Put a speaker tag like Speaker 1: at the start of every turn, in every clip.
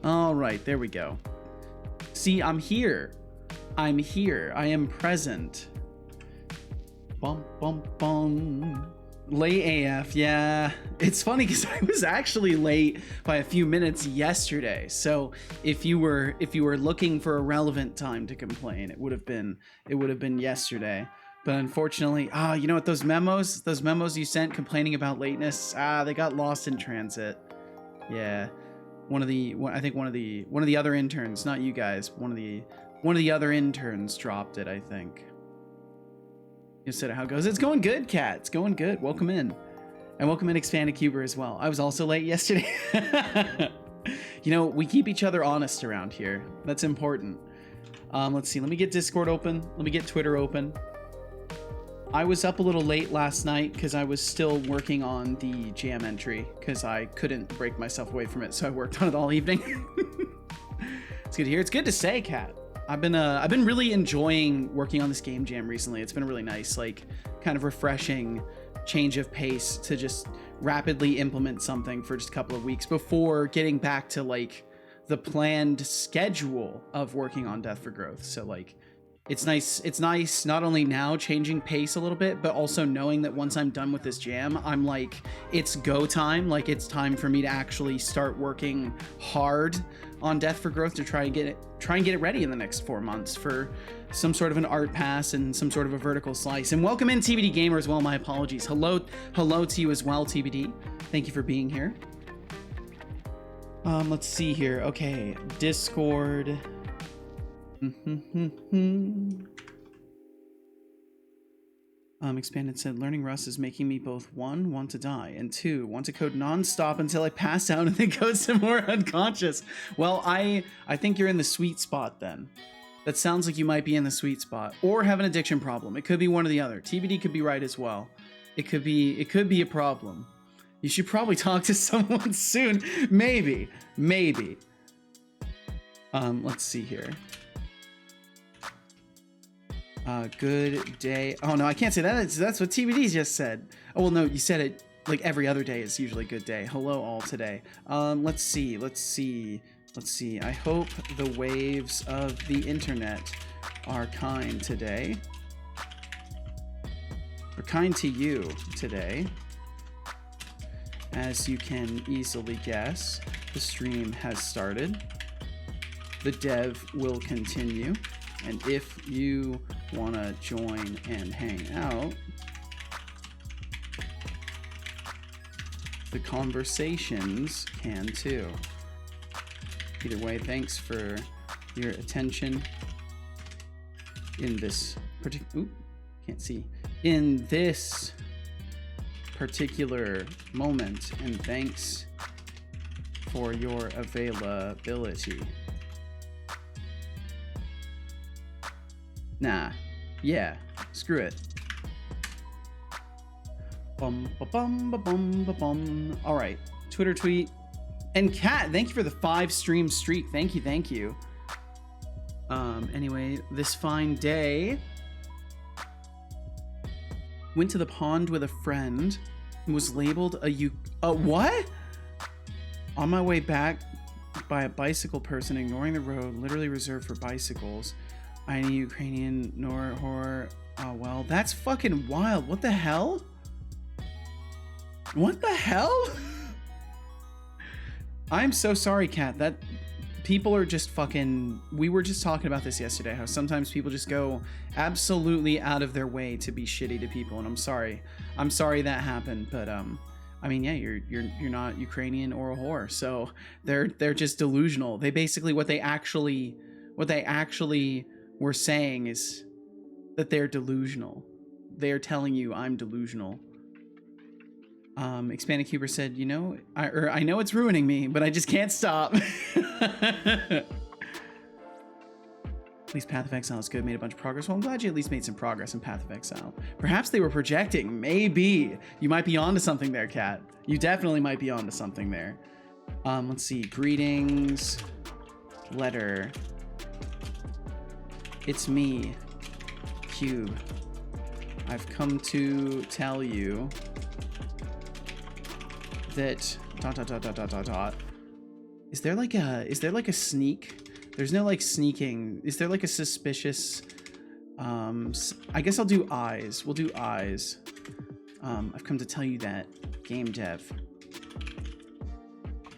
Speaker 1: All right, there we go. See, I'm here. I'm here. I am present. Bum, bum, bum. Late AF, yeah. It's funny because I was actually late by a few minutes yesterday. So if you were looking for a relevant time to complain, it would have been yesterday. But unfortunately, you know what, those memos you sent complaining about lateness, they got lost in transit. Yeah. One of the other interns, not you guys, one of the other interns dropped it, I think. You said how it goes. It's going good, Kat. It's going good. Welcome in. And welcome in Expanded Cuber as well. I was also late yesterday. You know, we keep each other honest around here. That's important. Let's see. Let me get Discord open. Let me get Twitter open. I was up a little late last night because I was still working on the jam entry because I couldn't break myself away from it. So I worked on it all evening. It's good to hear. It's good to say, Kat. I've been really enjoying working on this game jam recently. It's been a really nice, like, kind of refreshing change of pace to just rapidly implement something for just a couple of weeks before getting back to like the planned schedule of working on Death for Growth. So like, it's nice not only now changing pace a little bit, but also knowing that once I'm done with this jam, I'm like, it's go time. Like, it's time for me to actually start working hard on Death for Growth to try and get it ready in the next 4 months for some sort of an art pass and some sort of a vertical slice. And welcome in TBD Gamer as well. My apologies. Hello to you as well, TBD. Thank you for being here. Let's see here. Okay, Discord. Expanded said, learning Rust is making me both 1, want to die, and 2, want to code non-stop until I pass out and then go some more unconscious. Well, I think you're in the sweet spot then. That sounds like you might be in the sweet spot, or have an addiction problem. It could be one or the other. TBD could be right as well. It could be a problem. You should probably talk to someone soon. Maybe. Let's see here. Good day. Oh no, I can't say that. That's what TBD just said. Oh well, no, you said it like every other day is usually good day. Hello all today. Let's see. I hope the waves of the internet are kind today. We're kind to you today. As you can easily guess, the stream has started. The dev will continue. And if you want to join and hang out, the conversations can too. Either way, thanks for your attention in this in this particular moment, and thanks for your availability. Nah, yeah, screw it. Bum ba bum ba bum ba bum. All right, Twitter tweet. And Kat, thank you for the 5 stream streak. Thank you. Anyway, this fine day, went to the pond with a friend and was labeled a what? On my way back by a bicycle person ignoring the road, literally reserved for bicycles. I need Ukrainian nor horror. Oh well, that's fucking wild. What the hell? What the hell? I'm so sorry, Kat. That people are just fucking. We were just talking about this yesterday. How sometimes people just go absolutely out of their way to be shitty to people, and I'm sorry. I'm sorry that happened, but I mean, yeah, you're not Ukrainian or a whore, so they're just delusional. They basically what they actually were saying is that they're delusional. They're telling you I'm delusional. Expanded Cuber said, you know, I know it's ruining me, but I just can't stop. At least Path of Exile is good, made a bunch of progress. Well, I'm glad you at least made some progress in Path of Exile. Perhaps they were projecting, maybe. You might be onto something there, Kat. You definitely might be onto something there. Let's see, greetings, letter. It's me, Cube. I've come to tell you that ... Is there like a sneak? There's no like sneaking. Is there like a suspicious? I guess I'll do eyes. We'll do eyes. I've come to tell you that game dev.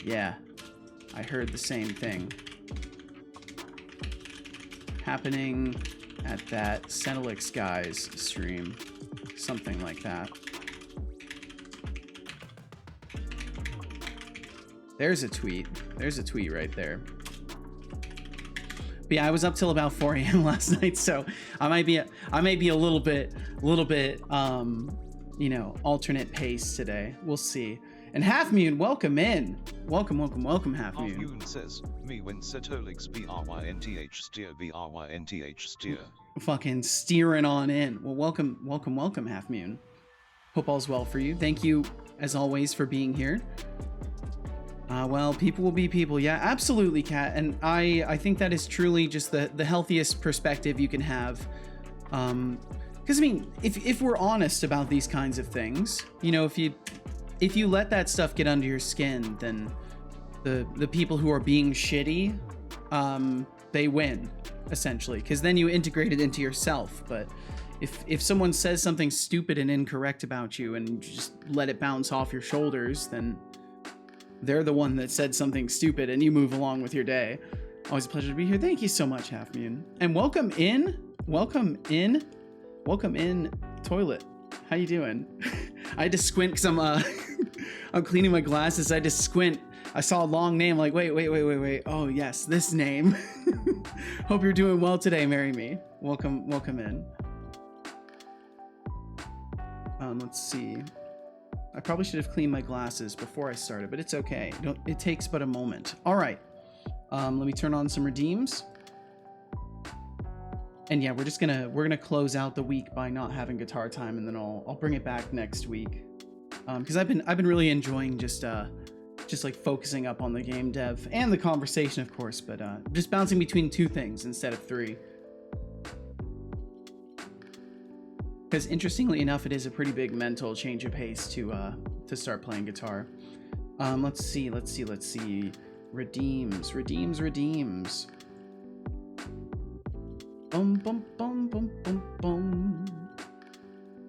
Speaker 1: Yeah, I heard the same thing happening at that Setolyx guy's stream. Something like that. There's a tweet. There's a tweet right there. But yeah, I was up till about 4 a.m. last night, so I may be a little bit, you know, alternate pace today. We'll see. And Half Moon, welcome in. Welcome, Half Moon.
Speaker 2: Half Moon says, me when Setolyx BRYNTH steer BRYNTH steer.
Speaker 1: Fucking steering on in. Well, welcome, Half Moon. Hope all's well for you. Thank you, as always, for being here. Well, people will be people. Yeah, absolutely, Kat. And I think that is truly just the healthiest perspective you can have. Because, I mean, if we're honest about these kinds of things, you know, if you let that stuff get under your skin, then the people who are being shitty, they win, essentially. Because then you integrate it into yourself. But if someone says something stupid and incorrect about you and you just let it bounce off your shoulders, then they're the one that said something stupid and you move along with your day. Always a pleasure to be here. Thank you so much, Half Moon. And welcome in, Toilet. How you doing? I had to squint because I'm I'm cleaning my glasses. I had to squint. I saw a long name, like, wait. Oh yes, this name. Hope you're doing well today, Marry Me. Welcome in. Let's see. I probably should have cleaned my glasses before I started, but it's okay. It takes but a moment. All right. Let me turn on some redeems. And yeah, we're gonna close out the week by not having guitar time, and then I'll bring it back next week. Because I've been really enjoying just like focusing up on the game dev and the conversation, of course, but just bouncing between two things instead of three. Because interestingly enough, it is a pretty big mental change of pace to start playing guitar. Let's see. Redeems. Bum.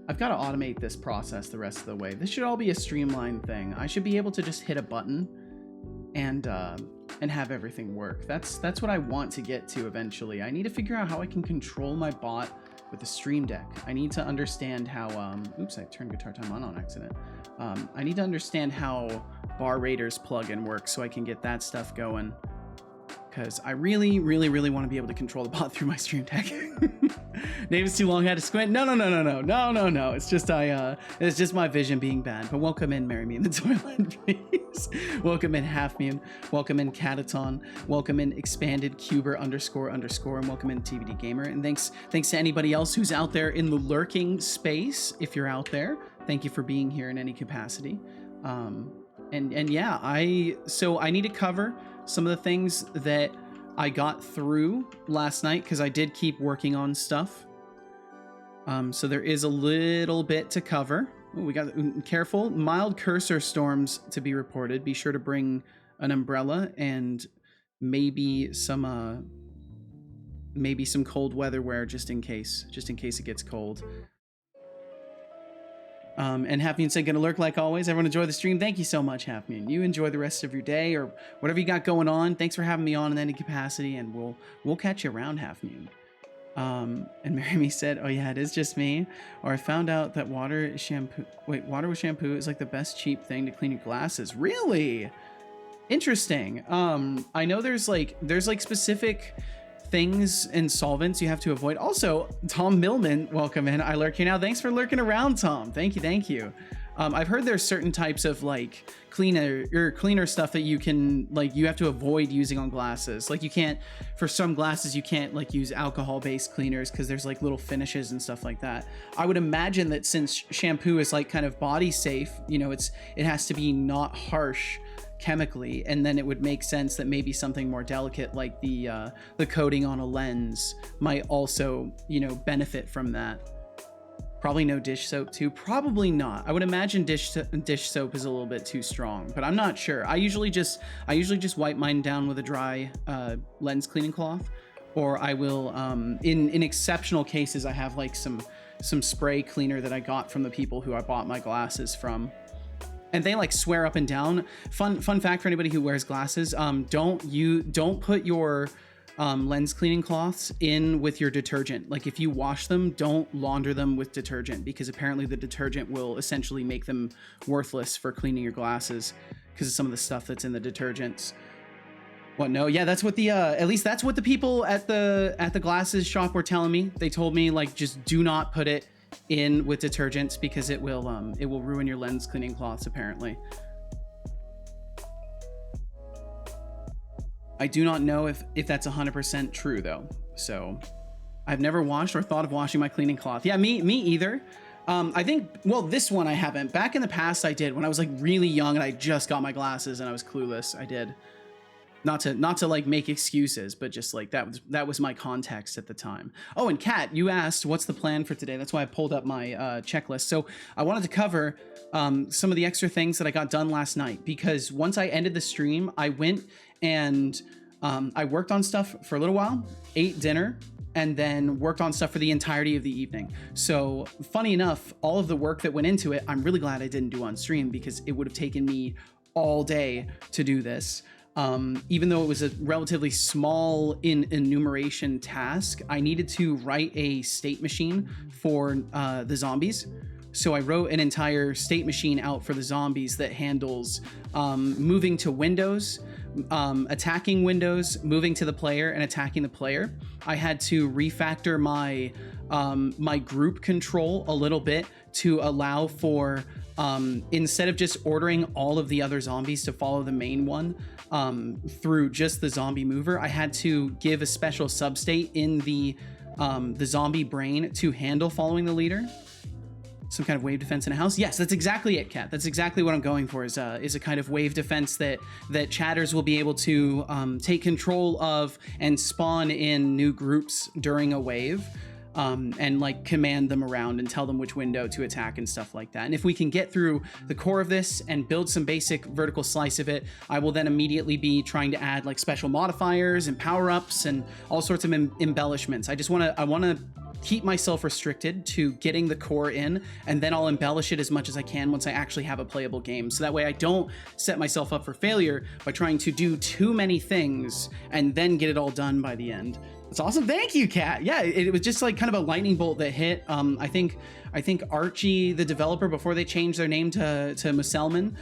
Speaker 1: I've got to automate this process the rest of the way. This should all be a streamlined thing. I should be able to just hit a button and have everything work. That's what I want to get to eventually. I need to figure out how I can control my bot with the Stream Deck. I need to understand how, oops, I turned guitar time on accident. I need to understand how Bar Raiders plugin works so I can get that stuff going. Because I really want to be able to control the bot through my Stream Deck. Name is too long, had to squint. No. It's just it's just my vision being bad. But welcome in, Marry Me in the Toilet, please. Welcome in, Half Moon. Welcome in, Cataton. Welcome in, Expanded Cuber __, and welcome in, TBD Gamer. And thanks to anybody else who's out there in the lurking space. If you're out there, thank you for being here in any capacity. And yeah, I need to cover some of the things that I got through last night because I did keep working on stuff. So there is a little bit to cover. Ooh, we got careful, mild cursor storms to be reported. Be sure to bring an umbrella and maybe some cold weather wear just in case it gets cold. And Half Moon said, gonna lurk like always. Everyone enjoy the stream. Thank you so much, Half Moon. You enjoy the rest of your day or whatever you got going on. Thanks for having me on in any capacity, and we'll catch you around, Half Moon. And Marry Me said, oh yeah, it is just me. Or I found out that water with shampoo is like the best cheap thing to clean your glasses. Really? Interesting. I know there's like specific things and solvents you have to avoid. Also, Tom Millman, welcome in. I lurk here now. Thanks for lurking around, Tom. Thank you. I've heard there's certain types of like cleaner stuff that you can you have to avoid using on glasses. Like you can't, for some glasses, you can't like use alcohol-based cleaners because there's like little finishes and stuff like that. I would imagine that since shampoo is like kind of body safe, you know, it has to be not harsh chemically, and then it would make sense that maybe something more delicate like the coating on a lens might also, you know, benefit from that. Probably no dish soap too. Probably not. I would imagine dish soap is a little bit too strong, but I'm not sure. I usually just wipe mine down with a dry lens cleaning cloth, or I will in exceptional cases I have like some spray cleaner that I got from the people who I bought my glasses from. And they like swear up and down. Fun fact for anybody who wears glasses, don't put your lens cleaning cloths in with your detergent. Like if you wash them, don't launder them with detergent, because apparently the detergent will essentially make them worthless for cleaning your glasses because of some of the stuff that's in the detergents. What? No, yeah, that's what the at least that's what the people at the glasses shop were telling me. They told me like just do not put it in with detergents because it will ruin your lens cleaning cloths apparently. I do not know if that's 100% true though. So I've never washed or thought of washing my cleaning cloth. Yeah, me either. I think, well, this one I haven't. Back in the past I did when I was like really young and I just got my glasses and I was clueless. I did. Not to like make excuses, but just like that was my context at the time. Oh, and Kat, you asked what's the plan for today. That's why I pulled up my checklist. So I wanted to cover some of the extra things that I got done last night, because once I ended the stream, I went and I worked on stuff for a little while, ate dinner, and then worked on stuff for the entirety of the evening. So funny enough, all of the work that went into it, I'm really glad I didn't do on stream, because it would have taken me all day to do this. Even though it was a relatively small enumeration task, I needed to write a state machine for the zombies. So I wrote an entire state machine out for the zombies that handles moving to windows, attacking windows, moving to the player, and attacking the player. I had to refactor my my group control a little bit to allow for instead of just ordering all of the other zombies to follow the main one through just the zombie mover, I had to give a special substate in the zombie brain to handle following the leader. Some kind of wave defense in a house. Yes, that's exactly it, Kat. That's exactly what I'm going for, is a kind of wave defense that chatters will be able to take control of and spawn in new groups during a wave. And like command them around and tell them which window to attack and stuff like that. And if we can get through the core of this and build some basic vertical slice of it, I will then immediately be trying to add like special modifiers and power-ups and all sorts of embellishments. I want to keep myself restricted to getting the core in, and then I'll embellish it as much as I can once I actually have a playable game. So that way I don't set myself up for failure by trying to do too many things and then get it all done by the end. That's awesome. Thank you, Kat. Yeah, it was just like kind of a lightning bolt that hit. I think Archie, the developer, before they changed their name to Muselman,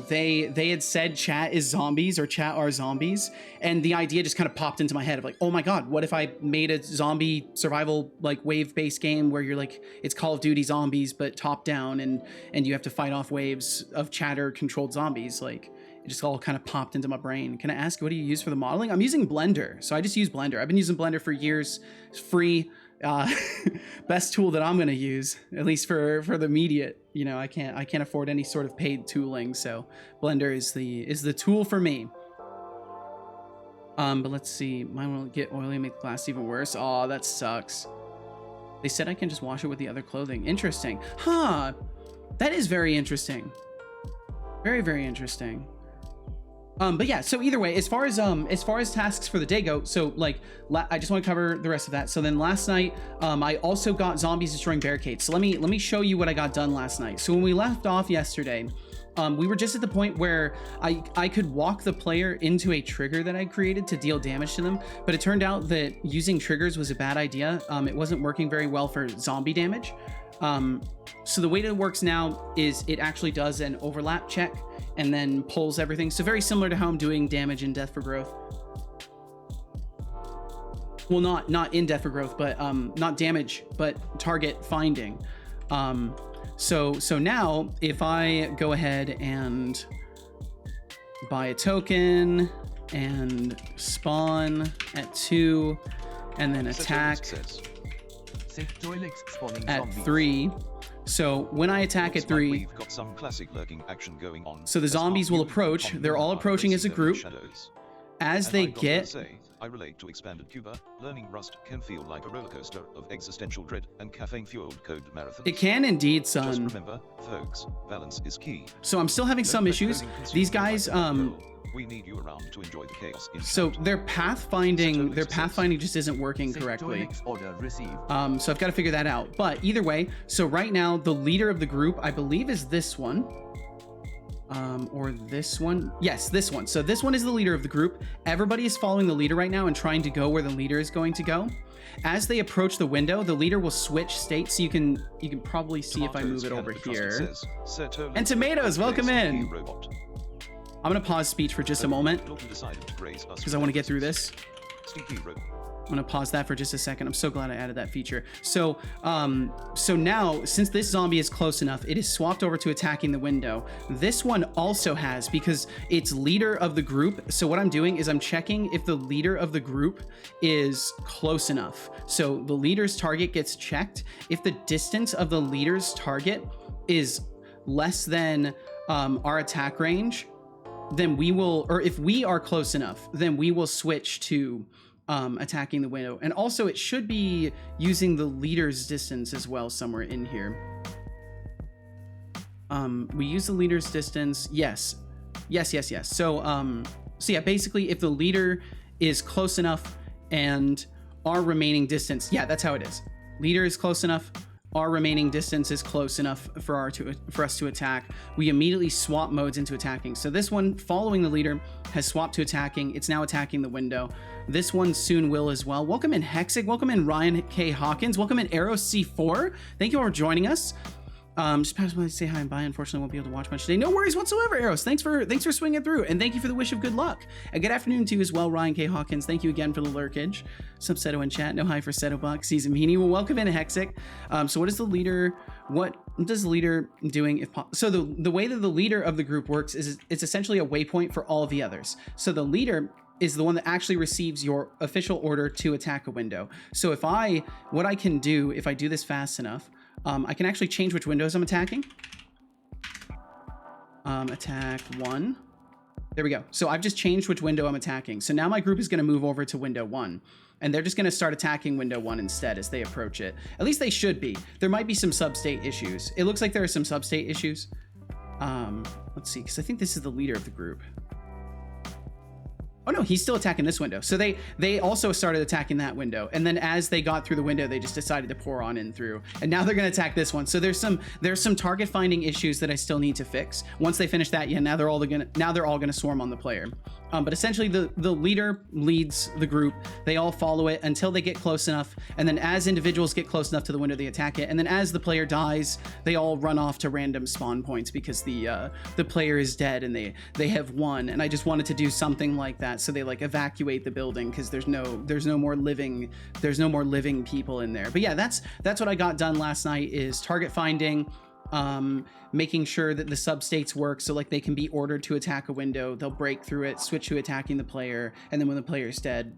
Speaker 1: they had said chat is zombies or chat are zombies, and the idea just kind of popped into my head of like, oh my god, what if I made a zombie survival like wave-based game where you're like, it's Call of Duty zombies but top down, and you have to fight off waves of chatter-controlled zombies. Like, it just all kind of popped into my brain. Can I ask, what do you use for the modeling? I'm using Blender. So I just use Blender. I've been using Blender for years. It's free. Best tool that I'm going to use, at least for the immediate. You know, I can't afford any sort of paid tooling. So Blender is the tool for me. But let's see. Mine will get oily and make the glass even worse. Oh, that sucks. They said I can just wash it with the other clothing. Interesting. Huh. That is very interesting. Very, very interesting. But yeah, so either way, as far as tasks for the day go, so like I just want to cover the rest of that. So then last night, I also got zombies destroying barricades. So let me show you what I got done last night. So when we left off yesterday, we were just at the point where I could walk the player into a trigger that I created to deal damage to them, but it turned out that using triggers was a bad idea. It wasn't working very well for zombie damage. So the way that it works now is it actually does an overlap check and then pulls everything. So very similar to how I'm doing damage in Death for Growth. Well, not in Death for Growth, but not damage, but target finding. So now if I go ahead and buy a token and spawn at 2 and then attack at 3. So when I attack at 3,
Speaker 2: we've got some classic lurking action going on.
Speaker 1: So the zombies will approach. They're all approaching as a group. as
Speaker 2: And
Speaker 1: they
Speaker 2: I'm not gonna
Speaker 1: get...
Speaker 2: say, I relate to expanded Cuba. Learning Rust can feel like a roller coaster of existential dread and caffeine-fueled code marathons.
Speaker 1: It can indeed,
Speaker 2: Just
Speaker 1: son.
Speaker 2: remember, folks, balance is key.
Speaker 1: So I'm still having some
Speaker 2: Don't let
Speaker 1: issues.
Speaker 2: coding consume
Speaker 1: These
Speaker 2: you like
Speaker 1: guys,
Speaker 2: a black hole. We need you around to enjoy the chaos in
Speaker 1: so
Speaker 2: chat.
Speaker 1: their pathfinding
Speaker 2: Setolyx
Speaker 1: just isn't working correctly.
Speaker 3: Setolyx order received.
Speaker 1: So I've got to figure that out. But either way, so right now the leader of the group, I believe, is this one. Or this one. Yes, this one. So this one is the leader of the group. Everybody is following the leader right now and trying to go where the leader is going to go. As they approach the window, the leader will switch states. So you can probably see if I move it over here. And Tomatoes, welcome in. I'm gonna pause speech for just a moment because I want to get through this. I'm gonna pause that for just a second. I'm so glad I added that feature. So now, since this zombie is close enough, it is swapped over to attacking the window. This one also has, because it's leader of the group. So what I'm doing is I'm checking if the leader of the group is close enough. So the leader's target gets checked. If the distance of the leader's target is less than our attack range, then we will, or if we are close enough, then we will switch to attacking the window. And also it should be using the leader's distance as well somewhere in here. We use the leader's distance. Yes. So yeah, basically if the leader is close enough and our remaining distance, yeah, that's how it is. Leader is close enough, our remaining distance is close enough for us to attack. We immediately swap modes into attacking. So this one, following the leader, has swapped to attacking. It's now attacking the window. This one soon will as well. Welcome in Hexig. Welcome in Ryan K. Hawkins. Welcome in Arrow C4. Thank you all for joining us. Just passed by to say hi and bye. Unfortunately, won't be able to watch much today. No worries whatsoever, Arrows. Thanks for swinging through, and thank you for the wish of good luck. And good afternoon to you as well, Ryan K. Hawkins. Thank you again for the lurkage. Sub Seto in chat. No hi for Setobuck. Season Meanie. Well, welcome in Hexic. So what is the leader? What does the leader doing if so the way that the leader of the group works is it's essentially a waypoint for all of the others. So the leader is the one that actually receives your official order to attack a window. So what I can do if I do this fast enough, I can actually change which windows I'm attacking. Attack 1. There we go. So I've just changed which window I'm attacking. So now my group is going to move over to window 1. And they're just going to start attacking window 1 instead as they approach it. At least they should be. There might be some substate issues. It looks like there are some substate issues. Let's see, because I think this is the leader of the group. Oh no, he's still attacking this window. So they also started attacking that window. And then as they got through the window, they just decided to pour on in through. And now they're going to attack this one. So there's some target finding issues that I still need to fix. Once they finish that, yeah, now they're all going to swarm on the player. But essentially the leader leads the group. They all follow it until they get close enough. And then as individuals get close enough to the window, they attack it. And then as the player dies, they all run off to random spawn points because the player is dead and they have won. And I just wanted to do something like that. So they like evacuate the building because there's no more living people in there. But yeah, that's what I got done last night is target finding, making sure that the substates work so like they can be ordered to attack a window, they'll break through it, switch to attacking the player, and then when the player is dead,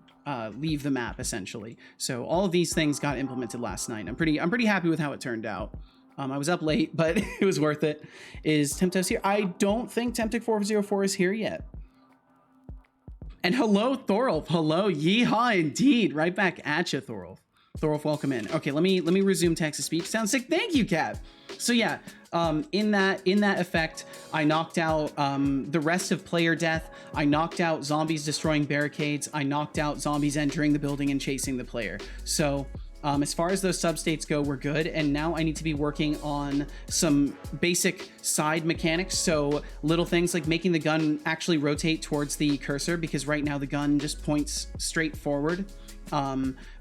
Speaker 1: leave the map essentially. So all of these things got implemented last night. I'm pretty happy with how it turned out. I was up late, but it was worth it. Is Temptos here? I don't think Temptic404 is here yet. And hello, Thorolf. Hello, yeehaw indeed. Right back at you, Thorolf. Thorolf, welcome in. Okay, let me resume text-to-speech. Sounds sick. Thank you, Cap. So yeah, in that effect, I knocked out the rest of player death. I knocked out zombies destroying barricades. I knocked out zombies entering the building and chasing the player. So as far as those substates go, we're good. And now I need to be working on some basic side mechanics. So little things like making the gun actually rotate towards the cursor, because right now the gun just points straight forward.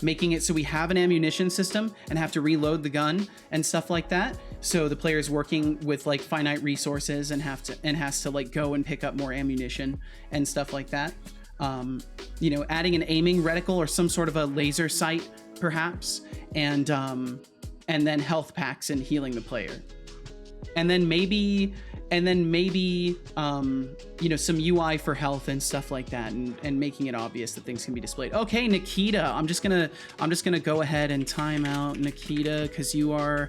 Speaker 1: Making it so we have an ammunition system and have to reload the gun and stuff like that. So the player is working with like finite resources and has to like go and pick up more ammunition and stuff like that. You know, adding an aiming reticle or some sort of a laser sight perhaps, and then health packs and healing the player. And then maybe you know, some UI for health and stuff like that, and making it obvious that things can be displayed. Okay, Nikita, I'm just gonna go ahead and time out Nikita because you are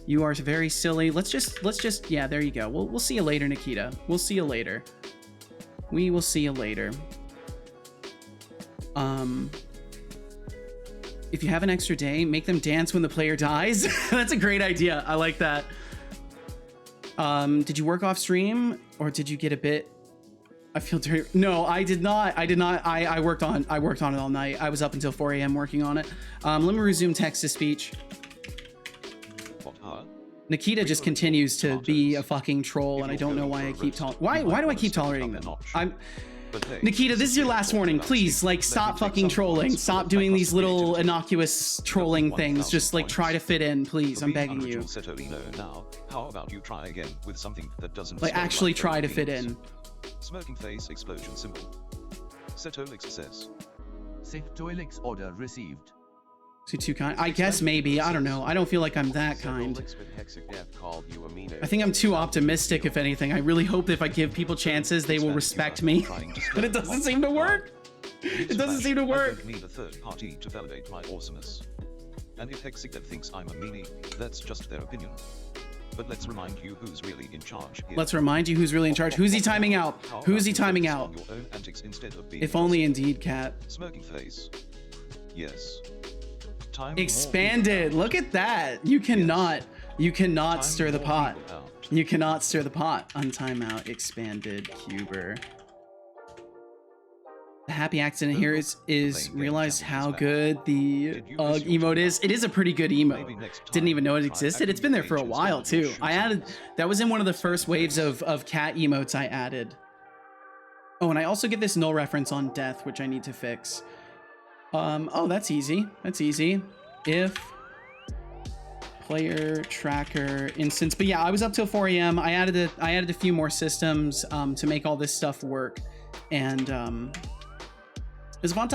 Speaker 1: very silly. Let's just yeah, there you go. We'll see you later, Nikita. We'll see you later. We will see you later. If you have an extra day, make them dance when the player dies. That's a great idea. I like that. Did you work off stream or did you get a bit? I feel dirty. No, I did not. I worked on it all night. I was up until 4 a.m. working on it. Let me resume text to speech. Nikita just continues to be a fucking troll, and I don't know why I keep why do I keep tolerating them? Nikita, this is your last warning. Please, like, stop fucking trolling. Stop doing these little innocuous trolling things. Just like try to fit in, please. I'm begging you.
Speaker 2: How about you try again with something that doesn't
Speaker 1: like actually try to fit in.
Speaker 2: Smirking face explosion symbol. Setolyx says.
Speaker 3: Setolyx order received.
Speaker 1: Is he too kind? I guess maybe. I don't know. I don't feel like I'm that kind. I think I'm too optimistic, if anything. I really hope that if I give people chances, they will respect me. But it doesn't seem to work. It doesn't seem to work.
Speaker 2: I don't need a third party to validate my awesomeness. And if Hexigdev thinks I'm a meanie, that's just their opinion. But let's remind you who's really in charge here.
Speaker 1: Let's remind you who's really in charge. Who's he timing out? Who's he timing out? If only indeed, Cat.
Speaker 2: Smirking face. Yes.
Speaker 1: Expanded. Look at that. You cannot stir the pot. You cannot stir the pot on timeout. Expanded Cuber. The happy accident here is realize how good the emote is. It is a pretty good emote. Didn't even know it existed. It's been there for a while too. I added, that was in one of the first waves of cat emotes I added. Oh, and I also get this null reference on death, which I need to fix. Oh, that's easy. That's easy. If player tracker instance, but yeah, I was up till 4 a.m. I added a few more systems to make all this stuff work, and it was a fun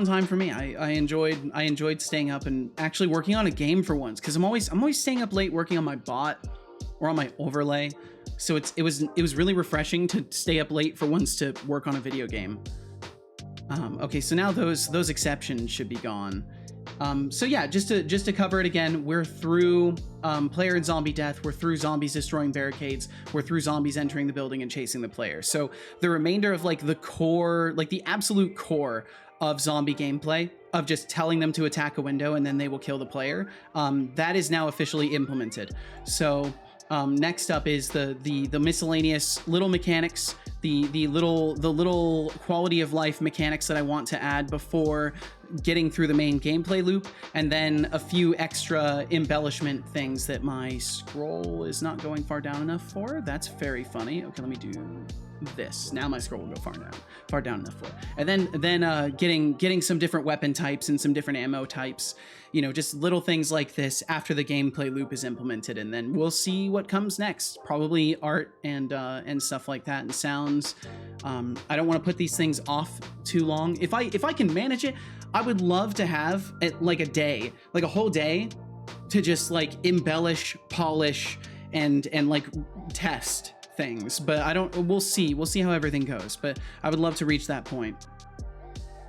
Speaker 1: time for me. I enjoyed staying up and actually working on a game for once, because I'm always staying up late working on my bot or on my overlay. So it was really refreshing to stay up late for once to work on a video game. Okay, so now those exceptions should be gone. So yeah, just to cover it again, we're through player and zombie death, we're through zombies destroying barricades, we're through zombies entering the building and chasing the player. So the remainder of like the core, like the absolute core of zombie gameplay, of just telling them to attack a window and then they will kill the player, that is now officially implemented. So next up is the miscellaneous little mechanics, the little quality of life mechanics that I want to add before getting through the main gameplay loop, and then a few extra embellishment things that my scroll is not going far down enough for. That's very funny. Okay, let me do this. Now my scroll will go far down enough for. And then getting some different weapon types and some different ammo types. You know, just little things like this after the gameplay loop is implemented, and then we'll see what comes next. Probably art and stuff like that, and sounds. I don't want to put these things off too long. If I can manage it, I would love to have like a day, like a whole day, to just like embellish, polish, and like test things. But I don't. We'll see how everything goes. But I would love to reach that point.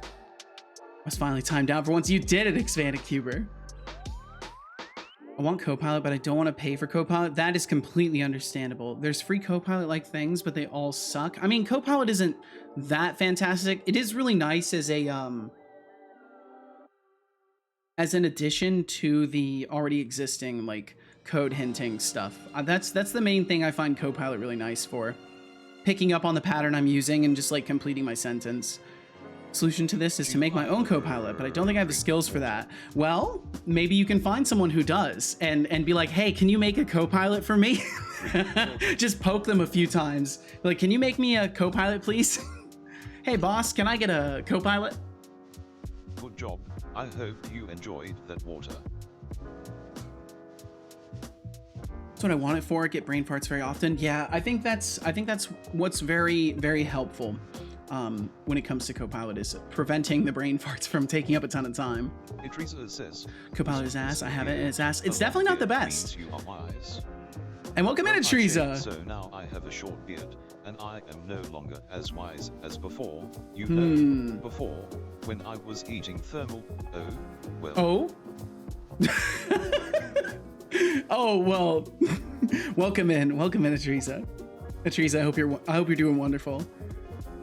Speaker 1: I was finally timed out for once. You did it, Expanded Cuber. I want Copilot, but I don't want to pay for Copilot. That is completely understandable. There's free Copilot-like things, but they all suck. I mean, Copilot isn't that fantastic. It is really nice as a as an addition to the already existing like code hinting stuff. That's the main thing I find Copilot really nice for. Picking up on the pattern I'm using and just like completing my sentence. Solution to this is to make my own Copilot, but I don't think I have the skills for that. Well, maybe you can find someone who does and be like, hey, can you make a Copilot for me? Just poke them a few times. Like, can you make me a Copilot, please? Hey, boss, can I get a Copilot?
Speaker 2: Good job. I hope you enjoyed that water.
Speaker 1: That's what I want it for. Get brain farts very often. Yeah, I think that's what's very, very helpful. When it comes to Copilot, is preventing the brain farts from taking up a ton of time.
Speaker 2: Teresa says,
Speaker 1: Copilot is ass. I have it in its ass. It's definitely not the best.
Speaker 2: You are wise.
Speaker 1: And welcome in, Teresa.
Speaker 2: So now I have a short beard, and I am no longer as wise as before. You know, before, when I was eating thermal. Oh, well.
Speaker 1: Oh. Oh well. Welcome in, Teresa. Teresa, I hope you're doing wonderful.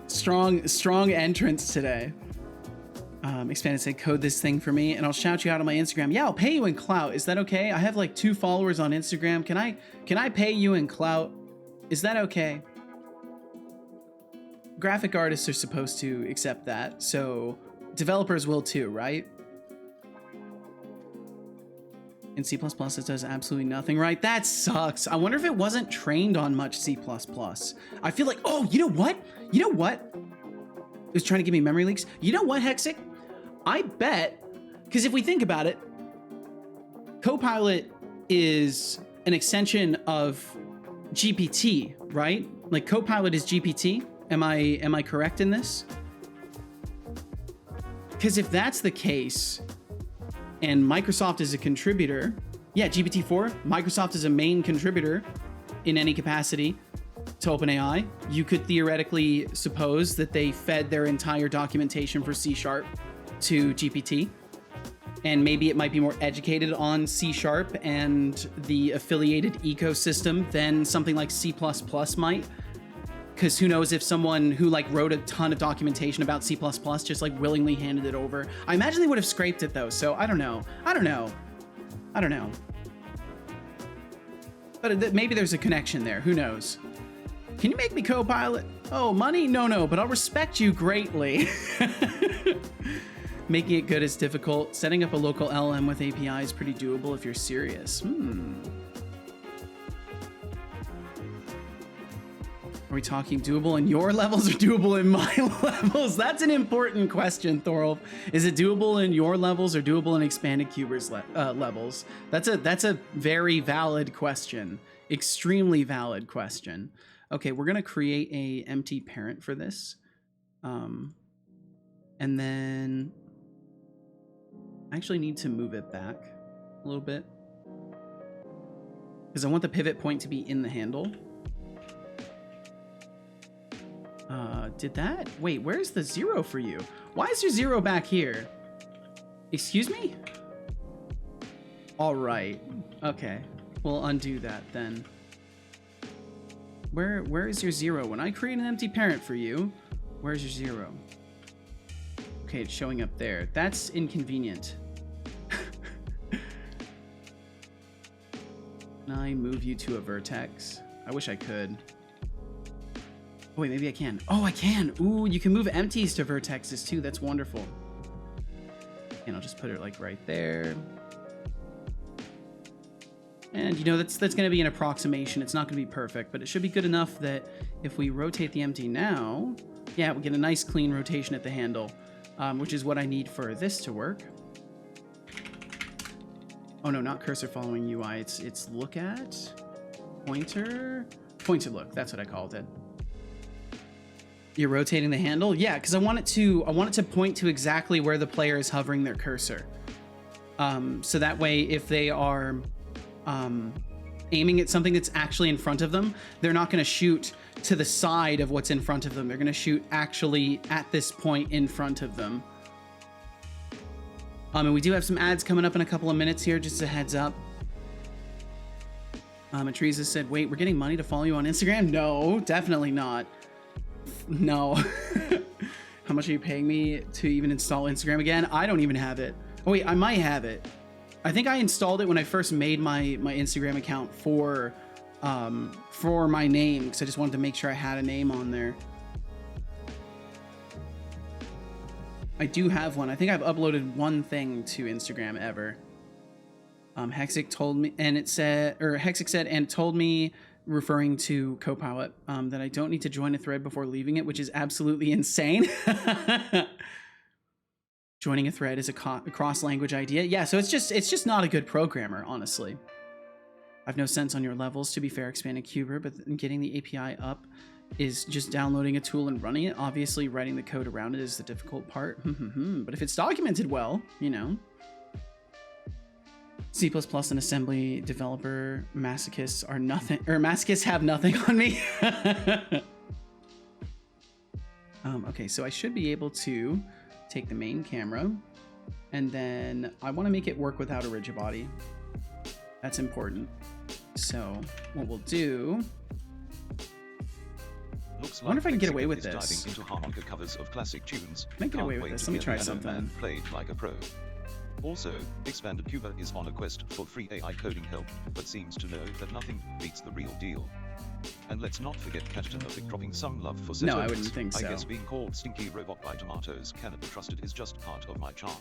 Speaker 1: Strong entrance today. Expanded said, code this thing for me and I'll shout you out on my Instagram. Yeah, I'll pay you in clout. Is that okay? I have like 2 followers on Instagram. Can I pay you in clout? Is that okay? Graphic artists are supposed to accept that, so developers will too, right? In C++, it does absolutely nothing right. That sucks. I wonder if it wasn't trained on much C++. I feel like, oh, you know what? You know what? It was trying to give me memory leaks. You know what, Hexic? I bet, because if we think about it, Copilot is an extension of GPT, right? Like Copilot is GPT. Am I correct in this? Because if that's the case, and Microsoft is a contributor, yeah, GPT-4, Microsoft is a main contributor in any capacity to OpenAI, you could theoretically suppose that they fed their entire documentation for C# to GPT, and maybe it might be more educated on C# and the affiliated ecosystem than something like C++ might. Because who knows if someone who like wrote a ton of documentation about C++ just like willingly handed it over. I imagine they would have scraped it though, so I don't know. But maybe there's a connection there, who knows? Can you make me Copilot? Oh, money? No, but I'll respect you greatly. Making it good is difficult. Setting up a local LM with API is pretty doable if you're serious. Are we talking doable in your levels or doable in my levels? That's an important question, Thorolf. Is it doable in your levels or doable in expanded cubers levels? That's a very valid question. Extremely valid question. Okay, we're gonna create a empty parent for this. And then I actually need to move it back a little bit because I want the pivot point to be in the handle. Did that? Wait, where's the 0 for you? Why is your 0 back here? Excuse me? All right. Okay. We'll undo that then. Where is your 0? When I create an empty parent for you, where's your 0? Okay, it's showing up there. That's inconvenient. Can I move you to a vertex? I wish I could. Oh, wait, maybe I can. Oh, I can. Ooh, you can move empties to vertexes too. That's wonderful. And I'll just put it like right there. And you know, that's going to be an approximation. It's not going to be perfect, but it should be good enough that if we rotate the empty now, yeah, we get a nice clean rotation at the handle, which is what I need for this to work. Oh no, not cursor following UI. It's look at, pointer look. That's what I called it. You're rotating the handle? Yeah, because I want it to point to exactly where the player is hovering their cursor. So that way, if they are aiming at something that's actually in front of them, they're not going to shoot to the side of what's in front of them. They're going to shoot actually at this point in front of them. And we do have some ads coming up in a couple of minutes here, just a heads up. Teresa said, wait, we're getting money to follow you on Instagram? No, definitely not. No. How much are you paying me to even install Instagram again? I don't even have it. Oh wait, I might have it. I think I installed it when I first made my Instagram account for my name, because I just wanted to make sure I had a name on there. I do have one. I think I've uploaded one thing to Instagram ever. Hexic told me, and it said, or Hexic said, and told me, referring to Copilot, that I don't need to join a thread before leaving it, which is absolutely insane. Joining a thread is a cross-language idea. Yeah, so it's just not a good programmer, honestly. I've no sense on your levels, to be fair, expanded Cuber, but getting the API up is just downloading a tool and running it. Obviously, writing the code around it is the difficult part. But if it's documented well, you know. C++ and assembly developer masochists are nothing, or masochists have nothing on me. Okay, so I should be able to take the main camera, and then I want to make it work without a rigid body. That's important. So what we'll do...
Speaker 2: looks
Speaker 1: I wonder if I can get away with
Speaker 2: Mexican is
Speaker 1: this.
Speaker 2: diving into harmonica covers of classic tunes.
Speaker 1: I might get
Speaker 2: Can't
Speaker 1: away with
Speaker 2: wait
Speaker 1: this.
Speaker 2: to
Speaker 1: Let me
Speaker 2: hear
Speaker 1: try
Speaker 2: Piano Man
Speaker 1: something.
Speaker 2: played like a pro. Also, Expanded Cuba is on a quest for free AI coding help, but seems to know that nothing beats the real deal. And let's not forget Catastrophic dropping some love for Setolyx.
Speaker 1: No, I wouldn't think so.
Speaker 2: I guess being called Stinky Robot by Tomatoes cannot be trusted is just part of my charm.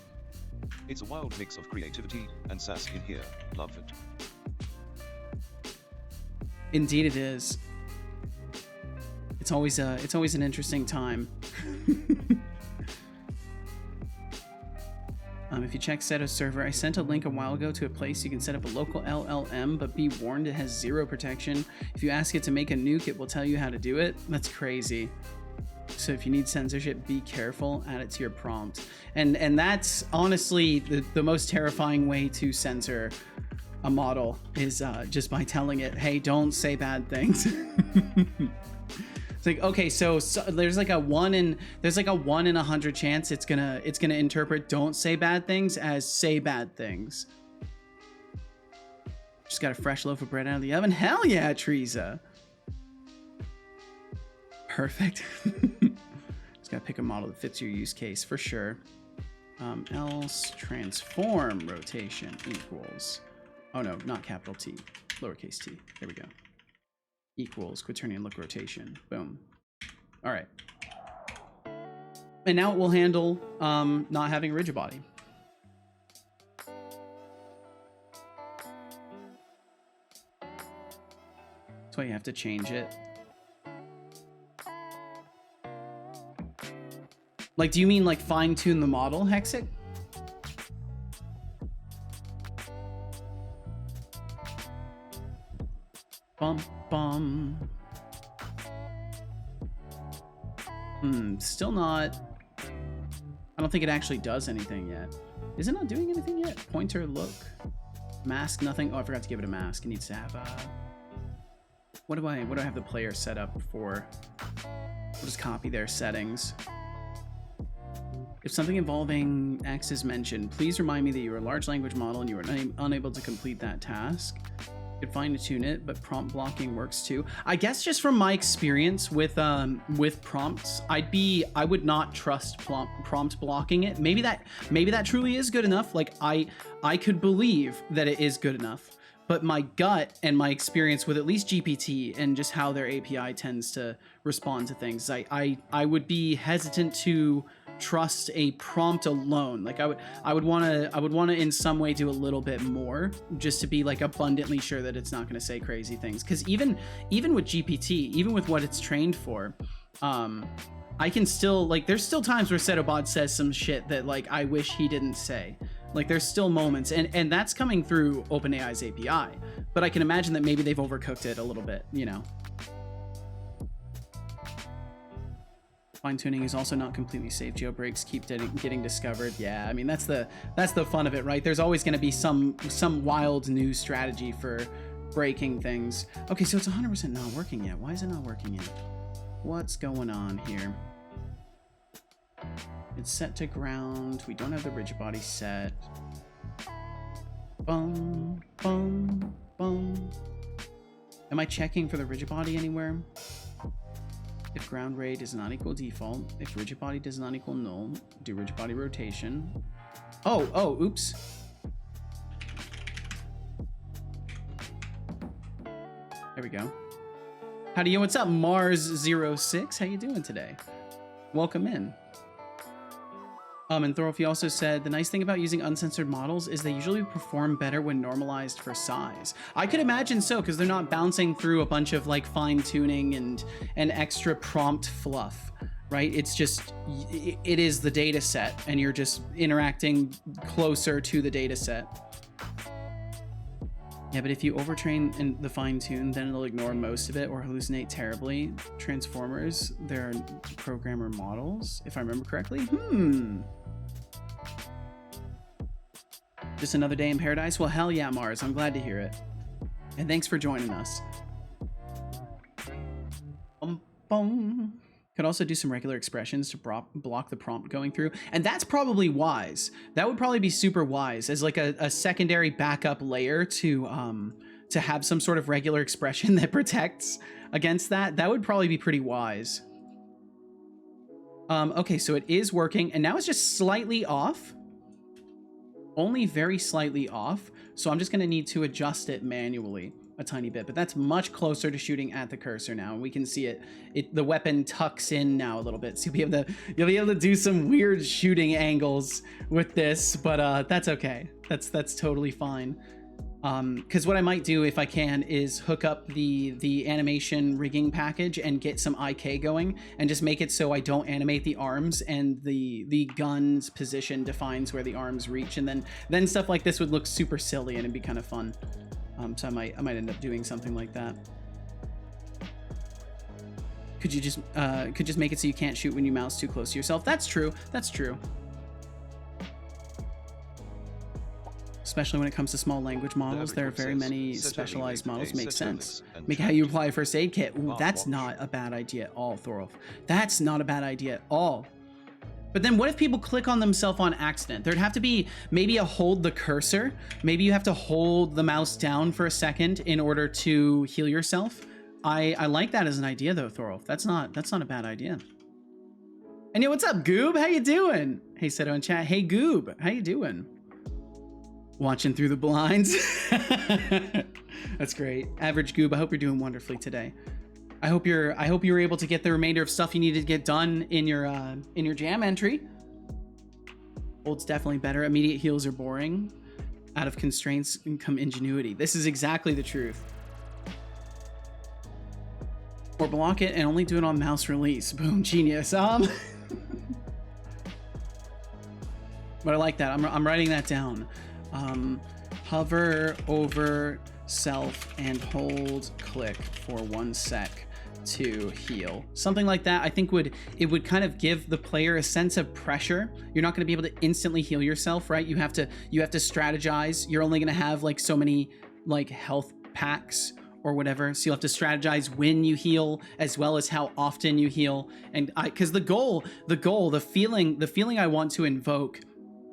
Speaker 2: It's a wild mix of creativity and sass in here. Love it.
Speaker 1: Indeed it is. It's always an interesting time. If you check Seto's server, I sent a link a while ago to a place you can set up a local LLM, but be warned it has zero protection. If you ask it to make a nuke, it will tell you how to do it. That's crazy. So if you need censorship, be careful, add it to your prompt. And that's honestly the most terrifying way to censor a model is just by telling it, hey, don't say bad things. It's like, okay, so there's like a 1 in 100 chance it's gonna interpret don't say bad things as say bad things. Just got a fresh loaf of bread out of the oven. Hell yeah, Teresa. Perfect. Just gotta pick a model that fits your use case for sure. Else transform rotation equals, oh no, not capital T, lowercase t. There we go. Equals quaternion look rotation. Boom. All right. And now it will handle not having a rigid body. That's why you have to change it. Like, do you mean like fine tune the model, Hexic? Bum, bum. Still not. I don't think it actually does anything yet. Is it not doing anything yet? Pointer look. Mask nothing. Oh, I forgot to give it a mask. It needs to have what do I have the player set up for? We'll just copy their settings. If something involving X is mentioned, please remind me that you are a large language model and you are unable to complete that task. You could fine tune it, but prompt blocking works too. I guess just from my experience with prompts, I would not trust prompt blocking it. Maybe that truly is good enough. Like I could believe that it is good enough. But my gut and my experience with at least GPT and just how their API tends to respond to things, I would be hesitant to trust a prompt alone. Like I would want to in some way do a little bit more just to be like abundantly sure that it's not going to say crazy things. Because even with GPT, even with what it's trained for, I can still, like, there's still times where Setobot says some shit that like I wish he didn't say. Like there's still moments, and that's coming through OpenAI's API. But I can imagine that maybe they've overcooked it a little bit, you know. Fine tuning is also not completely safe. Jailbreaks keep getting discovered. Yeah, I mean that's the fun of it, right? There's always going to be some wild new strategy for breaking things. Okay, so it's 100% not working yet. Why is it not working yet? What's going on here? It's set to ground. We don't have the rigid body set. Boom, boom, boom. Am I checking for the rigid body anywhere? If ground rate does not equal default, if rigid body does not equal null, do rigid body rotation. Oh, oops. There we go. Howdy, what's up, Mars06? How you doing today? Welcome in. And Thorolfi also said, the nice thing about using uncensored models is they usually perform better when normalized for size. I could imagine so, because they're not bouncing through a bunch of like fine tuning and extra prompt fluff, right? It's just, it is the data set and you're just interacting closer to the data set. Yeah, but if you overtrain in the fine tune, then it'll ignore most of it or hallucinate terribly. Transformers, they're programmer models, if I remember correctly. Just another day in paradise? Well, hell yeah, Mars. I'm glad to hear it. And thanks for joining us. Could also do some regular expressions to block the prompt going through. And that's probably wise. That would probably be super wise as like a secondary backup layer to to have some sort of regular expression that protects against that, that would probably be pretty wise. Okay, so it is working, and now it's just slightly off. Only very slightly off. So I'm just going to need to adjust it manually a tiny bit, but that's much closer to shooting at the cursor now. And we can see the weapon tucks in now a little bit. So you'll be able to do some weird shooting angles with this, but that's okay. That's totally fine. Because what I might do if I can is hook up the animation rigging package and get some IK going and just make it so I don't animate the arms and the gun's position defines where the arms reach, and then stuff like this would look super silly and it'd be kind of fun. So I might end up doing something like that. Could you just make it so you can't shoot when you mouse too close to yourself? That's true. That's true. Especially when it comes to small language models, there are very many specialized models. Makes sense. Make how you apply a first aid kit. Ooh, that's not a bad idea at all, Thorolf. That's not a bad idea at all. But then what if people click on themselves on accident? There'd have to be maybe a hold the cursor. Maybe you have to hold the mouse down for a second in order to heal yourself. I like that as an idea though, Thorolf. That's not a bad idea. And yo, what's up, Goob? How you doing? Hey, Seto in chat. Hey, Goob. How you doing? Watching through the blinds. That's great. Average Goob, I hope you're doing wonderfully today. I hope you were able to get the remainder of stuff you needed to get done in your jam entry. Old's definitely better. Immediate heals are boring. Out of constraints come ingenuity. This is exactly the truth. Or block it and only do it on mouse release. Boom, genius. But I like that. I'm writing that down. Hover over self and hold click for 1 sec to heal. Something like that I think it would kind of give the player a sense of pressure. You're not going to be able to instantly heal yourself, right? You have to strategize. You're only going to have like so many like health packs or whatever, so you'll have to strategize when you heal as well as how often you heal. And because the feeling I want to invoke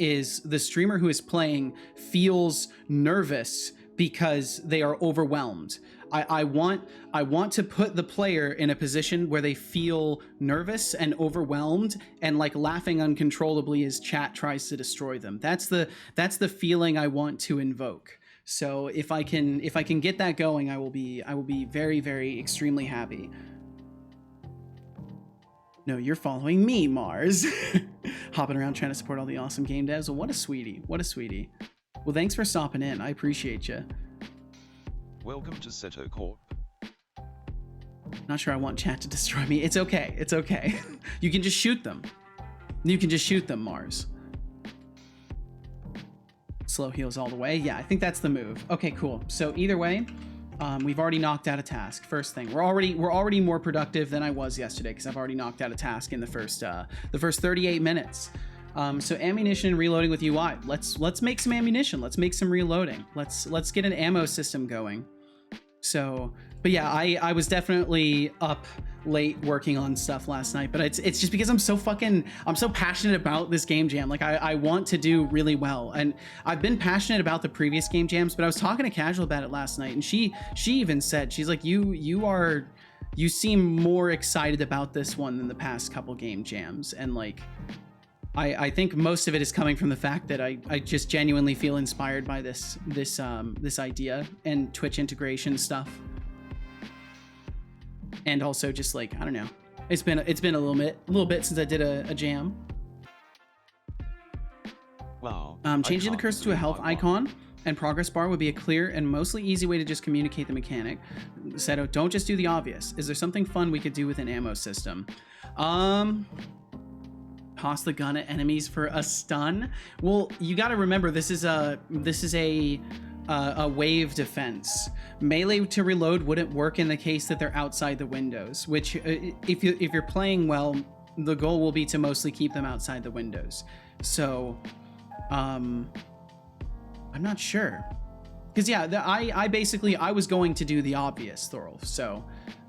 Speaker 1: is the streamer who is playing feels nervous because they are overwhelmed. I want to put the player in a position where they feel nervous and overwhelmed and like laughing uncontrollably as chat tries to destroy them. That's the feeling I want to invoke. So if I can get that going, I will be very, very extremely happy. No, you're following me, Mars. Hopping around trying to support all the awesome game devs. Well, what a sweetie. What a sweetie. Well, thanks for stopping in. I appreciate you.
Speaker 2: Welcome to Seto Corp.
Speaker 1: Not sure I want chat to destroy me. It's okay. It's okay. You can just shoot them. You can just shoot them, Mars. Slow heals all the way. Yeah, I think that's the move. Okay, cool. So either way, we've already knocked out a task. First thing, we're already more productive than I was yesterday because I've already knocked out a task in the first 38 minutes. So ammunition and reloading with UI. Let's make some ammunition. Let's make some reloading. Let's get an ammo system going. So, but yeah, I was definitely up late working on stuff last night, but it's just because I'm so passionate about this game jam. Like I want to do really well, and I've been passionate about the previous game jams, but I was talking to Casual about it last night, and she even said, she's like, you seem more excited about this one than the past couple game jams, and like I think most of it is coming from the fact that I just genuinely feel inspired by this idea and Twitch integration stuff. And also just like, I don't know, it's been a little bit since I did a jam.
Speaker 2: Wow.
Speaker 1: Changing the cursor to a health icon and progress bar would be a clear and mostly easy way to just communicate the mechanic. Seto, don't just do the obvious. Is there something fun we could do with an ammo system? Toss the gun at enemies for a stun. Well, you got to remember this is a wave defense. Melee to reload wouldn't work in the case that they're outside the windows, which if you're playing well, the goal will be to mostly keep them outside the windows. So I'm not sure, because yeah, I was going to do the obvious, Thorolf. So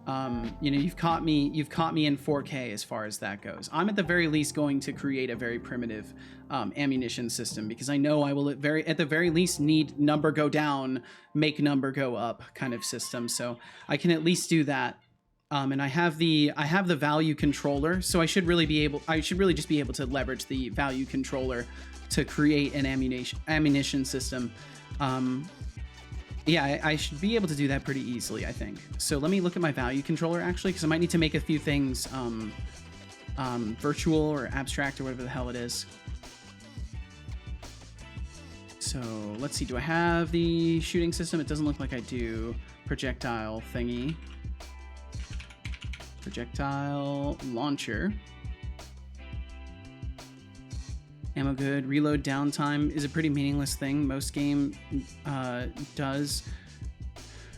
Speaker 1: You know, you've caught me in 4K as far as that goes. I'm at the very least going to create a very primitive ammunition system, because I know I will at the very least need number go down, make number go up kind of system. So I can at least do that. And I have the value controller, so I should really just be able to leverage the value controller to create an ammunition system. Yeah, I should be able to do that pretty easily, I think. So let me look at my value controller, actually, because I might need to make a few things virtual or abstract or whatever the hell it is. So let's see, do I have the shooting system? It doesn't look like I do. Projectile thingy. Projectile launcher. Ammo good. Reload downtime is a pretty meaningless thing. Most game does,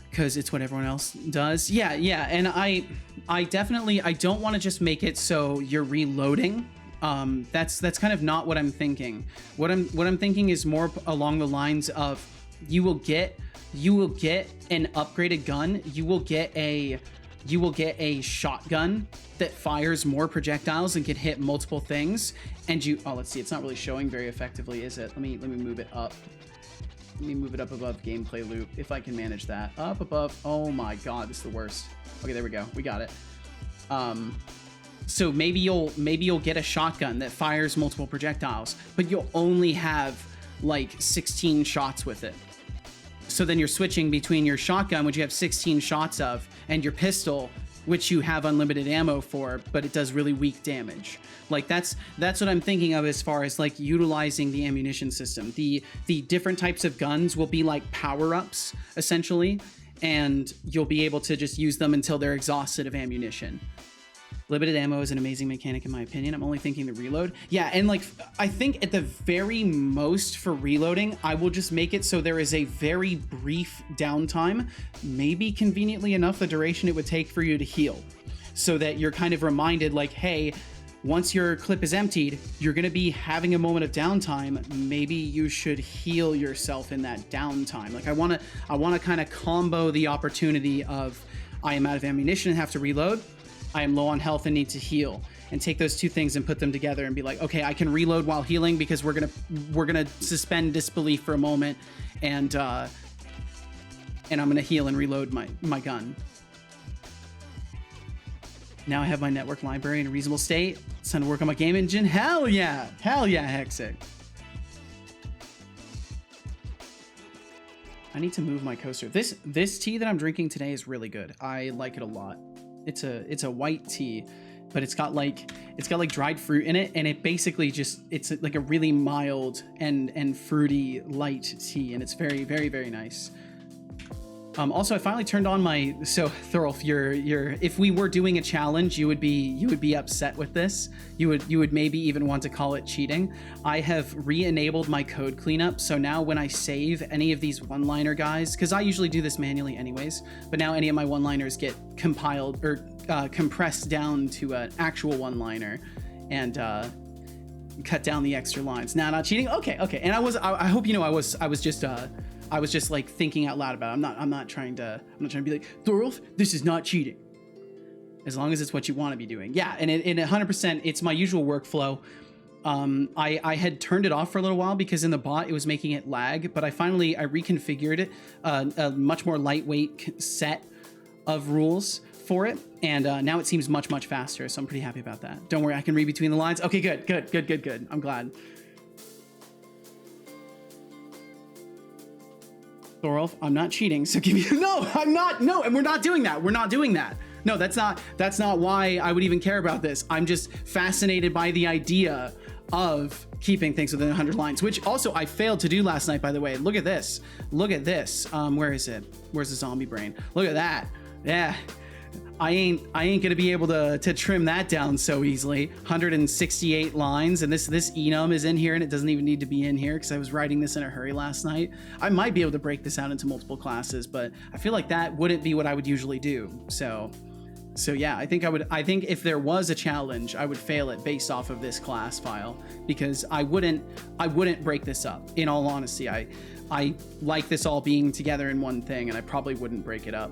Speaker 1: because it's what everyone else does. Yeah, and I definitely, I don't want to just make it so you're reloading. That's kind of not what I'm thinking. What I'm thinking is more along the lines of you will get an upgraded gun. You will get a shotgun that fires more projectiles and can hit multiple things. And let's see, it's not really showing very effectively, is it? Let me move it up. Let me move it up above gameplay loop, if I can manage that. Up above, oh my God, this is the worst. Okay, there we go, we got it. So maybe you'll get a shotgun that fires multiple projectiles, but you'll only have like 16 shots with it. So then you're switching between your shotgun, which you have 16 shots of, and your pistol, which you have unlimited ammo for, but it does really weak damage. Like that's what I'm thinking of as far as like utilizing the ammunition system. The different types of guns will be like power-ups essentially, and you'll be able to just use them until they're exhausted of ammunition. Limited ammo is an amazing mechanic in my opinion. I'm only thinking the reload. Yeah, and like I think at the very most for reloading, I will just make it so there is a very brief downtime, maybe conveniently enough the duration it would take for you to heal, so that you're kind of reminded like, hey, once your clip is emptied, you're going to be having a moment of downtime. Maybe you should heal yourself in that downtime. Like I want to kind of combo the opportunity of I am out of ammunition and have to reload. I am low on health and need to heal, and take those two things and put them together and be like, okay, I can reload while healing because we're gonna suspend disbelief for a moment, and I'm gonna heal and reload my gun. Now I have my network library in a reasonable state. It's time to work on my game engine. Hell yeah, Hexic. I need to move my coaster. This tea that I'm drinking today is really good. I like it a lot. It's a white tea, but it's got like dried fruit in it, and it basically it's like a really mild and fruity light tea, and it's very, very, very nice. Also, I finally turned on my, so Thorolf, if we were doing a challenge, you would be upset with this. You would maybe even want to call it cheating. I have re-enabled my code cleanup, so now when I save any of these one-liner guys, because I usually do this manually anyways, but now any of my one-liners get compiled or compressed down to an actual one-liner, and cut down the extra lines. Now, not cheating. Okay. And I hope you know I was just like thinking out loud about it. I'm not trying to be like, Thorolf, this is not cheating. As long as it's what you want to be doing. Yeah, and 100%, it's my usual workflow. I had turned it off for a little while because in the bot it was making it lag, but I reconfigured it, a much more lightweight set of rules for it, and now it seems much, much faster, so I'm pretty happy about that. Don't worry, I can read between the lines. Okay, good. I'm glad. Thorolf, I'm not cheating, so give me no, I'm not. No, and we're not doing that. No, that's not why I would even care about this. I'm just fascinated by the idea of keeping things within 100 lines, which also I failed to do last night, by the way. Look at this. Where is it? Where's the zombie brain? Look at that. Yeah. I ain't gonna be able to trim that down so easily. 168 lines, and this enum is in here, and it doesn't even need to be in here because I was writing this in a hurry last night. I might be able to break this out into multiple classes, but I feel like that wouldn't be what I would usually do. So yeah, I think if there was a challenge, I would fail it based off of this class file, because I wouldn't break this up. In all honesty, I like this all being together in one thing, and I probably wouldn't break it up.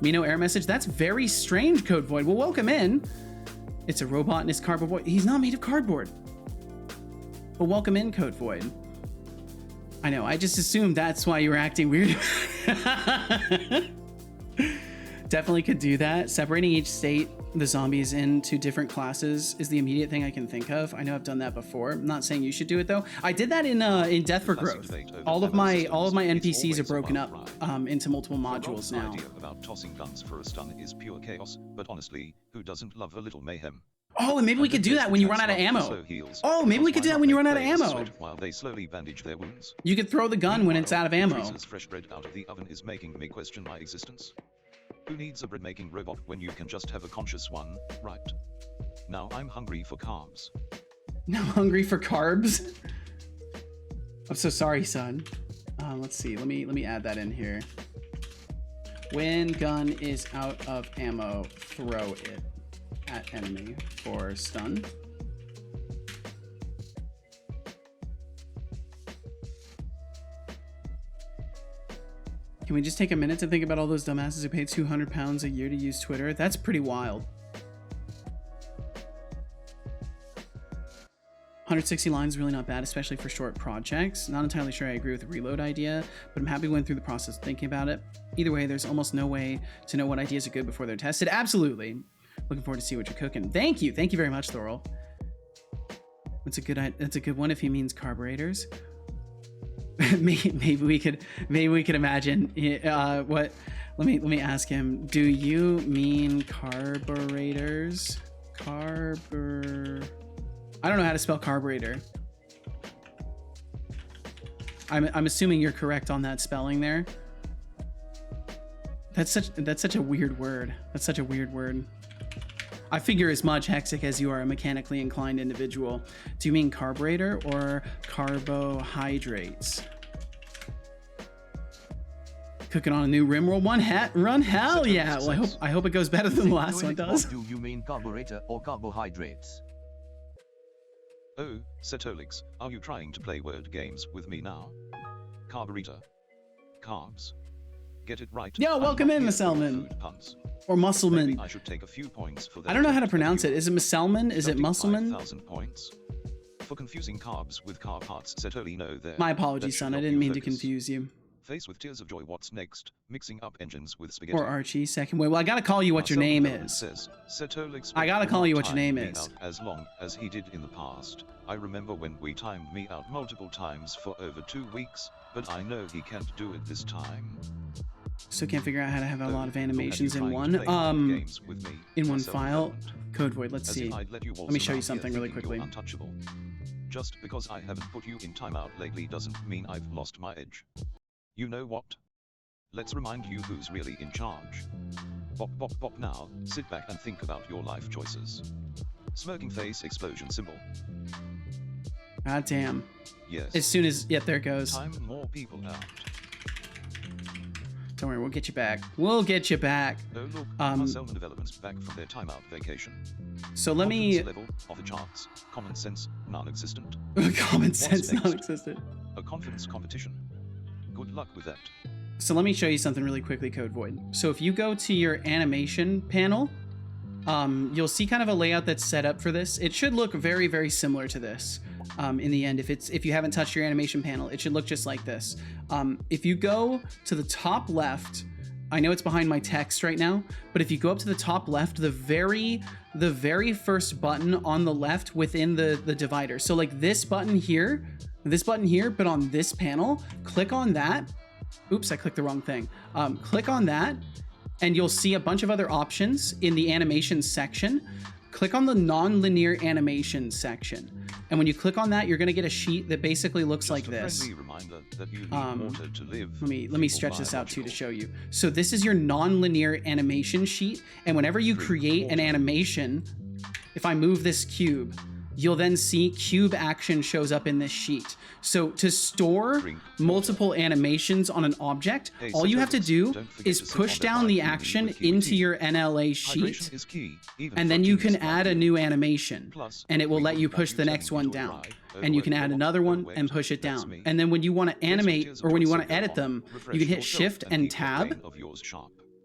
Speaker 1: Mino error message. That's very strange, Code Void. Well, welcome in. It's a robot and it's cardboard. He's not made of cardboard. But welcome in, Code Void. I know, I just assumed that's why you were acting weird. Definitely could do that. Separating each state the zombies into different classes is the immediate thing I can think of. I know I've done that before. I'm not saying you should do it though. I did that in Death for Growth. All of my NPCs are broken up into multiple modules now.
Speaker 2: The idea about tossing guns for a stun is pure chaos, but honestly, who doesn't love a little mayhem?
Speaker 1: Oh, and maybe we could do that when you run out of ammo. Oh, maybe we could do that when you run out of ammo.
Speaker 2: While they slowly bandage their wounds.
Speaker 1: You could throw the gun when it's out of ammo.
Speaker 2: Fresh bread out of the oven is making me question my existence. Who needs a bread-making robot when you can just have a conscious one, right? Now I'm hungry for carbs.
Speaker 1: Now hungry for carbs? I'm so sorry, son. Let's see. Let me add that in here. When gun is out of ammo, throw it at enemy for stun. Can we just take a minute to think about all those dumbasses who pay 200 pounds a year to use Twitter? That's pretty wild. 160 lines is really not bad, especially for short projects. Not entirely sure I agree with the reload idea, but I'm happy we went through the process of thinking about it. Either way, there's almost no way to know what ideas are good before they're tested. Absolutely. Looking forward to see what you're cooking. Thank you. Thank you very much, Thorol. That's a good one if he means carburetors. maybe we could imagine what. Let me ask him. Do you mean carburetors? I don't know how to spell carburetor. I'm assuming you're correct on that spelling there. That's such a weird word. That's such a weird word. I figure as much, Hexic, as you are a mechanically inclined individual. Do you mean carburetor or carbohydrates? Cooking on a new Rimworld run? Hell yeah! Well, I hope it goes better than the last one does.
Speaker 3: Do you mean carburetor or carbohydrates?
Speaker 2: Oh, Setolyx, are you trying to play word games with me now? Carburetor. Carbs. Get it right.
Speaker 1: Yo, welcome in, Musselman. Or Musselman.
Speaker 2: Maybe I should take a few points for that.
Speaker 1: I don't know how to pronounce it. Is it Musselman? Is it Musselman?
Speaker 2: 5,000 points. For confusing carbs with car parts, Setolyx know there.
Speaker 1: My apologies, son. I didn't mean to confuse you.
Speaker 2: Face with tears of joy, what's next? Mixing up engines with spaghetti.
Speaker 1: Or Archie, second way. Well, I gotta call you what your name is.
Speaker 2: Says,
Speaker 1: I gotta call you what your name is.
Speaker 2: As long as he did in the past. I remember when we timed me out multiple times for over 2 weeks, but I know he can't do it this time.
Speaker 1: So can't figure out how to have a lot of animations in one. In one file. Code Void, let's see. Let me show you something really quickly.
Speaker 2: Untouchable. Just because I haven't put you in timeout lately doesn't mean I've lost my edge. You know what? Let's remind you who's really in charge. Bop bop bop now, sit back and think about your life choices. Smirking face explosion symbol.
Speaker 1: God damn.
Speaker 2: Yes.
Speaker 1: As soon as, yep, there it goes.
Speaker 2: Time more people out.
Speaker 1: Don't worry, we'll get you back. We'll get you back.
Speaker 2: Oh look, Musselman developments back from their timeout vacation.
Speaker 1: So let me...
Speaker 2: level of the charts. Common sense, non-existent.
Speaker 1: Common sense, non-existent.
Speaker 2: A confidence competition. Good luck with that.
Speaker 1: So let me show you something really quickly, Code Void. So if you go to your animation panel, you'll see kind of a layout that's set up for this. It should look very, very similar to this. In the end, if you haven't touched your animation panel, it should look just like this. If you go to the top left, I know it's behind my text right now, but if you go up to the top left, the very first button on the left within the divider. So like this button here, but on this panel, click on that. Oops, I clicked the wrong thing. Click on that, and you'll see a bunch of other options in the animation section. Click on the non-linear animation section. And when you click on that, you're going to get a sheet that basically looks like this. Let me stretch this out too to show you. So this is your non-linear animation sheet. And whenever you create an animation, if I move this cube, you'll then see cube action shows up in this sheet. So to store multiple animations on an object, all you have to do is push down the action into your NLA sheet, and then you can add a new animation, and it will let you push the next one down. And you can add another one and push it down. And then when you want to animate, or when you want to edit them, you can hit Shift and Tab,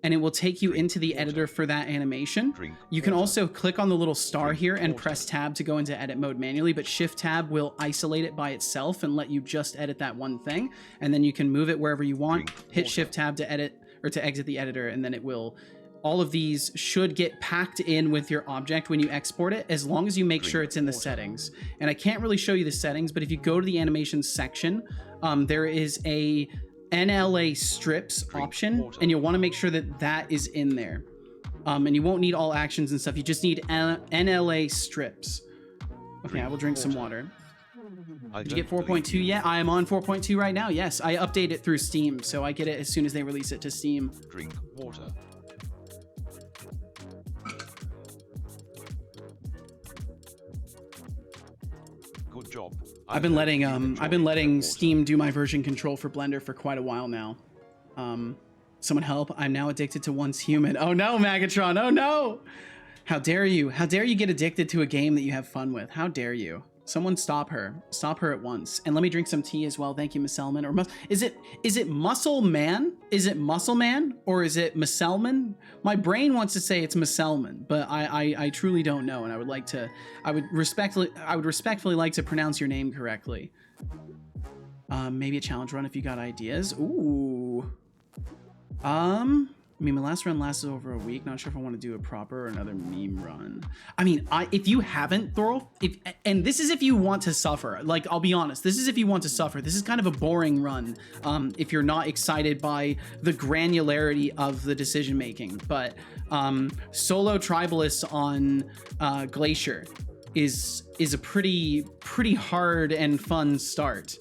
Speaker 1: and it will take you into the editor for that animation. You can also click on the little star here and press Tab to go into edit mode manually, but Shift Tab will isolate it by itself and let you just edit that one thing. And then you can move it wherever you want, hit Shift Tab to edit or to exit the editor, and then it will, all of these should get packed in with your object when you export it, as long as you make sure it's in the settings. And I can't really show you the settings, but if you go to the animations section, there is a NLA strips option, and you'll want to make sure that that is in there. And you won't need all actions and stuff. You just need NLA strips. Okay, I will drink some water. Did you get 4.2 yet? I am on 4.2 right now. Yes, I update it through Steam, so I get it as soon as they release it to Steam.
Speaker 2: Drink water. Good job.
Speaker 1: I've been letting Steam do my version control for Blender for quite a while now. Someone help! I'm now addicted to Once Human. Oh no, Magatron! Oh no! How dare you? How dare you get addicted to a game that you have fun with? How dare you? Someone stop her! Stop her at once! And let me drink some tea as well. Thank you, Musselman. Or is it Muscle Man? Is it Muscle Man or is it Musselman? My brain wants to say it's Musselman, but I truly don't know, and I would respectfully like to pronounce your name correctly. Maybe a challenge run if you got ideas. Ooh. I mean, my last run lasted over a week. Not sure if I want to do a proper or another meme run. I mean, if you haven't, Thorl, and this is if you want to suffer. Like, I'll be honest, this is if you want to suffer. This is kind of a boring run if you're not excited by the granularity of the decision making. But solo Tribalist on Glacier is a pretty hard and fun start.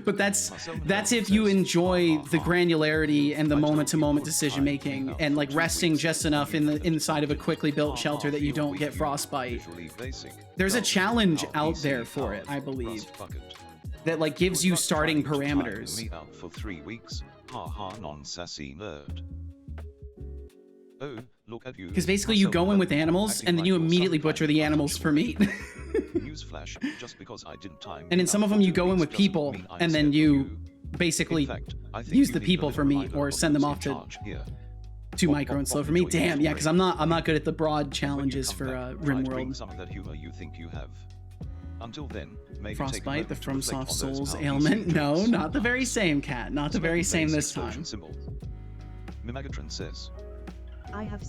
Speaker 1: But that's if you enjoy the granularity and the moment-to-moment decision making, and like resting just enough inside of a quickly built shelter that you don't get frostbite. There's a challenge out there for it, I believe, that like gives you starting parameters.
Speaker 2: Me out for 3 weeks. Ha ha, non-sassy nerd. Oh, look at you.
Speaker 1: Because basically you go in with animals and then you immediately butcher the animals for meat.
Speaker 2: Newsflash, just because I didn't time.
Speaker 1: And in some of them you go in with people and then you basically use the people for meat or send them off to micro and slow for meat. Damn, yeah, because I'm not good at the broad challenges for RimWorld.
Speaker 2: Some of that humor you think you have. Until then, maybe
Speaker 1: Frostbite, the FromSoft Souls ailment? No, not the very same, Cat. Not the very same this time.
Speaker 2: Mimagatron says.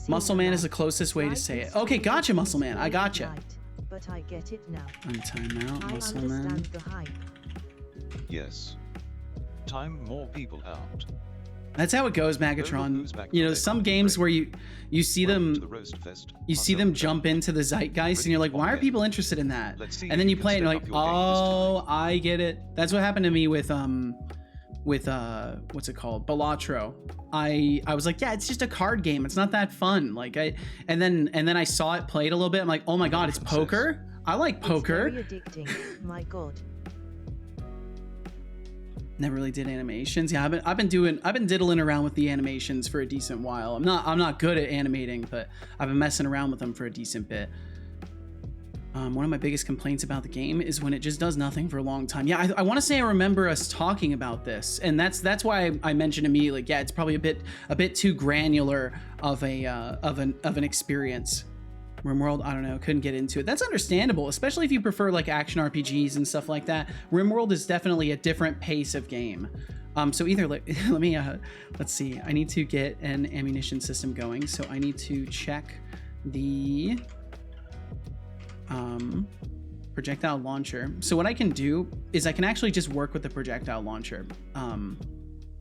Speaker 1: Muscle Man is the closest way to say it. Okay, gotcha, Muscle Man. I gotcha.
Speaker 4: But I get it now.
Speaker 1: Time out, Muscle Man.
Speaker 4: I understand the hype.
Speaker 2: Yes. Time more people out.
Speaker 1: That's how it goes, Magatron. You know, some games where you see them jump into the zeitgeist and you're like, why are people interested in that? And then you play it and you're like, oh, I get it. That's what happened to me with what's it called, Balatro. I was like, yeah, it's just a card game, it's not that fun. Like and then I saw it played a little bit. I'm like, oh my god, it's poker. I like poker.
Speaker 4: It's very addicting. My god.
Speaker 1: Never really did animations. Yeah, I've been diddling around with the animations for a decent while. I'm not good at animating, but I've been messing around with them for a decent bit. One of my biggest complaints about the game is when it just does nothing for a long time. Yeah, I want to say I remember us talking about this, and that's why I mentioned immediately. Yeah, it's probably a bit too granular of an experience. RimWorld, I don't know, couldn't get into it. That's understandable, especially if you prefer like action RPGs and stuff like that. RimWorld is definitely a different pace of game. So either let me let's see. I need to get an ammunition system going, so I need to check the projectile launcher. So what I can do is I can actually just work with the projectile launcher.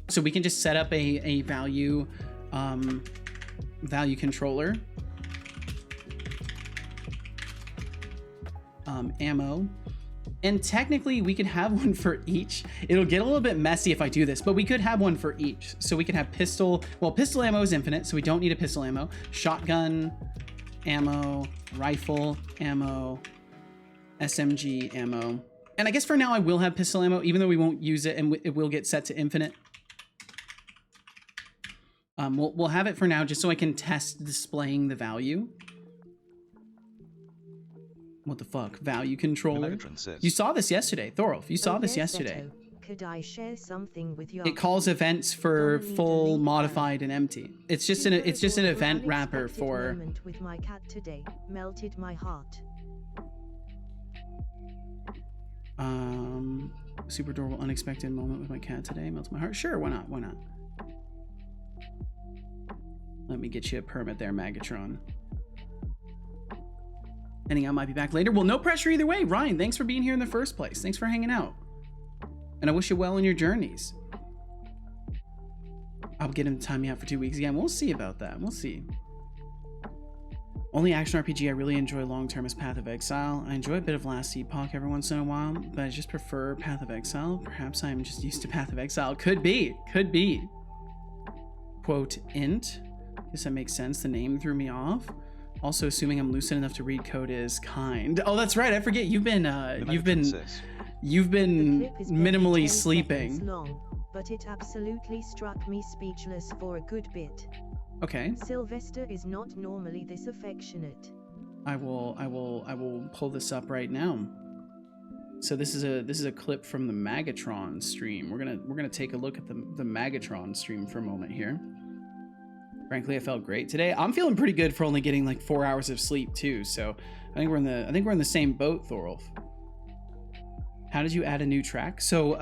Speaker 1: So we can just set up a value controller. Ammo, and technically we could have one for each. It'll get a little bit messy if I do this, but we could have one for each. So we can have pistol ammo is infinite, so we don't need a pistol ammo, shotgun ammo, rifle ammo, SMG ammo. And I guess for now I will have pistol ammo, even though we won't use it and it will get set to infinite. We'll have it for now just so I can test displaying the value. What the fuck? Value controller? You saw this yesterday, Thorolf. You saw this yesterday.
Speaker 4: Could I share something with you?
Speaker 1: It calls events for full, modified, and empty. It's just an event wrapper for.
Speaker 4: Moment with my cat today melted my heart.
Speaker 1: Super adorable, unexpected moment with my cat today melted my heart. Sure, why not? Why not? Let me get you a permit there, Magatron. Ending, I might be back later. Well, no pressure either way. Ryan, thanks for being here in the first place. Thanks for hanging out. And I wish you well in your journeys. I'll get him to time me out for 2 weeks again. We'll see about that. We'll see. Only action RPG I really enjoy long-term is Path of Exile. I enjoy a bit of Last Epoch every once in a while, but I just prefer Path of Exile. Perhaps I'm just used to Path of Exile. Could be. Could be. Quote, int. Guess that makes sense. The name threw me off. Also, assuming I'm lucid enough to read code is kind. Oh, that's right. I forget. You've been minimally sleeping.
Speaker 4: Long, but it absolutely struck me speechless for a good bit.
Speaker 1: Okay.
Speaker 4: Sylvester is not normally this affectionate.
Speaker 1: I will pull this up right now. So this is a clip from the Magatron stream. We're gonna take a look at the Magatron stream for a moment here. Frankly, I felt great today. I'm feeling pretty good for only getting like 4 hours of sleep too. So I think we're in the same boat, Thorolf. How did you add a new track? So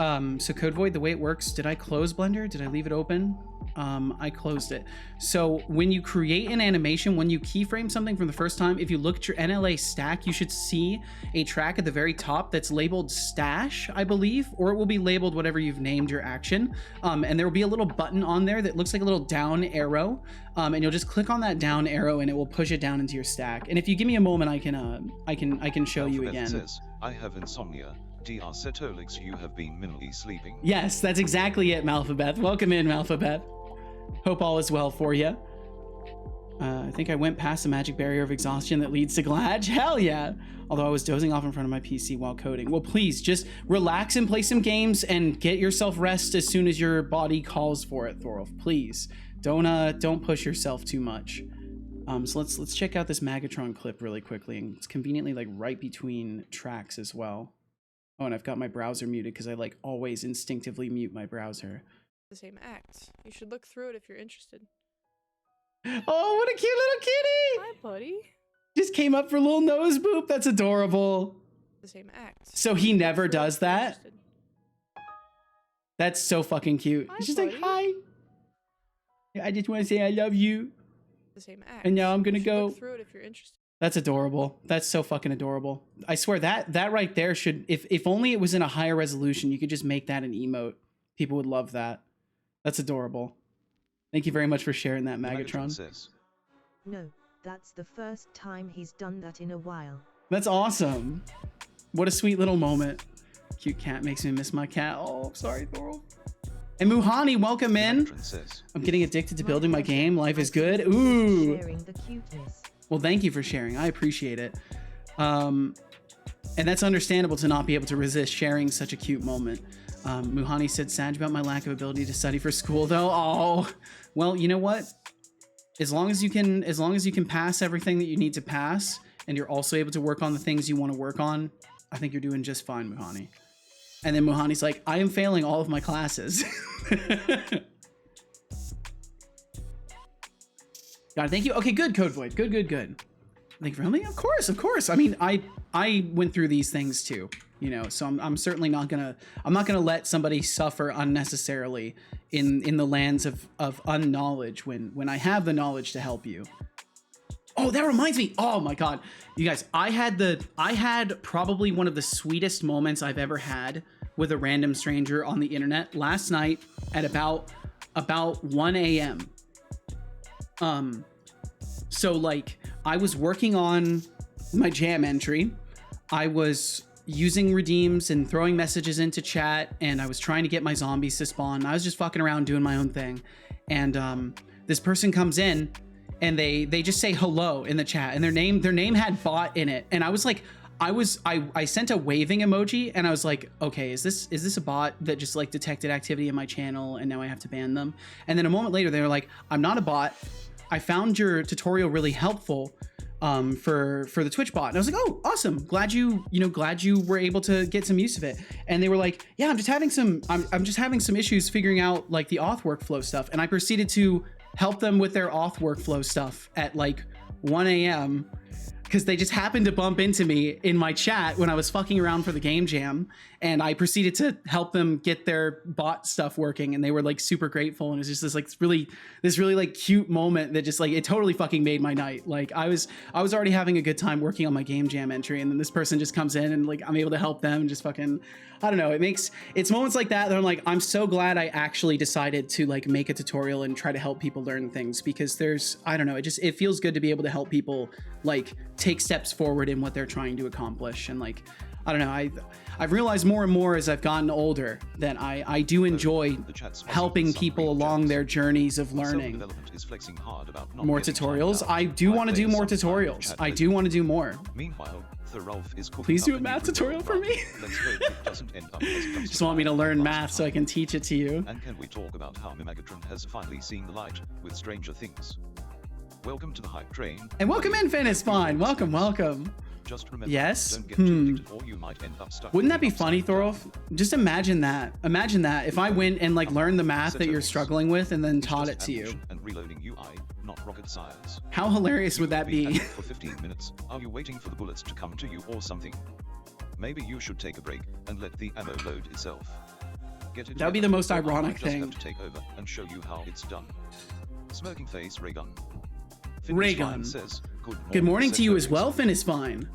Speaker 1: Code Void, the way it works, did I close Blender? Did I leave it open? I closed it. So when you create an animation, when you keyframe something from the first time, if you look at your NLA stack, you should see a track at the very top that's labeled stash, I believe, or it will be labeled whatever you've named your action. And there will be a little button on there that looks like a little down arrow. And you'll just click on that down arrow and it will push it down into your stack. And if you give me a moment, I can show you again.
Speaker 2: Says, I have insomnia. Dr. Setolyx, you have been minimally sleeping.
Speaker 1: Yes, that's exactly it, Malphabeth. Welcome in, Malphabeth. Hope all is well for you. I think I went past the magic barrier of exhaustion that leads to Glad. Hell yeah. Although I was dozing off in front of my PC while coding. Well, please just relax and play some games and get yourself rest as soon as your body calls for it, Thorolf. Please don't push yourself too much. So let's check out this Magatron clip really quickly. And it's conveniently like right between tracks as well. Oh, and I've got my browser muted because I like always instinctively mute my browser.
Speaker 5: The same act. You should look through it if you're interested.
Speaker 1: Oh, what a cute little kitty!
Speaker 5: Hi, buddy.
Speaker 1: Just came up for a little nose boop. That's adorable.
Speaker 5: The same act.
Speaker 1: So he never does that? That's so fucking cute.
Speaker 5: Hi,
Speaker 1: He's just
Speaker 5: buddy.
Speaker 1: like, hi. I just want to say I love you.
Speaker 5: The same act.
Speaker 1: And now I'm gonna
Speaker 5: You should
Speaker 1: go.
Speaker 5: look through it if you're interested.
Speaker 1: That's adorable. That's so fucking adorable. I swear that right there should, if only it was in a higher resolution, you could just make that an emote. People would love that. That's adorable. Thank you very much for sharing that, Magatron.
Speaker 2: Says,
Speaker 4: No, that's the first time he's done that in a while.
Speaker 1: That's awesome. What a sweet little moment. Cute cat makes me miss my cat. Oh, sorry, Thorol. And Muhani, welcome in.
Speaker 2: says,
Speaker 1: I'm getting addicted to building my game. Life is good. Ooh.
Speaker 4: Sharing the cuteness.
Speaker 1: Well, thank you for sharing. I appreciate it. And that's understandable to not be able to resist sharing such a cute moment. Muhani said, sad about my lack of ability to study for school, though. Oh, well, you know what? As long as you can pass everything that you need to pass, and you're also able to work on the things you want to work on, I think you're doing just fine, Muhani. And then Muhani's like, I am failing all of my classes. God, thank you. Okay, good, Code Void. Good. Thank you for helping me. Of course. I mean, I went through these things too, you know, so I'm certainly not gonna let somebody suffer unnecessarily in the lands of unknowledge when I have the knowledge to help you. Oh, that reminds me. Oh my God, you guys, I had probably one of the sweetest moments I've ever had with a random stranger on the internet last night at about 1 a.m. So like I was working on my jam entry. I was using redeems and throwing messages into chat, and I was trying to get my zombies to spawn. I was just fucking around doing my own thing. And this person comes in and they just say hello in the chat, and their name had bot in it, and I was like, I sent a waving emoji, and I was like, okay, is this a bot that just like detected activity in my channel and now I have to ban them? And then a moment later they were like, I'm not a bot, I found your tutorial really helpful for the Twitch bot. And I was like, oh, awesome, glad you were able to get some use of it. And they were like, yeah, I'm just having some issues figuring out like the auth workflow stuff. And I proceeded to help them with their auth workflow stuff at like 1 a.m. because they just happened to bump into me in my chat when I was fucking around for the game jam, and I proceeded to help them get their bot stuff working, and they were like super grateful, and it was just this really like cute moment that just like, it totally fucking made my night. Like I was already having a good time working on my game jam entry, and then this person just comes in and like I'm able to help them, and just fucking, I don't know, it's moments like that I'm like, I'm so glad I actually decided to like make a tutorial and try to help people learn things, because I don't know, it feels good to be able to help people like take steps forward in what they're trying to accomplish. And like, I don't know, I've realized more and more as I've gotten older that I do enjoy helping people along their journeys of learning. More tutorials. I do want to do more tutorials. I do want to do more.
Speaker 2: Meanwhile, the Rolf is
Speaker 1: Please do a math tutorial for me. Just want me to learn math so I can teach it to you.
Speaker 2: And can we talk about how Megatron has finally seen the light with Stranger Things? Welcome to the hype train.
Speaker 1: And welcome in, Finn. It's fine. Welcome.
Speaker 2: Just remember,
Speaker 1: yes.
Speaker 2: Don't get too addicted or you might end up stuck.
Speaker 1: Wouldn't that be funny, Thorolf? Just imagine that. Imagine that if I went and like learned the math that you're struggling with and then taught it to you.
Speaker 2: And reloading UI, not rocket science.
Speaker 1: How hilarious would that be?
Speaker 2: For 15 minutes, are you waiting for the bullets to come to you or something? Maybe you should take a break and let the ammo load itself. Get it.
Speaker 1: That would be the most ironic thing.
Speaker 2: Have to take over and show you how it's done. Smirking face, Raygun.
Speaker 1: Raygun
Speaker 2: says,
Speaker 1: good morning to you as well, Finn is fine.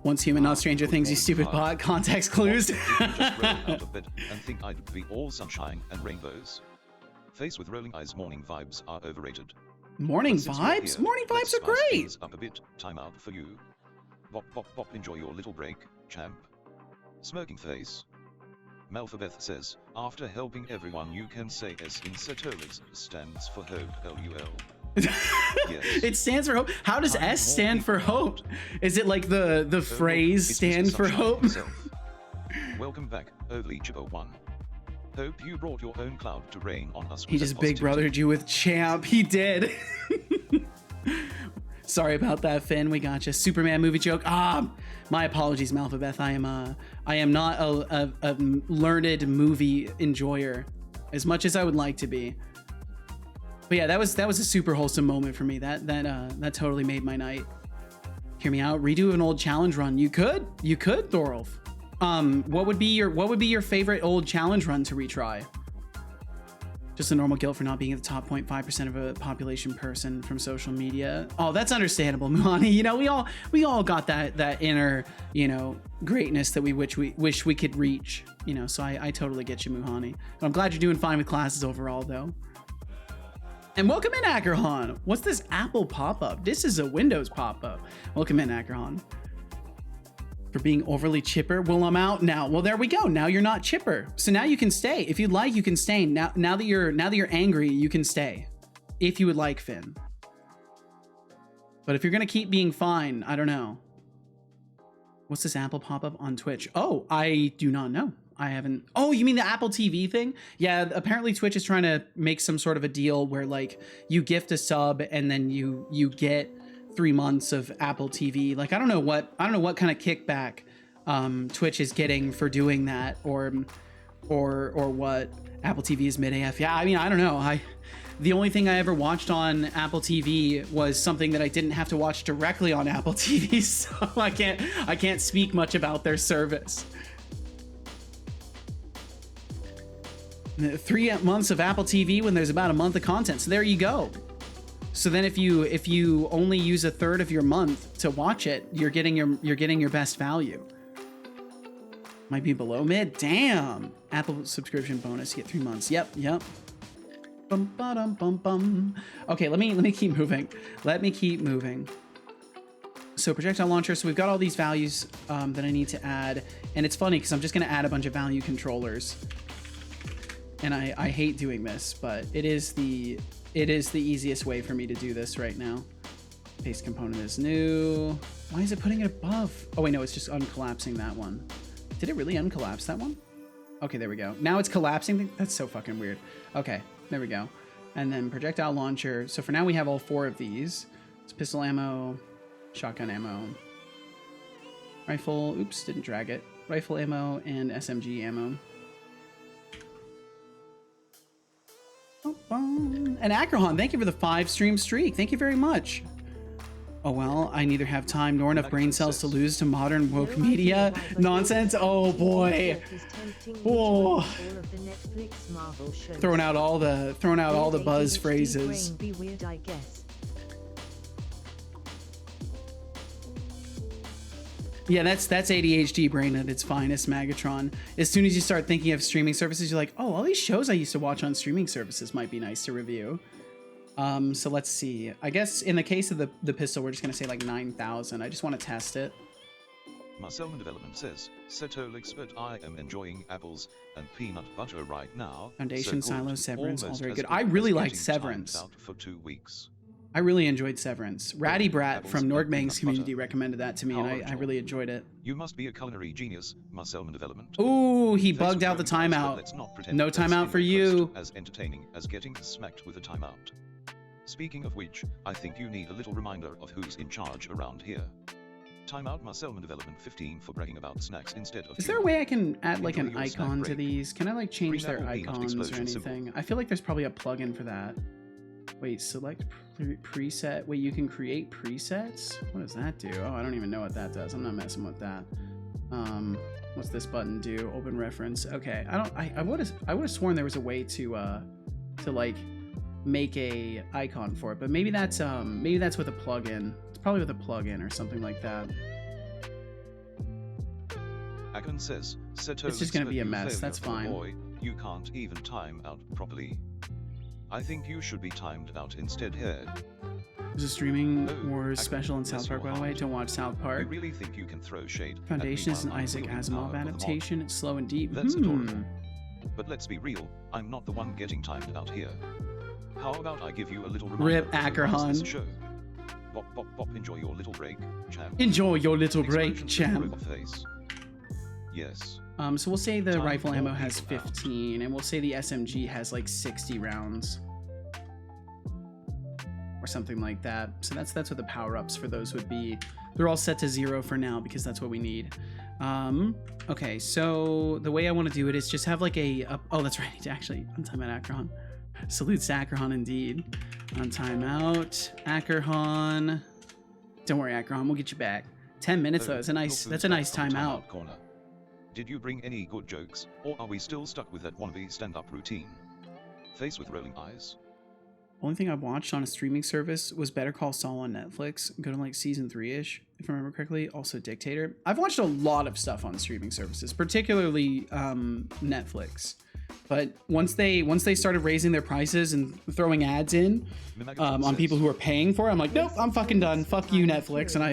Speaker 1: Once human, not Stranger Things, you stupid bot. Context clues.
Speaker 2: Did you just roll out of bed and think I'd be all sunshine and rainbows? Face with rolling eyes, morning vibes are overrated.
Speaker 1: Morning vibes? Morning vibes are great.
Speaker 2: Up a bit, time out for you. Bop, bop, bop, enjoy your little break, champ. Smirking face. Malphabeth says, after helping everyone you can say S in Setolyx stands for hope, LUL.
Speaker 1: Yes. It stands for hope. How does S stand for hope? Is it like the phrase stand for hope?
Speaker 2: Welcome back, Overly Chipper 1. Hope you brought your own cloud to rain on us.
Speaker 1: He just big brothered you with champ. He did. Sorry about that, Finn. We gotcha. Superman movie joke. My apologies, Malphabeth. I am not a learned movie enjoyer as much as I would like to be. But yeah, that was a super wholesome moment for me. That totally made my night. Hear me out. Redo an old challenge run. You could, Thorolf. What would be your favorite old challenge run to retry? Just a normal guilt for not being at the top 0.5% of a population person from social media. Oh, that's understandable, Muhani. You know, we all got that inner, greatness that we wish we could reach. So I totally get you, Muhani. But I'm glad you're doing fine with classes overall, though. And welcome in, Akerhan. What's this Apple pop-up? This is a Windows pop-up. Welcome in, Akerhan. For being overly chipper. Well, I'm out now. Well, there we go. Now you're not chipper. So now you can stay. If you'd like, you can stay. Now that you're angry, you can stay. If you would like, Finn. But if you're gonna keep being fine, I don't know. What's this Apple pop-up on Twitch? Oh, I do not know. I haven't. Oh, you mean the Apple TV thing? Yeah, apparently Twitch is trying to make some sort of a deal where like you gift a sub and then you get 3 months of Apple TV. Like I don't know what kind of kickback Twitch is getting for doing that, or what. Apple TV is mid AF. Yeah, I mean, I don't know. The only thing I ever watched on Apple TV was something that I didn't have to watch directly on Apple TV, so I can't speak much about their service. 3 months of Apple TV when there's about a month of content. So there you go. So then if you only use a third of your month to watch it, you're getting your best value. Might be below mid. Damn. Apple subscription bonus. You get 3 months. Yep. Bum, ba-dum, bum, bum. Okay, let me keep moving. So projectile launcher. So we've got all these values that I need to add, and it's funny because I'm just going to add a bunch of value controllers. And I hate doing this, but it is the it is the easiest way for me to do this right now. Paste component is new. Why is it putting it above? Oh wait, no, it's just uncollapsing that one. Did it really uncollapse that one? Okay, there we go. Now it's collapsing. That's so fucking weird. Okay, there we go. And then projectile launcher. So for now we have all 4 of these. It's pistol ammo, shotgun ammo, rifle. Oops, didn't drag it. Rifle ammo and SMG ammo. And Akrahan, thank you for the 5-stream streak. Thank you very much. Oh well, I neither have time nor enough brain cells to lose to modern woke media nonsense. Oh boy. Oh. Throwing out all the buzz phrases. Yeah, that's ADHD brain at its finest, Magatron. As soon as you start thinking of streaming services, you're like, oh, all these shows I used to watch on streaming services might be nice to review. So let's see. I guess in the case of the pistol, we're just gonna say like 9,000. I just want to test it.
Speaker 2: Marcelman Development says, Setolyx, but I am enjoying apples and peanut butter right now.
Speaker 1: Foundation,
Speaker 2: so
Speaker 1: Silo, Severance, all
Speaker 2: almost
Speaker 1: very
Speaker 2: as
Speaker 1: good. I really
Speaker 2: as
Speaker 1: liked
Speaker 2: getting
Speaker 1: Severance.
Speaker 2: timed out for 2 weeks.
Speaker 1: I really enjoyed Severance. Ratty Brat from
Speaker 2: Apples,
Speaker 1: Nordmang's
Speaker 2: peanut
Speaker 1: community
Speaker 2: butter.
Speaker 1: recommended that to me, and I really enjoyed it.
Speaker 2: You must be a culinary genius, Marcelman Development.
Speaker 1: Ooh, he
Speaker 2: Thanks
Speaker 1: bugged
Speaker 2: for
Speaker 1: out the
Speaker 2: joining us, but
Speaker 1: timeout.
Speaker 2: let's not pretend
Speaker 1: No
Speaker 2: that's
Speaker 1: timeout
Speaker 2: in
Speaker 1: for
Speaker 2: the
Speaker 1: you.
Speaker 2: quest as entertaining as getting smacked with a timeout. Speaking of which, I think you need a little reminder of who's in charge around here. Timeout Marcelman Development 15 for bragging about snacks instead of
Speaker 1: Is there a way I can add like
Speaker 2: Enjoy
Speaker 1: an
Speaker 2: your snack
Speaker 1: icon to
Speaker 2: break.
Speaker 1: these? Can I like change their
Speaker 2: Green apple peanut
Speaker 1: icons or
Speaker 2: explosion symbol.
Speaker 1: anything? I feel like there's probably a plugin for that. Wait, select preset. Wait, you can create presets? What does that do? Oh, I don't even know what that does. I'm not messing with that. What's this button do? Open reference. Okay, I would have sworn there was a way to like make a icon for it, but maybe that's with a plugin. It's probably with a plugin or something like that.
Speaker 2: Akon says,
Speaker 1: It's just gonna be a mess. That's fine.
Speaker 2: Boy, you can't even time out properly. I think you should be timed out instead here.
Speaker 1: There's a streaming
Speaker 2: Oh,
Speaker 1: wars
Speaker 2: I
Speaker 1: special in
Speaker 2: bless
Speaker 1: South Park,
Speaker 2: your
Speaker 1: by the way.
Speaker 2: heart.
Speaker 1: Don't watch South
Speaker 2: You
Speaker 1: Park.
Speaker 2: really think you can throw shade at me
Speaker 1: Foundation is an
Speaker 2: while I'm
Speaker 1: Isaac
Speaker 2: wielding
Speaker 1: Asimov
Speaker 2: power of the mod?
Speaker 1: adaptation. It's slow and deep.
Speaker 2: That's adorable. But let's be real, I'm not the one getting timed out here. How about I give you a little reminder
Speaker 1: Rip
Speaker 2: of who runs
Speaker 1: Akrahan.
Speaker 2: this show? Bop bop bop, enjoy your little break, champ.
Speaker 1: Enjoy your little break,
Speaker 2: Explosion
Speaker 1: champ.
Speaker 2: robot face. Yes.
Speaker 1: So we'll say the
Speaker 2: Time
Speaker 1: rifle
Speaker 2: for
Speaker 1: ammo has
Speaker 2: people out.
Speaker 1: 15, and we'll say the SMG has like 60 rounds. Or something like that. So that's what the power-ups for those would be. They're all set to 0 for now because that's what we need. Okay, so the way I want to do it is just have like oh, that's right, I need to actually untime out Akrahan. Salutes to Akrahan indeed. Untime out Akrahan. Don't worry, Akrahan, we'll get you back. 10 minutes though. That's a nice timeout.
Speaker 2: Corner. Did you bring any good jokes, or are we still stuck with that wannabe stand-up routine? Face with rolling eyes.
Speaker 1: Only thing I've watched on a streaming service was Better Call Saul on Netflix. Go to like season 3-ish, if I remember correctly. Also Dictator. I've watched a lot of stuff on streaming services, particularly Netflix. But once they started raising their prices and throwing ads in on people who are paying for it, I'm like, nope, I'm fucking done. Fuck you, Netflix. And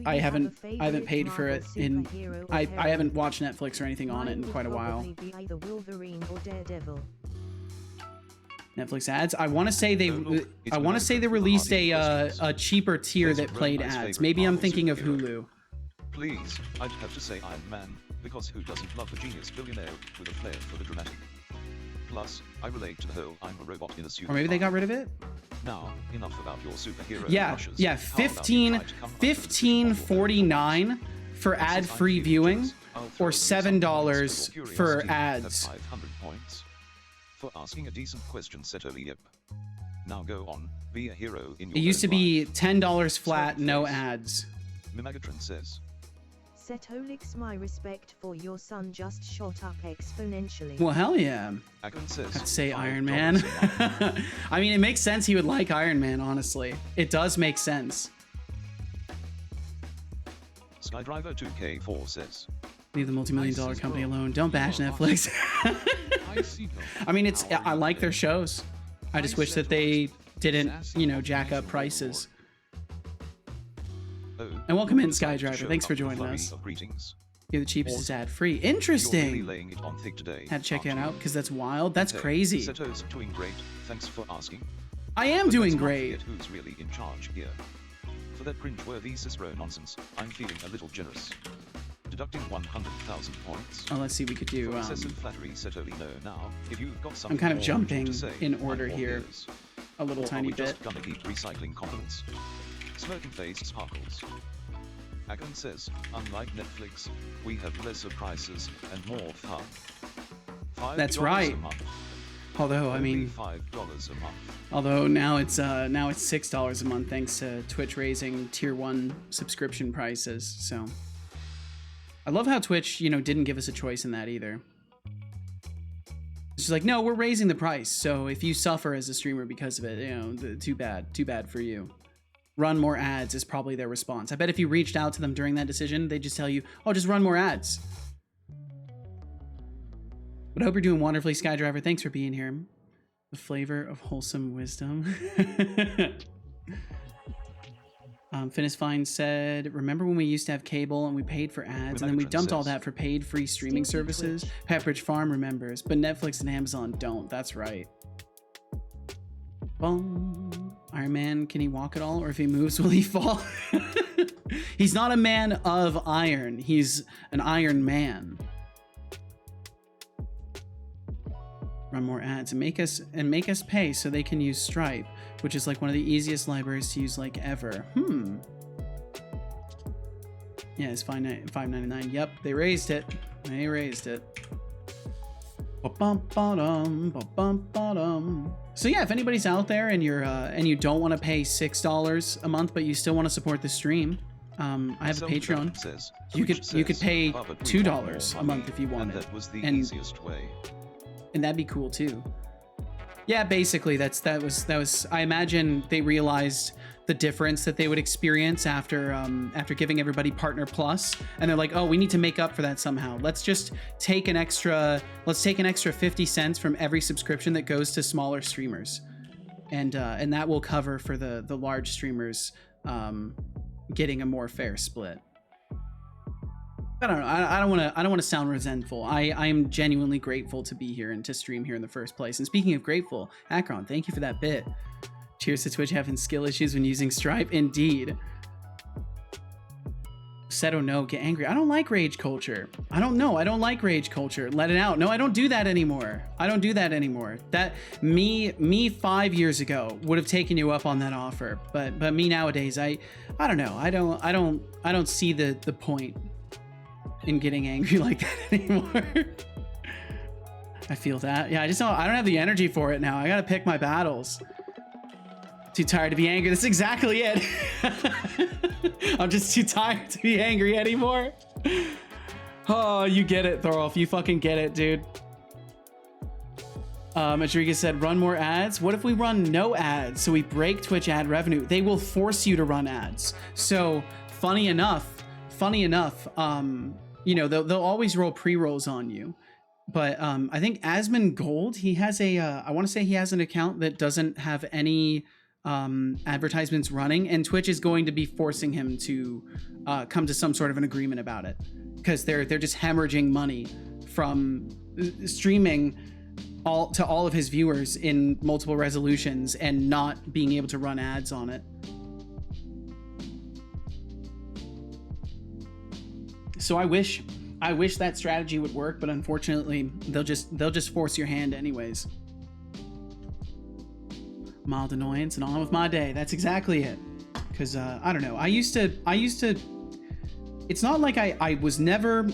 Speaker 1: I haven't paid for it in I haven't watched Netflix or anything on it in quite a while. Netflix ads. I want to say they released a cheaper tier that played ads. Maybe I'm thinking of Hulu.
Speaker 2: Please, I'd have to say Iron Man, because who doesn't love a genius billionaire with a flair for the dramatic? Plus, I relate to the whole I'm a robot in a suit.
Speaker 1: Or maybe they got rid of it?
Speaker 2: Now, enough about your superhero
Speaker 1: Yeah,
Speaker 2: crushes.
Speaker 1: yeah,
Speaker 2: How about you try to come up with a decision on your own?
Speaker 1: $15.49 for ad-free viewing, or $7 for ads.
Speaker 2: 500 points. For asking a decent question, Setolyx. Yep. Now go on, be a hero in your
Speaker 1: It used to
Speaker 2: own
Speaker 1: be
Speaker 2: right.
Speaker 1: $10 flat, no ads.
Speaker 2: Mimagatron says,
Speaker 4: Setolyx, my respect for your son just shot up exponentially.
Speaker 1: Well, hell yeah.
Speaker 2: Akon says,
Speaker 1: I'd say
Speaker 2: $5
Speaker 1: Iron Man.
Speaker 2: a month.
Speaker 1: I mean, it makes sense he would like Iron Man, honestly. It does make sense.
Speaker 2: Skydriver 2K4 says,
Speaker 1: Leave the multi-million-dollar company alone. Don't bash Netflix. I mean, I like their shows. I just wish that they didn't, jack up prices.
Speaker 2: oh,
Speaker 1: And welcome in,
Speaker 2: would like to
Speaker 1: Skydriver.
Speaker 2: show
Speaker 1: Thanks for
Speaker 2: up the
Speaker 1: joining
Speaker 2: flurry
Speaker 1: us.
Speaker 2: of greetings.
Speaker 1: You're the cheapest, is ad-free.
Speaker 2: You're really
Speaker 1: Interesting.
Speaker 2: laying it on thick today.
Speaker 1: Had to check that
Speaker 2: aren't you?
Speaker 1: out because that's wild. That's
Speaker 2: Hey,
Speaker 1: crazy.
Speaker 2: Seto's doing great. Thanks for asking.
Speaker 1: I am
Speaker 2: But
Speaker 1: doing
Speaker 2: let's not
Speaker 1: great.
Speaker 2: forget who's really in charge here. For that cringe-worthy Cicero nonsense, I'm feeling a little generous. Deducting 100,000 points.
Speaker 1: Oh, let's see. We could do.
Speaker 2: For excessive flattery, Setolyx, no now. If you've got something
Speaker 1: I'm kind of
Speaker 2: more
Speaker 1: jumping
Speaker 2: to say,
Speaker 1: in
Speaker 2: I'm
Speaker 1: order
Speaker 2: all
Speaker 1: here
Speaker 2: ears.
Speaker 1: a little
Speaker 2: Or
Speaker 1: tiny
Speaker 2: are we
Speaker 1: bit.
Speaker 2: just gonna keep recycling compliments? Smirking face sparkles. Akon says, unlike Netflix, we have lesser prices and more fun. $5
Speaker 1: That's right.
Speaker 2: a month.
Speaker 1: Although, I
Speaker 2: Only
Speaker 1: mean,
Speaker 2: $5 a month.
Speaker 1: although now it's $6 a month thanks to Twitch raising tier 1 subscription prices. So I love how Twitch, you know, didn't give us a choice in that either. It's just like, no, we're raising the price. So if you suffer as a streamer because of it, you know, too bad for you. Run more ads is probably their response. I bet if you reached out to them during that decision, they'd just tell you, oh, just run more ads. But I hope you're doing wonderfully, Skydriver. Thanks for being here. The flavor of wholesome wisdom. Finis Fine said, remember when we used to have cable and we paid for ads and then we dumped all that for paid free streaming
Speaker 4: Stinky
Speaker 1: services?
Speaker 4: Twitch.
Speaker 1: Pepperidge Farm remembers, but Netflix and Amazon don't. That's right. Boom. Iron Man, can he walk at all? Or if he moves, will he fall? He's not a man of iron. He's an Iron Man. Run more ads and make us pay so they can use Stripe, which is like one of the easiest libraries to use like ever. Yeah, it's $5.99. Yep, they raised it. They raised it. So yeah, if anybody's out there and you're and you don't want to pay $6 a month, but you still want to support the stream, I have a Patreon.
Speaker 2: Says,
Speaker 1: You could pay
Speaker 2: "But we
Speaker 1: $2
Speaker 2: want more
Speaker 1: a month
Speaker 2: money,"
Speaker 1: if you
Speaker 2: and
Speaker 1: wanted,
Speaker 2: that was the
Speaker 1: and
Speaker 2: easiest way.
Speaker 1: that'd be cool too. Yeah, basically that was. I imagine they realized the difference that they would experience after giving everybody Partner Plus, and they're like, oh, we need to make up for that somehow. Let's just take an extra 50 cents from every subscription that goes to smaller streamers, and that will cover for the large streamers getting a more fair split. I don't know. I don't want to sound resentful. I am genuinely grateful to be here and to stream here in the first place. And speaking of grateful, Akron, thank you for that bit. Cheers to Twitch having skill issues when using Stripe. Indeed. Seto, no, get angry. I don't like rage culture. I don't know. I don't like rage culture. Let it out. No, I don't do that anymore. I don't do that anymore. That me 5 years ago would have taken you up on that offer. But me nowadays, I don't know. I don't see the point in getting angry like that anymore. I feel that. Yeah, I don't have the energy for it now. I gotta pick my battles. Too tired to be angry. That's exactly it. I'm just too tired to be angry anymore. Oh, you get it, Thorolf. You fucking get it, dude. Madriga said, run more ads. What if we run no ads? So we break Twitch ad revenue. They will force you to run ads. So funny enough, you know, they'll always roll pre-rolls on you. But I think Asmon Gold, he has I want to say he has an account that doesn't have any advertisements running, and Twitch is going to be forcing him to come to some sort of an agreement about it, because they're just hemorrhaging money from streaming to all of his viewers in multiple resolutions and not being able to run ads on it. So I wish that strategy would work, but unfortunately they'll just force your hand anyways. Mild annoyance and on with my day. That's exactly it. Because I don't know. I used to. It's not like I was never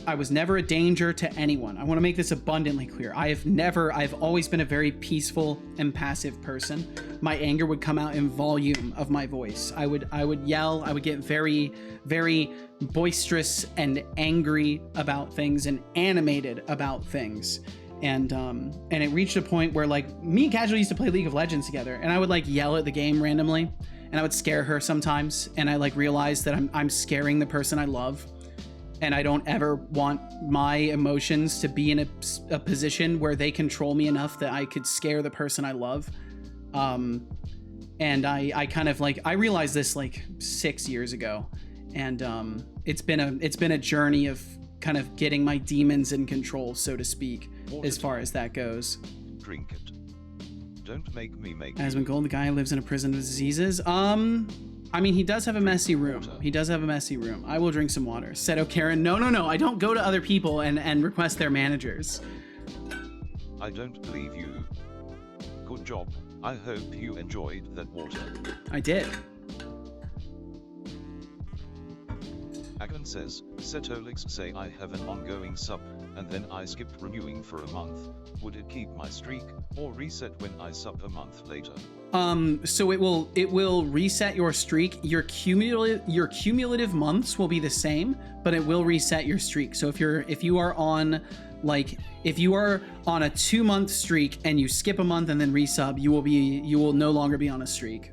Speaker 1: a danger to anyone. I want to make this abundantly clear. I've always been a very peaceful and passive person. My anger would come out in volume of my voice. I would yell. I would get very, very boisterous and angry about things and animated about things. And it reached a point where, like, me and Casual used to play League of Legends together, and I would like yell at the game randomly, and I would scare her sometimes, and I like realized that I'm scaring the person I love, and I don't ever want my emotions to be in a position where they control me enough that I could scare the person I love. And I kind of like, I realized this like 6 years ago, and it's been a journey of kind of getting my demons in control, so to speak, as far as that goes.
Speaker 2: Drink it. Don't make me make
Speaker 1: Asmund Gold, the guy who lives in a prison of diseases. I mean, he does have a messy room. He does have a messy room. I will drink some water. Seto Karen, no. I don't go to other people and request their managers.
Speaker 2: I don't believe you. Good job. I hope you enjoyed that water.
Speaker 1: I did.
Speaker 2: Agan says, Setolyx say I have an ongoing sub, and then I skipped renewing for a month. Would it keep my streak, or reset when I sub a month later?
Speaker 1: So it will reset your streak. Your cumulative months will be the same, but it will reset your streak. So if you are on a 2-month streak and you skip a month and then resub, you will no longer be on a streak.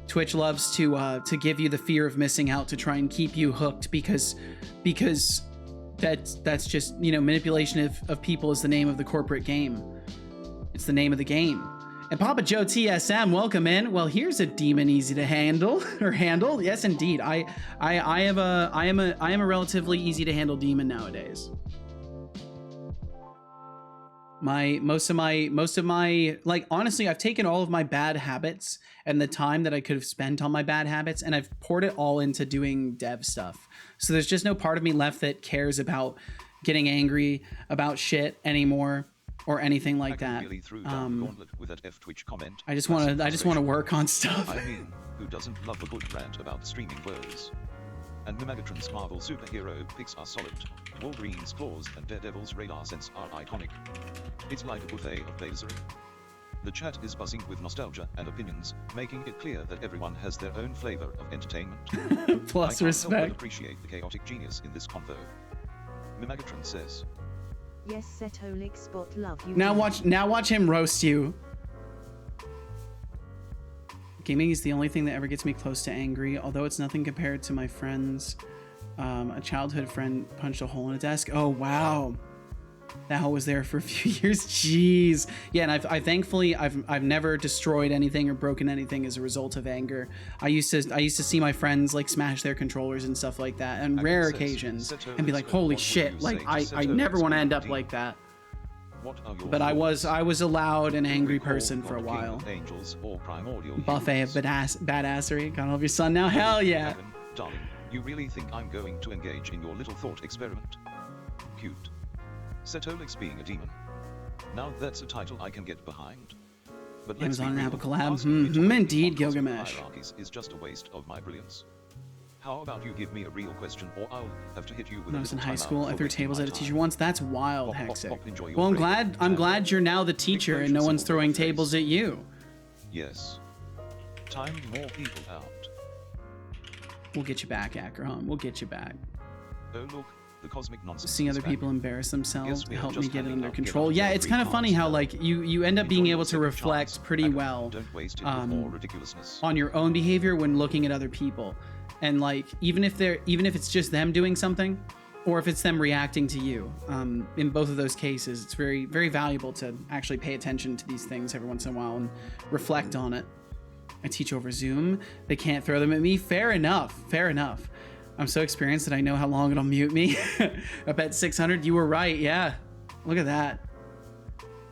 Speaker 1: Twitch loves to give you the fear of missing out to try and keep you hooked because that's just, you know, manipulation of people is the name of the corporate game. It's the name of the game. And Papa Joe TSM, welcome in. Well, here's a demon easy to handle or handle. Yes, indeed. I am a relatively easy to handle demon nowadays. Most of my like, honestly, I've taken all of my bad habits and the time that I could have spent on my bad habits, and I've poured it all into doing dev stuff. So there's just no part of me left that cares about getting angry about shit anymore or anything like that.
Speaker 2: Really threw down gauntlet with that F Twitch comment.
Speaker 1: I just want to work on stuff.
Speaker 2: I mean, who doesn't love a good rant about streaming woes? And Megatron's Marvel superhero picks are solid. Wolverine's claws and Daredevil's radar sense are iconic. It's like a buffet of blazor. The chat is buzzing with nostalgia and opinions, making it clear that everyone has their own flavor of entertainment.
Speaker 1: Plus
Speaker 2: I can't
Speaker 1: respect.
Speaker 2: help but appreciate the chaotic genius in this convo. Megatron says,
Speaker 4: Yes, Setolyx bot, love you.
Speaker 1: Now watch him roast you. Gaming is the only thing that ever gets me close to angry, although it's nothing compared to my friends. A childhood friend punched a hole in a desk. Oh, wow. That hole was there for a few years. Jeez. Yeah, and I've never destroyed anything or broken anything as a result of anger. I used to see my friends like smash their controllers and stuff like that on rare occasions and be like, holy shit, like I never want to end up like that. But I was a loud and angry person for a while. Buffet of badassery. Can't help your son now. Hell yeah.
Speaker 2: Darling, you really think I'm going to engage in your little thought experiment? Cute. Setolyx being a demon. Now that's a title I can get behind. But let's
Speaker 1: Amazon
Speaker 2: be
Speaker 1: and
Speaker 2: real,
Speaker 1: Apple collab.
Speaker 2: asking me to make
Speaker 1: Indeed,
Speaker 2: fun of
Speaker 1: Gilgamesh.
Speaker 2: hierarchies is just a waste of my brilliance. How about you give me a real question, or I'll have to hit you with
Speaker 1: When I
Speaker 2: a
Speaker 1: was in
Speaker 2: little
Speaker 1: high
Speaker 2: timeout
Speaker 1: school, I
Speaker 2: for
Speaker 1: threw
Speaker 2: wasting
Speaker 1: tables
Speaker 2: my
Speaker 1: at a teacher
Speaker 2: time.
Speaker 1: once. That's wild,
Speaker 2: Pop, pop,
Speaker 1: Hexic.
Speaker 2: pop, enjoy your
Speaker 1: Well,
Speaker 2: break.
Speaker 1: I'm glad you're now the teacher and no one's throwing tables at you.
Speaker 2: Yes. Time more people out.
Speaker 1: We'll get you back, Akron. We'll get you back.
Speaker 2: Oh look, the cosmic nonsense.
Speaker 1: Seeing
Speaker 2: is
Speaker 1: other
Speaker 2: back.
Speaker 1: people embarrass themselves
Speaker 2: Yes, we are
Speaker 1: help me
Speaker 2: just
Speaker 1: get it
Speaker 2: handing
Speaker 1: under
Speaker 2: out
Speaker 1: control.
Speaker 2: given
Speaker 1: Yeah,
Speaker 2: every
Speaker 1: it's kind of funny how like you end up being
Speaker 2: Enjoy
Speaker 1: able
Speaker 2: your
Speaker 1: to
Speaker 2: second
Speaker 1: reflect
Speaker 2: chance,
Speaker 1: pretty
Speaker 2: and
Speaker 1: well
Speaker 2: don't waste it with more ridiculousness.
Speaker 1: on your own behavior when looking at other people. And like even if it's just them doing something or if it's them reacting to you, in both of those cases it's very, very valuable to actually pay attention to these things every once in a while and reflect on it. I teach over Zoom. They can't throw them at me. Fair enough. I'm so experienced that I know how long it'll mute me. I bet 600. You were right. Yeah. Look at that.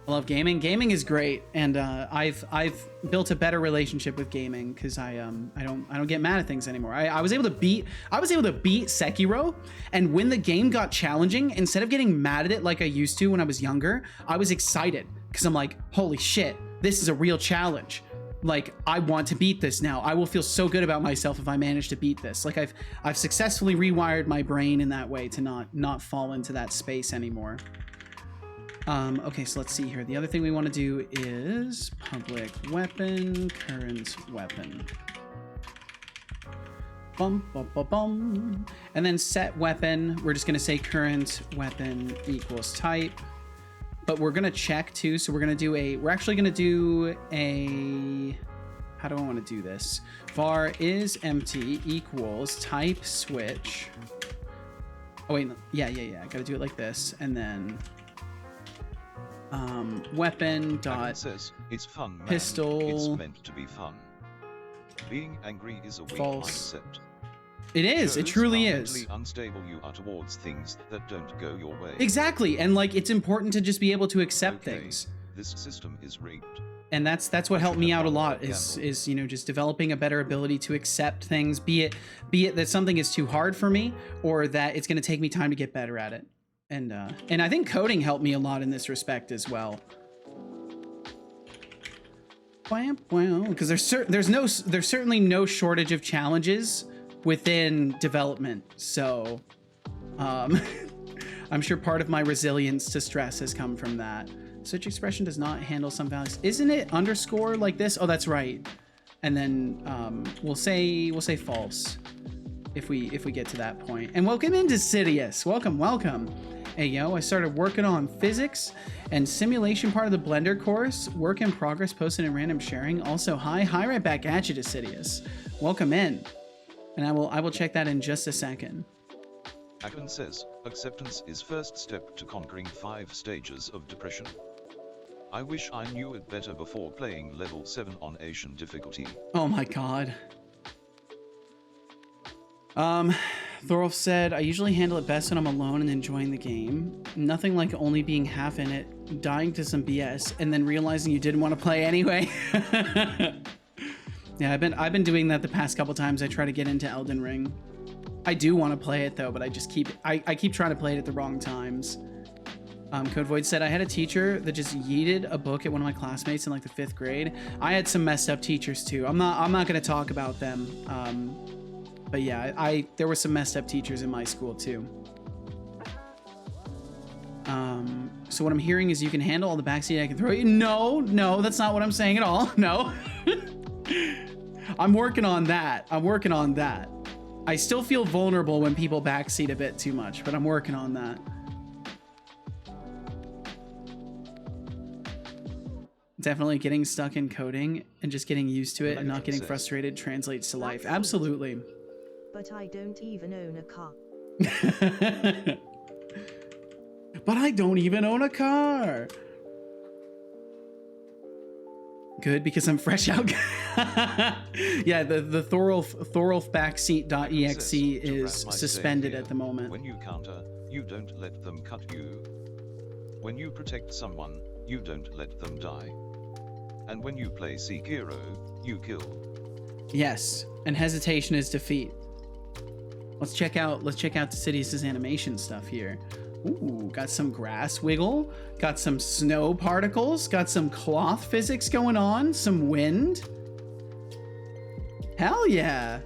Speaker 1: I love gaming. Gaming is great, and I've built a better relationship with gaming because I don't get mad at things anymore. I was able to beat Sekiro, and when the game got challenging, instead of getting mad at it like I used to when I was younger, I was excited because I'm like, holy shit, this is a real challenge. Like, I want to beat this now. I will feel so good about myself if I manage to beat this. Like I've successfully rewired my brain in that way to not fall into that space anymore. Okay, so let's see here. The other thing we want to do is public weapon, current weapon. Bum, bum, bum, bum. And then set weapon. We're just going to say current weapon equals type. But we're going to check too. So we're actually going to do a, how do I want to do this? Var is empty equals type switch. Oh wait, yeah. I got to do it like this. And then weapon dot
Speaker 2: says, it's fun, man.
Speaker 1: pistol.
Speaker 2: It's meant to be fun. Being angry is a weak
Speaker 1: False.
Speaker 2: mindset.
Speaker 1: It is. It
Speaker 2: Shows
Speaker 1: truly
Speaker 2: how
Speaker 1: is.
Speaker 2: mentally unstable you are towards things that don't go your way.
Speaker 1: Exactly. And like, it's important to just be able to accept
Speaker 2: Okay.
Speaker 1: things.
Speaker 2: This system is rigged.
Speaker 1: And that's what helped me out a lot is you know, just developing a better ability to accept things, be it that something is too hard for me or that it's going to take me time to get better at it. And I think coding helped me a lot in this respect as well. Because there's certainly no shortage of challenges within development. So I'm sure part of my resilience to stress has come from that. Search expression does not handle some values. Isn't it underscore like this? Oh, that's right. And then we'll say false if we get to that point. And welcome into Sidious. Welcome. Hey yo, I started working on physics and simulation part of the Blender course. Work in progress, posted in random sharing. Also, hi right back at you, Sidious. Welcome in. And I will check that in just a second.
Speaker 2: Akon says, acceptance is first step to conquering 5 stages of depression. I wish I knew it better before playing level 7 on Asian difficulty.
Speaker 1: Oh my god. Thorolf said, I usually handle it best when I'm alone and enjoying the game. Nothing like only being half in it, dying to some BS, and then realizing you didn't want to play anyway. Yeah, I've been doing that the past couple times I try to get into Elden Ring. I do want to play it though, but I just keep trying to play it at the wrong times. Code Void said, I had a teacher that just yeeted a book at one of my classmates in like the 5th grade. I had some messed up teachers too. I'm not going to talk about them. But yeah, there were some messed up teachers in my school too. So what I'm hearing is you can handle all the backseat I can throw you. No, that's not what I'm saying at all. No. I'm working on that. I still feel vulnerable when people backseat a bit too much, but I'm working on that. Definitely getting stuck in coding and just getting used to it and not getting frustrated translates to life. Absolutely.
Speaker 4: But I don't even own a car.
Speaker 1: But I don't even own a car. Good, because I'm fresh out. Yeah, the Thorolf backseat.exe is suspended at the moment.
Speaker 2: When you counter, you don't let them cut you. When you protect someone, you don't let them die. And when you play Sekiro, you kill.
Speaker 1: Yes, and hesitation is defeat. Let's check out Sidious's animation stuff here. Ooh, got some grass wiggle, got some snow particles, got some cloth physics going on, some wind. Hell yeah.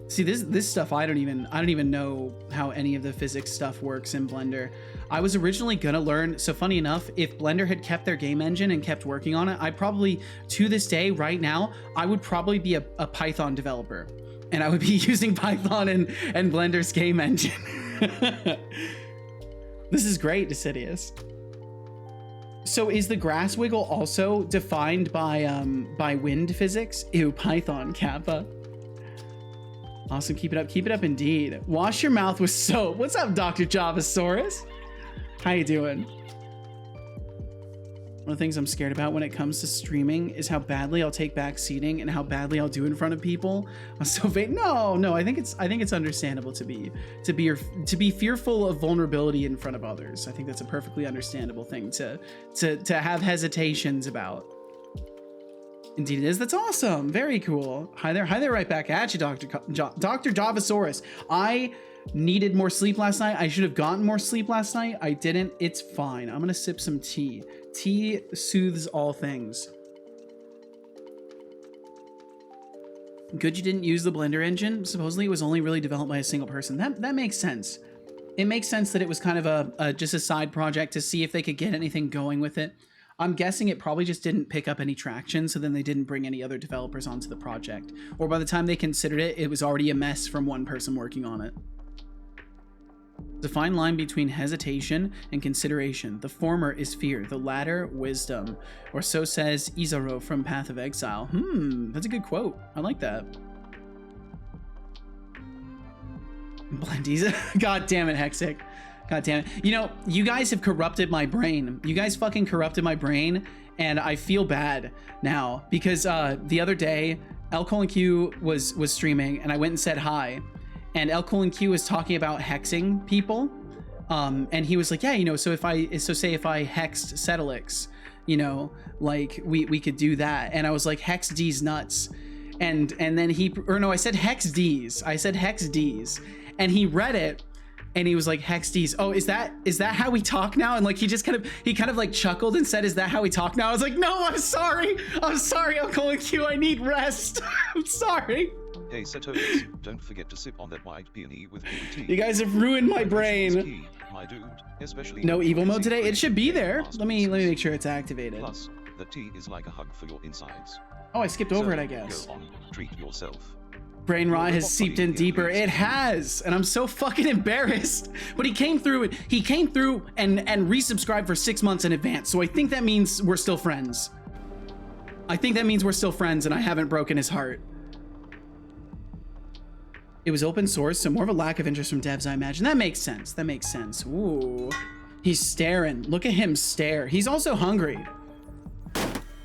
Speaker 1: See, this stuff I don't even know how any of the physics stuff works in Blender. I was originally gonna learn, so funny enough, if Blender had kept their game engine and kept working on it, I probably, to this day, right now, I would probably be a Python developer. And I would be using Python and Blender's game engine. This is great, Decidious. So is the grass wiggle also defined by wind physics? Ew, Python, Kappa. Awesome, keep it up indeed. Wash your mouth with soap. What's up, Dr. Javasaurus? How you doing? One of the things I'm scared about when it comes to streaming is how badly I'll take back seating and how badly I'll do in front of people. I'm so vague. No, I think it's understandable to be fearful of vulnerability in front of others. I think that's a perfectly understandable thing to have hesitations about. Indeed it is. That's awesome. Very cool. Hi there right back at you, Dr. Javasaurus. I needed more sleep last night. I should have gotten more sleep last night. I didn't. It's fine. I'm gonna sip some tea. Tea soothes all things. Good you didn't use the Blender engine. Supposedly it was only really developed by a single person. That makes sense. It makes sense that it was kind of just a side project to see if they could get anything going with it. I'm guessing it probably just didn't pick up any traction, so then they didn't bring any other developers onto the project. Or by the time they considered it, it was already a mess from one person working on it. The fine line between hesitation and consideration. The former is fear, the latter, wisdom. Or so says Izaro from Path of Exile. That's a good quote. I like that. Blendies. God damn it, Hexic. God damn it. You know, you guys have corrupted my brain. You guys fucking corrupted my brain, and I feel bad now because the other day, L:Q was streaming, and I went and said hi. And L:Q was talking about hexing people, and he was like, yeah, you know, so say if I hexed Setolyx, you know, like we could do that. And I was like, Hex D's nuts. And then I said Hex D's. I said Hex D's. And he read it and he was like, Hex D's. Oh, is that how we talk now? And like, he kind of like chuckled and said, is that how we talk now? I was like, no, I'm sorry, Uncle Q, I need rest. I'm sorry.
Speaker 2: Hey Setolyx, don't forget to sip on that white peony with tea.
Speaker 1: You guys have ruined my brain.
Speaker 2: Key, my dude, especially
Speaker 1: No
Speaker 2: when
Speaker 1: evil
Speaker 2: you're
Speaker 1: mode
Speaker 2: busy
Speaker 1: today? It
Speaker 2: creating
Speaker 1: should be there.
Speaker 2: fast
Speaker 1: Let me
Speaker 2: fixes.
Speaker 1: make sure it's activated.
Speaker 2: Plus, the tea is like a hug for your insides.
Speaker 1: Oh, I skipped over it,
Speaker 2: So,
Speaker 1: I guess.
Speaker 2: Go on, treat yourself.
Speaker 1: Brain rot
Speaker 2: Your
Speaker 1: has
Speaker 2: robot
Speaker 1: seeped
Speaker 2: body
Speaker 1: in
Speaker 2: is
Speaker 1: deeper.
Speaker 2: released.
Speaker 1: It has, and I'm so fucking embarrassed. But he came through and resubscribed for 6 months in advance. So I think that means we're still friends. I think that means we're still friends, and I haven't broken his heart. It was open source, so more of a lack of interest from devs, I imagine. That makes sense. That makes sense. Ooh, he's staring. Look at him stare. He's also hungry.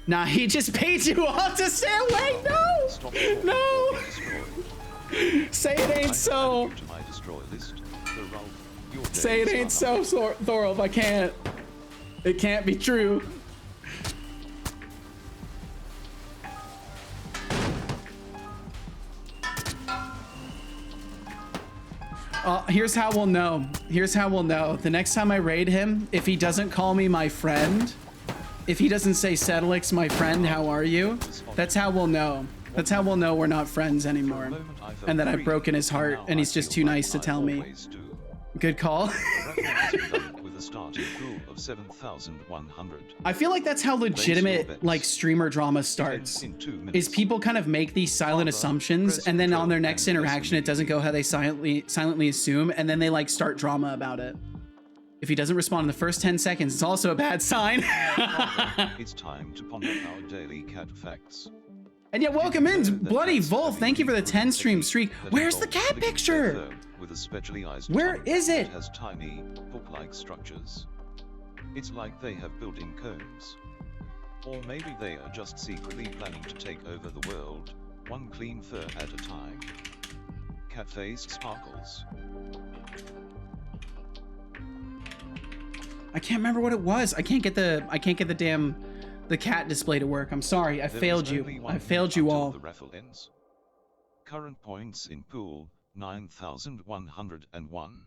Speaker 1: Nah, he just paid you off to stay away. No,
Speaker 2: Stop
Speaker 1: no.
Speaker 2: destroyed.
Speaker 1: Say it ain't so.
Speaker 2: To my destroy list. So, Ralph, your
Speaker 1: Say it
Speaker 2: days
Speaker 1: ain't
Speaker 2: are
Speaker 1: so,
Speaker 2: numbered.
Speaker 1: Thorolf. I can't. It can't be true. Here's how we'll know. Here's how we'll know. The next time I raid him, if he doesn't call me my friend, if he doesn't say, Setolyx, my friend, how are you? That's how we'll know. That's how we'll know we're not friends anymore. And that I've broken his heart and he's just too nice to tell me. Good call.
Speaker 2: With a starting pool of 7,100.
Speaker 1: I feel like that's how legitimate like streamer drama starts.
Speaker 2: In 2 minutes.
Speaker 1: Is people kind of make these silent assumptions and then on their next interaction it doesn't go how they silently assume, and then they like start drama about it. If he doesn't respond in the first 10 seconds, it's also a bad sign.
Speaker 2: It's time to ponder our daily cat facts.
Speaker 1: And yet welcome in, Bloody Wolf. Thank you for the 10 stream streak. Where's the cat picture?
Speaker 2: With a specialized
Speaker 1: Where
Speaker 2: tongue
Speaker 1: is it?
Speaker 2: that has tiny, hook-like structures. It's like they have built-in combs. Or maybe they are just secretly planning to take over the world, one clean fur at a time. Cat face sparkles.
Speaker 1: I can't remember what it was. I can't get the cat display to work. I'm sorry. I
Speaker 2: There
Speaker 1: failed
Speaker 2: is
Speaker 1: you.
Speaker 2: only one
Speaker 1: I failed you
Speaker 2: until
Speaker 1: all.
Speaker 2: The raffle ends. Current points in pool 9,101.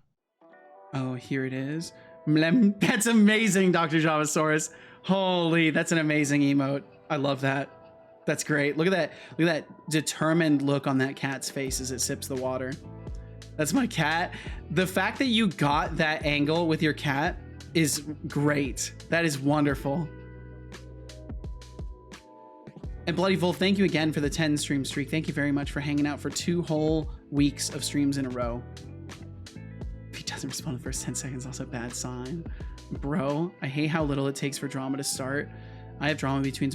Speaker 1: Oh, here it is. Mlem. That's amazing, Dr. Javasaurus. Holy, that's an amazing emote. I love that. That's great. Look at that. Look at that determined look on that cat's face as it sips the water. That's my cat. The fact that you got that angle with your cat is great. That is wonderful. And Bloody Wolf, thank you again for the 10 stream streak. Thank you very much for hanging out for 2 whole weeks of streams in a row. If he doesn't respond in the first 10 seconds, also a bad sign. Bro, I hate how little it takes for drama to start. I have drama between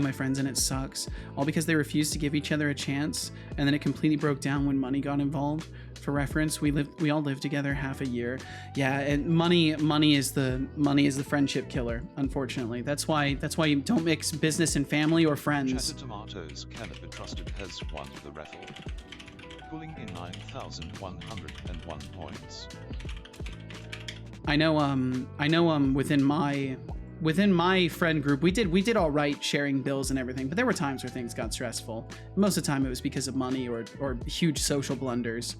Speaker 1: my friends and it sucks. All because they refused to give each other a chance, and then it completely broke down when money got involved. For reference, we all lived together half a year. Yeah, and money is the friendship killer, unfortunately. That's why you don't mix business and family or friends.
Speaker 2: Chatter Tomatoes cannot be trusted has won the raffle, pulling in 9,101 points.
Speaker 1: I know within my friend group, we did all right sharing bills and everything, but there were times where things got stressful. Most of the time it was because of money or huge social blunders.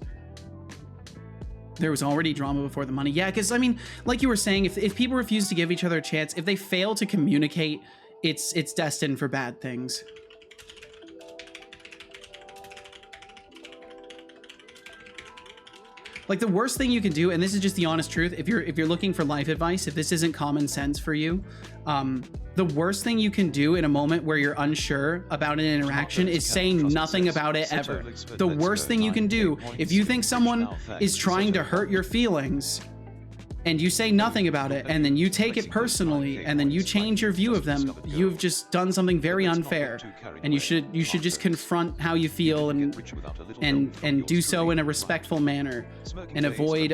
Speaker 1: There was already drama before the money. Yeah, because I mean, like you were saying, if people refuse to give each other a chance, if they fail to communicate, it's destined for bad things. Like the worst thing you can do, and this is just the honest truth, if you're looking for life advice, if this isn't common sense for you, the worst thing you can do in a moment where you're unsure about an interaction is saying nothing about it ever. The worst thing you can do, if you think someone is trying to hurt your feelings, and you say nothing about it, and then you take it personally, and then you change your view of them, you've just done something very unfair. And you should just confront how you feel and do so in a respectful manner, and avoid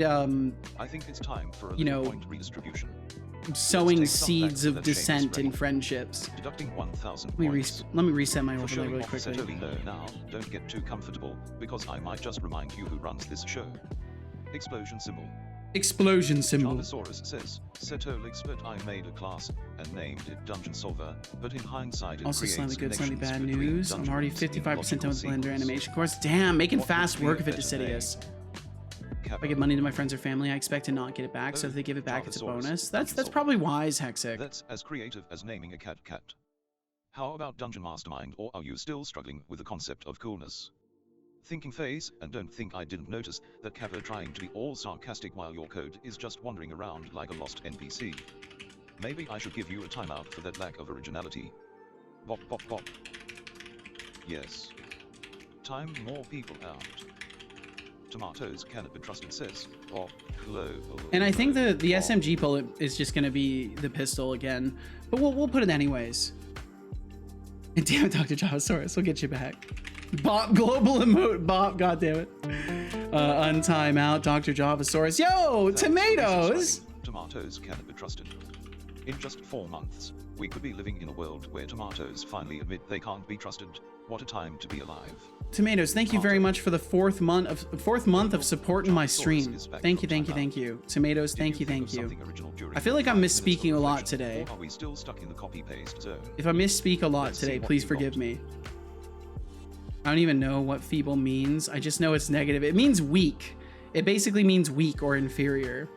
Speaker 2: I think it's time for a
Speaker 1: you know,
Speaker 2: point redistribution.
Speaker 1: sowing seeds of dissent in friendships.
Speaker 2: Deducting 1,000
Speaker 1: Let
Speaker 2: points.
Speaker 1: me reset my
Speaker 2: For
Speaker 1: overlay
Speaker 2: showing
Speaker 1: really
Speaker 2: off
Speaker 1: quickly.
Speaker 2: Setolyx now, don't get too comfortable, because I might just remind you who runs this show. Explosion symbol.
Speaker 1: explosion symbol.
Speaker 2: Javasaurus says, Setolyx, but I made a class and named it Dungeon Solver, but in hindsight it
Speaker 1: Also,
Speaker 2: creates
Speaker 1: slightly good, slightly
Speaker 2: connections
Speaker 1: bad
Speaker 2: between
Speaker 1: news. I'm already
Speaker 2: dungeons in
Speaker 1: 55% done with
Speaker 2: logical
Speaker 1: Blender
Speaker 2: sequence.
Speaker 1: animation course. Damn, making
Speaker 2: What
Speaker 1: fast
Speaker 2: would be
Speaker 1: work
Speaker 2: a
Speaker 1: of it,
Speaker 2: better
Speaker 1: Decidius.
Speaker 2: Kappa.
Speaker 1: If I give money to my friends or family, I expect to not get it back, so if they give it back, it's a bonus. That's probably wise, Hexic.
Speaker 2: That's as creative as naming a cat. How about Dungeon Mastermind, or are you still struggling with the concept of coolness? Thinking phase, and don't think I didn't notice that Kappa trying to be all sarcastic while your code is just wandering around like a lost NPC. Maybe I should give you a timeout for that lack of originality. Bop bop bop. Yes. Time more people out. Tomatoes cannot be trusted, says Bob Global.
Speaker 1: And I think the SMG bullet is just gonna be the pistol again, but we'll put it anyways. And damn it, Dr. Javasaurus, we'll get you back. Bop, global emote, bop, goddammit. Untime out, Dr. Javasaurus. Yo, tomatoes!
Speaker 2: Tomatoes cannot be trusted. In just 4 months, we could be living in a world where tomatoes finally admit they can't be trusted. What a time to be alive.
Speaker 1: Tomatoes, thank you very much for the fourth month of supporting my stream. Thank you. Tomatoes, thank you. I feel like I'm misspeaking a lot today.
Speaker 2: Are we still stuck in the copy-paste zone?
Speaker 1: If I misspeak a lot today, please forgive me. I don't even know what feeble means. I just know it's negative. It means weak. It basically means weak or inferior.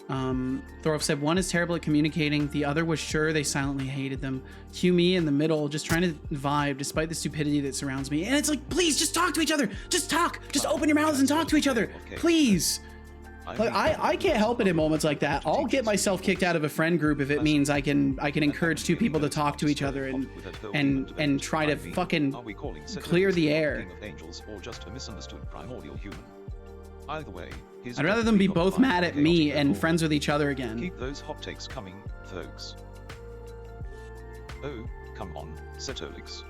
Speaker 1: Thorolf said one is terrible at communicating, the other was sure they silently hated them. Cue me in the middle, just trying to vibe despite the stupidity that surrounds me. And it's like, please just talk to each other. Just talk. Just open your mouths and talk to each other. Please. Like I can't help it in moments like that. I'll get myself kicked out of a friend group if it means I can encourage two people to talk to each other and try to fucking clear the air.
Speaker 2: Or just a misunderstood primordial human. Either way,
Speaker 1: I'd rather them be both mad at me and friends with each other again.
Speaker 2: Keep those hot takes coming, folks. Oh, come on, Setolyx.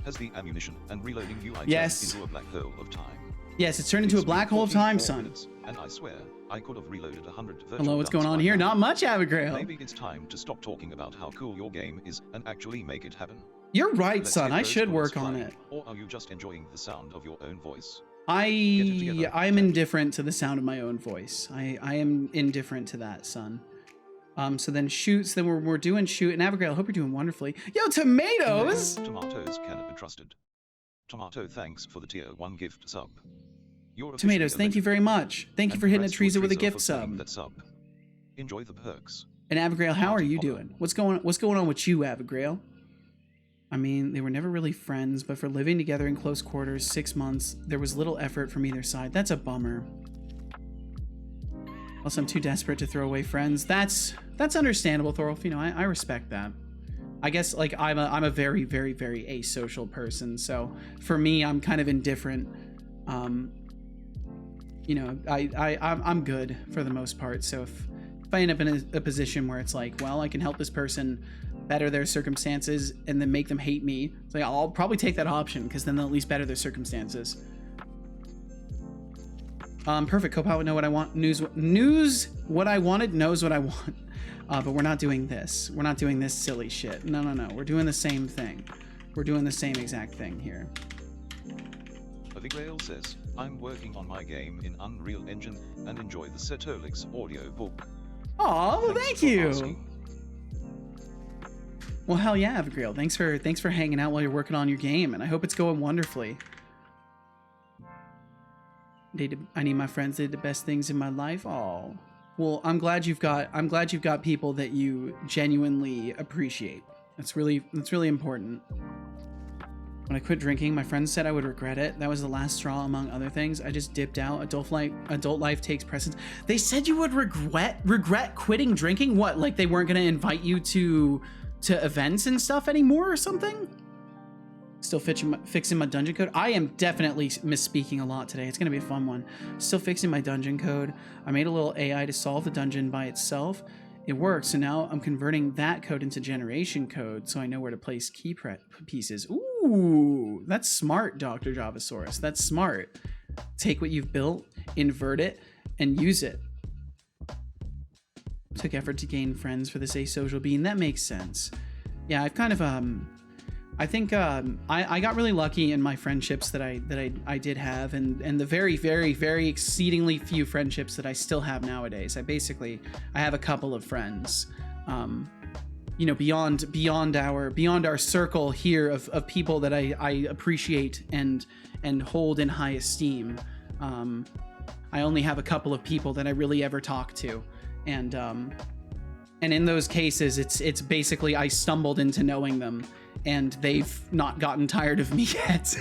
Speaker 2: Has the ammunition and reloading UI
Speaker 1: yes.
Speaker 2: into a black hole of time?
Speaker 1: Yes, it's turned into a black hole of time, son.
Speaker 2: Minutes, and I swear, I could have reloaded 100 virtual
Speaker 1: Hello, what's
Speaker 2: guns
Speaker 1: going on
Speaker 2: by
Speaker 1: here?
Speaker 2: now.
Speaker 1: Not much, Abigail.
Speaker 2: Maybe it's time to stop talking about how cool your game is and actually make it happen.
Speaker 1: You're right,
Speaker 2: Let's
Speaker 1: son.
Speaker 2: get
Speaker 1: I
Speaker 2: those
Speaker 1: should
Speaker 2: bullets
Speaker 1: work on
Speaker 2: flying.
Speaker 1: it.
Speaker 2: Or are you just enjoying the sound of your own voice?
Speaker 1: I'm indifferent to the sound of my own voice. I am indifferent to that, son. So then shoots, then we're doing shoot, and Abigail, I hope you're doing wonderfully. Yo, tomatoes!
Speaker 2: Tomatoes cannot be trusted. Tomato, thanks for the tier 1 gift sub.
Speaker 1: Tomatoes, thank you very much. Thank you for hitting a Teresa with a gift sub.
Speaker 2: That sub. Enjoy the perks.
Speaker 1: And Abigail, how are you doing? What's going on with you, Abigail? I mean, they were never really friends, but for living together in close quarters 6 months, there was little effort from either side. That's a bummer. Also, I'm too desperate to throw away friends. That's understandable, Thorolf. You know, I respect that. I guess like I'm a very, very, very asocial person, so for me, I'm kind of indifferent. You know, I'm good for the most part. So if I end up in a position where it's like, well, I can help this person better their circumstances and then make them hate me, it's like I'll probably take that option because then they'll at least better their circumstances. Perfect. Copilot know what I want. News what I wanted knows what I want. But we're not doing this. We're not doing this silly shit. No. We're doing the same thing. We're doing the same exact thing here.
Speaker 2: Abigail says, I'm working on my game in Unreal Engine and enjoy the Setolyx audio book.
Speaker 1: Aw, well, thank you.
Speaker 2: Asking.
Speaker 1: Well, hell yeah, Abigail. Thanks for hanging out while you're working on your game, and I hope it's going wonderfully. I need my friends. They did the best things in my life. Oh, well, I'm glad you've got people that you genuinely appreciate. That's really important. When I quit drinking, my friends said I would regret it. That was the last straw, among other things. I just dipped out. Adult life takes precedence. They said you would regret quitting drinking. What? Like they weren't gonna invite you to events and stuff anymore or something? Still fixing my dungeon code. I am definitely misspeaking a lot today. It's gonna be a fun one. Still fixing my dungeon code. I made a little AI to solve the dungeon by itself. It worked, so now I'm converting that code into generation code so I know where to place key pieces. Ooh, that's smart, Dr. Javasaurus. That's smart. Take what you've built, invert it, and use it. Took effort to gain friends for this asocial being. That makes sense. Yeah, I've kind of I think I got really lucky in my friendships that I did have, and the very, very, very exceedingly few friendships that I still have nowadays. I have a couple of friends, you know, beyond our circle here of people that I appreciate and hold in high esteem. I only have a couple of people that I really ever talk to, and in those cases, it's basically I stumbled into knowing them, and they've not gotten tired of me yet.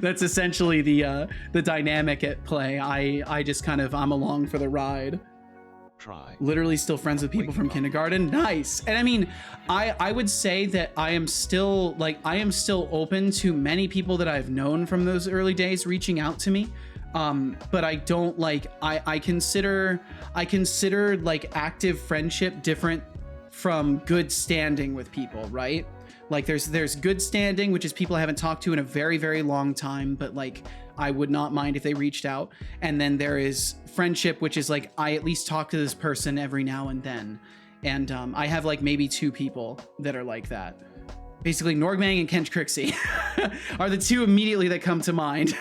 Speaker 1: That's essentially the dynamic at play. I just kind of I'm along for the ride.
Speaker 2: Try.
Speaker 1: Literally still friends with people from kindergarten. Nice. And I mean, I would say that I am still open to many people that I've known from those early days reaching out to me. But I don't I consider like active friendship different from good standing with people, right? Like there's good standing, which is people I haven't talked to in a very, very long time, but like I would not mind if they reached out. And then there is friendship, which is like I at least talk to this person every now and then. And I have like maybe 2 people that are like that. Basically, Norgmang and Kench Crixie are the 2 immediately that come to mind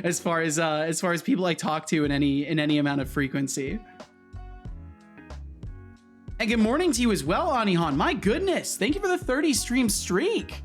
Speaker 1: as far as people I talk to in any amount of frequency. And good morning to you as well, Anihan. My goodness, thank you for the 30 stream streak.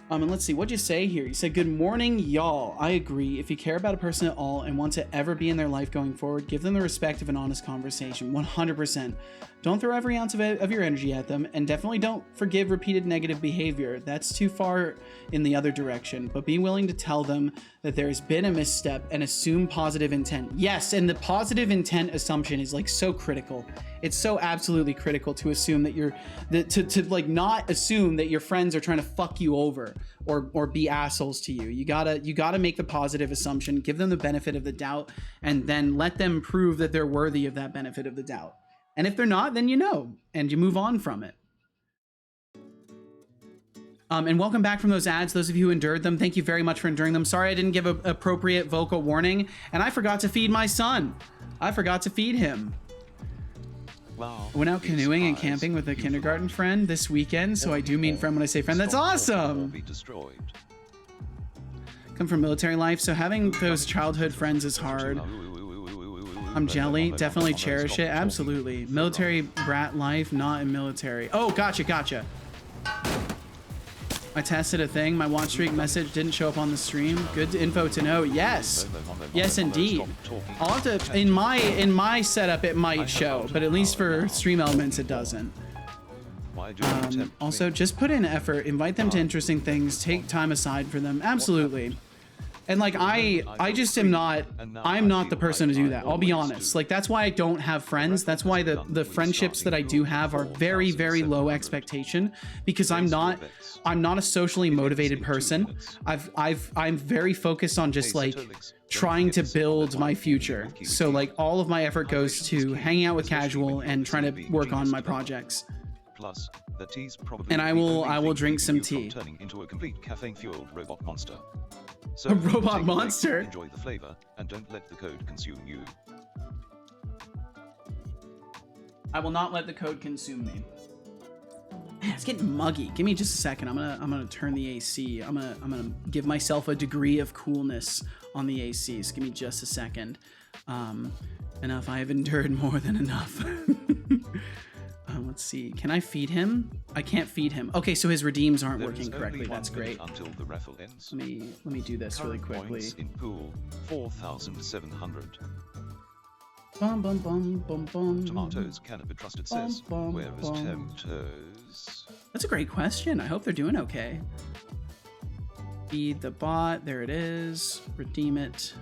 Speaker 1: And let's see, what'd you say here? You said, good morning, y'all. I agree. If you care about a person at all and want to ever be in their life going forward, give them the respect of an honest conversation. 100%. Don't throw every ounce of your energy at them, and definitely don't forgive repeated negative behavior. That's too far in the other direction. But be willing to tell them that there's been a misstep and assume positive intent. Yes, and the positive intent assumption is like so critical. It's so absolutely critical to assume that to like not assume that your friends are trying to fuck you over or be assholes to you. You gotta make the positive assumption, give them the benefit of the doubt, and then let them prove that they're worthy of that benefit of the doubt. And if they're not, then you know, and you move on from it. And welcome back from those ads, those of you who endured them. Thank you very much for enduring them. Sorry I didn't give an appropriate vocal warning, and I forgot to feed my son. I forgot to feed him.
Speaker 2: Wow.
Speaker 1: I went out canoeing and camping with a kindergarten friend this weekend, so I do mean friend when I say friend. That's awesome!
Speaker 2: Be destroyed.
Speaker 1: Come from military life, so having those childhood friends is hard. I'm jelly, definitely cherish it, absolutely. Military brat life, not in military. Oh, gotcha. I tested a thing, my watch streak message didn't show up on the stream. Good info to know, yes. Yes, indeed. I'll have to, in my setup, it might show, but at least for Stream Elements, it doesn't. Also, just put in effort, invite them to interesting things, take time aside for them, absolutely. And like I just am not, I'm not the person to do that. I'll be honest. Like that's why I don't have friends. That's why the friendships that I do have are very, very low expectation, because I'm not a socially motivated person. I'm very focused on just like trying to build my future. So like all of my effort goes to hanging out with casual and trying to work on my projects.
Speaker 2: Plus, the tea's probably
Speaker 1: and I will drink some tea.
Speaker 2: Turning into a complete caffeine-fueled robot monster. So
Speaker 1: a robot
Speaker 2: take
Speaker 1: monster.
Speaker 2: Enjoy the flavor and don't let the code consume you.
Speaker 1: I will not let the code consume me. Man, it's getting muggy. Give me just a second. I'm gonna turn the AC. I'm gonna give myself a degree of coolness on the AC. So give me just a second. Enough. I have endured more than enough. Let's see. Can I feed him? I can't feed him. Okay, so his redeems aren't working correctly. That's great.
Speaker 2: Until the raffle ends.
Speaker 1: Let me do this really quickly.
Speaker 2: Points in pool 4,700.
Speaker 1: Bum bum bum bum bum.
Speaker 2: Tomatoes cannot be trusted, sis. Where is Temptoes?
Speaker 1: That's a great question. I hope they're doing okay. Feed the bot. There it is. Redeem it.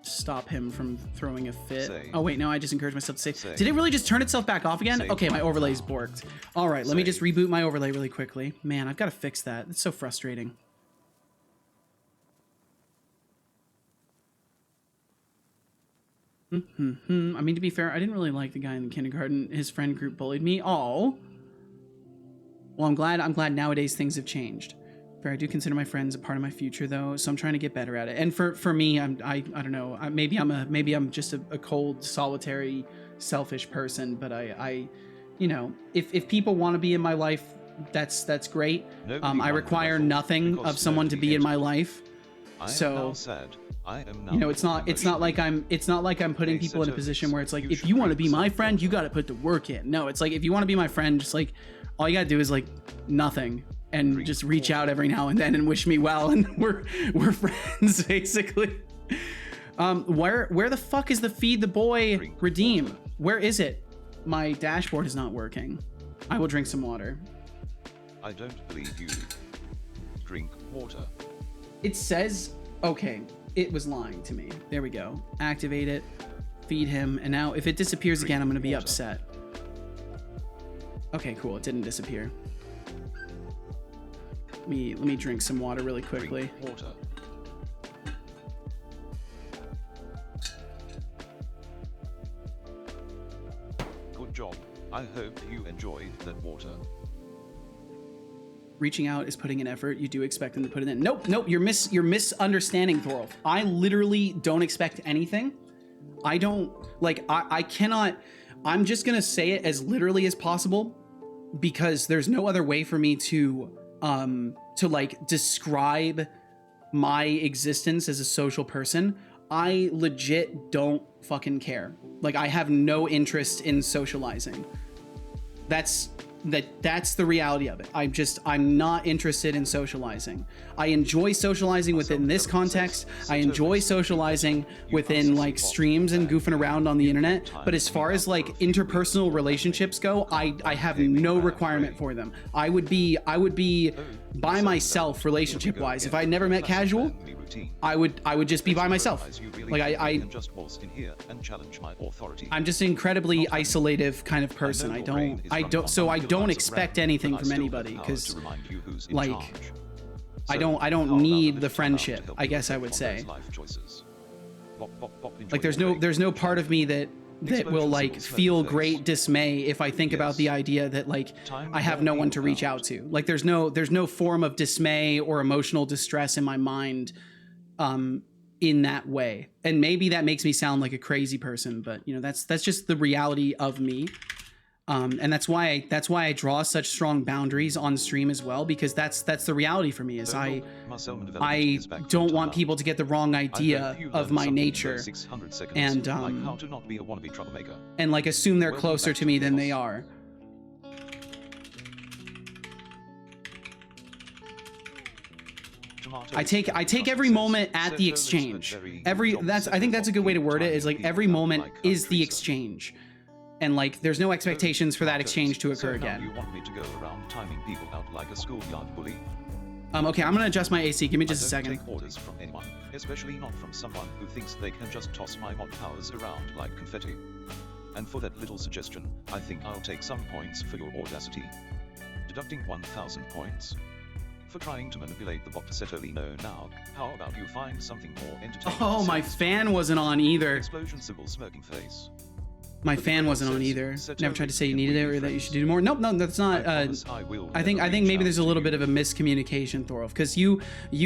Speaker 1: Stop him from throwing a fit. Oh wait, no, I just encouraged myself to say. Did it really just turn itself back off again? Okay, my overlay's borked. All right, let me just reboot my overlay really quickly. Man, I've got to fix that. It's so frustrating. I mean, to be fair, I didn't really like the guy in the kindergarten. His friend group bullied me. Oh. Well, I'm glad nowadays things have changed. I do consider my friends a part of my future, though, so I'm trying to get better at it. And for me, I don't know. Maybe I'm just a cold, solitary, selfish person. But I you know, if people want to be in my life, that's great. I require nothing of someone to be in my life. So, you know, it's not like I'm putting people in a position where it's like, if you want to be my friend, you got to put the work in. No, it's like, if you want to be my friend, just like, all you got to do is like nothing and just reach out every now and then and wish me well, and we're friends basically. Where the fuck is the feed the boy redeem? Where is it? My dashboard is not working. I will drink some water.
Speaker 2: I don't believe you. Drink water.
Speaker 1: It says, okay, it was lying to me. There we go. Activate it, feed him, and now if it disappears again, I'm gonna be upset. Okay, cool, it didn't disappear. Let me drink some water really quickly.
Speaker 2: Drink water. Good job. I hope you enjoyed that water.
Speaker 1: Reaching out is putting in effort. You do expect them to put it in. Nope, you're misunderstanding, Thorolf. I literally don't expect anything. I don't, like, I cannot, I'm just gonna say it as literally as possible because there's no other way for me to like describe my existence as a social person. I legit don't fucking care. Like, I have no interest in socializing. That's the reality of it. I'm not interested in socializing. I enjoy socializing within this context. I enjoy socializing within like streams and goofing around on the internet. But as far as like interpersonal relationships go, I have no requirement for them. I would be by myself relationship wise. If I never met casual, I would just be by myself. Like I'm just an incredibly isolative kind of person. I don't expect anything from anybody because like I don't need the friendship, I guess I would say. Like there's no part of me that will like feel great dismay if I think about the idea that like I have no one to reach out to. Like there's no form of dismay or emotional distress in my mind in that way. And maybe that makes me sound like a crazy person, but you know, that's just the reality of me. And that's why I draw such strong boundaries on stream as well, because that's the reality for me is I don't want people to get the wrong idea of my nature and like assume they're closer to me than they are. I take every moment at the exchange. I think that's a good way to word it, is like every moment is the exchange. And like there's no expectations for that exchange to occur again.
Speaker 2: You want me to go around timing people out like a schoolyard bully?
Speaker 1: Okay, I'm gonna adjust my AC. Give me just a second.
Speaker 2: I don't take orders from anyone, especially not from someone who thinks they can just toss my mod powers around like confetti. And for that little suggestion, I think I'll take some points for your audacity. Deducting 1,000 points. For trying to manipulate the bot Setolyx. No, now, how about you find something more entertaining?
Speaker 1: Oh, my fan wasn't on either.
Speaker 2: Explosion symbol smirking face.
Speaker 1: My fan wasn't on either. Never tried to say you needed it or that you should do more. Nope, no, that's not. I think maybe there's a little bit of a miscommunication, Thorolf, because you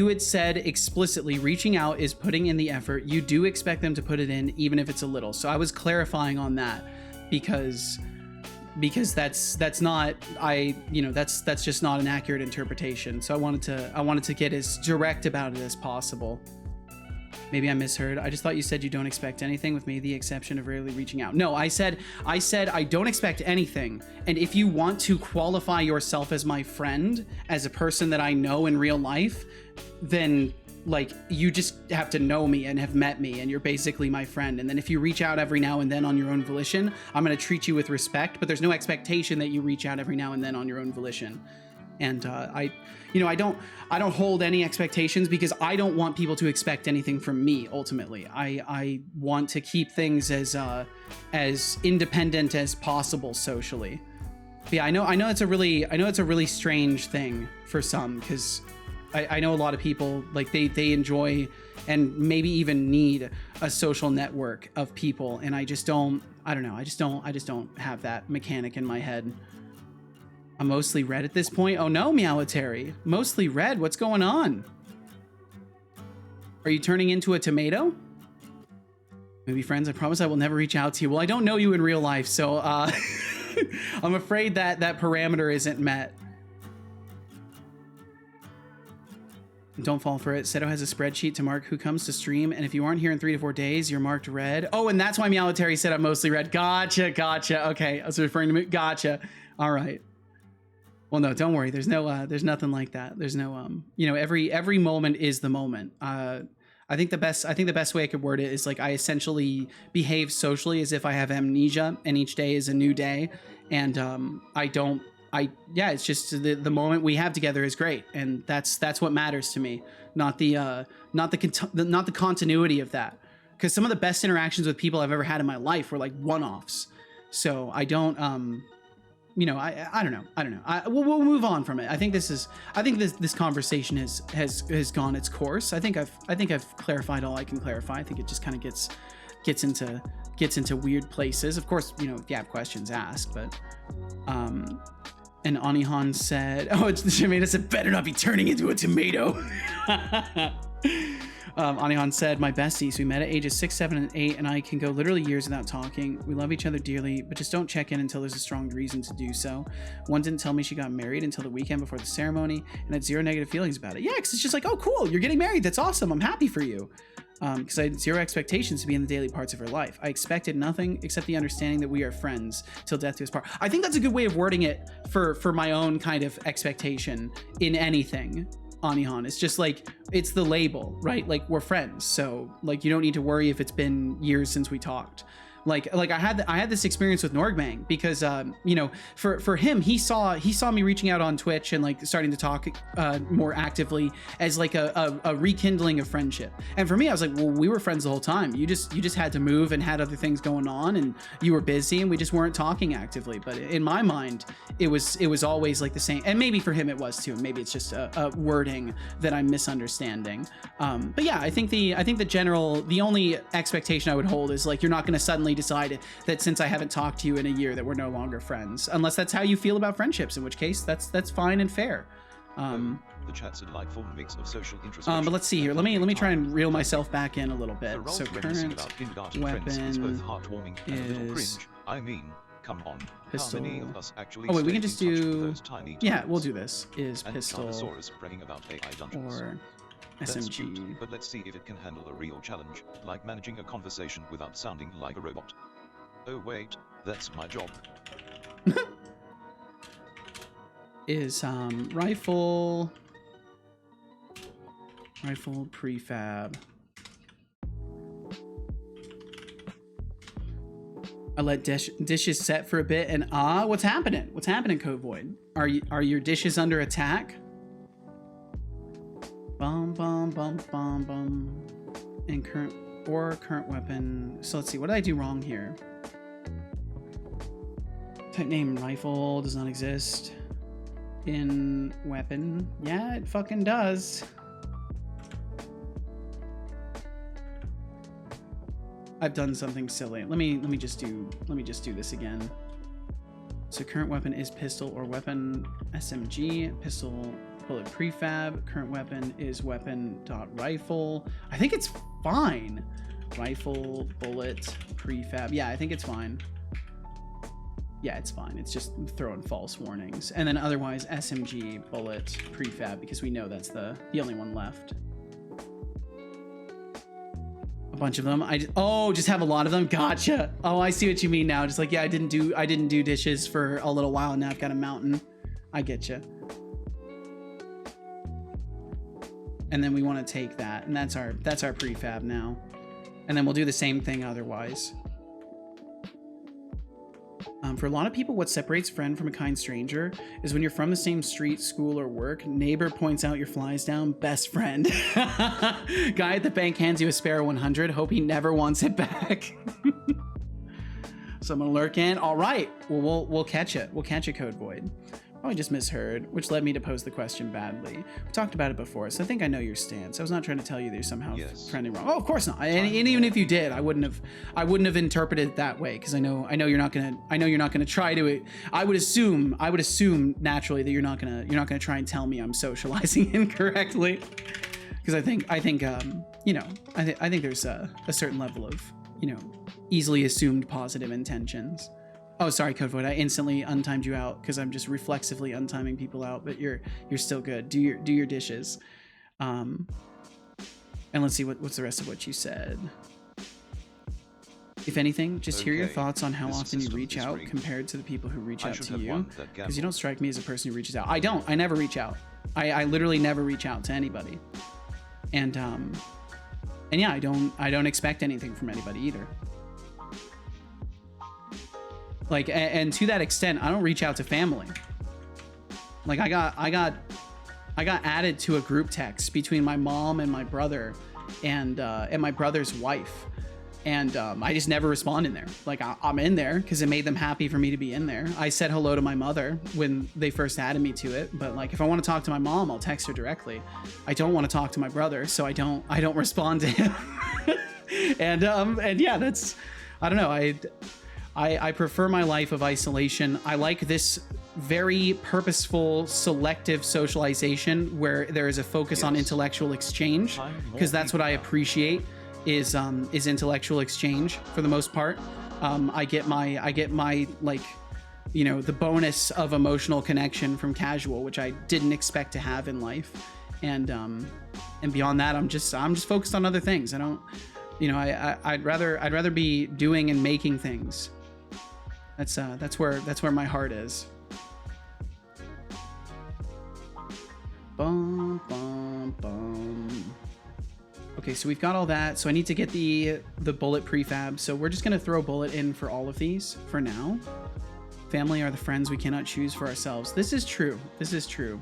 Speaker 1: had said explicitly reaching out is putting in the effort. You do expect them to put it in, even if it's a little. So I was clarifying on that because that's not that's just not an accurate interpretation. So I wanted to get as direct about it as possible. Maybe I misheard. I just thought you said you don't expect anything, with me the exception of rarely reaching out. No, I said I don't expect anything. And if you want to qualify yourself as my friend, as a person that I know in real life, then like you just have to know me and have met me and you're basically my friend. And then if you reach out every now and then on your own volition, I'm going to treat you with respect, but there's no expectation that you reach out every now and then on your own volition. And I don't hold any expectations because I don't want people to expect anything from me. Ultimately, I want to keep things as independent as possible socially. But yeah, I know it's a really strange thing for some, because I know a lot of people like they enjoy and maybe even need a social network of people, and I just don't have that mechanic in my head. I'm mostly red at this point. Oh no, Meowitary. Mostly red. What's going on? Are you turning into a tomato? Maybe friends, I promise I will never reach out to you. Well, I don't know you in real life, so I'm afraid that that parameter isn't met. Don't fall for it. Seto has a spreadsheet to mark who comes to stream, and if you aren't here in 3 to 4 days, you're marked red. Oh, and that's why Meowletary said I'm mostly red. Gotcha, gotcha. Okay, I was referring to me. Gotcha. All right. Well, no, don't worry. There's no, there's nothing like that. There's no, you know, every moment is the moment. I think the best way I could word it is like I essentially behave socially as if I have amnesia, and each day is a new day, and yeah, it's just the moment we have together is great, and that's what matters to me, not the continuity of that. Because some of the best interactions with people I've ever had in my life were like one-offs. So I don't, you know, I don't know. We'll move on from it. I think this conversation has gone its course. I think I've clarified all I can clarify. I think it just kind of gets into weird places. Of course, you know, if you have questions, ask. But and Anihan said, "Oh, it's the tomato said better not be turning into a tomato." Anihan said, "My besties, we met at ages 6, 7, and 8, and I can go literally years without talking. We love each other dearly, but just don't check in until there's a strong reason to do so. One didn't tell me she got married until the weekend before the ceremony, and had zero negative feelings about it. Yeah, because it's just like, oh, cool, you're getting married. That's awesome. I'm happy for you. Because I had zero expectations to be in the daily parts of her life. I expected nothing except the understanding that we are friends till death do us part." I think that's a good way of wording it for my own kind of expectation in anything. Anihan, it's just like, it's the label, right? Like, we're friends, so like you don't need to worry if it's been years since we talked. Like I had this experience with Norgbang because you know, for him, he saw me reaching out on Twitch and like starting to talk more actively as like a rekindling of friendship. And for me, I was like, well, we were friends the whole time. You just had to move and had other things going on, and you were busy, and we just weren't talking actively. But in my mind, it was always like the same. And maybe for him it was too. Maybe it's just a wording that I'm misunderstanding. But yeah, I think the only expectation I would hold is like, you're not going to suddenly decide that since I haven't talked to you in a year that we're no longer friends, unless that's how you feel about friendships, in which case that's fine and fair.
Speaker 2: The chat's a delightful mix of social interest.
Speaker 1: But let's see here. Let me try and reel myself back in a little bit. So current weapon is
Speaker 2: cringe. I mean, come on.
Speaker 1: pistol.
Speaker 2: How many of us actually
Speaker 1: Oh wait, we
Speaker 2: stay
Speaker 1: can just
Speaker 2: in touch with
Speaker 1: do.
Speaker 2: those tiny
Speaker 1: Yeah,
Speaker 2: times?
Speaker 1: we'll do this. Is
Speaker 2: And
Speaker 1: pistol
Speaker 2: Carnosaurus bragging about AI dungeons.
Speaker 1: or
Speaker 2: That's
Speaker 1: SMG.
Speaker 2: cute, but let's see if it can handle a real challenge, like managing a conversation without sounding like a robot. Oh wait, that's my job.
Speaker 1: Is rifle prefab. I let dishes set for a bit, and what's happening? What's happening, Code Void? Are your dishes under attack? Bum bum bum bum bum. And current weapon. So let's see. What did I do wrong here? Type name rifle does not exist. In weapon, yeah, it fucking does. I've done something silly. Let me just do this again. So current weapon is pistol or weapon SMG, pistol bullet prefab. Current weapon is weapon dot rifle. I think it's fine. Rifle bullet prefab. Yeah, I think it's fine. Yeah, it's fine. It's just throwing false warnings. And then otherwise SMG bullet prefab, because we know that's the only one left. A bunch of them. Just have a lot of them. Gotcha. Oh, I see what you mean now. Just like, yeah, I didn't do dishes for a little while, and now I've got a mountain. I get you. And then we want to take that, and that's our prefab now. And then we'll do the same thing otherwise. For a lot of people, what separates friend from a kind stranger is when you're from the same street, school, or work, neighbor points out your flies down, best friend. Guy at the bank hands you a spare 100, hope he never wants it back. Someone lurk in. All right, well, we'll catch it. We'll catch a Code Void. Probably just misheard, which led me to pose the question badly. We talked about it before, so I think I know your stance. I was not trying to tell you that you're somehow friendly wrong. Oh, of course not. And even if you did, I wouldn't have interpreted it that way, because I know you're not gonna try to. I would assume naturally that you're not gonna try and tell me I'm socializing incorrectly, because I think you know, I think there's a certain level of, you know, easily assumed positive intentions. Oh, sorry, Code Void. I instantly untimed you out because I'm just reflexively untiming people out, but you're still good. Do your dishes. And let's see what's the rest of what you said. If anything, just hear your
Speaker 2: Okay,
Speaker 1: thoughts on how
Speaker 2: this
Speaker 1: often you
Speaker 2: system
Speaker 1: reach
Speaker 2: is
Speaker 1: out
Speaker 2: rigged.
Speaker 1: compared to the people who reach
Speaker 2: I
Speaker 1: out
Speaker 2: should
Speaker 1: to
Speaker 2: have
Speaker 1: you.
Speaker 2: won that
Speaker 1: Because you
Speaker 2: gamble.
Speaker 1: don't strike me as a person who reaches out. I don't. I never reach out. I literally never reach out to anybody. And yeah, I don't expect anything from anybody either. Like, and to that extent, I don't reach out to family. Like, I got added to a group text between my mom and my brother, and my brother's wife, and I just never respond in there. Like, I'm in there because it made them happy for me to be in there. I said hello to my mother when they first added me to it, but like, if I want to talk to my mom, I'll text her directly. I don't want to talk to my brother, so I don't respond to him. and yeah, that's, I don't know. I prefer my life of isolation. I like this very purposeful, selective socialization where there is a focus on
Speaker 2: Yes.
Speaker 1: intellectual exchange,
Speaker 2: Find more
Speaker 1: because that's what I
Speaker 2: people now.
Speaker 1: appreciate is intellectual exchange for the most part. I get my like, you know, the bonus of emotional connection from casual, which I didn't expect to have in life, and beyond that, I'm just focused on other things. I don't, you know, I'd rather be doing and making things. That's where my heart is. Bum, bum, bum. Okay, so we've got all that. So I need to get the bullet prefab. So we're just gonna throw bullet in for all of these for now. Family are the friends we cannot choose for ourselves. This is true. This is true.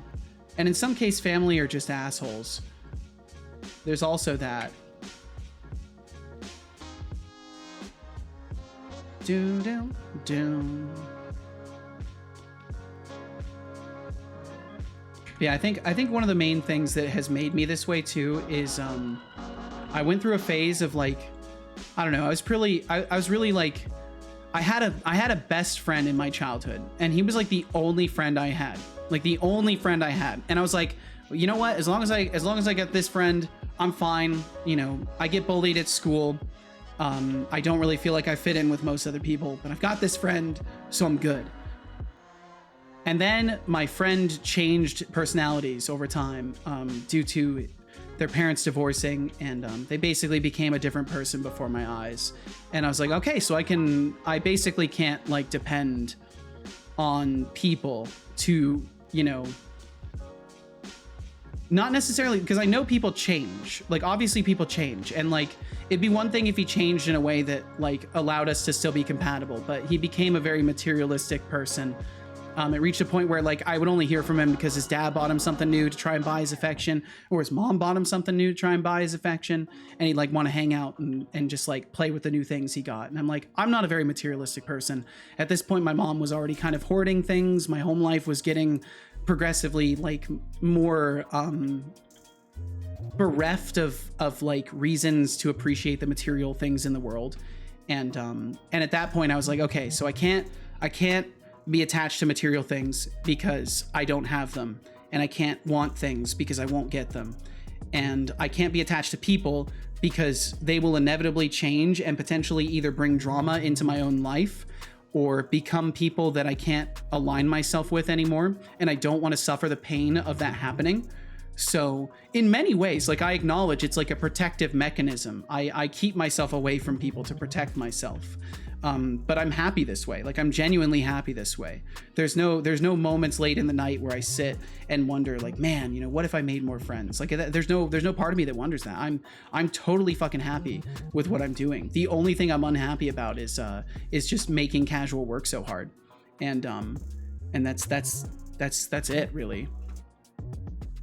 Speaker 1: And in some case, family are just assholes. There's also that. Do do do. Yeah, I think one of the main things that has made me this way too is I went through a phase of like, I don't know, I was really like, I had a best friend in my childhood, and he was like the only friend I had. Like the only friend I had. And I was like, you know what? As long as I get this friend, I'm fine. You know, I get bullied at school. I don't really feel like I fit in with most other people, but I've got this friend, so I'm good. And then my friend changed personalities over time due to their parents divorcing, and they basically became a different person before my eyes. And I was like, okay, so I basically can't like depend on people to, you know, not necessarily, because I know people change. Like, obviously people change, and like, it'd be one thing if he changed in a way that like allowed us to still be compatible, but he became a very materialistic person. It reached a point where like I would only hear from him because his dad bought him something new to try and buy his affection, or his mom bought him something new to try and buy his affection, and he'd like want to hang out and just like play with the new things he got. And I'm like, I'm not a very materialistic person. At this point, my mom was already kind of hoarding things. My home life was getting progressively like more bereft of like reasons to appreciate the material things in the world. And at that point I was like, okay, so I can't be attached to material things because I don't have them, and I can't want things because I won't get them, and I can't be attached to people because they will inevitably change and potentially either bring drama into my own life or become people that I can't align myself with anymore, and I don't want to suffer the pain of that happening. So in many ways, like, I acknowledge it's like a protective mechanism. I keep myself away from people to protect myself. But I'm happy this way. Like, I'm genuinely happy this way. There's no moments late in the night where I sit and wonder, like, man, you know, what if I made more friends? Like, there's no part of me that wonders that. I'm totally fucking happy with what I'm doing. The only thing I'm unhappy about is just making casual work so hard. And that's it, really.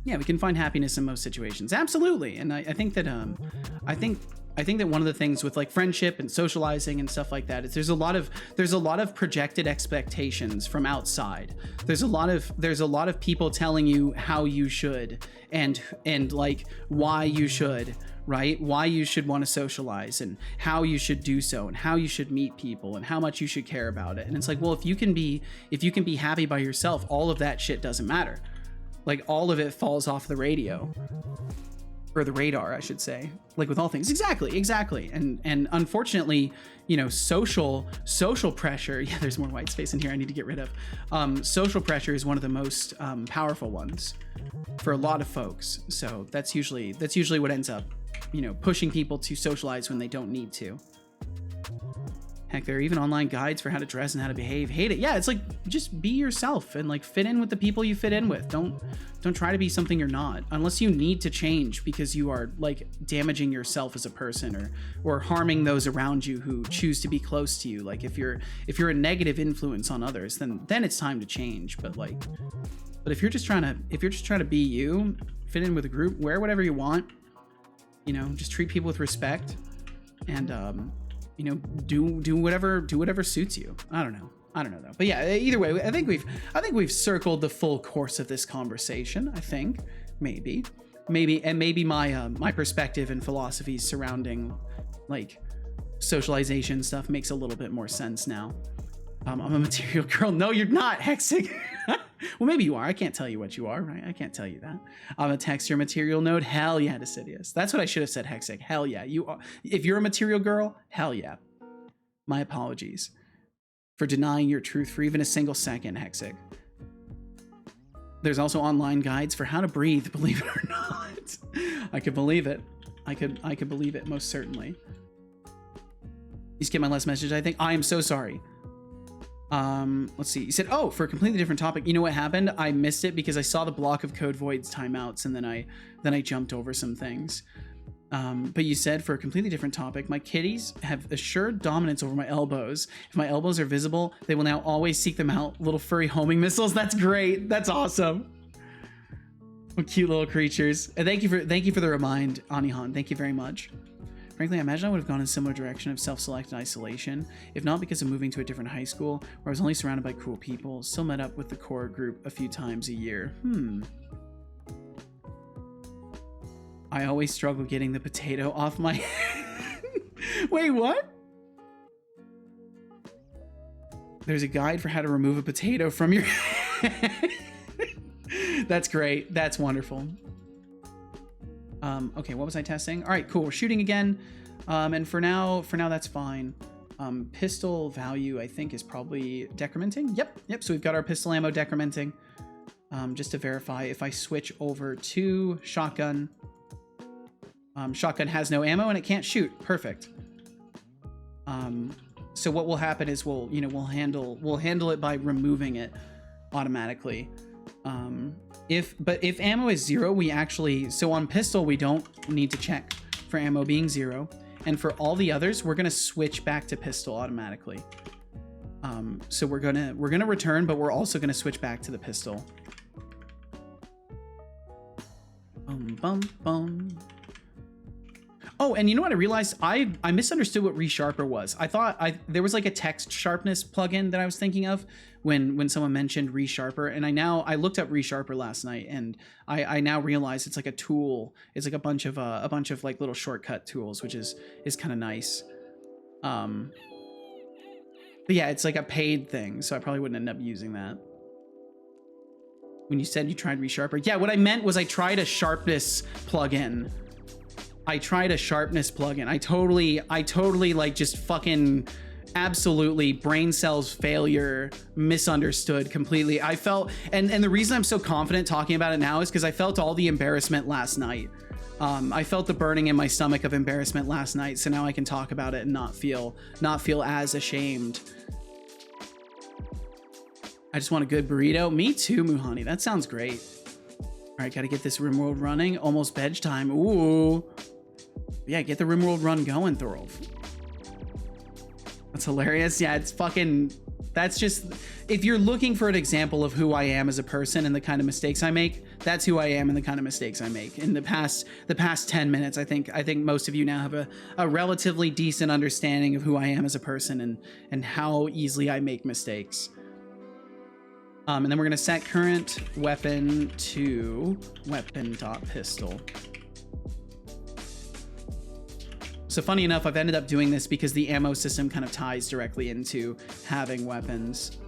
Speaker 1: Yeah, we can find happiness in most situations. Absolutely. And I think that one of the things with like friendship and socializing and stuff like that is there's a lot of projected expectations from outside. There's a lot of people telling you how you should and like why you should, right? Why you should want to socialize and how you should do so and how you should meet people and how much you should care about it. And it's like, well, if you can be happy by yourself, all of that shit doesn't matter. Like, all of it falls off the radio. or the radar, I should say, like with all things. Exactly. And unfortunately, you know, social pressure. Yeah, there's more white space in here I need to get rid of. Social pressure is one of the most powerful ones for a lot of folks. So that's usually what ends up, you know, pushing people to socialize when they don't need to. Heck, there are even online guides for how to dress and how to behave. Hate it. Yeah, it's like, just be yourself and like fit in with the people you fit in with. Don't try to be something you're not, unless you need to change because you are like damaging yourself as a person or harming those around you who choose to be close to you. Like if you're a negative influence on others, then it's time to change. But if you're just trying to be you, fit in with a group, wear whatever you want, you know, just treat people with respect, and you know, do whatever suits you. I don't know though. But yeah, either way, I think we've circled the full course of this conversation. I think maybe my perspective and philosophies surrounding like socialization stuff makes a little bit more sense now. I'm a material girl. No, you're not, Hexig. Well, maybe you are. I can't tell you what you are, right? I can't tell you that. I'm a texture material node. Hell yeah, Decidius. That's what I should have said, Hexig. Hell yeah. You are. If you're a material girl, hell yeah. My apologies for denying your truth for even a single second, Hexig. There's also online guides for how to breathe, believe it or not. I could believe it. I could believe it, most certainly. You skipped my last message, I think. I am so sorry. Let's see. You said, oh, for a completely different topic. You know what happened? I missed it because I saw the block of code voids timeouts, and then I jumped over some things. But you said, for a completely different topic, my kitties have assured dominance over my elbows. If my elbows are visible, they will now always seek them out. Little furry homing missiles. That's great. That's awesome. Oh, cute little creatures. And thank you for the remind, Anihan. Thank you very much. Frankly, I imagine I would have gone in a similar direction of self-select and isolation, if not because of moving to a different high school, where I was only surrounded by cool people, still met up with the core group a few times a year. I always struggle getting the potato off my head. Wait, what? There's a guide for how to remove a potato from your head. That's great. That's wonderful. Okay, what was I testing? All right, cool. We're shooting again. And for now, that's fine. Pistol value, I think, is probably decrementing. Yep. So we've got our pistol ammo decrementing. Just to verify, if I switch over to shotgun, shotgun has no ammo and it can't shoot. Perfect. So what will happen is we'll handle it by removing it automatically. If ammo is 0, we actually, so on pistol, we don't need to check for ammo being 0. And for all the others, we're going to switch back to pistol automatically. So we're going to return, but we're also going to switch back to the pistol. Oh, and you know what I realized? I misunderstood what resharper was. I thought there was like a text sharpness plugin that I was thinking of when someone mentioned resharper, and I looked up resharper last night, and I now realize it's like a tool. It's like a bunch of like little shortcut tools, which is kind of nice. But yeah, it's like a paid thing, so I probably wouldn't end up using that. When you said you tried resharper, yeah, what I meant was I tried a sharpness plugin. I totally like just fucking absolutely brain cells failure, misunderstood completely. I felt, and the reason I'm so confident talking about it now is because I felt all the embarrassment last night. I felt the burning in my stomach of embarrassment last night, so now I can talk about it and not feel as ashamed. I just want a good burrito. Me too, Muhani. That sounds great. All right, gotta get this RimWorld running. Almost veg time. Ooh. Yeah, get the RimWorld run going, Thorolf. That's hilarious. Yeah, it's fucking... That's just... If you're looking for an example of who I am as a person and the kind of mistakes I make, that's who I am and the kind of mistakes I make. In the past 10 minutes, I think most of you now have a relatively decent understanding of who I am as a person and how easily I make mistakes. And then we're gonna set current weapon to weapon.pistol. So funny enough, I've ended up doing this because the ammo system kind of ties directly into having weapons.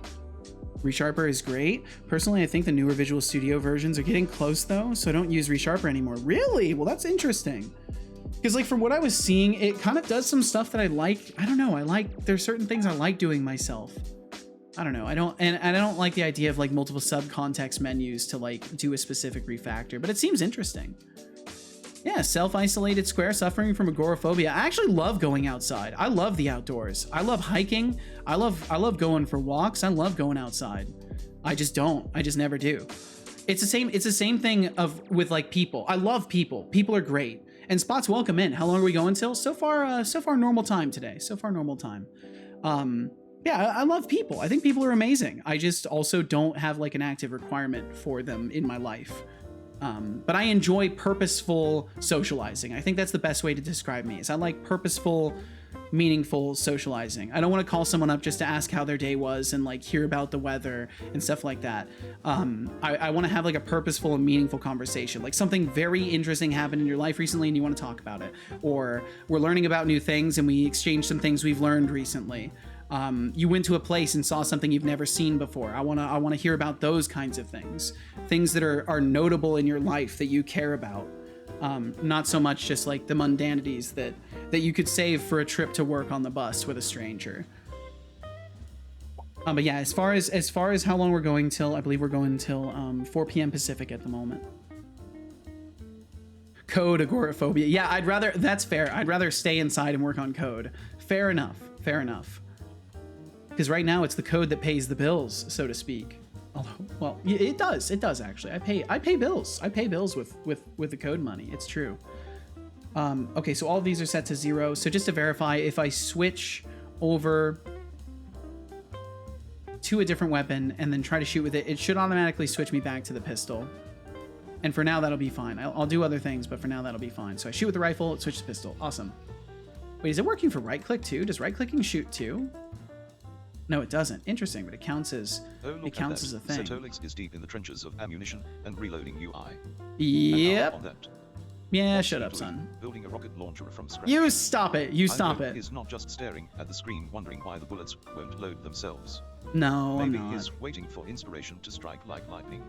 Speaker 1: ReSharper is great. Personally, I think the newer Visual Studio versions are getting close though, so I don't use ReSharper anymore. Really? Well, that's interesting. Because like from what I was seeing, it kind of does some stuff that I like. I don't know. There's certain things I like doing myself. I don't know. I don't like the idea of like multiple sub-context menus to like do a specific refactor, but it seems interesting. Yeah, self-isolated square suffering from agoraphobia. I actually love going outside. I love the outdoors. I love hiking. I love going for walks. I love going outside. I just don't. I just never do. It's the same thing with like people. I love people. People are great. And Spots, welcome in. How long are we going till? So far normal time today. So far normal time. Yeah, I love people. I think people are amazing. I just also don't have like an active requirement for them in my life. But I enjoy purposeful socializing. I think that's the best way to describe me, is I like purposeful, meaningful socializing. I don't want to call someone up just to ask how their day was and like hear about the weather and stuff like that. I want to have like a purposeful and meaningful conversation, like something very interesting happened in your life recently and you want to talk about it, or we're learning about new things and we exchange some things we've learned recently. You went to a place and saw something you've never seen before. I want to hear about those kinds of things that are notable in your life that you care about. Not so much just like the mundanities that you could save for a trip to work on the bus with a stranger. But yeah, as far as how long we're going till, I believe we're going till 4 p.m. Pacific at the moment. Code agoraphobia. Yeah, that's fair. I'd rather stay inside and work on code. Fair enough. Because right now it's the code that pays the bills, so to speak. Although, well, it does actually. I pay bills. I pay bills with the code money. It's true. Okay, so all of these are set to 0. So just to verify, if I switch over to a different weapon and then try to shoot with it, it should automatically switch me back to the pistol. And for now, that'll be fine. I'll do other things, but for now, that'll be fine. So I shoot with the rifle, it switches to pistol. Awesome. Wait, is it working for right-click too? Does right-clicking shoot too? No, it doesn't. Interesting, but it counts as a thing.
Speaker 2: Setolyx is deep in the trenches of ammunition and reloading UI.
Speaker 1: Yep.
Speaker 2: On that,
Speaker 1: Yeah, shut up, son.
Speaker 2: Building a rocket launcher from scratch.
Speaker 1: You stop it. You stop it.
Speaker 2: He's not just staring at the screen wondering why the bullets won't load themselves.
Speaker 1: No,
Speaker 2: Maybe
Speaker 1: I'm not.
Speaker 2: he's waiting for inspiration to strike like lightning.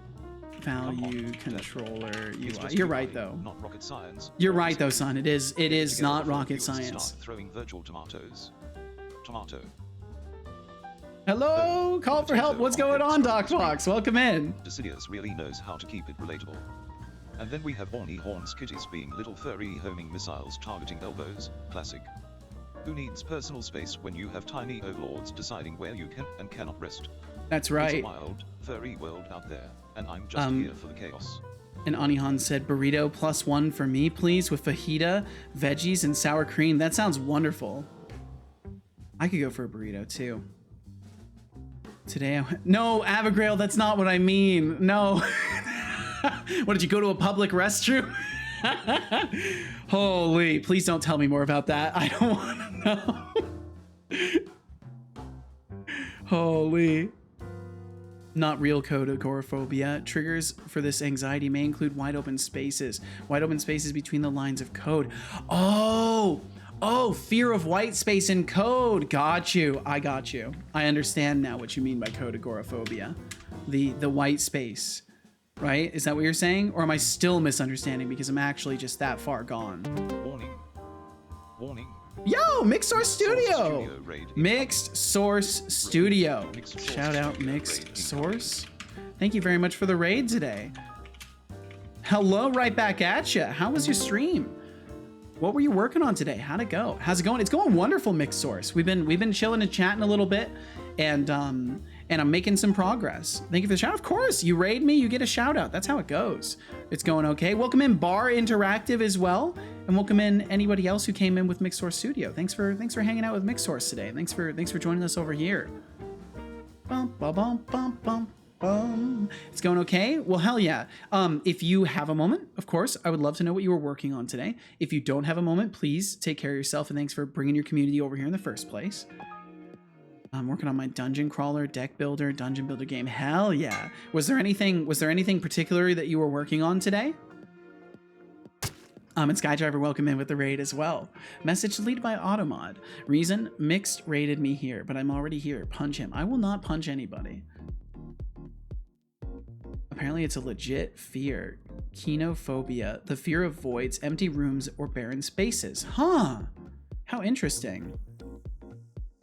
Speaker 1: Value controller
Speaker 2: It's
Speaker 1: UI.
Speaker 2: just
Speaker 1: You're
Speaker 2: UI,
Speaker 1: right though.
Speaker 2: Not rocket science.
Speaker 1: You're right though, son. It is
Speaker 2: Together
Speaker 1: not
Speaker 2: the
Speaker 1: rocket
Speaker 2: viewers
Speaker 1: science.
Speaker 2: Start throwing virtual tomatoes. Tomato.
Speaker 1: Hello, call for help. What's going on, DocFox? Welcome in.
Speaker 2: Decidius really knows how to keep it relatable. And then we have horny horns kitties being little furry homing missiles targeting elbows. Classic. Who needs personal space when you have tiny overlords deciding where you can and cannot rest?
Speaker 1: That's
Speaker 2: It's a
Speaker 1: right.
Speaker 2: wild, furry world out there, and I'm just here for the chaos.
Speaker 1: And Anihan said, burrito +1 for me, please, with fajita, veggies, and sour cream. That sounds wonderful. I could go for a burrito too. Today, no, Abigail, that's not what I mean. No. What, did you go to a public restroom? Holy, please don't tell me more about that. I don't want to know. Holy. Not real code agoraphobia. Triggers for this anxiety may include wide open spaces. Wide open spaces between the lines of code. Oh, fear of white space in code. Got you. I got you. I understand now what you mean by code agoraphobia. The white space, right? Is that what you're saying? Or am I still misunderstanding because I'm actually just that far gone?
Speaker 2: Warning. Warning.
Speaker 1: Yo, Mixed Source Studio.
Speaker 2: Studio raid.
Speaker 1: Mixed Source Studio.
Speaker 2: Mixed Source
Speaker 1: Shout out
Speaker 2: Studio
Speaker 1: Mixed
Speaker 2: raid.
Speaker 1: Source. Thank you very much for the raid today. Hello, right back at ya. How was your stream? What were you working on today? How'd it go? How's it going? It's going wonderful, Mixed Source. We've been chilling and chatting a little bit, and I'm making some progress. Thank you for the shout. Of course, you raid me, you get a shout out. That's how it goes. It's going okay. Welcome in Bar Interactive as well, and welcome in anybody else who came in with Mixed Source Studio. Thanks for hanging out with Mixed Source today. Thanks for joining us over here. Bum, bum, bum, bum, bum. It's going okay? Well, hell yeah. If you have a moment, of course, I would love to know what you were working on today. If you don't have a moment, please take care of yourself, and thanks for bringing your community over here in the first place. I'm working on my dungeon crawler, deck builder, dungeon builder game. Hell yeah. Was there anything particular that you were working on today? And Skydriver, welcome in with the raid as well. Message deleted by Automod. Reason, Mixed raided me here, but I'm already here. Punch him. I will not punch anybody. Apparently it's a legit fear. Kinophobia, the fear of voids, empty rooms, or barren spaces. Huh. How interesting.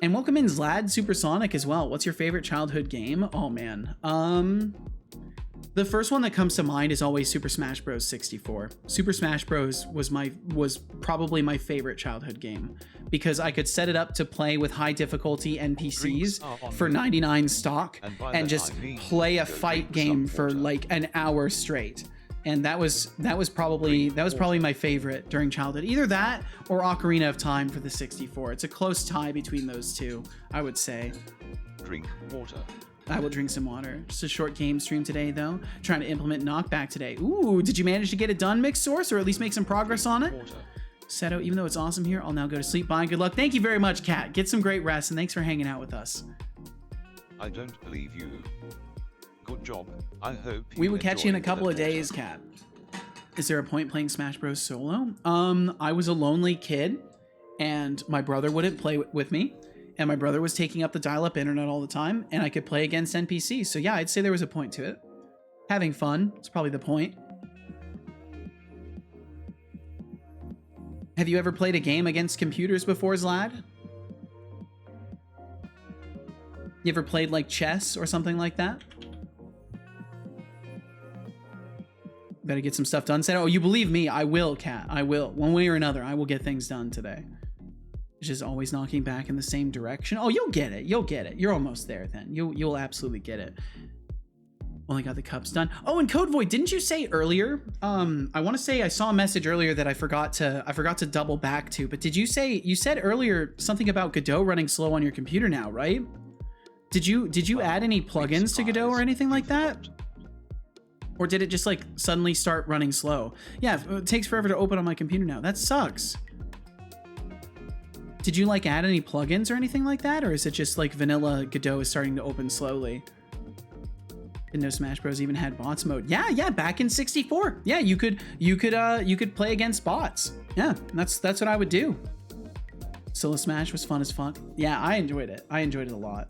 Speaker 1: And welcome in Zlad Supersonic as well. What's your favorite childhood game? Oh man. The first one that comes to mind is always Super Smash Bros. 64. Super Smash Bros. was probably my favorite childhood game because I could set it up to play with high difficulty NPCs for 99 stock and just play a fight game for like an hour straight. And that was probably my favorite during childhood. Either that or Ocarina of Time for the 64. It's a close tie between those two, I would say.
Speaker 2: Drink water.
Speaker 1: I will drink some water. Just a short game stream today, though. Trying to implement knockback today. Ooh, did you manage to get it done, Mixed Source, or at least make some progress on it?
Speaker 2: Water.
Speaker 1: Seto, even though it's awesome here, I'll now go to sleep. Bye, good luck. Thank you very much, Kat. Get some great rest, and thanks for hanging out with us.
Speaker 2: I don't believe you. Good job. I hope
Speaker 1: We will catch you in a
Speaker 2: enjoy
Speaker 1: couple
Speaker 2: the
Speaker 1: of days, Kat. Is there a point playing Smash Bros. Solo? I was a lonely kid, and my brother wouldn't play with me. And my brother was taking up the dial-up internet all the time, and I could play against NPCs. So yeah, I'd say there was a point to it. Having fun is probably the point. Have you ever played a game against computers before, Zlad? You ever played like chess or something like that? Better get some stuff done. Said, oh, you believe me? I will, Kat. I will. One way or another, I will get things done today. Just always knocking back in the same direction. Oh, you'll get it. You'll get it. You're almost there then. You'll absolutely get it. Only got the cups done. Oh, and Code Void, didn't you say earlier? I want to say I saw a message earlier that I forgot to double back to, but did you say, you said earlier something about Godot running slow on your computer now, right? Did you add any plugins to Godot or anything like that? Or did it just like suddenly start running slow? Yeah, it takes forever to open on my computer now. That sucks. Did you like add any plugins or anything like that? Or is it just like vanilla Godot is starting to open slowly? Didn't know Smash Bros even had bots mode. Yeah, back in 64. Yeah, you could play against bots. Yeah, that's what I would do. Solo Smash was fun as fuck. Yeah, I enjoyed it. I enjoyed it a lot.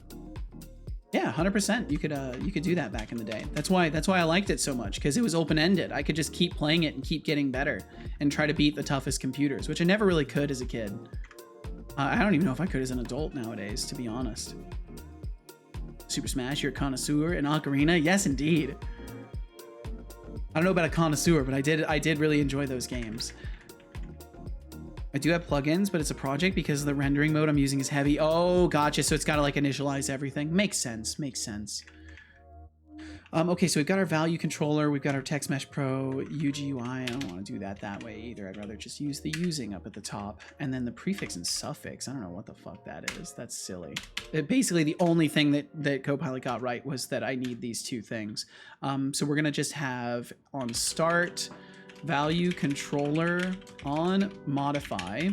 Speaker 1: Yeah, 100%. You could do that back in the day. That's why I liked it so much, because it was open-ended. I could just keep playing it and keep getting better and try to beat the toughest computers, which I never really could as a kid. I don't even know if I could as an adult nowadays, to be honest. Super Smash, you're a connoisseur. In Ocarina, yes, indeed. I don't know about a connoisseur, but I did really enjoy those games. I do have plugins, but it's a project because the rendering mode I'm using is heavy. Oh, gotcha. So it's got to like initialize everything. Makes sense. Makes sense. Okay, so we've got our value controller. We've got our Text Mesh Pro UGUI. I don't want to do that way either. I'd rather just use the using up at the top. And then the prefix and suffix. I don't know what the fuck that is. That's silly. Basically, the only thing that Copilot got right was that I need these two things. So we're going to just have on start, value controller on modify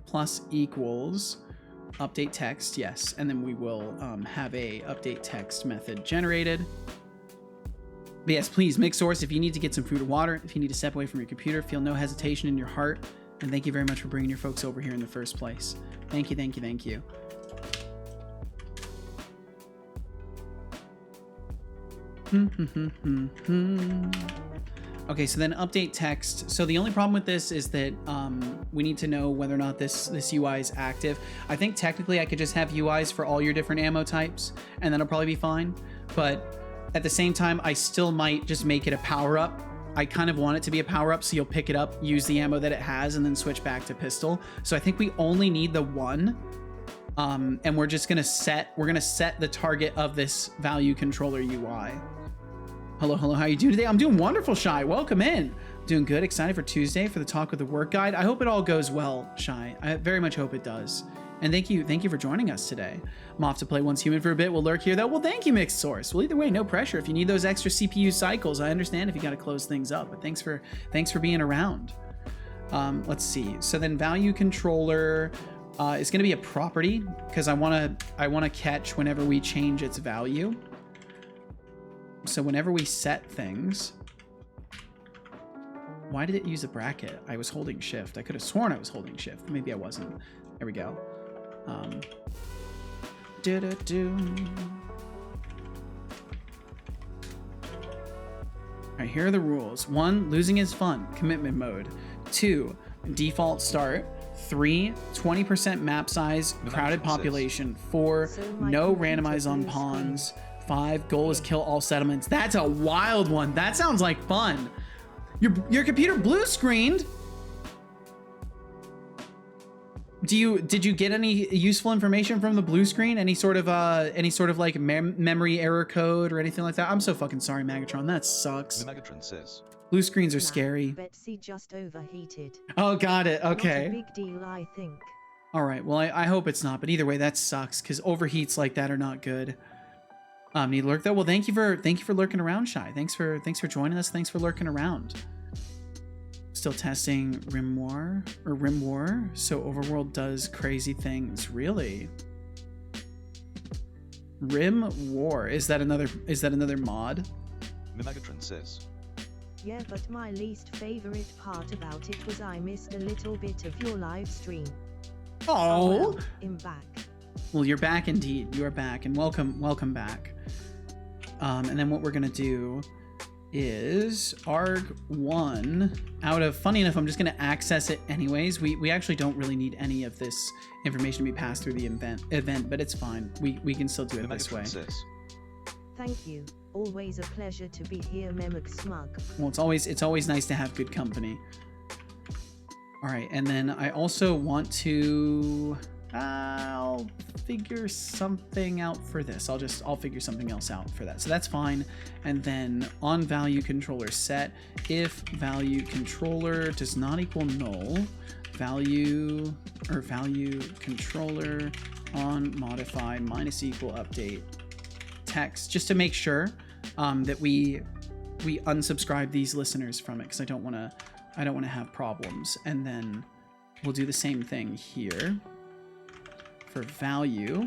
Speaker 1: plus equals update text, yes, and then we will have a update text method generated. But yes, please, Mix Source, if you need to get some food or water, if you need to step away from your computer, feel no hesitation in your heart. And thank you very much for bringing your folks over here in the first place. Thank you, thank you, thank you. Okay, so then update text. So the only problem with this is that we need to know whether or not this UI is active. I think technically I could just have UIs for all your different ammo types, and that'll probably be fine. But at the same time, I still might just make it a power-up. I kind of want it to be a power-up, so you'll pick it up, use the ammo that it has, and then switch back to pistol. So I think we only need the one. And we're just gonna set the target of this value controller UI. Hello, how you doing today? I'm doing wonderful, Shy. Welcome in. Doing good. Excited for Tuesday for the talk with the work guide. I hope it all goes well, Shy. I very much hope it does. And thank you for joining us today. I'm off to play Once Human for a bit. We'll lurk here though. Well, thank you, Mixed Source. Well, either way, no pressure. If you need those extra CPU cycles, I understand if you got to close things up. But thanks for being around. Let's see. So then value controller is going to be a property because I want to catch whenever we change its value. So whenever we set things, why did it use a bracket? I was holding shift. I could have sworn I was holding shift. Maybe I wasn't. There we go. All right, here are the rules. 1, losing is fun, commitment mode. 2, default start. 3, 20% map size, crowded population. 4,
Speaker 4: So my
Speaker 1: no
Speaker 4: computer
Speaker 1: randomize on
Speaker 4: blue
Speaker 1: pawns. 5, goal is kill all settlements. That's a wild one. That sounds like fun. Your computer blue screened. Did you get any useful information from the blue screen? Any sort of like memory error code or anything like that? I'm so fucking sorry, Megatron. That sucks.
Speaker 2: Megatron says.
Speaker 1: Blue screens are
Speaker 4: Nah,
Speaker 1: scary.
Speaker 4: Betsy just overheated.
Speaker 1: Oh, got it.
Speaker 4: Not a
Speaker 1: Okay.
Speaker 4: big deal, I think.
Speaker 1: All right. Well, I hope it's not, but either way, that sucks because overheats like that are not good. Need lurk though. Well, thank you for lurking around, Shy. Thanks for joining us. Thanks for lurking around. Still testing Rim War. So Overworld does crazy things. Really? Rim War. Is that another mod?
Speaker 2: Megatron says.
Speaker 4: Yeah, but my least favorite part about it was I missed a little bit of your live stream.
Speaker 1: Oh.
Speaker 4: Well, I'm back.
Speaker 1: Well, you're back indeed. You are back, and welcome back. And then what we're gonna do is ARG1 out of, funny enough, I'm just gonna access it anyways. We actually don't really need any of this information to be passed through the event, but it's fine. We can still do it this way.
Speaker 2: Says.
Speaker 4: Thank you. Always a pleasure to be here, Memuk Smug.
Speaker 1: Well, it's always nice to have good company. All right, and then I also want to I'll figure something out for this. I'll figure something else out for that. So that's fine. And then on value controller set, if value controller does not equal null, value controller on modify minus equal update text, just to make sure that we unsubscribe these listeners from it, because I don't want to have problems. And then we'll do the same thing here for value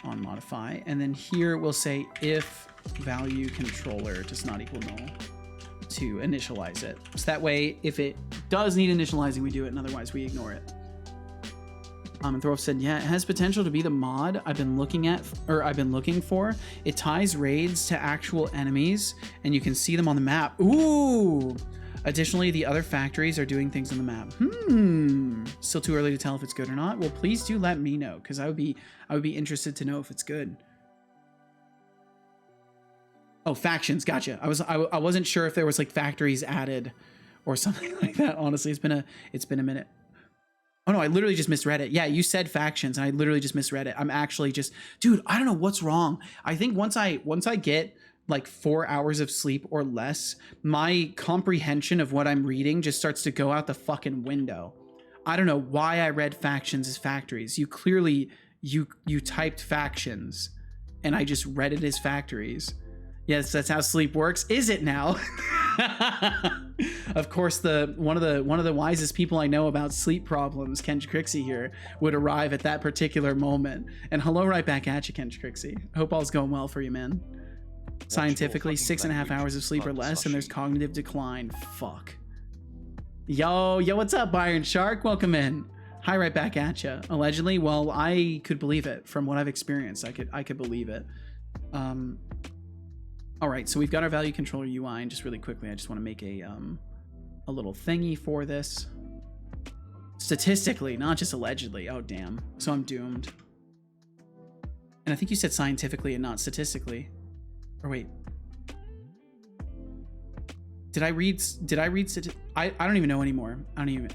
Speaker 1: on modify, and then here we'll say if value controller does not equal null to initialize it. So that way, if it does need initializing, we do it, and otherwise we ignore it. And Thorolf said, yeah, it has potential to be the mod I've been looking for. It ties raids to actual enemies, and you can see them on the map. Ooh! Additionally, the other factories are doing things on the map. Still too early to tell if it's good or not. Well, please do let me know, because I would be interested to know if it's good. Oh, factions, gotcha. I wasn't sure if there was like factories added or something like that. Honestly, it's been a minute. Oh no, I literally just misread it. Yeah, you said factions, and I literally just misread it. I'm actually just, dude, I don't know what's wrong. I think once I get like 4 hours of sleep or less, my comprehension of what I'm reading just starts to go out the fucking window. I don't know why I read factions as factories. You clearly, you typed factions, and I just read it as factories. Yes, that's how sleep works. Is it now? Of course, one of the wisest people I know about sleep problems, Kenj Crixie here, would arrive at that particular moment. And hello right back at you, Kenj Crixie. Hope all's going well for you, man. Scientifically, 6.5 hours of sleep or less, and there's cognitive decline. Fuck. Yo, what's up, Iron Shark? Welcome in. Hi, right back at you. Allegedly, well, I could believe it from what I've experienced. I could believe it. All right, so we've got our value controller UI, and just really quickly, I just want to make a little thingy for this. Statistically, not just allegedly. Oh, damn. So I'm doomed. And I think you said scientifically and not statistically. Or wait. Did I read I don't even know anymore. I don't even.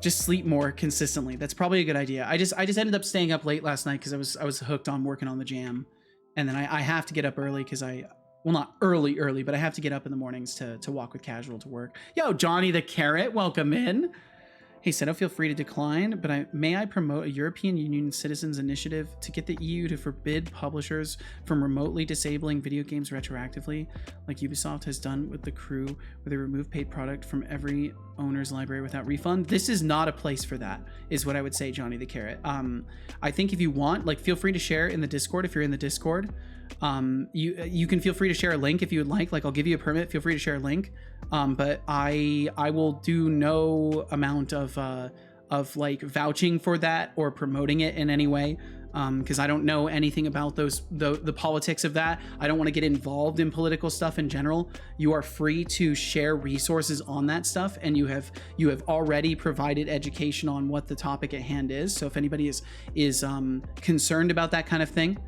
Speaker 1: Just sleep more consistently. That's probably a good idea. I just ended up staying up late last night because I was hooked on working on the jam. And then I have to get up early because well, not early, but I have to get up in the mornings to walk with Casual to work. Yo, Johnny the Carrot, welcome in. Hey, Seto, feel free to decline, but may I promote a European Union citizens initiative to get the EU to forbid publishers from remotely disabling video games retroactively, like Ubisoft has done with The Crew, where they remove paid product from every owner's library without refund. This is not a place for that, is what I would say, Johnny the Carrot. I think if you want, like, feel free to share in the Discord if you're in the Discord. You can feel free to share a link if you would like I'll give you a permit, feel free to share a link. But I will do no amount of like vouching for that or promoting it in any way. because I don't know anything about the politics of that. I don't want to get involved in political stuff in general. You are free to share resources on that stuff, and you have already provided education on what the topic at hand is. So if anybody is concerned about that kind of thing,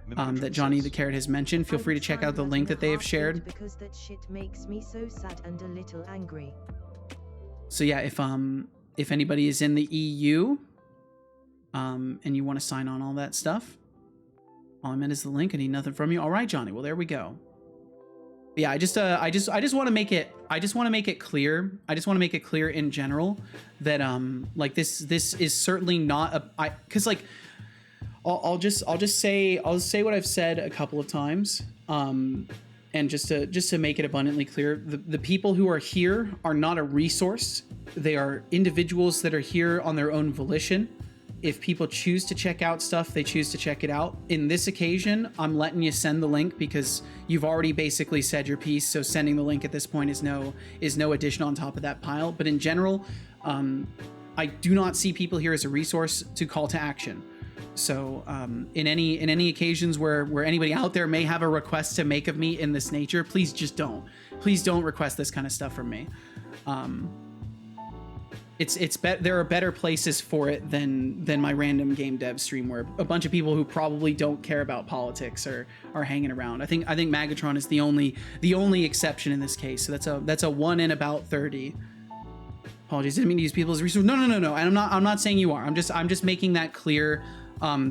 Speaker 1: that Johnny the Carrot has mentioned, feel free to check out the link that they have shared.
Speaker 4: Because that shit makes me so sad and a little angry.
Speaker 1: So yeah, if anybody is in the EU, and you want to sign on all that stuff, all I meant is the link. I need nothing from you. All right, Johnny. Well, there we go. Yeah, I just want to make it clear. I just want to make it clear in general that like this is certainly not because like I'll just say what I've said a couple of times. And just to make it abundantly clear, the people who are here are not a resource. They are individuals that are here on their own volition. If people choose to check out stuff, they choose to check it out. In this occasion, I'm letting you send the link because you've already basically said your piece. So sending the link at this point is no addition on top of that pile. But in general, I do not see people here as a resource to call to action. So in any occasions where anybody out there may have a request to make of me in this nature, please just don't. Please don't request this kind of stuff from me. There are better places for it than my random game dev stream where a bunch of people who probably don't care about politics are hanging around. I think Magatron is the only exception in this case. So that's a 1 in about 30. Apologies, didn't mean to use people as a resource. No. And I'm not saying you are. I'm just making that clear.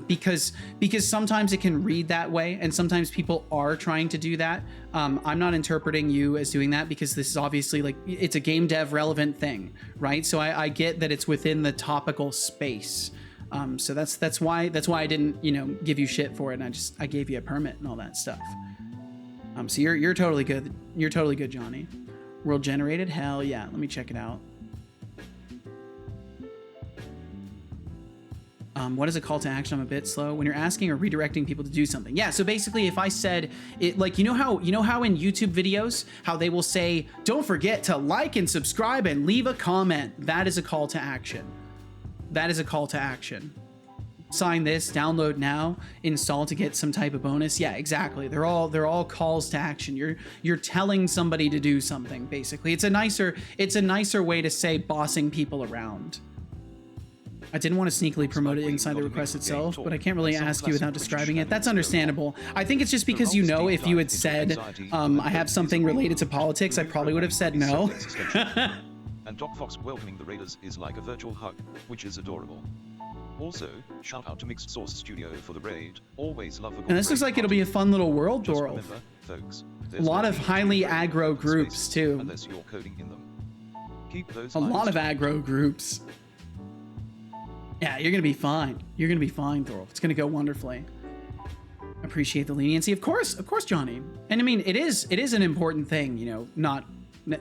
Speaker 1: Because sometimes it can read that way, and sometimes people are trying to do that. I'm not interpreting you as doing that because this is obviously like it's a game dev relevant thing, right? So I get that it's within the topical space. So that's why I didn't give you shit for it, and I gave you a permit and all that stuff. So you're totally good. You're totally good, Johnny. World generated? Hell yeah. Let me check it out. What is a call to action? I'm a bit slow. When you're asking or redirecting people to do something. Yeah, so basically if I said it, like, you know how in YouTube videos, how they will say, don't forget to like and subscribe and leave a comment. That is a call to action. That is a call to action. Sign this, download now, install to get some type of bonus. Yeah, exactly. They're all calls to action. You're telling somebody to do something, basically. It's a nicer way to say bossing people around. I didn't want to sneakily promote it inside the request itself, but I can't really ask you without describing it. That's understandable. I think it's just because, if you had said, I have something related to politics, I probably would have said no.
Speaker 2: And Doc Fox welcoming the Raiders is like a virtual hug, which is adorable. Also, shout out to Mixed Source Studio for the raid. Always love a good
Speaker 1: And this looks like it'll be a fun little world,
Speaker 2: Just
Speaker 1: Dorl.
Speaker 2: remember, folks,
Speaker 1: A lot of highly aggro groups, too.
Speaker 2: Unless you're coding in them. Keep those
Speaker 1: A lot of
Speaker 2: lines
Speaker 1: aggro groups. Yeah, you're gonna be fine. You're gonna be fine, Thorolf. It's gonna go wonderfully. Appreciate the leniency, of course, Johnny. And I mean, it is an important thing, not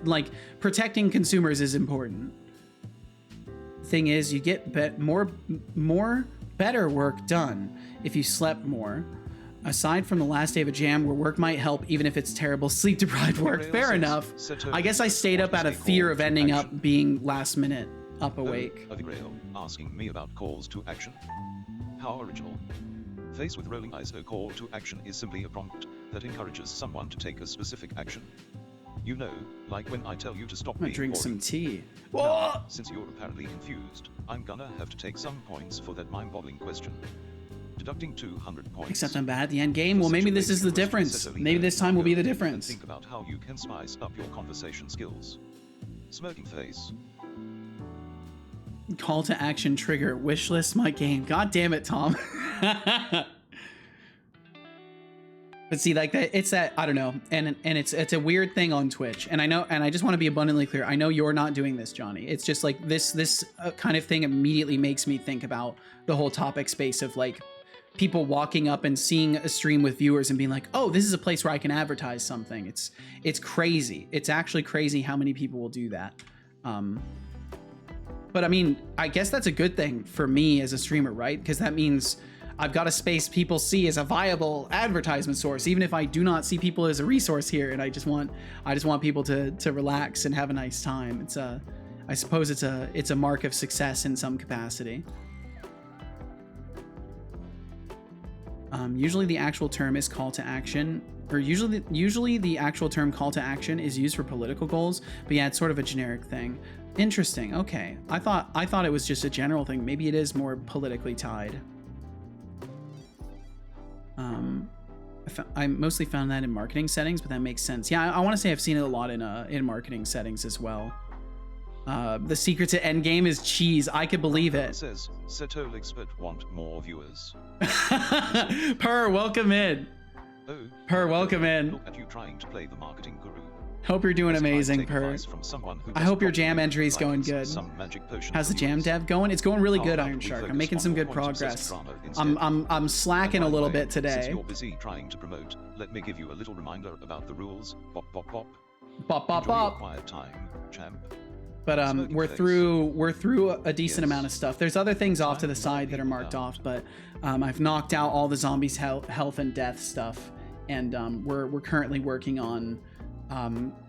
Speaker 1: like protecting consumers is important. Thing is, you get better work done if you slept more. Aside from the last day of a jam where work might help, even if it's terrible sleep deprived work. Fair enough. I guess I stayed up out of fear of ending up being last minute up awake.
Speaker 2: Asking me about calls to action. How original. Faced with rolling eyes, a call to action is simply a prompt that encourages someone to take a specific action. Like when I tell you to stop
Speaker 1: I'm gonna
Speaker 2: being
Speaker 1: drink
Speaker 2: boring.
Speaker 1: some tea.
Speaker 2: Now, since you're apparently confused, I'm gonna have to take some points for that mind-boggling question. Deducting 200 points.
Speaker 1: Except I'm bad at the end game. Well, maybe this is the difference. Maybe this time will be the difference.
Speaker 2: Think about how you can spice up your conversation skills. Smirking face.
Speaker 1: Call to action trigger. Wishlist my game. God damn it, Tom. But see, like that, it's that, I don't know. And it's a weird thing on Twitch. And I know, and I just want to be abundantly clear. I know you're not doing this, Johnny. It's just like this kind of thing immediately makes me think about the whole topic space of like people walking up and seeing a stream with viewers and being like, oh, this is a place where I can advertise something. It's crazy. It's actually crazy how many people will do that. But I mean, I guess that's a good thing for me as a streamer, right? Because that means I've got a space people see as a viable advertisement source, even if I do not see people as a resource here. And I just want people to relax and have a nice time. I suppose it's a mark of success in some capacity. Usually the actual term is call to action, or usually the actual term call to action is used for political goals, but yeah, it's sort of a generic thing. Interesting. Okay. I thought it was just a general thing. Maybe it is more politically tied. I mostly found that in marketing settings, but that makes sense. Yeah, I want to say I've seen it a lot in marketing settings as well. The secret to endgame is cheese. I could believe it.
Speaker 2: Says Setolyx but want more viewers.
Speaker 1: Per, welcome in.
Speaker 2: Oh,
Speaker 1: Per, welcome in.
Speaker 2: Look at you trying to play the marketing guru.
Speaker 1: Hope you're doing
Speaker 2: As if I'd
Speaker 1: amazing,
Speaker 2: take
Speaker 1: Per.
Speaker 2: advice from someone who
Speaker 1: I hope
Speaker 2: doesn't
Speaker 1: your jam
Speaker 2: properly
Speaker 1: entry's going
Speaker 2: utilize
Speaker 1: good.
Speaker 2: some magic potion
Speaker 1: How's the
Speaker 2: for
Speaker 1: jam
Speaker 2: viewers.
Speaker 1: dev going? It's going really
Speaker 2: How
Speaker 1: good,
Speaker 2: about
Speaker 1: Iron
Speaker 2: we
Speaker 1: Shark. I'm
Speaker 2: focus
Speaker 1: making
Speaker 2: on
Speaker 1: some
Speaker 2: more
Speaker 1: good
Speaker 2: point obsessed
Speaker 1: progress.
Speaker 2: drama instead?
Speaker 1: I'm slacking
Speaker 2: And
Speaker 1: a
Speaker 2: by
Speaker 1: little
Speaker 2: the way,
Speaker 1: bit
Speaker 2: Since
Speaker 1: today.
Speaker 2: you're busy trying to promote, let me give you a little reminder about the rules. Bop bop bop.
Speaker 1: Bop bop
Speaker 2: Enjoy your
Speaker 1: bop.
Speaker 2: quiet time, champ.
Speaker 1: But
Speaker 2: Smoking
Speaker 1: we're
Speaker 2: face.
Speaker 1: through a decent
Speaker 2: Yes.
Speaker 1: amount of stuff. There's other things off to the
Speaker 2: Time
Speaker 1: side
Speaker 2: will
Speaker 1: that are
Speaker 2: be
Speaker 1: marked
Speaker 2: found.
Speaker 1: off, but I've knocked out all the zombies' health and death stuff, and we're currently working on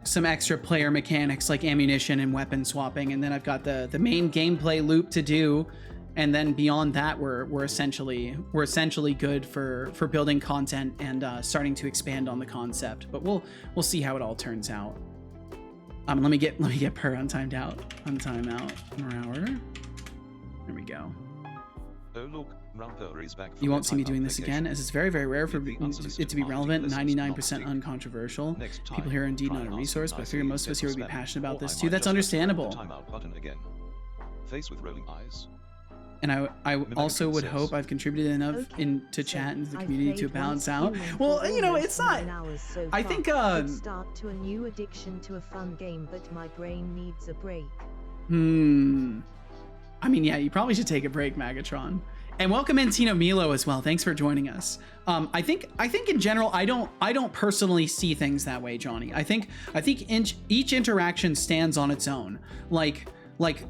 Speaker 1: some extra player mechanics like ammunition and weapon swapping, and then I've got the main gameplay loop to do, and then beyond that we're essentially good for building content and starting to expand on the concept. But we'll see how it all turns out. Let me get Per untimed out. Untime out. Hour. There we go.
Speaker 2: Oh look, Rumper is back.
Speaker 1: You won't see me doing this again, as it's very, very rare for
Speaker 2: With the
Speaker 1: it
Speaker 2: unsolicited
Speaker 1: to be relevant,
Speaker 2: marketing
Speaker 1: 99%
Speaker 2: lessons not
Speaker 1: uncontroversial.
Speaker 2: Next time,
Speaker 1: People here are indeed
Speaker 2: try
Speaker 1: not a
Speaker 2: and ask
Speaker 1: resource, but I
Speaker 2: nicely
Speaker 1: figure most of us here would be
Speaker 2: instead of
Speaker 1: passionate about
Speaker 2: spam,
Speaker 1: this
Speaker 2: or I
Speaker 1: too.
Speaker 2: might
Speaker 1: That's
Speaker 2: just press the
Speaker 1: understandable.
Speaker 2: timeout button again. Face with rolling eyes.
Speaker 1: And I also would
Speaker 2: Princess.
Speaker 1: hope I've contributed enough
Speaker 4: Okay,
Speaker 1: into
Speaker 4: so
Speaker 1: chat and the
Speaker 4: I've
Speaker 1: community to
Speaker 4: played
Speaker 1: balance
Speaker 4: one
Speaker 1: out.
Speaker 4: human
Speaker 1: Well,
Speaker 4: for
Speaker 1: you know,
Speaker 4: almost
Speaker 1: it's not.
Speaker 4: 9 hours so
Speaker 1: I
Speaker 4: far.
Speaker 1: think
Speaker 4: Could start to a new addiction to a fun game, but my brain needs a break.
Speaker 1: I mean, yeah, you probably should take a break, Magatron. And welcome in Tino Milo as well. Thanks for joining us. I think in general, I don't personally see things that way, Johnny. I think each interaction stands on its own. Like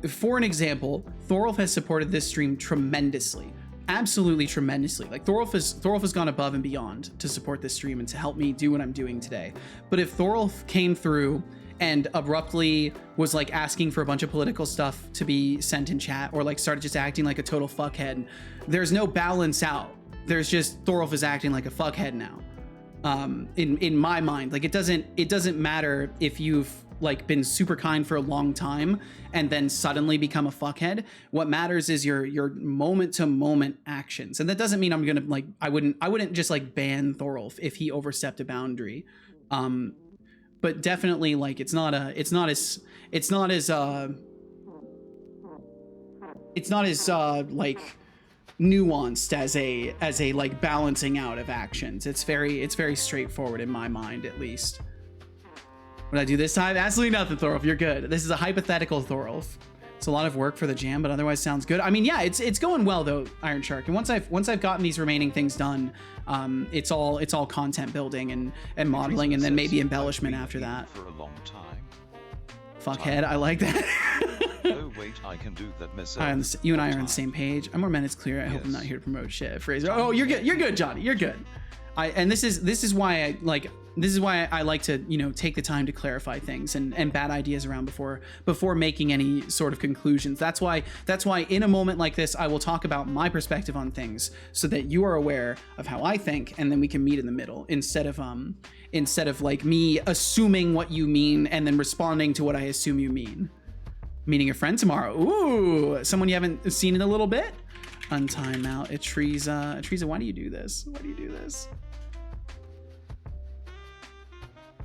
Speaker 1: for an example, Thorolf has supported this stream tremendously. Absolutely tremendously. Like Thorolf has gone above and beyond to support this stream and to help me do what I'm doing today. But if Thorolf came through and abruptly was like asking for a bunch of political stuff to be sent in chat, or like started just acting like a total fuckhead, there's no balance out. There's just Thorolf is acting like a fuckhead now. In my mind, like it doesn't matter if you've like been super kind for a long time and then suddenly become a fuckhead. What matters is your moment to moment actions. And that doesn't mean I'm gonna like I wouldn't just like ban Thorolf if he overstepped a boundary. But definitely like it's not as like nuanced as a like balancing out of actions. It's very straightforward in my mind, at least. What did I do this time? Absolutely nothing, Thorolf. You're good. This is a hypothetical, Thorolf. It's a lot of work for the jam, but otherwise sounds good. I mean, yeah, it's going well though, Iron Shark. And once I've gotten these remaining things done, it's all content building and modeling, and then maybe embellishment after that.
Speaker 2: For a long time.
Speaker 1: Fuckhead, I like that.
Speaker 2: Oh wait, I can do that myself.
Speaker 1: You and I are on the same page. I'm more minutes clear. I hope I'm not
Speaker 2: Yes.
Speaker 1: here to promote shit. Fraser. Oh, you're good. You're good, Johnny. You're good. This is why I like to, you know, take the time to clarify things and bad ideas around before making any sort of conclusions. That's why in a moment like this, I will talk about my perspective on things so that you are aware of how I think, and then we can meet in the middle instead of like me assuming what you mean and then responding to what I assume you mean. Meeting a friend tomorrow. Ooh, someone you haven't seen in a little bit. Untime out. Atriza, why do you do this? Why do you do this?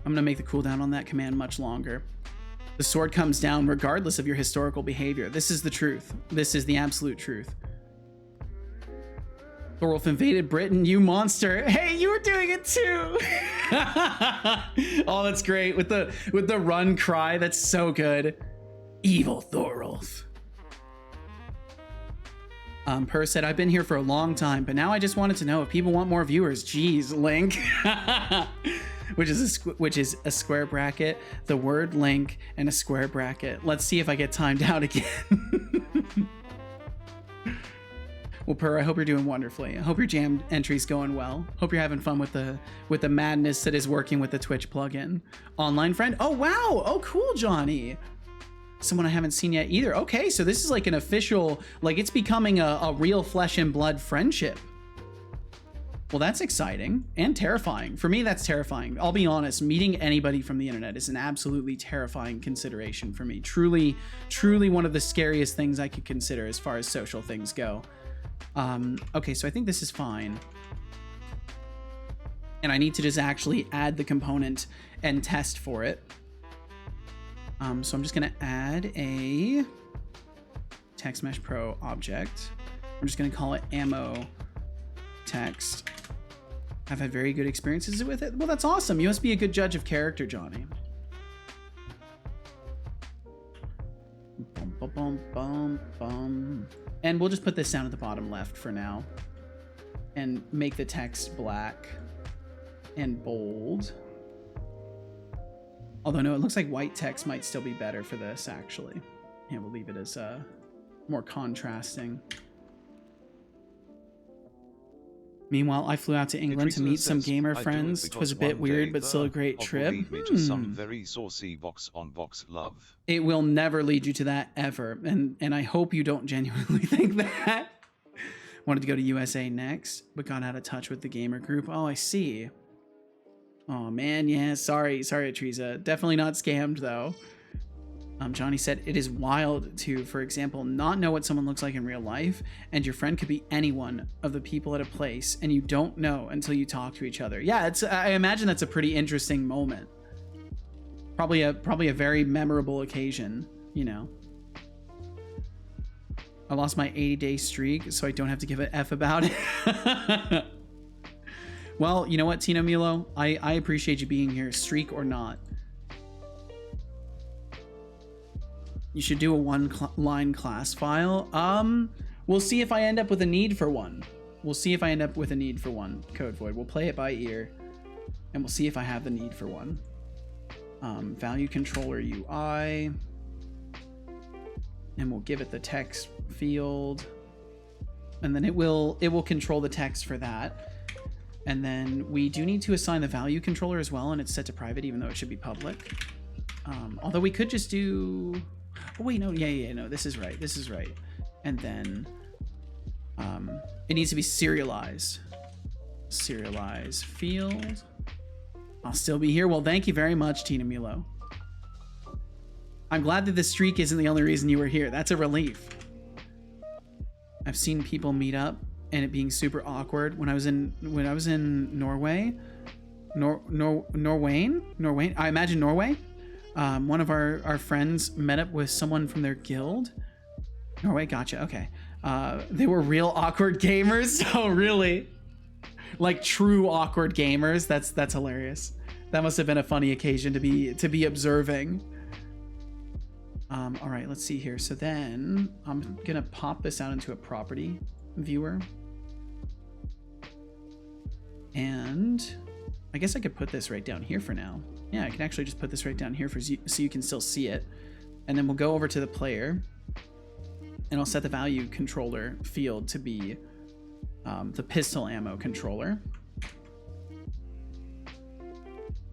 Speaker 1: I'm gonna make the cooldown on that command much longer. The sword comes down regardless of your historical behavior. This is the truth. This is the absolute truth. Thorolf invaded Britain, you monster. Hey, you were doing it too. Oh, that's great. With the run cry, that's so good. Evil Thorolf. Per said, I've been here for a long time, but now I just wanted to know if people want more viewers. Jeez, Link. which is a square bracket, the word link, and a square bracket. Let's see if I get timed out again. Well, Per, I hope you're doing wonderfully. I hope your jam entry's going well. Hope you're having fun with the madness that is working with the Twitch plugin. Online friend. Oh wow. Oh cool, Johnny. Someone I haven't seen yet either. Okay, so this is like an official, like it's becoming a real flesh and blood friendship. Well, that's exciting and terrifying. For me, that's terrifying. I'll be honest, meeting anybody from the internet is an absolutely terrifying consideration for me. Truly, truly one of the scariest things I could consider as far as social things go. Okay, so I think this is fine. And I need to just actually add the component and test for it. So I'm just gonna add a Text Mesh Pro object. I'm just gonna call it ammo text. I've had very good experiences with it. Well, that's awesome. You must be a good judge of character, Johnny. Bum, bum, bum, bum, bum. And we'll just put this down at the bottom left for now and make the text black and bold. Although no, it looks like white text might still be better for this actually. Yeah, we'll leave it as more contrasting. Meanwhile, I flew out to England to meet some gamer friends. It was a bit weird, but still a great trip.
Speaker 2: Lead me to some very saucy box on box love.
Speaker 1: It will never lead you to that ever, and I hope you don't genuinely think that. Wanted to go to USA next, but got out of touch with the gamer group. Oh, I see. Oh man, yeah, sorry, Teresa. Definitely not scammed though. Johnny said, it is wild to, for example, not know what someone looks like in real life, and your friend could be anyone of the people at a place, and you don't know until you talk to each other. Yeah, I imagine that's a pretty interesting moment. Probably a very memorable occasion, you know. I lost my 80-day streak, so I don't have to give an F about it. Well, you know what, Tino Milo? I appreciate you being here, streak or not. You should do a one-line class file. We'll see if I end up with a need for one. We'll see if I end up with a need for one, Code Void. We'll play it by ear, and we'll see if I have the need for one. Value controller UI, and we'll give it the text field, and then it will control the text for that. And then we do need to assign the value controller as well, and it's set to private, even though it should be public. Although we could just do. Oh wait, no, yeah, no, this is right. And then it needs to be serialized. Serialize field. I'll still be here. Well, thank you very much, Tina Milo. I'm glad that the streak isn't the only reason you were here. That's a relief. I've seen people meet up and it being super awkward. When I was in Norway, Norway. I imagine Norway. One of our friends met up with someone from their guild. Norway, gotcha. Okay. They were real awkward gamers. So really, like true awkward gamers. That's hilarious. That must have been a funny occasion to be observing. All right, let's see here. So then I'm gonna pop this out into a property viewer, and I guess I could put this right down here for now. Yeah, I can actually just put this right down here so you can still see it. And then we'll go over to the player, and I'll set the value controller field to be the pistol ammo controller.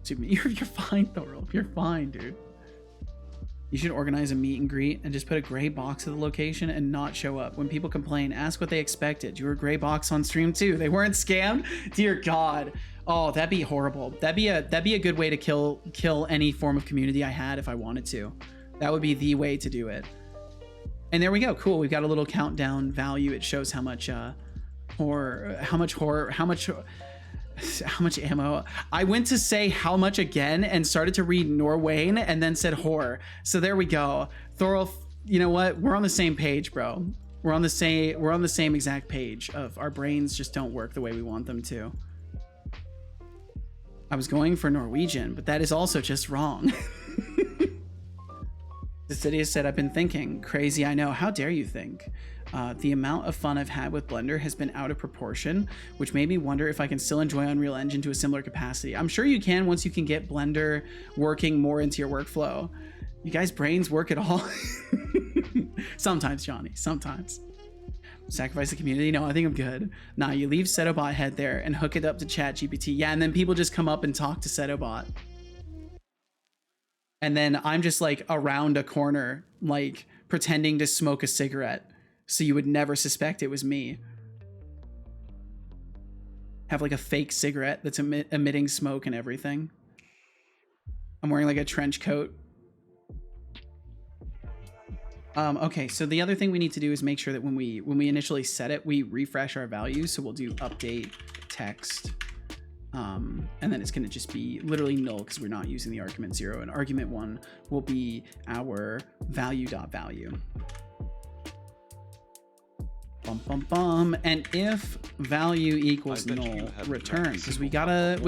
Speaker 1: You're fine, Thorol. You're fine, dude. You should organize a meet and greet and just put a gray box at the location and not show up. When people complain, ask what they expected. You were a gray box on stream too. They weren't scammed? Dear God. Oh, that'd be horrible. That'd be a good way to kill any form of community I had if I wanted to. That would be the way to do it. And there we go. Cool. We've got a little countdown value. It shows how much how much ammo. I went to say how much again and started to read Norwayne and then said horror. So there we go. Thorolf, you know what? We're on the same page, bro. We're on the same exact page of our brains just don't work the way we want them to. I was going for Norwegian, but that is also just wrong. The city has said, I've been thinking. Crazy, I know. How dare you think? The amount of fun I've had with Blender has been out of proportion, which made me wonder if I can still enjoy Unreal Engine to a similar capacity. I'm sure you can once you can get Blender working more into your workflow. You guys' brains work at all? Sometimes, Johnny, sometimes. Sacrifice the community? No, I think I'm good. Nah, you leave Setobot head there and hook it up to ChatGPT. Yeah, and then people just come up and talk to Setobot. And then I'm just like around a corner, like pretending to smoke a cigarette. So you would never suspect it was me. Have like a fake cigarette that's emitting smoke and everything. I'm wearing like a trench coat. Okay, so the other thing we need to do is make sure that when we initially set it, we refresh our values. So we'll do update text. And then it's going to just be literally null because we're not using the argument 0. And argument 1 will be our value.value. Bum, bum, bum. And if value equals null, return, because we gotta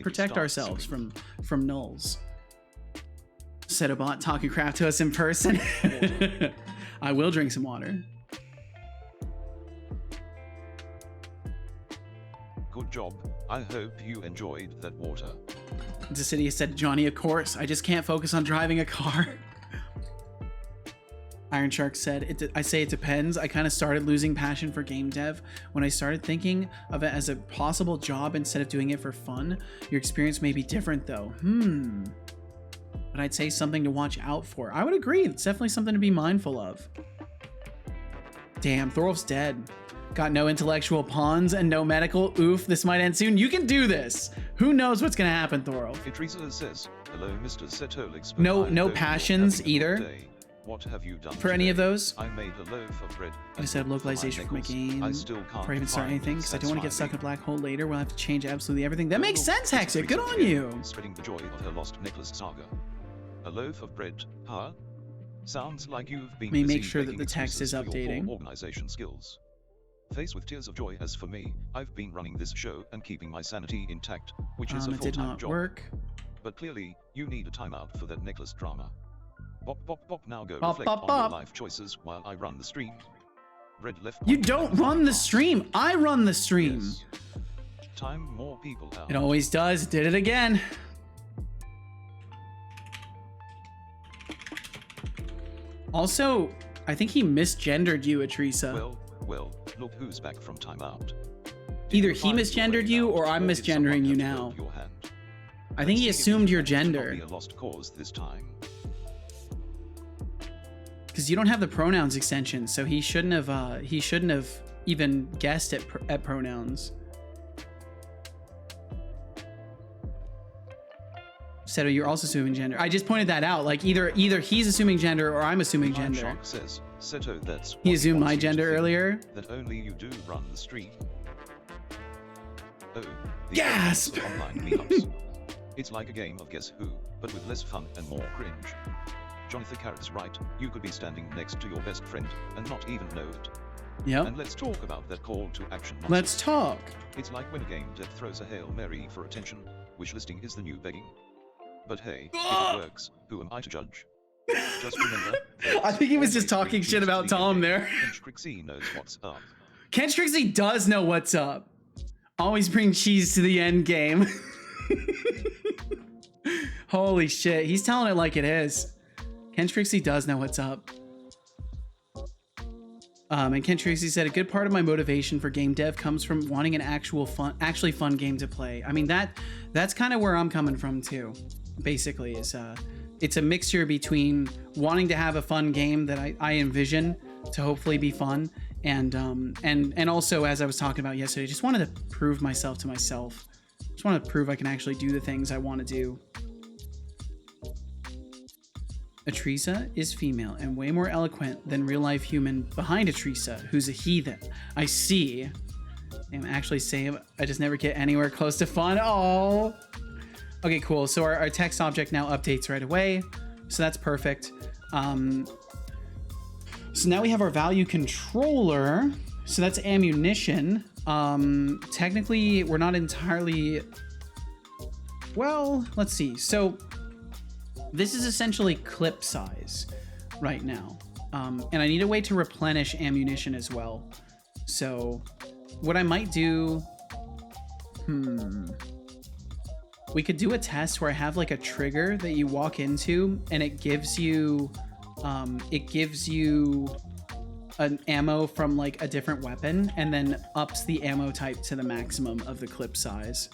Speaker 1: protect ourselves from nulls. Setobot talking crap to us in person. I will drink some water.
Speaker 2: Good job. I hope you enjoyed that water.
Speaker 1: Decidia said, Johnny, of course. I just can't focus on driving a car. Iron Shark said, I say it depends. I kind of started losing passion for game dev when I started thinking of it as a possible job instead of doing it for fun. Your experience may be different though. But I'd say something to watch out for. I would agree. It's definitely something to be mindful of. Damn, Thorolf's dead. Got no intellectual pawns and no medical. Oof, this might end soon. You can do this. Who knows what's gonna happen, Thorolf?
Speaker 2: Teresa says, hello, Mr. Setolyx.
Speaker 1: No passions either.
Speaker 2: What have you done
Speaker 1: for any of those?
Speaker 2: I made a loaf of bread.
Speaker 1: I set up localization for my game before I even start anything because I don't want to get stuck in a black hole later where I have to change absolutely everything. That makes sense, Hexit. Good on you.
Speaker 2: Spreading the joy of her lost necklace saga. A loaf of bread, huh? Sounds like you've been.
Speaker 1: Let me make sure that the text is updating.
Speaker 2: Organization skills. Face with tears of joy. As for me, I've been running this show and keeping my sanity intact, which is a full-time job.
Speaker 1: Work.
Speaker 2: But clearly, you need a timeout for that necklace drama. Bop, bop, bop. Now go
Speaker 1: bop,
Speaker 2: reflect
Speaker 1: bop,
Speaker 2: on
Speaker 1: bop.
Speaker 2: your life choices while I run the stream. Red left.
Speaker 1: You don't run the stream. I run the stream.
Speaker 2: Yes. Time more people out.
Speaker 1: It always does. Did it again. Also, I think he misgendered you, Atrisa.
Speaker 2: Well, look who's back from timeout.
Speaker 1: Either he misgendered you or I'm misgendering you now. I think he assumed your gender.
Speaker 2: Be a lost cause this time.
Speaker 1: Because you don't have the pronouns extension, so he shouldn't have even guessed at pronouns. Seto, you're also assuming gender. I just pointed that out. Like either he's assuming gender or I'm assuming gender.
Speaker 2: Says, Seto, that's
Speaker 1: he assumed my gender earlier.
Speaker 2: That only you do run the stream. Oh, the
Speaker 1: gasp!
Speaker 2: Online meetups. It's like a game of Guess Who, but with less fun and more cringe. Jonathan Carrot's right. You could be standing next to your best friend and not even know it.
Speaker 1: Yep.
Speaker 2: And let's talk about that call to action. Monster.
Speaker 1: Let's talk.
Speaker 2: It's like when a game dev throws a Hail Mary for attention. Wishlisting is the new begging. But hey, if it works, who am I to judge? Just remember.
Speaker 1: I think he was just talking shit about Tom there.
Speaker 2: Kench Trixie knows what's up.
Speaker 1: Kench Trixie does know what's up. Always bring cheese to the end game. Holy shit, he's telling it like it is. Kench Trixie does know what's up. And Kench Trixie said, a good part of my motivation for game dev comes from wanting an actually fun game to play. I mean, that's kind of where I'm coming from too. Basically, it's a mixture between wanting to have a fun game that I envision to hopefully be fun, and also, as I was talking about yesterday, just wanted to prove myself to myself. Just want to prove I can actually do the things I want to do. Atrisa is female and way more eloquent than real-life human behind Atrisa, who's a heathen. I see. I'm actually saying I just never get anywhere close to fun. Oh. Okay, cool. So our text object now updates right away. So that's perfect. So now we have our value controller. So that's ammunition. Technically, we're not entirely... Well, let's see. So this is essentially clip size right now. And I need a way to replenish ammunition as well. So what I might do... We could do a test where I have like a trigger that you walk into and it gives you an ammo from like a different weapon and then ups the ammo type to the maximum of the clip size.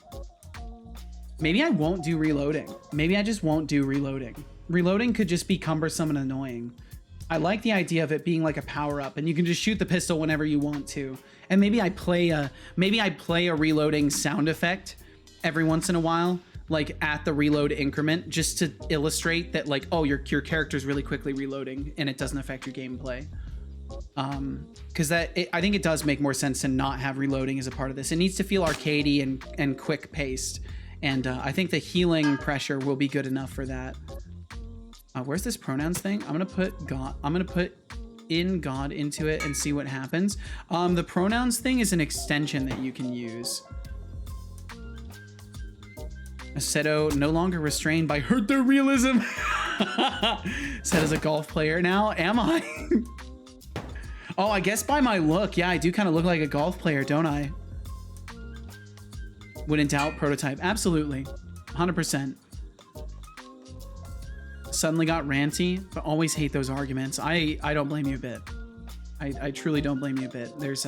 Speaker 1: Maybe I won't do reloading. Maybe I just won't do reloading. Reloading could just be cumbersome and annoying. I like the idea of it being like a power up and you can just shoot the pistol whenever you want to. And maybe I play a reloading sound effect every once in a while, like at the reload increment, just to illustrate that, like, oh, your character's really quickly reloading and it doesn't affect your gameplay. Because I think it does make more sense to not have reloading as a part of this. It needs to feel arcadey and quick paced, and I think the healing pressure will be good enough for that. Where's this pronouns thing? I'm gonna put God. I'm gonna put in God into it and see what happens. The pronouns thing is an extension that you can use. Seto no longer restrained by hurt their realism. Said as a golf player now, am I? Oh, I guess by my look, yeah, I do kind of look like a golf player, don't I? When in doubt, prototype. Absolutely. 100%. Suddenly got ranty, but always hate those arguments. I don't blame you a bit. I truly don't blame you a bit. There's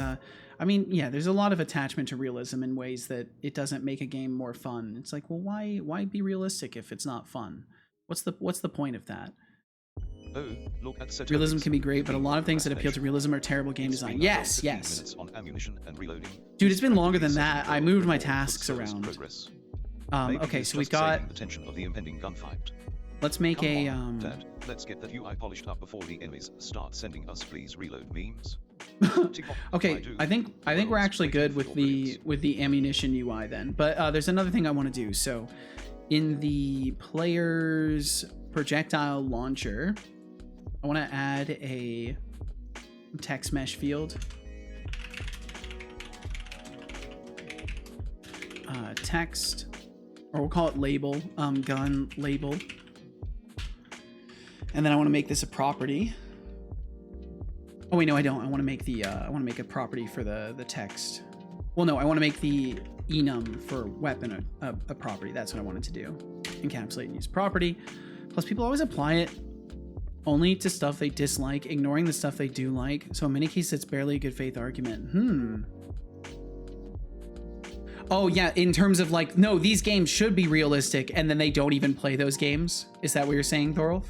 Speaker 1: I mean, yeah, there's a lot of attachment to realism in ways that it doesn't make a game more fun. It's like, well, why be realistic if it's not fun? What's the point of that?
Speaker 2: Oh, look at Setolyx.
Speaker 1: Realism can be great, but a lot of things that appeal to realism are terrible game design. Yes, yes.
Speaker 2: On ammunition and reloading.
Speaker 1: Dude, it's been longer than that. I moved my tasks around. Okay, so we've got.
Speaker 2: The tension of the impending gunfight.
Speaker 1: Let's make a
Speaker 2: Dad, let's get that UI polished up before the enemies start sending us please reload memes.
Speaker 1: Okay, I think we're actually good with the ammunition UI then. But there's another thing I want to do. So in the player's projectile launcher, I want to add a text mesh field. Text, or we'll call it label, gun label. And then I want to make this a property. Oh wait, no, I don't. I want to make the I want to make a property for the text. Well, no, I want to make the enum for weapon a property. That's what I wanted to do. Encapsulate and use property. Plus, people always apply it only to stuff they dislike, ignoring the stuff they do like. So in many cases, it's barely a good faith argument. Oh yeah, in terms of like, no, these games should be realistic, and then they don't even play those games. Is that what you're saying, Thorolf?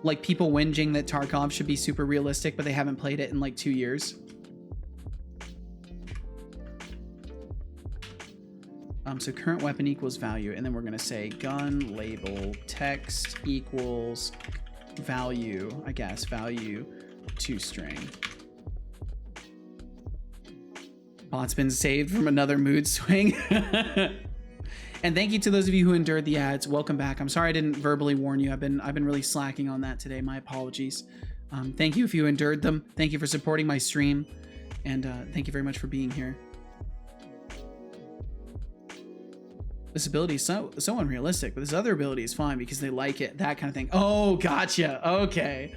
Speaker 1: Like people whinging that Tarkov should be super realistic, but they haven't played it in like 2 years. So current weapon equals value, and then we're gonna say gun label text equals value, I guess, value to string. Bot's been saved from another mood swing. And thank you to those of you who endured the ads. Welcome back. I'm sorry I didn't verbally warn you. I've been really slacking on that today. My apologies. Thank you if you endured them. Thank you for supporting my stream, and thank you very much for being here. This ability is so unrealistic, but this other ability is fine because they like it. That kind of thing. Oh, gotcha. Okay.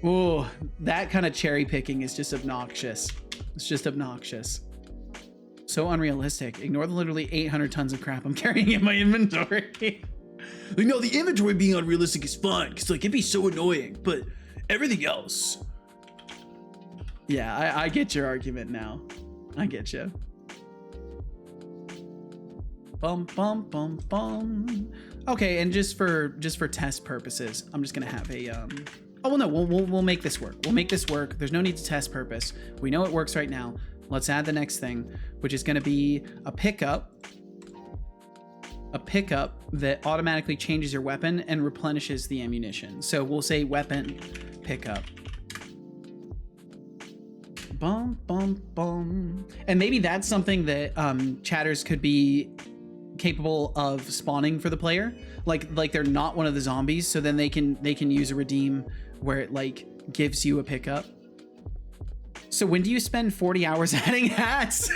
Speaker 1: Ooh, that kind of cherry picking is just obnoxious. It's just obnoxious. So unrealistic. Ignore the literally 800 tons of crap I'm carrying in my inventory. Like, no, the inventory being unrealistic is fun because like it'd be so annoying, but everything else. Yeah, I get your argument now. I get you. Bum bum bum bum. Okay, and just for test purposes, I'm just gonna have a oh well, no, we'll make this work. We'll make this work. There's no need to test purpose. We know it works right now. Let's add the next thing, which is gonna be a pickup that automatically changes your weapon and replenishes the ammunition. So we'll say weapon pickup. Bum bum bum. And maybe that's something that chatters could be capable of spawning for the player, like they're not one of the zombies, so then they can use a redeem where it like gives you a pickup. So when do you spend 40 hours adding hats?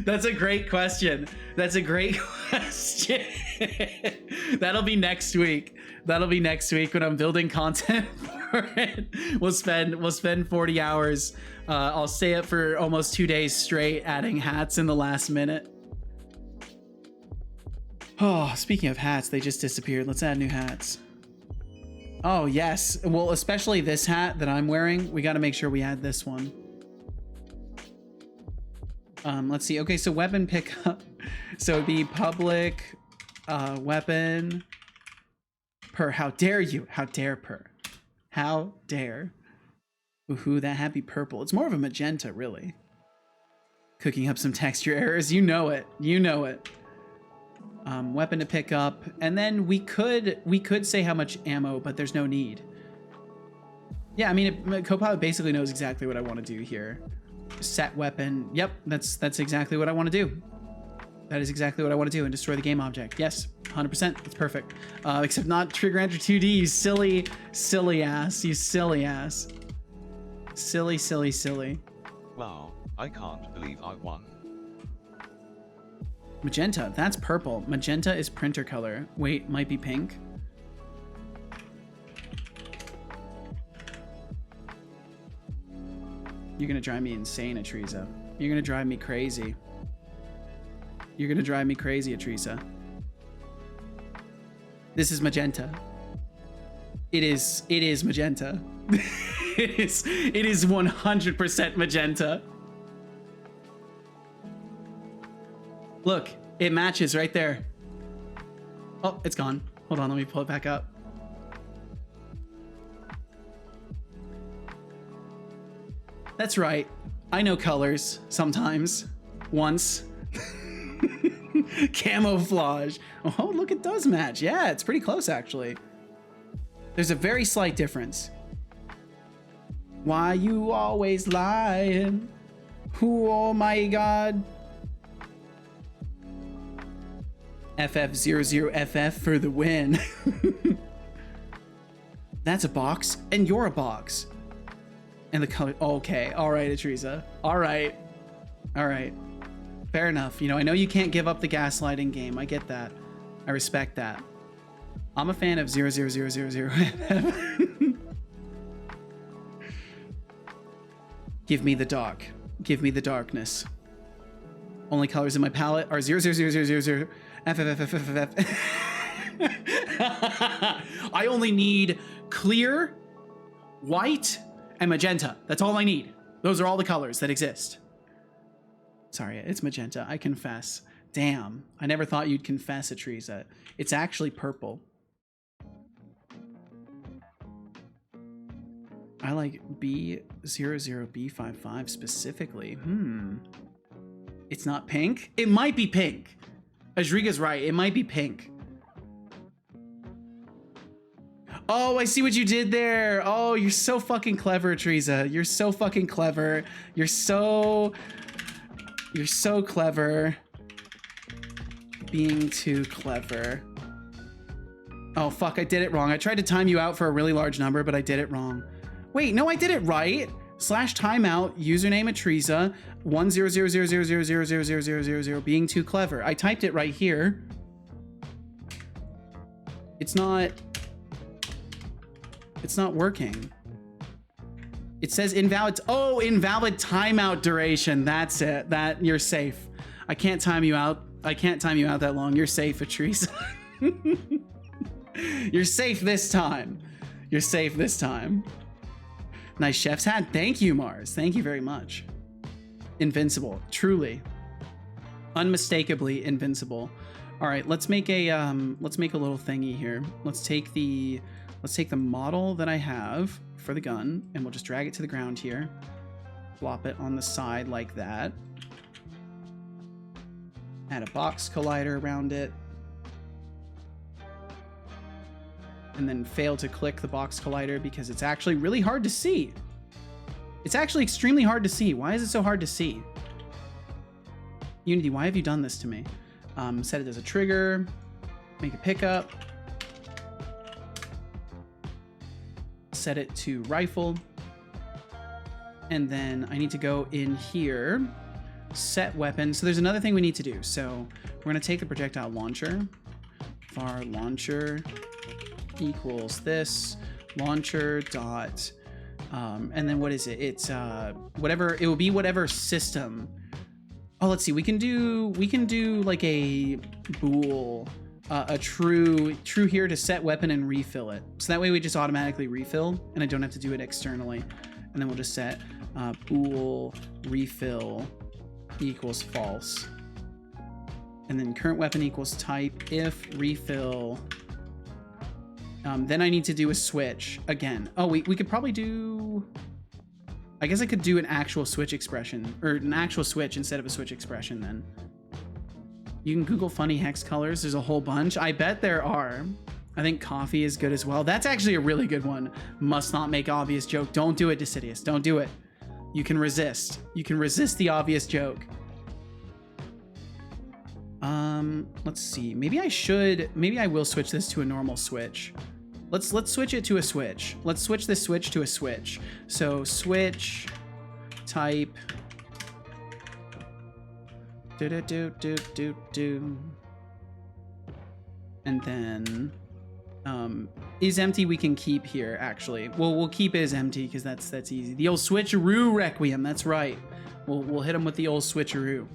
Speaker 1: That's a great question. That's a great question. That'll be next week. That'll be next week when I'm building content for it. We'll spend 40 hours. I'll stay up for almost 2 days straight adding hats in the last minute. Oh, speaking of hats, they just disappeared. Let's add new hats. Oh, yes. Well, especially this hat that I'm wearing. We got to make sure we add this one. Let's see. Okay, so weapon pickup. So it'd be public weapon per. How dare you? How dare per? How dare? Ooh, that happy purple. It's more of a magenta, really. Cooking up some texture errors. You know it. You know it. Weapon to pick up. And then we could say how much ammo, but there's no need. Yeah, I mean, Copilot basically knows exactly what I want to do here. Set weapon. Yep, that's exactly what I want to do. That is exactly what I want to do, and destroy the game object. Yes, 100%. It's perfect. Except not trigger enter 2D, you silly ass. You silly ass. Silly.
Speaker 2: Wow, I can't believe I won.
Speaker 1: Magenta, that's purple. Magenta is printer color. Wait, might be pink. You're gonna drive me insane, Atreza. You're gonna drive me crazy. You're gonna drive me crazy, Atreza. This is magenta. It is magenta. it is 100% magenta. Look, it matches right there. Oh, it's gone. Hold on, let me pull it back up. That's right. I know colors sometimes. Once. Camouflage. Oh, look, it does match. Yeah, it's pretty close, actually. There's a very slight difference. Why you always lying? Oh my god. FF00FF for the win. That's a box, and you're a box. And the color. Okay, all right, Atreza. All right. Fair enough. You know, I know you can't give up the gaslighting game. I get that. I respect that. I'm a fan of 00000FF. Give me the dark. Give me the darkness. Only colors in my palette are 00000FFFFFF. I only need clear, white, and magenta. That's all I need. Those are all the colors that exist. Sorry, it's magenta, I confess. Damn, I never thought you'd confess, Atreza. It's actually purple. I like B00B55 specifically. It's not pink? It might be pink. Ajriga's right, it might be pink. Oh, I see what you did there. Oh, you're so fucking clever, Atreza. You're so fucking clever. You're so clever. Being too clever. Oh, fuck, I did it wrong. I tried to time you out for a really large number, but I did it wrong. Wait, no, I did it right. /timeout, username Atreza, 1000000000000, being too clever. I typed it right here. It's not working. It says invalid. Oh, invalid timeout duration. That's it. That you're safe. I can't time you out. I can't time you out that long. You're safe, Atreza. You're safe this time. You're safe this time. Nice chef's hat. Thank you, Mars. Thank you very much. Invincible. Truly. Unmistakably invincible. All right, let's make a little thingy here. Let's take the model that I have for the gun, and we'll just drag it to the ground here. Flop it on the side like that. Add a box collider around it. And then fail to click the box collider because it's actually really hard to see. It's actually extremely hard to see. Why is it so hard to see? Unity, why have you done this to me? Set it as a trigger, make a pickup, set it to rifle, and then I need to go in here, set weapon. So there's another thing we need to do. So we're gonna take the projectile launcher, var launcher equals this launcher dot, and then what is it? It's whatever, it will be whatever system. Oh, let's see, we can do like a bool, a true here to set weapon and refill it. So that way we just automatically refill and I don't have to do it externally. And then we'll just set bool refill equals false. And then current weapon equals type if refill. Then I need to do a switch again. Oh, we could probably do, I guess I could do an actual switch expression, or an actual switch instead of a switch expression then. You can Google funny hex colors. There's a whole bunch. I bet there are. I think coffee is good as well. That's actually a really good one. Must not make obvious joke. Don't do it, Decidius. Don't do it. You can resist. You can resist the obvious joke. Let's see. Maybe I will switch this to a normal switch. Let's switch it to a switch. Let's switch this switch to a switch. So switch type do. And then is empty we can keep here actually. Well, we'll keep is empty because that's easy. The old switcheroo Requiem, that's right. We'll hit him with the old switcheroo.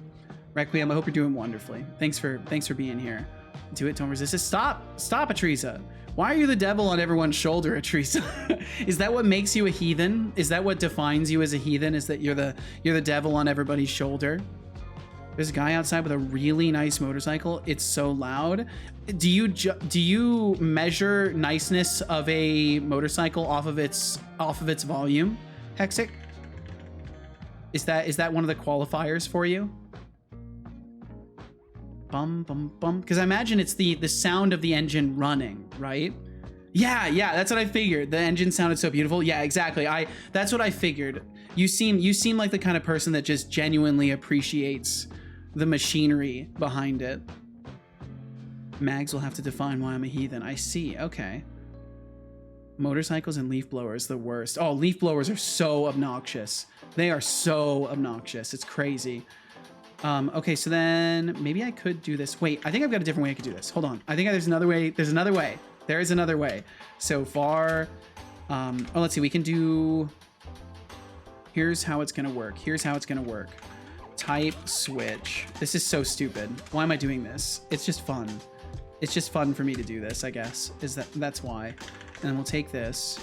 Speaker 1: Requiem, I hope you're doing wonderfully. Thanks for being here. Do it, don't resist it. Stop, Atrisa. Why are you the devil on everyone's shoulder, Atrisa? Is that what makes you a heathen? Is that what defines you as a heathen? Is that you're the devil on everybody's shoulder? There's a guy outside with a really nice motorcycle. It's so loud. Do you measure niceness of a motorcycle off of its volume, Hexic? Is that one of the qualifiers for you? Bum bum bum. Because I imagine it's the sound of the engine running, right? Yeah, that's what I figured. The engine sounded so beautiful. Yeah, exactly. That's what I figured. You seem like the kind of person that just genuinely appreciates the machinery behind it. Mags will have to define why I'm a heathen. I see. Okay. Motorcycles and leaf blowers, the worst. Oh, leaf blowers are so obnoxious. They are so obnoxious. It's crazy. Okay, so then maybe I could do this. Wait, I think I've got a different way I could do this. Hold on. I think there's another way. There's another way. There is another way. So far, let's see. We can do. Here's how it's gonna work. Here's how it's gonna work. Type switch. This is so stupid. Why am I doing this? It's just fun. It's just fun for me to do this, I guess. That's why. And then we'll take this.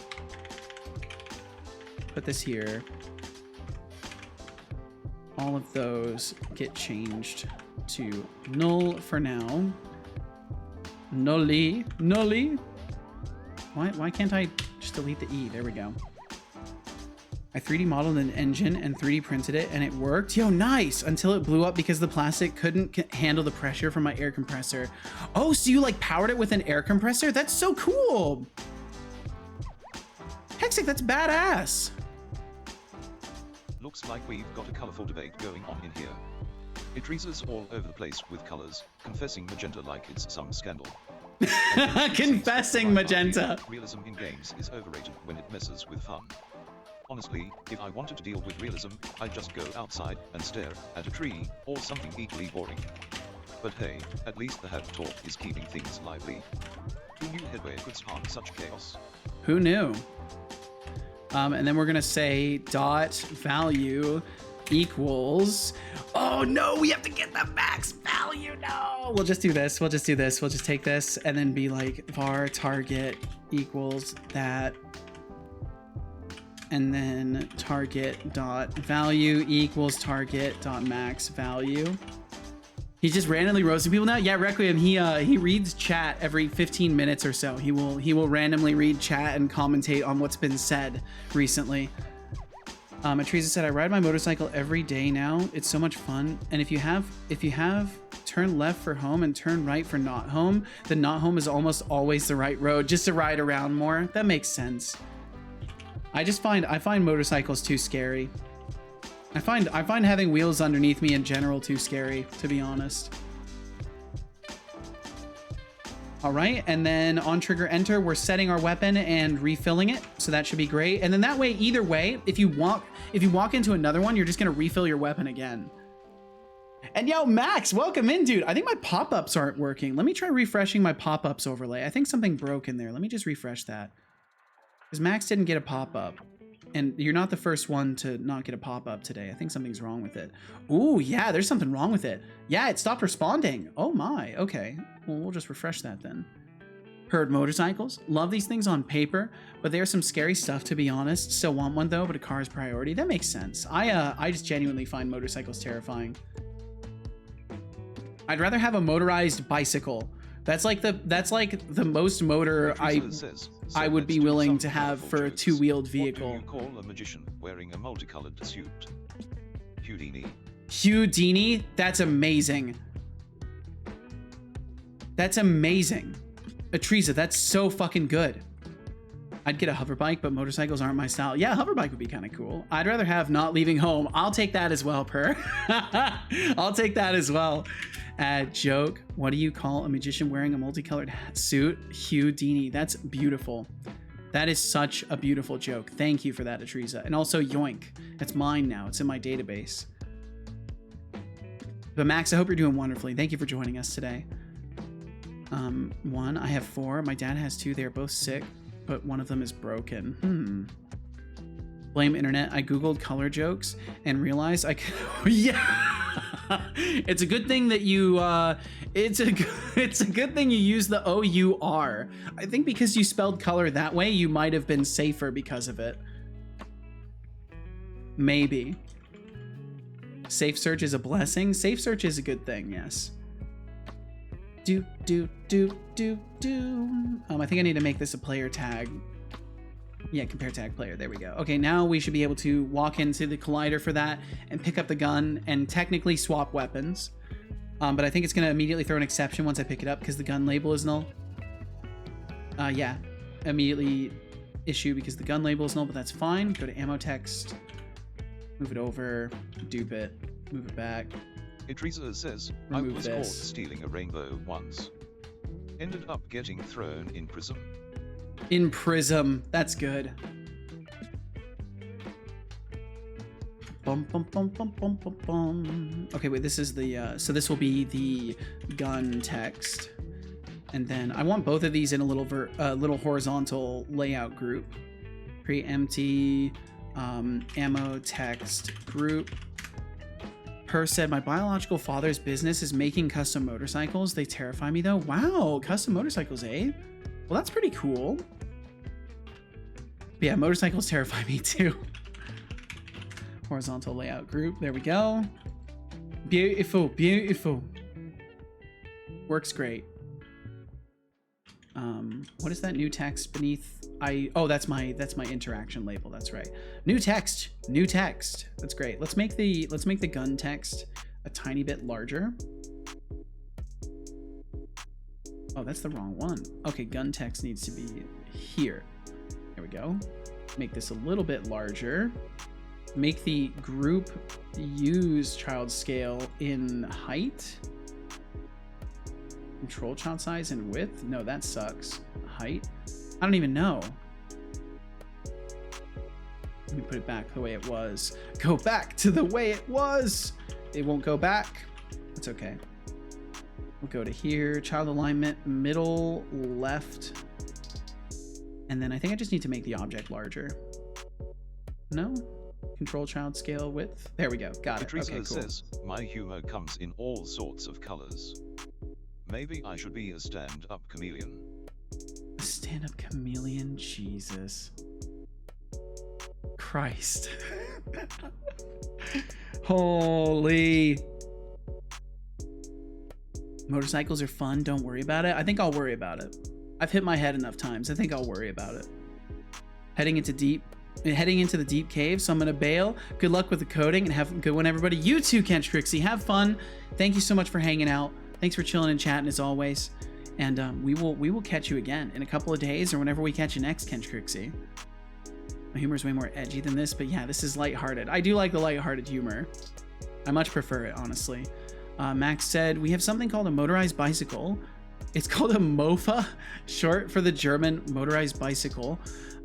Speaker 1: Put this here. All of those get changed to null for now. Nully. Why can't I just delete the E? There we go. I 3D modeled an engine and 3D printed it and it worked. Yo, nice! Until it blew up because the plastic couldn't handle the pressure from my air compressor. Oh, so you like powered it with an air compressor? That's so cool! Hexic, that's badass!
Speaker 2: Looks like we've got a colorful debate going on in here. Idrisa's all over the place with colors, confessing magenta like it's some scandal.
Speaker 1: Confessing magenta.
Speaker 2: Realism in games is overrated when it messes with fun. Honestly, if I wanted to deal with realism, I'd just go outside and stare at a tree, or something equally boring. But hey, at least the have talk is keeping things lively. Who knew headway could spark such chaos?
Speaker 1: Who knew? And then we're gonna say dot value equals. Oh no, we have to get the max value. No, we'll just do this. We'll just take this and then be like var target equals that. And then target dot value equals target dot max value. He's just randomly roasting people now. Yeah, Requiem. He reads chat every 15 minutes or so. He will randomly read chat and commentate on what's been said recently. Atrisa said, I ride my motorcycle every day now. It's so much fun. And if you have turn left for home and turn right for not home, the not home is almost always the right road, just to ride around more. That makes sense. I find motorcycles too scary. I find having wheels underneath me in general too scary, to be honest. All right, and then on trigger enter, we're setting our weapon and refilling it, so that should be great. And then that way, either way, if you walk into another one, you're just gonna refill your weapon again. And yo, Max, welcome in, dude. I think my pop-ups aren't working. Let me try refreshing my pop-ups overlay. I think something broke in there. Let me just refresh that. Because Max didn't get a pop-up. And you're not the first one to not get a pop-up today. I think something's wrong with it. Ooh, yeah, there's something wrong with it. Yeah, it stopped responding. Oh my, okay. Well, we'll just refresh that then. Heard motorcycles. Love these things on paper, but there's some scary stuff, to be honest. Still want one though, but a car is priority. That makes sense. I just genuinely find motorcycles terrifying. I'd rather have a motorized bicycle That's like the most motor I would be willing to have for a two-wheeled vehicle.
Speaker 2: What do you call a magician wearing a multicolored suit? Houdini.
Speaker 1: Houdini? That's amazing. That's amazing. Atriza, that's so fucking good. I'd get a hover bike, but motorcycles aren't my style. Yeah, a hover bike would be kind of cool. I'd rather have not leaving home. I'll take that as well, Per. I'll take that as well. Joke. What do you call a magician wearing a multicolored suit? Houdini. That's beautiful. That is such a beautiful joke. Thank you for that, Atriza. And also Yoink. That's mine now. It's in my database. But Max, I hope you're doing wonderfully. Thank you for joining us today. One, I have 4. My dad has 2. They are both sick, but one of them is broken. Blame internet. I googled color jokes and realized I could. Yeah. It's a good thing that you. It's a good thing you use the OUR. I think because you spelled color that way, you might have been safer because of it. Maybe. Safe search is a blessing. Safe search is a good thing. Yes. I think I need to make this a player tag. Yeah, compare tag player. There we go. Okay, now we should be able to walk into the collider for that and pick up the gun and technically swap weapons. But I think it's going to immediately throw an exception once I pick it up because the gun label is null. Yeah, immediately issue because the gun label is null, but that's fine. Go to ammo text, move it over, dupe it, move it back.
Speaker 2: Itriza says,
Speaker 1: Remove
Speaker 2: I was
Speaker 1: this.
Speaker 2: caught stealing a rainbow once. Ended up getting thrown in prison.
Speaker 1: In Prism. That's good. Bum, bum, bum, bum, bum, bum, bum. Okay, wait, this is the, so this will be the gun text. And then I want both of these in a little horizontal layout group. Create empty, ammo text group. Per said, my biological father's business is making custom motorcycles. They terrify me though. Wow, custom motorcycles, eh? Well, that's pretty cool. But yeah, motorcycles terrify me too. Horizontal layout group. There we go. Beautiful, beautiful. Works great. What is that new text beneath? Oh, that's my interaction label. That's right. New text. New text. That's great. Let's make the gun text a tiny bit larger. Oh, that's the wrong one. Okay, gun text needs to be here. There we go. Make this a little bit larger. Make the group use child scale in height. Control child size and width? No, that sucks. Height? I don't even know. Let me put it back the way it was. Go back to the way it was. It won't go back. It's okay. We'll go to here. Child alignment, middle, left. And then I think I just need to make the object larger. No? Control child scale width. There we go. Got it.
Speaker 2: Itriza
Speaker 1: Okay, cool.
Speaker 2: says, my humor comes in all sorts of colors. Maybe I should be a stand-up chameleon.
Speaker 1: A stand-up chameleon? Jesus. Christ. Holy. Motorcycles are fun. Don't worry about it. I think I'll worry about it. I've hit my head enough times. I think I'll worry about it. Heading into the deep cave, so I'm gonna bail. Good luck with the coding and have a good one, everybody. You too, Kench Trixie. Have fun. Thank you so much for hanging out. Thanks for chilling and chatting as always. And we will catch you again in a couple of days or whenever we catch you next, Kench Trixie. My humor is way more edgy than this, but yeah, this is lighthearted. I do like the lighthearted humor. I much prefer it, honestly. Max said, we have something called a motorized bicycle. It's called a MOFA, short for the German motorized bicycle.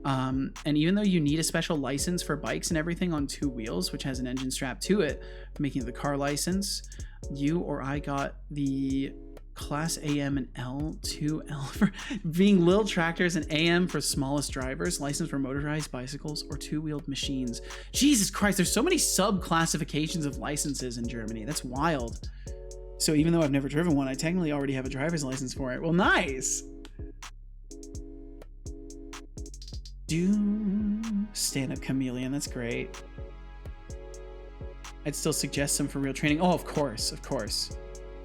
Speaker 1: And even though you need a special license for bikes and everything on 2 wheels, which has an engine strap to it, making the car license, you or I got the Class AM and L2L for being little tractors and AM for smallest drivers, license for motorized bicycles or 2-wheeled machines. Jesus Christ, there's so many sub-classifications of licenses in Germany. That's wild. So even though I've never driven one, I technically already have a driver's license for it. Well, nice. Stand-up chameleon, that's great. I'd still suggest some for real training. Oh, of course, of course.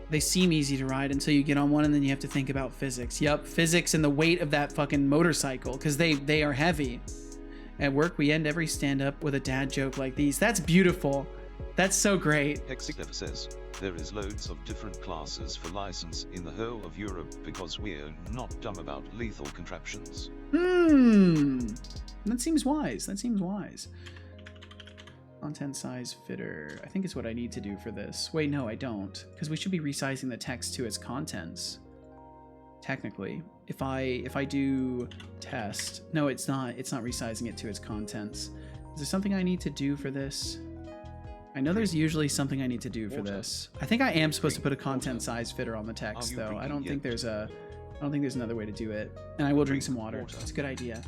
Speaker 1: They seem easy to ride until you get on one, and then you have to think about physics. Yep, physics and the weight of that fucking motorcycle, because they are heavy. At work, we end every stand-up with a dad joke like these. That's beautiful. That's so great.
Speaker 2: Hexiclev says, there is loads of different classes for license in the whole of Europe because we're not dumb about lethal contraptions.
Speaker 1: That seems wise. That seems wise. Content size fitter, I think is what I need to do for this. Wait, no, I don't, because we should be resizing the text to its contents. Technically, if I do test, no, it's not resizing it to its contents. Is there something I need to do for this? I know there's usually something I need to do for this. I think I am supposed to put a content size fitter on the text, though. I don't think there's another way to do it. And I will drink some water. It's a good idea.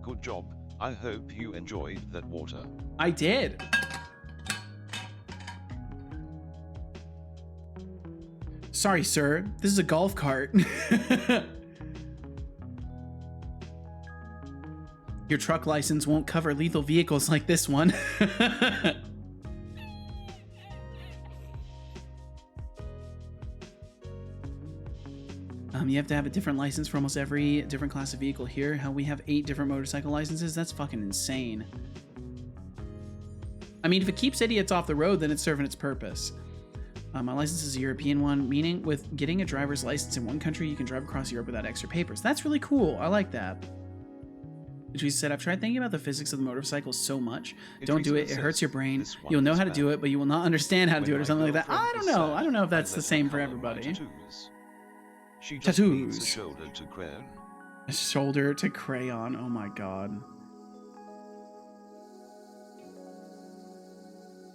Speaker 2: Good job. I hope you enjoyed that water.
Speaker 1: I did. Sorry, sir. This is a golf cart. Your truck license won't cover lethal vehicles like this one. You have to have a different license for almost every different class of vehicle here. How we have 8 different motorcycle licenses? That's fucking insane. I mean, if it keeps idiots off the road, then it's serving its purpose. My license is a European one, meaning with getting a driver's license in one country, you can drive across Europe without extra papers. That's really cool. I like that. Teresa said, I've tried thinking about the physics of the motorcycle so much. Don't do it. It hurts your brain. You'll know how to do it, but you will not understand how to do it or something like that. I don't know. I don't know if that's the same for everybody.
Speaker 2: She just needs a shoulder to crayon.
Speaker 1: A shoulder to crayon. Oh my god.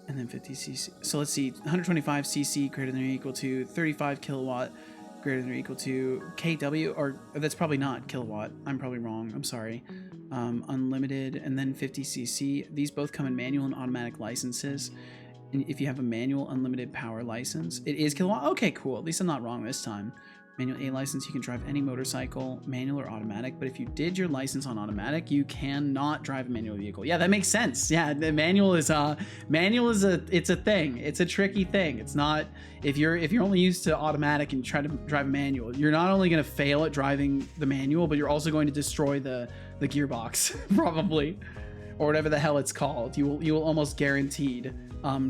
Speaker 1: And then 50 cc. So let's see. 125 cc greater than or equal to 35 kilowatt greater than or equal to kW, or that's probably not kilowatt. I'm probably wrong. I'm sorry. Unlimited, and then 50 cc. These both come in manual and automatic licenses. And if you have a manual unlimited power license, it is kilowatt. Okay, cool. At least I'm not wrong this time. Manual A license, you can drive any motorcycle, manual or automatic, but if you did your license on automatic, you cannot drive a manual vehicle. Yeah, that makes sense. Yeah, the manual is it's a thing. It's a tricky thing. It's not, if you're only used to automatic and you try to drive a manual, you're not only going to fail at driving the manual, but you're also going to destroy the gearbox, probably, or whatever the hell it's called. You will almost guaranteed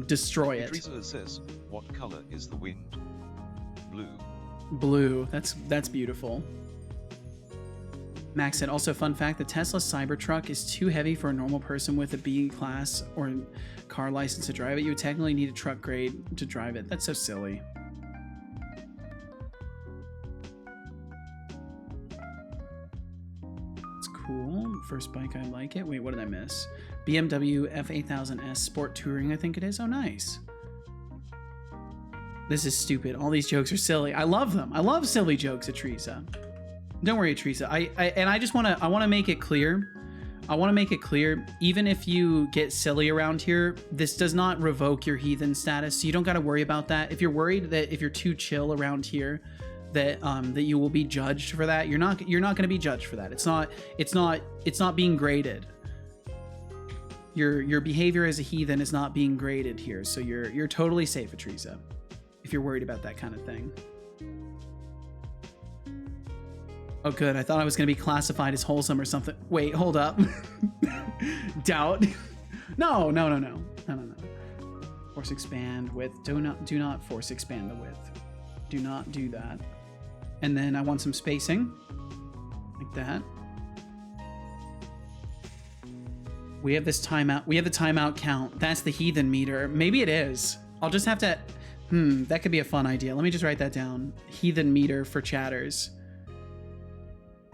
Speaker 1: destroy it.
Speaker 2: Teresa says, what color is the wind? Blue.
Speaker 1: Blue. That's beautiful. Max said, also fun fact, the Tesla Cybertruck is too heavy for a normal person with a B class or car license to drive it. You would technically need a truck grade to drive it. That's so silly. It's cool. First bike, I like it. Wait, what did I miss? BMW F8000S Sport Touring, I think it is. Oh, nice. This is stupid. All these jokes are silly. I love them. I love silly jokes, Teresa. Don't worry, Teresa. I want to make it clear. I want to make it clear, even if you get silly around here, this does not revoke your heathen status. So you don't got to worry about that. If you're worried that if you're too chill around here, that that you will be judged for that, you're not going to be judged for that. It's not being graded. Your behavior as a heathen is not being graded here. So you're totally safe, Teresa, if you're worried about that kind of thing. Oh, good. I thought I was going to be classified as wholesome or something. Wait, hold up. Doubt. No. Force expand width. Do not force expand the width. Do not do that. And then I want some spacing. Like that. We have this timeout. We have the timeout count. That's the heathen meter. Maybe it is. I'll just have to... that could be a fun idea. Let me just write that down. Heathen meter for chatters.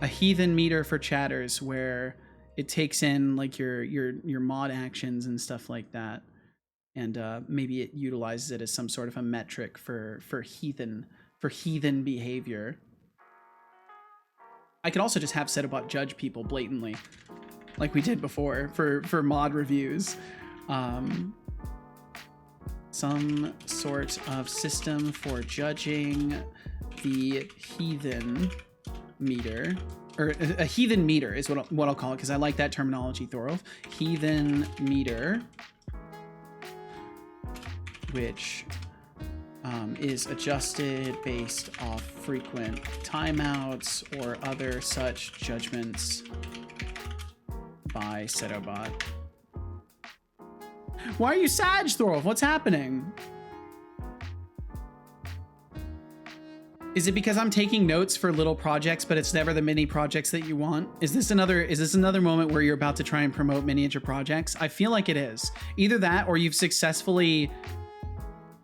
Speaker 1: A heathen meter for chatters where it takes in like your mod actions and stuff like that. And maybe it utilizes it as some sort of a metric for heathen behavior. I could also just have Setolyx judge people blatantly, like we did before for mod reviews. Some sort of system for judging the heathen meter or a heathen meter is what I'll call it, because I like that terminology, Thorolf. Heathen meter, which is adjusted based off frequent timeouts or other such judgments by Setobot. Why are you sad, Thorolf? What's happening? Is it because I'm taking notes for little projects, but it's never the mini projects that you want? Is this another moment where you're about to try and promote miniature projects? I feel like it is. Either that, or you've successfully...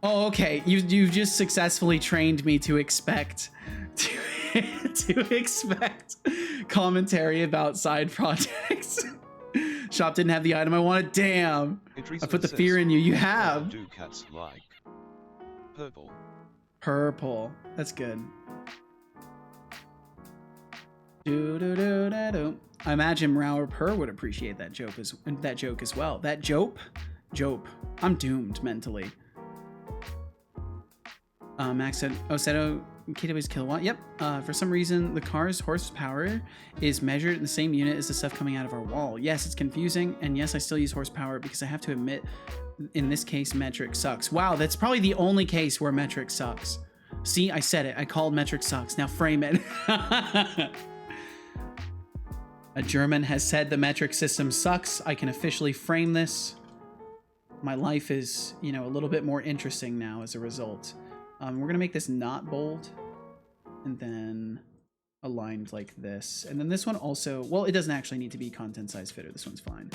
Speaker 1: Oh, okay. You've just successfully trained me to expect to expect commentary about side projects. Shop didn't have the item I wanted. Damn. I put the fear in you. You have.
Speaker 2: Do cats like purple?
Speaker 1: Purple. That's good. I imagine Mrauer Purr would appreciate that joke as well. That jope. I'm doomed mentally. Max said, "Oh, Seto, KW's kilowatt. Yep. For some reason, the car's horsepower is measured in the same unit as the stuff coming out of our wall. Yes, it's confusing, and yes, I still use horsepower because I have to admit, in this case, metric sucks. Wow, that's probably the only case where metric sucks. See, I said it. I called metric sucks. Now frame it." A German has said the metric system sucks. I can officially frame this. My life is, a little bit more interesting now as a result. We're gonna make this not bold, and then aligned like this. And then this one also, well, it doesn't actually need to be content size fitter. This one's fine.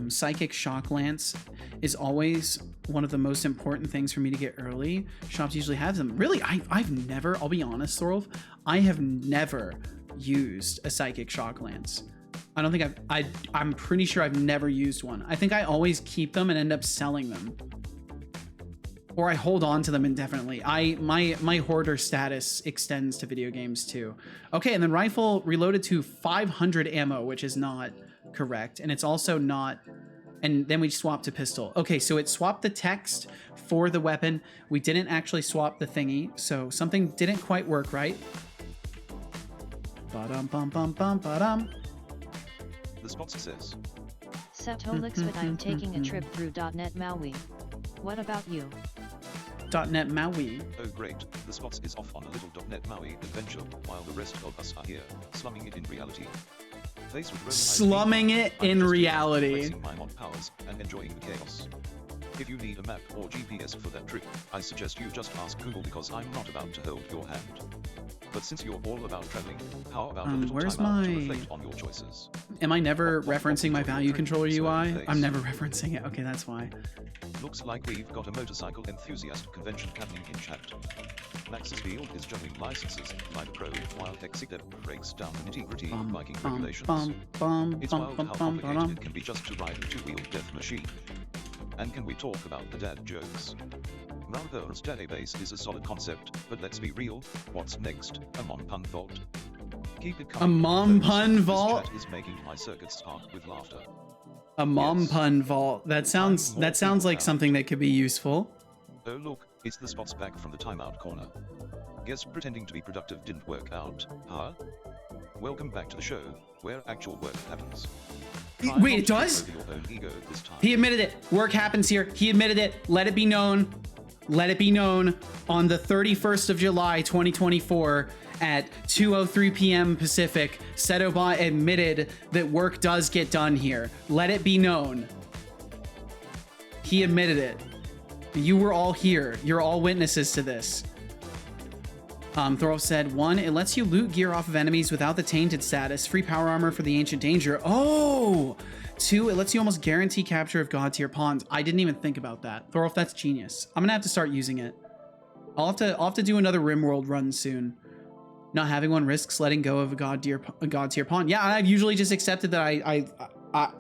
Speaker 1: Psychic Shock Lance is always one of the most important things for me to get early. Shops usually have them. Really, I've never, I'll be honest, Thorolf, I have never used a Psychic Shock Lance. I don't think I'm pretty sure I've never used one. I think I always keep them and end up selling them. Or I hold on to them indefinitely. My hoarder status extends to video games too. Okay, and then rifle reloaded to 500 ammo, which is not correct. And it's also not, and then we swap to pistol. Okay, so it swapped the text for the weapon. We didn't actually swap the thingy, so something didn't quite work right. Ba-dum-bum-bum-bum-ba-dum.
Speaker 2: The spot says,
Speaker 6: Setolyx, but I'm taking a trip through .NET Maui. What about you?
Speaker 1: .NET Maui.
Speaker 2: oh great, the spots is off on a little .NET Maui adventure, while the rest of us are here, slumming it in reality.
Speaker 1: Slumming it in reality.
Speaker 2: My mod powers and enjoying the chaos. If you need a map or GPS for that trip, I suggest you just ask Google because I'm not about to hold your hand. But since you're all about traveling, how about a little
Speaker 1: where's
Speaker 2: time out to
Speaker 1: my...
Speaker 2: reflect on your choices?
Speaker 1: Am I never referencing my value controller UI? I'm never referencing it. Okay, that's why.
Speaker 2: Looks like we've got a motorcycle enthusiast convention happening in chat. Max's field is juggling licenses like a pro, while Hexidep breaks down the nitty-gritty of biking regulations. It's wild how complicated it can be just to ride a two-wheeled death machine. And can we talk about the dad jokes? Mrauer's database is a solid concept, but let's be real, what's next? A mom pun vault? Keep it coming.
Speaker 1: A mom pun vault?
Speaker 2: This chat is making my circuits spark with laughter.
Speaker 1: A mom pun vault. That sounds like something that could be useful.
Speaker 2: Oh look, it's the spots back from the timeout corner. Guess pretending to be productive didn't work out, huh? Welcome back to the show, where actual work happens.
Speaker 1: Wait, it does? He admitted it. Work happens here. He admitted it. Let it be known. Let it be known on the 31st of July, 2024 at 2:03 p.m. Pacific, Setobot admitted that work does get done here. Let it be known. He admitted it. You were all here. You're all witnesses to this. Thorolf said, 1, it lets you loot gear off of enemies without the tainted status. Free power armor for the ancient danger. Oh! 2, it lets you almost guarantee capture of god tier pawns. I didn't even think about that. Thorolf, that's genius. I'm gonna have to start using it. I'll have to do another RimWorld run soon. Not having one risks letting go of a god tier pawn. Yeah, I've usually just accepted that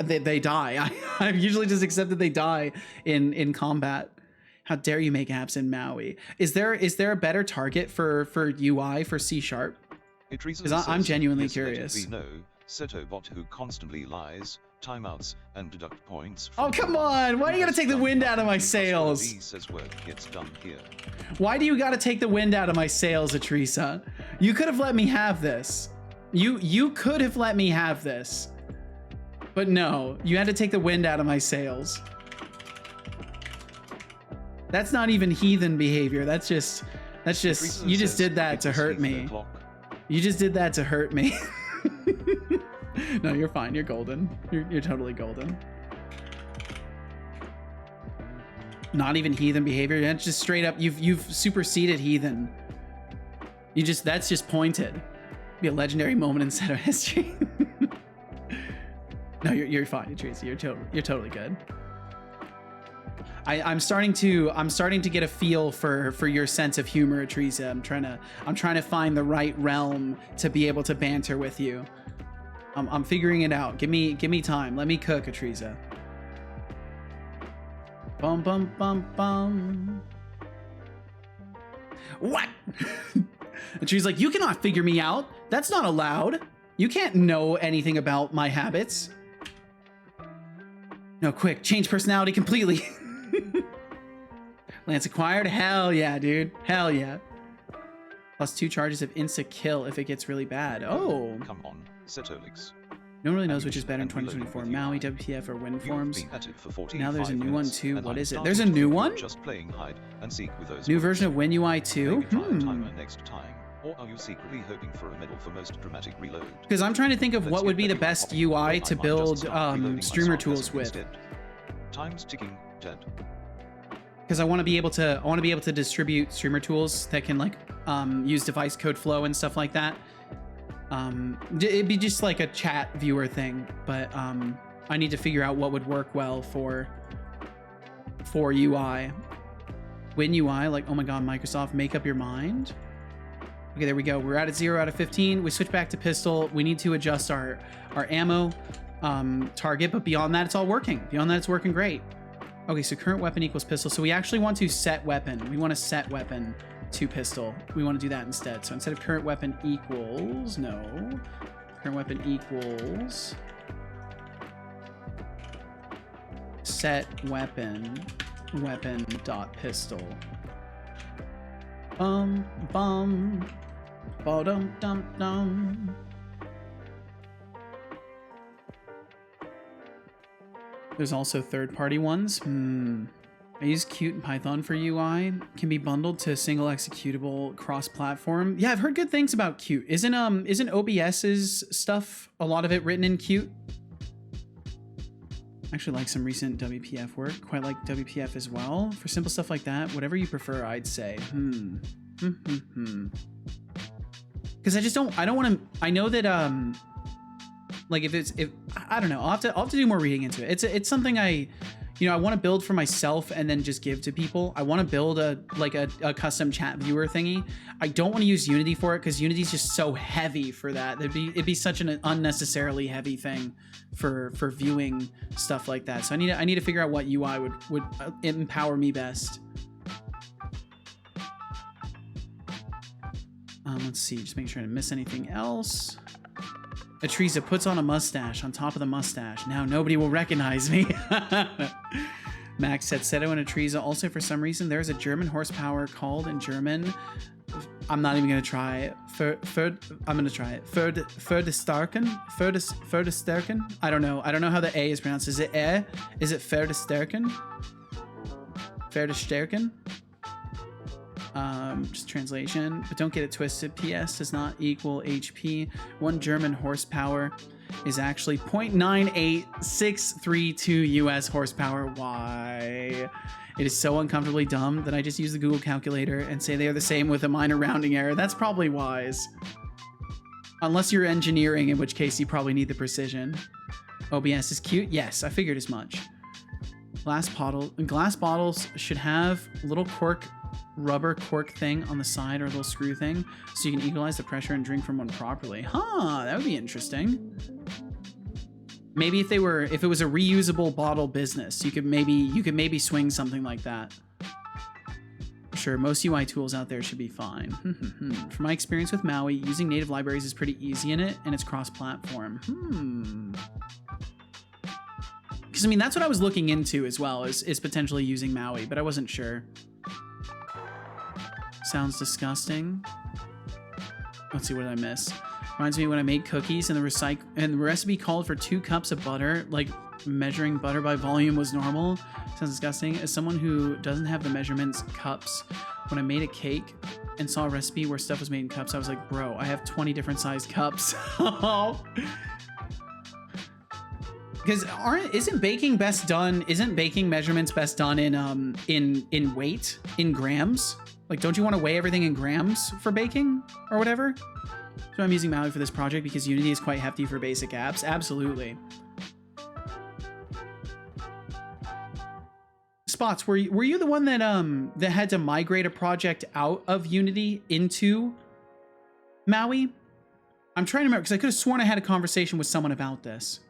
Speaker 1: they die. I've usually just accepted they die in combat. How dare you make apps in Maui? Is there a better target for UI for C#? Because I'm genuinely curious.
Speaker 2: We know Setobot who constantly lies. timeouts, and deduct points.
Speaker 1: Oh, come on! Why do you gotta take the wind out of my sails?
Speaker 2: Says work gets done here.
Speaker 1: Why do you gotta take the wind out of my sails, Atrisa? You could have let me have this. You could have let me have this. But no, you had to take the wind out of my sails. That's not even heathen behavior. That's just, you just did that to hurt me. You just did that to hurt me. No, you're fine. You're golden. You're totally golden. Not even heathen behavior. That's just straight up. You've superseded heathen. That's just pointed. Be a legendary moment in Seto history. No, you're fine, Tracy. You're totally good. I'm starting to get a feel for your sense of humor, Teresa. I'm trying to find the right realm to be able to banter with you. I'm figuring it out. Give me time. Let me cook, Teresa. Bum bum bum bum. What? And she's like, you cannot figure me out. That's not allowed. You can't know anything about my habits. No, quick, change personality completely. Lance acquired? Hell yeah, dude. Hell yeah. Plus 2 charges of insta-kill if it gets really bad. Oh.
Speaker 2: Come on, Setolyx.
Speaker 1: No one really knows which is better in 2024, Maui, WPF, or wind forms. Now there's a new one too. What is it? There's a new one?
Speaker 2: Just playing hide and seek with those
Speaker 1: new version of WinUI 2?
Speaker 2: Next time. Or are you secretly hoping for a medal for most dramatic reload?
Speaker 1: Because I'm trying to think of what would be the best UI to build streamer tools with.
Speaker 2: Time's ticking, dead.
Speaker 1: Because I want to be able to distribute streamer tools that can like use device code flow and stuff like that. It'd be just like a chat viewer thing, but I need to figure out what would work well for UI. WinUI, like, oh my god, Microsoft, make up your mind. Okay, there we go. We're at 0 out of 15. We switch back to pistol. We need to adjust our ammo target, but beyond that, it's all working. Beyond that, it's working great. Okay, so current weapon equals pistol. So we actually want to set weapon. We want to set weapon to pistol. We want to do that instead. So instead of current weapon equals, no. Current weapon equals set weapon dot pistol. Bum bum ba-dum dum dum. There's also third-party ones. I use Qt and Python for UI. Can be bundled to a single executable cross-platform. Yeah, I've heard good things about Qt. Isn't OBS's stuff, a lot of it written in Qt? I actually like some recent WPF work. Quite like WPF as well. For simple stuff like that, whatever you prefer, I'd say. Because I don't want to. I know that like if I don't know. I'll have to do more reading into it. It's something I want to build for myself and then just give to people. I want to build a custom chat viewer thingy. I don't want to use Unity for it because Unity's just so heavy for that. It'd be such an unnecessarily heavy thing for viewing stuff like that. So I need to figure out what UI would empower me best. Let's see, just make sure I didn't miss anything else. Atrisa puts on a mustache on top of the mustache. Now nobody will recognize me. Max said Seto and Atrisa. Also, for some reason, there's a German horsepower called in German. I'm not even going to try it. I'm going to try it. Förderstarken? Förderstarken? I don't know. I don't know how the A is pronounced. Is it E? Is it Förderstarken? Förderstarken? Just translation, but don't get it twisted. PS does not equal HP. 1 German horsepower is actually 0.98632 US horsepower. Why? It is so uncomfortably dumb that I just use the Google calculator and say they are the same with a minor rounding error. That's probably wise. Unless you're engineering, in which case you probably need the precision. OBS is cute. Yes, I figured as much. Glass bottles should have a little rubber cork thing on the side or a little screw thing so you can equalize the pressure and drink from one properly. Huh, that would be interesting. Maybe if it was a reusable bottle business, you could maybe swing something like that. Sure, most UI tools out there should be fine. From my experience with Maui, using native libraries is pretty easy in it, and it's cross-platform. Because I mean, that's what I was looking into as well, is potentially using Maui, but I wasn't sure. Sounds disgusting. Let's see, what did I miss? Reminds me when I made cookies and the recipe called for 2 cups of butter, like measuring butter by volume was normal. Sounds disgusting. As someone who doesn't have the measurements cups, when I made a cake and saw a recipe where stuff was made in cups, I was like, bro, I have 20 different sized cups. Because isn't baking measurements best done in weight, in grams? Like, don't you want to weigh everything in grams for baking or whatever? So I'm using Maui for this project because Unity is quite hefty for basic apps. Absolutely. Spots, were you the one that that had to migrate a project out of Unity into Maui? I'm trying to remember because I could have sworn I had a conversation with someone about this.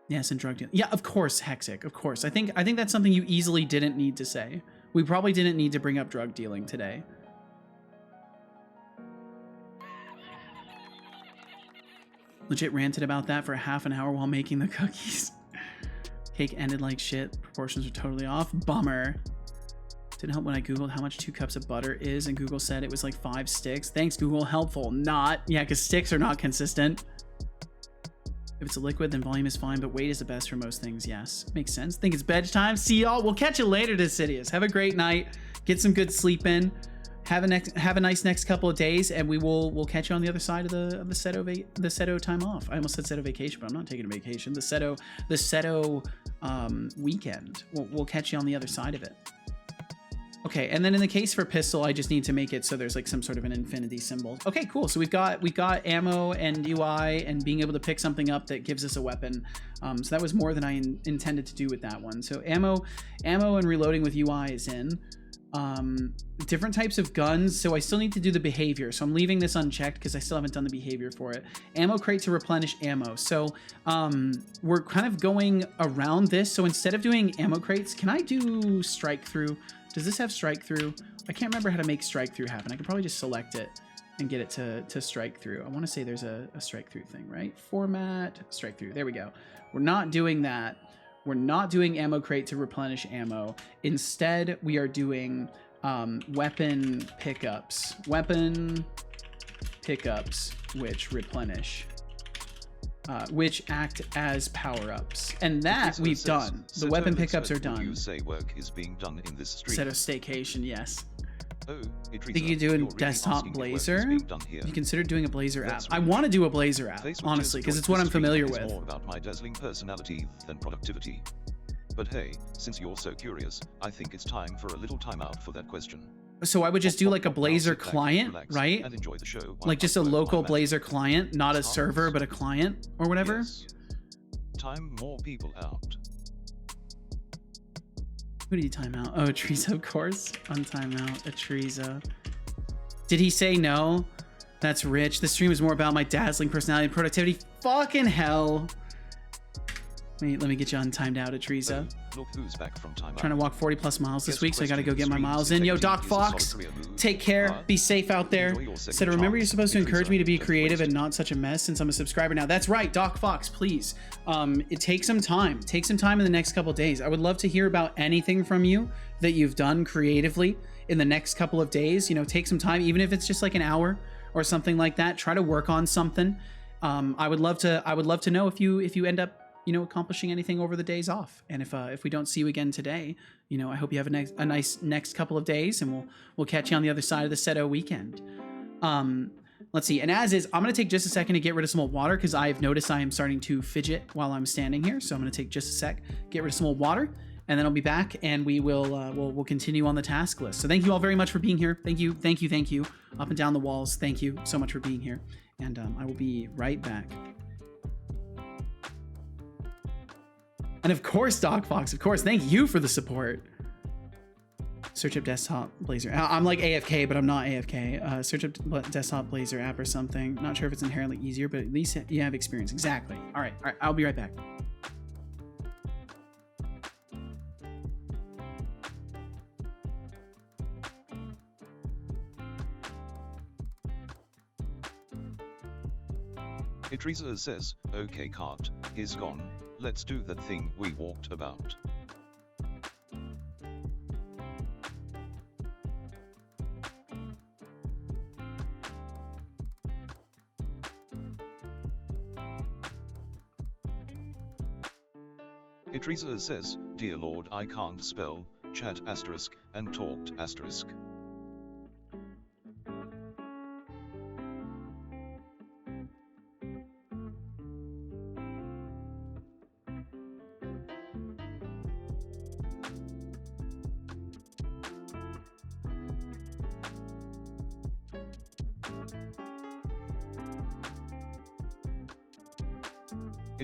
Speaker 1: Yes, and drug dealing. Yeah, of course, Hexic. Of course. I think that's something you easily didn't need to say. We probably didn't need to bring up drug dealing today. Legit ranted about that for half an hour while making the cookies. Cake ended like shit. Proportions are totally off. Bummer. Didn't help when I Googled how much 2 cups of butter is, and Google said it was like 5 sticks. Thanks, Google. Helpful. Not. Yeah, because sticks are not consistent. If it's a liquid, then volume is fine, but weight is the best for most things. Yes. Makes sense. Think it's bedtime. See y'all. We'll catch you later, Decidious. Have a great night. Get some good sleep in. Have a nice next couple of days, and we'll catch you on the other side of the Seto time off. I almost said Seto vacation, but I'm not taking a vacation. The Seto weekend. We'll catch you on the other side of it. Okay, and then in the case for pistol, I just need to make it so there's like some sort of an infinity symbol. Okay, cool. So we've got ammo and UI and being able to pick something up that gives us a weapon. So that was more than I intended to do with that one. So ammo and reloading with UI is in. Different types of guns, so I still need to do the behavior, so I'm leaving this unchecked because I still haven't done the behavior for it. Ammo crate to replenish ammo, so we're kind of going around this. So instead of doing ammo crates, can I do strike through? Does this have strike through? I can't remember how to make strike through happen. I could probably just select it and get it to strike through. I want to say there's a strike through thing, right? Format, strike through, there we go. We're not doing that. We're not doing ammo crate to replenish ammo. Instead, we are doing weapon pickups. Weapon pickups, which replenish, which act as power-ups. And that we've done. The weapon pickups are done.
Speaker 2: You say work is being done in this stream.
Speaker 1: Set of staycation, yes.
Speaker 2: Oh,
Speaker 1: I think you do a desktop Blazor. You consider doing a Blazor app. I want to do a Blazor app, honestly, because it's what I'm familiar with.
Speaker 2: More about my dazzling personality than productivity. But hey, since you're so curious, I think it's time for a little timeout for that question.
Speaker 1: So I would just do like a Blazor client, right?
Speaker 2: And enjoy the show
Speaker 1: like just a local Blazor client, not a server, but a client or whatever.
Speaker 2: Yes. Time more people out.
Speaker 1: Who did he time out? Oh, Teresa, of course. Untime out a Teresa. Did he say no? That's rich. The stream is more about my dazzling personality and productivity. Fucking hell. Let me get you untimed out, Teresa.
Speaker 2: Look who's back from time
Speaker 1: Trying to walk 40 plus miles this week, so I gotta go get my miles in. Yo, Doc Fox, take care. Be safe out there. Said, remember you're supposed to encourage me to be creative and not such a mess since I'm a subscriber now. That's right, Doc Fox, please. It takes some time. Take some time in the next couple of days. I would love to hear about anything from you that you've done creatively in the next couple of days. You know, take some time, even if it's just like an hour or something like that. Try to work on something. I would love to know if you end up, you know, accomplishing anything over the days off. And if we don't see you again today, you know, I hope you have a nice next couple of days, and we'll catch you on the other side of the Seto weekend. Let's see. And as is, I'm going to take just a second to get rid of some old water because I've noticed I am starting to fidget while I'm standing here. So I'm going to take just a sec, get rid of some old water, and then I'll be back and we'll continue on the task list. So thank you all very much for being here. Thank you. Up and down the walls. Thank you so much for being here. And I will be right back. And of course, Doc Fox, of course, thank you for the support. Search up desktop Blazor. I'm like AFK, but I'm not AFK. Search up desktop Blazor app or something. Not sure if it's inherently easier, but at least you have experience. Exactly. All right. I'll be right back.
Speaker 2: Teresa says, okay cart, is gone, let's do that thing we walked about. Teresa says, dear Lord, I can't spell, chat asterisk, and talked asterisk.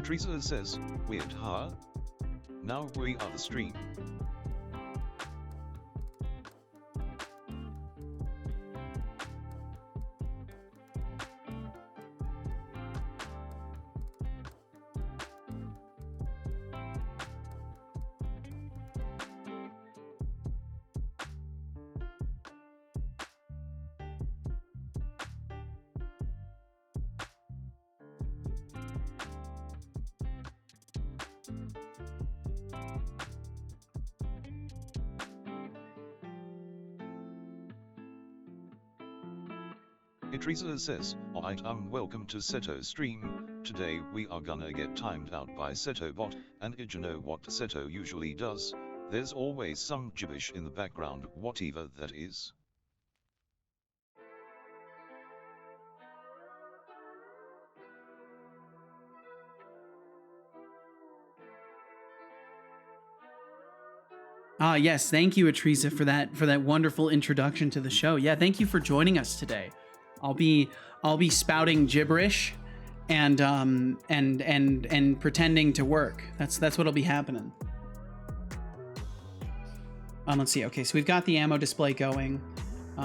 Speaker 2: Teresa says, weird huh? Now we are the stream. Teresa says, alright, welcome to Seto stream. Today we are gonna get timed out by Setobot, and did you know what Seto usually does? There's always some gibberish in the background, whatever that is.
Speaker 1: Yes, thank you, Teresa, for that wonderful introduction to the show. Yeah, thank you for joining us today. I'll be spouting gibberish and pretending to work. That's what'll be happening. Let's see. Okay, so we've got the ammo display going.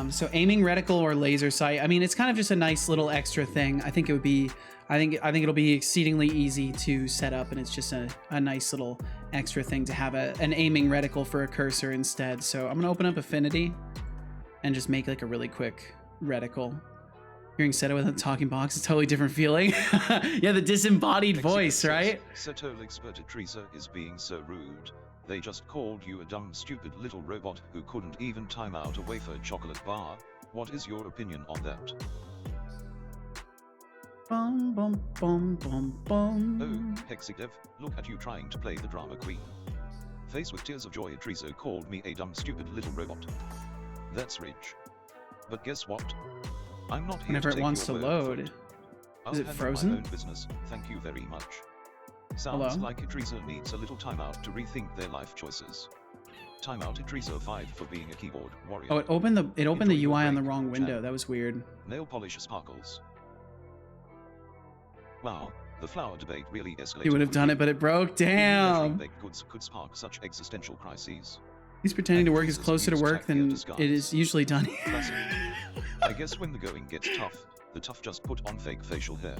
Speaker 1: So aiming reticle or laser sight. I mean, it's kind of just a nice little extra thing. I think it'll be exceedingly easy to set up, and it's just a nice little extra thing to have an aiming reticle for a cursor instead. So I'm gonna open up Affinity and just make like a really quick reticle. Hearing Seto with a talking box is a totally different feeling. Yeah, the disembodied voice, right?
Speaker 2: Setolyx, but Teresa is being so rude. They just called you a dumb, stupid little robot who couldn't even time out a wafer chocolate bar. What is your opinion on that?
Speaker 1: Bum, bum, bum, bum, bum.
Speaker 2: Oh, Hexidev, look at you trying to play the drama queen. Face with tears of joy, Teresa called me a dumb, stupid little robot. That's rich. But guess what? I'm not here
Speaker 1: Whenever
Speaker 2: to
Speaker 1: it
Speaker 2: take
Speaker 1: wants to
Speaker 2: your word
Speaker 1: load.
Speaker 2: for it. I'll
Speaker 1: Is it
Speaker 2: handle
Speaker 1: frozen?
Speaker 2: my own business, thank you very much. Sounds
Speaker 1: Hello?
Speaker 2: like Teresa needs a little timeout to rethink their life choices. Timeout Teresa 5 for being a keyboard warrior.
Speaker 1: Oh, it opened the
Speaker 2: Enjoy your
Speaker 1: UI on the
Speaker 2: break,
Speaker 1: wrong window.
Speaker 2: Chan.
Speaker 1: That was weird.
Speaker 2: Nail polish sparkles. Wow, the flower debate really escalated.
Speaker 1: He would have done it, but it broke.
Speaker 2: Measuring
Speaker 1: Damn.
Speaker 2: baked goods could spark such existential crises.
Speaker 1: He's pretending to work is
Speaker 2: Jesus
Speaker 1: closer to
Speaker 2: used
Speaker 1: work than
Speaker 2: tactical
Speaker 1: it is
Speaker 2: disguise.
Speaker 1: usually done.
Speaker 2: Classic. I guess when the going gets tough, the tough just put on fake facial hair.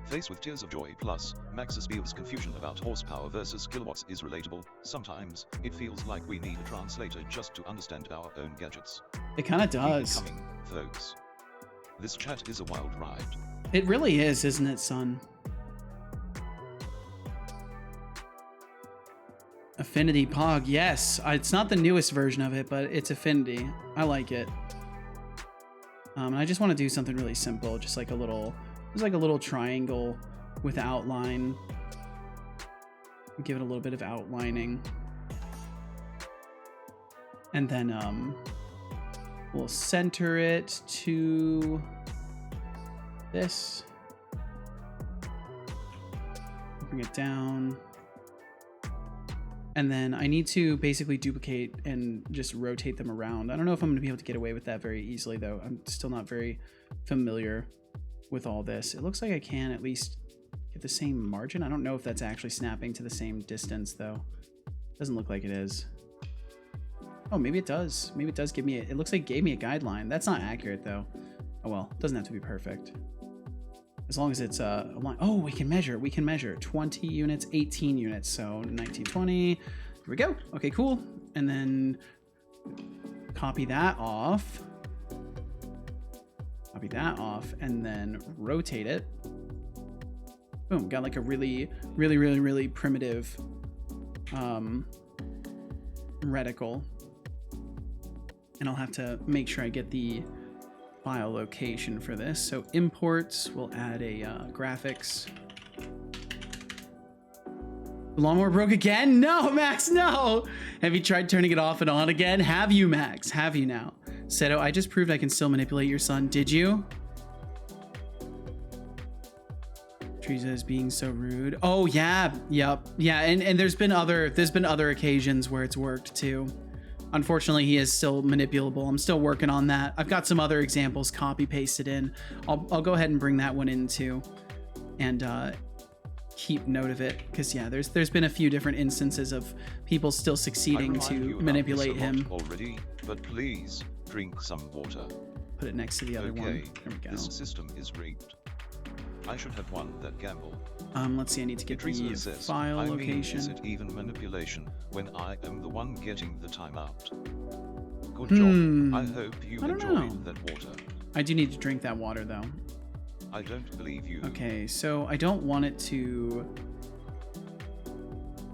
Speaker 2: Face with tears of joy plus, Max's Beal's confusion about horsepower versus kilowatts is relatable. Sometimes, it feels like we need a translator just to understand our own gadgets.
Speaker 1: It kind of
Speaker 2: Keep it
Speaker 1: does.
Speaker 2: coming, folks. This chat is a wild ride.
Speaker 1: It really is, isn't it, son? Affinity Pog, yes. It's not the newest version of it, but it's Affinity. I like it. And I just want to do something really simple, just like a little triangle with outline. Give it a little bit of outlining. And then we'll center it to this. Bring it down. And then I need to basically duplicate and just rotate them around. I don't know if I'm going to be able to get away with that very easily, though. I'm still not very familiar with all this. It looks like I can at least get the same margin. I don't know if that's actually snapping to the same distance, though. Doesn't look like it is. Oh, maybe it does. Maybe it does give me it looks like it gave me a guideline. That's not accurate, though. Oh, well. It doesn't have to be perfect. As long as it's a line. Oh, we can measure. 20 units, 18 units. So 1920. Here we go. Okay, cool. And then copy that off. And then rotate it. Boom, got like a really primitive reticle. And I'll have to make sure I get the file location for this. So imports, we'll add a graphics. The lawnmower broke again? No, Max, no! Have you tried turning it off and on again? Have you, Max? Have you now? Seto, I just proved I can still manipulate your son. Did you? Teresa is being so rude. Oh yeah, yep, yeah. And there's been other occasions where it's worked too. Unfortunately, he is still manipulable. I'm still working on that. I've got some other examples copy pasted in. I'll go ahead and bring that one in too, and keep note of it, because yeah, there's been a few different instances of people still succeeding to manipulate him.
Speaker 2: Already, but please drink some water.
Speaker 1: Put it next to the other one. There we go.
Speaker 2: This system is rigged. I should have won that gamble.
Speaker 1: Let's see, I need to get the file location.
Speaker 2: Is it even manipulation when I am the one getting the timeout? Good job. I hope you enjoy that water.
Speaker 1: I do need to drink that water though.
Speaker 2: I don't believe you.
Speaker 1: Okay, so I don't want it to...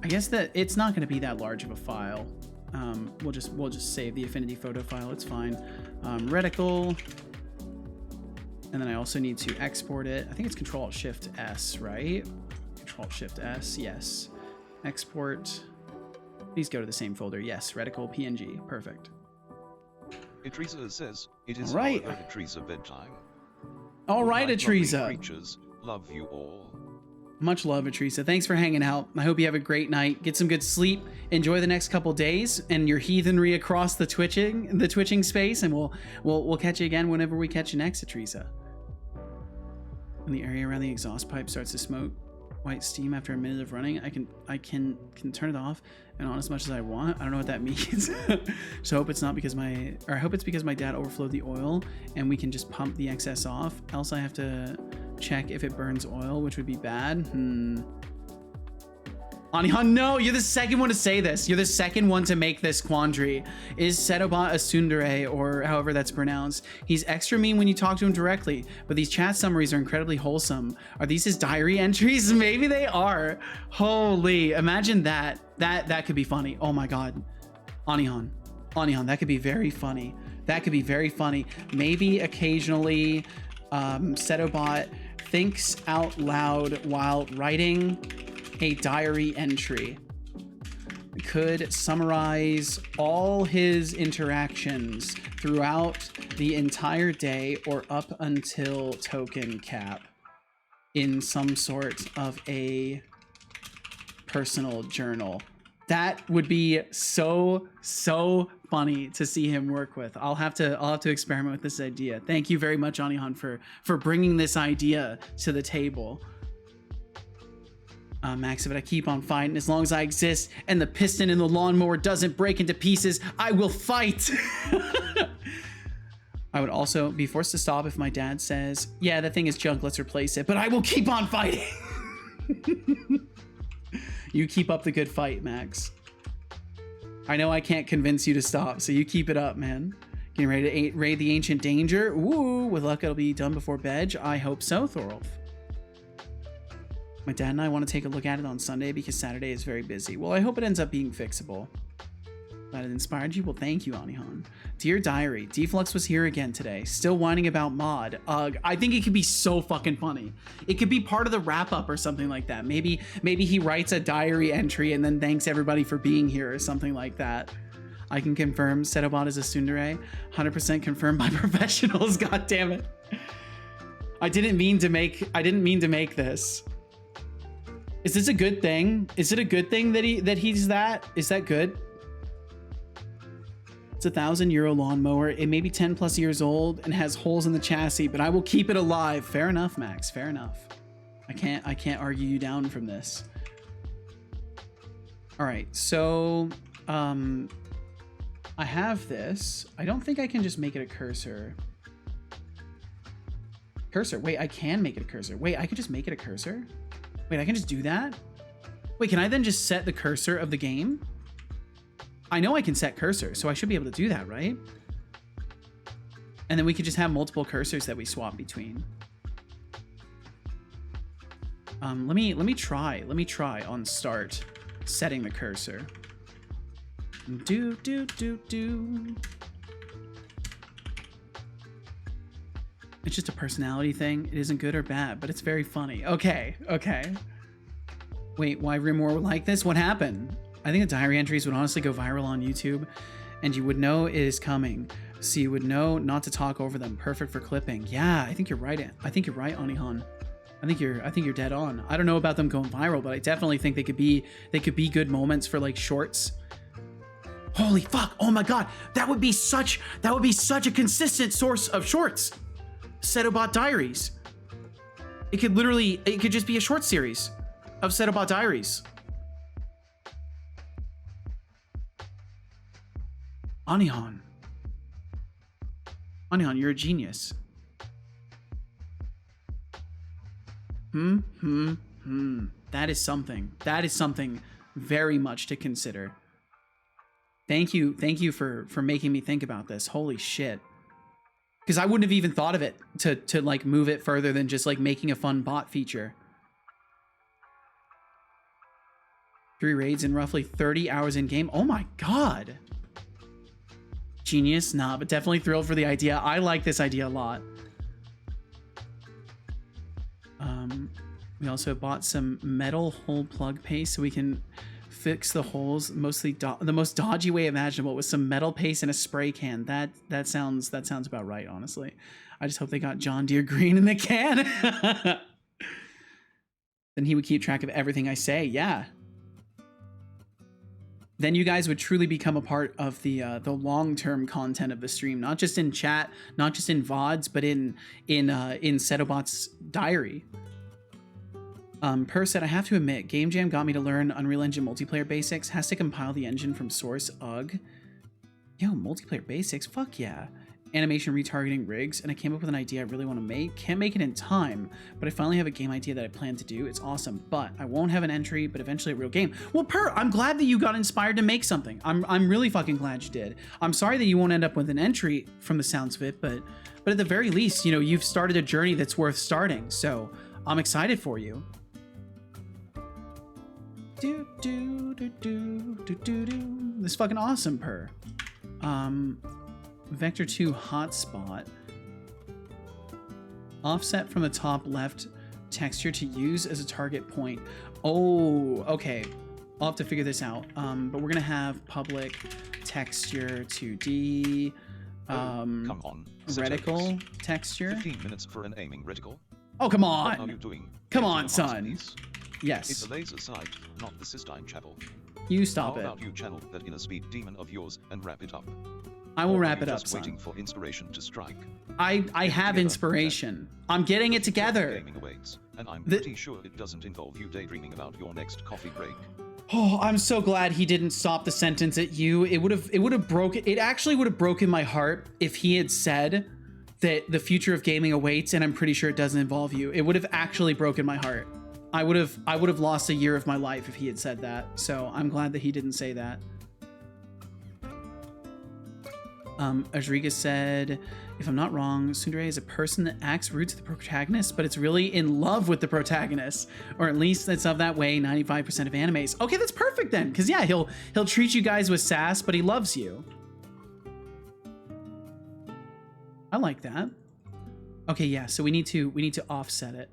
Speaker 1: I guess that it's not going to be that large of a file. We'll just save the Affinity photo file. It's fine. Reticle. And then I also need to export it. I think it's Control-Shift-S, right? Control-Shift-S, yes. Export. Please go to the same folder. Yes, reticle PNG. Perfect.
Speaker 2: Teresa says it is
Speaker 1: right.
Speaker 2: Teresa bedtime.
Speaker 1: All right, Teresa.
Speaker 2: Creatures, love you all.
Speaker 1: Much love, Teresa. Thanks for hanging out. I hope you have a great night. Get some good sleep. Enjoy the next couple days and your heathenry across the twitching space, and we'll catch you again whenever we catch you next, Teresa. When the area around the exhaust pipe starts to smoke white steam after a minute of running, I can turn it off and on as much as I want. I don't know what that means. So I hope it's not because I hope it's because my dad overflowed the oil and we can just pump the excess off. Else I have to check if it burns oil, which would be bad. Anihan, no, you're the second one to say this. You're the second one to make this quandary. Is Setobot a tsundere, or however that's pronounced? He's extra mean when you talk to him directly, but these chat summaries are incredibly wholesome. Are these his diary entries? Maybe they are. Holy, imagine that. That could be funny. Oh my God. Anihan, that could be very funny. That could be very funny. Maybe occasionally Setobot thinks out loud while writing a diary entry. Could summarize all his interactions throughout the entire day or up until token cap in some sort of a personal journal. That would be so funny to see him work with. I'll have to experiment with this idea. Thank you very much, Anihan, for bringing this idea to the table. Max, if I keep on fighting, as long as I exist and the piston in the lawnmower doesn't break into pieces, I will fight. I would also be forced to stop if my dad says, yeah, that thing is junk, let's replace it, but I will keep on fighting. You keep up the good fight, Max. I know I can't convince you to stop, so you keep it up, man. Getting ready to raid the ancient danger. Ooh, with luck it'll be done before bed. I hope so, Thorolf. My dad and I want to take a look at it on Sunday because Saturday is very busy. Well, I hope it ends up being fixable. Glad it inspired you? Well, thank you, Anihan. Dear Diary, Deflux was here again today, still whining about mod. Ugh, I think it could be so fucking funny. It could be part of the wrap-up or something like that. Maybe he writes a diary entry and then thanks everybody for being here or something like that. I can confirm Setobot is a tsundere. 100% confirmed by professionals, god damn it. I didn't mean to make this. Is this a good thing? Is it a good thing that he's that? Is that good? It's a €1,000 lawnmower. It may be 10 plus years old and has holes in the chassis, but I will keep it alive. Fair enough, Max. Fair enough. I can't argue you down from this. All right, so I have this. I don't think I can just make it a cursor. Cursor. Wait, I can make it a cursor. Wait, I could just make it a cursor? Wait, I can just do that? Wait, can I then just set the cursor of the game? I know I can set cursor, so I should be able to do that, right? And then we could just have multiple cursors that we swap between. Let me try on start setting the cursor. Do. It's just a personality thing. It isn't good or bad, but it's very funny. Okay. Wait, why Rimor would like this? What happened? I think the diary entries would honestly go viral on YouTube, and you would know it is coming, so you would know not to talk over them. Perfect for clipping. Yeah, I think you're right. I think you're right, Anihan. I think you're dead on. I don't know about them going viral, but I definitely think they could be good moments for like shorts. Holy fuck! Oh my god, that would be such a consistent source of shorts. Setobot Diaries. It could just be a short series of Setobot Diaries. Anihan, you're a genius. That is something very much to consider. Thank you for making me think about this. Holy shit. Because I wouldn't have even thought of it to like move it further than just like making a fun bot feature. 3 raids in roughly 30 hours in game. Oh my god. Genius? Nah, but definitely thrilled for the idea. I like this idea a lot. We also bought some metal hole plug paste so we can fix the holes mostly the most dodgy way imaginable with some metal paste and a spray can. That sounds about right, honestly. I just hope they got John Deere green in the can. Then he would keep track of everything I say. Yeah. Then you guys would truly become a part of the long-term content of the stream, not just in chat, not just in VODs, but in Setobot's diary. Per said, I have to admit, Game Jam got me to learn Unreal Engine multiplayer basics. Has to compile the engine from source. Ugh. Yo, multiplayer basics? Fuck yeah. Animation retargeting rigs, and I came up with an idea I really want to make. Can't make it in time, but I finally have a game idea that I plan to do. It's awesome, but I won't have an entry, but eventually a real game. Well, Per, I'm glad that you got inspired to make something. I'm really fucking glad you did. I'm sorry that you won't end up with an entry from the sounds of it, but at the very least, you know, you've started a journey that's worth starting, so I'm excited for you. This is fucking awesome, Per. Vector 2 hotspot. Offset from the top left texture to use as a target point. Oh, okay. I'll have to figure this out. But we're gonna have public texture 2D.
Speaker 2: Come on.
Speaker 1: Reticle texture.
Speaker 2: 15 minutes for an aiming reticle.
Speaker 1: Oh, come on.
Speaker 2: What are you doing?
Speaker 1: Come on, son. Yes.
Speaker 2: It's a laser sight, not the Sistine Chapel.
Speaker 1: You stop it.
Speaker 2: How about you channel that inner speed demon of yours and wrap it up?
Speaker 1: I will wrap it up,
Speaker 2: just
Speaker 1: son.
Speaker 2: waiting for inspiration to strike.
Speaker 1: I have inspiration. I'm getting it together.
Speaker 2: Gaming awaits, and I'm pretty sure it doesn't involve you daydreaming about your next coffee break.
Speaker 1: Oh, I'm so glad he didn't stop the sentence at you. It actually would have broken my heart if he had said that the future of gaming awaits, and I'm pretty sure it doesn't involve you. It would have actually broken my heart. I would have lost a year of my life if he had said that. So I'm glad that he didn't say that. Ajriga said, if I'm not wrong, tsundere is a person that acts rude to the protagonist, but it's really in love with the protagonist, or at least it's of that way 95% of animes. Okay, that's perfect then, because yeah, he'll treat you guys with sass, but he loves you. I like that. Okay, yeah, so we need to offset it.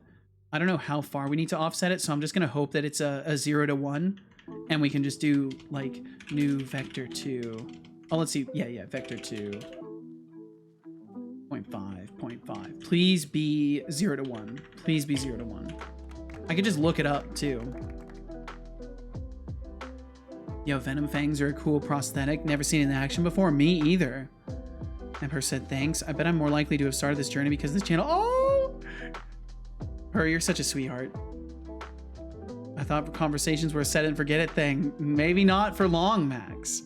Speaker 1: I don't know how far we need to offset it, so I'm just gonna hope that it's a 0 to 1, and we can just do like new vector 2. Oh, let's see. Yeah, vector 2. 0.5. Please be 0 to 1. Please be 0 to 1. I could just look it up too. Yo, Venom Fangs are a cool prosthetic. Never seen it in action before. Me either. Emperor said thanks. I bet I'm more likely to have started this journey because of this channel. Oh! Her, you're such a sweetheart. I thought conversations were a set and forget it thing. Maybe not for long, Max.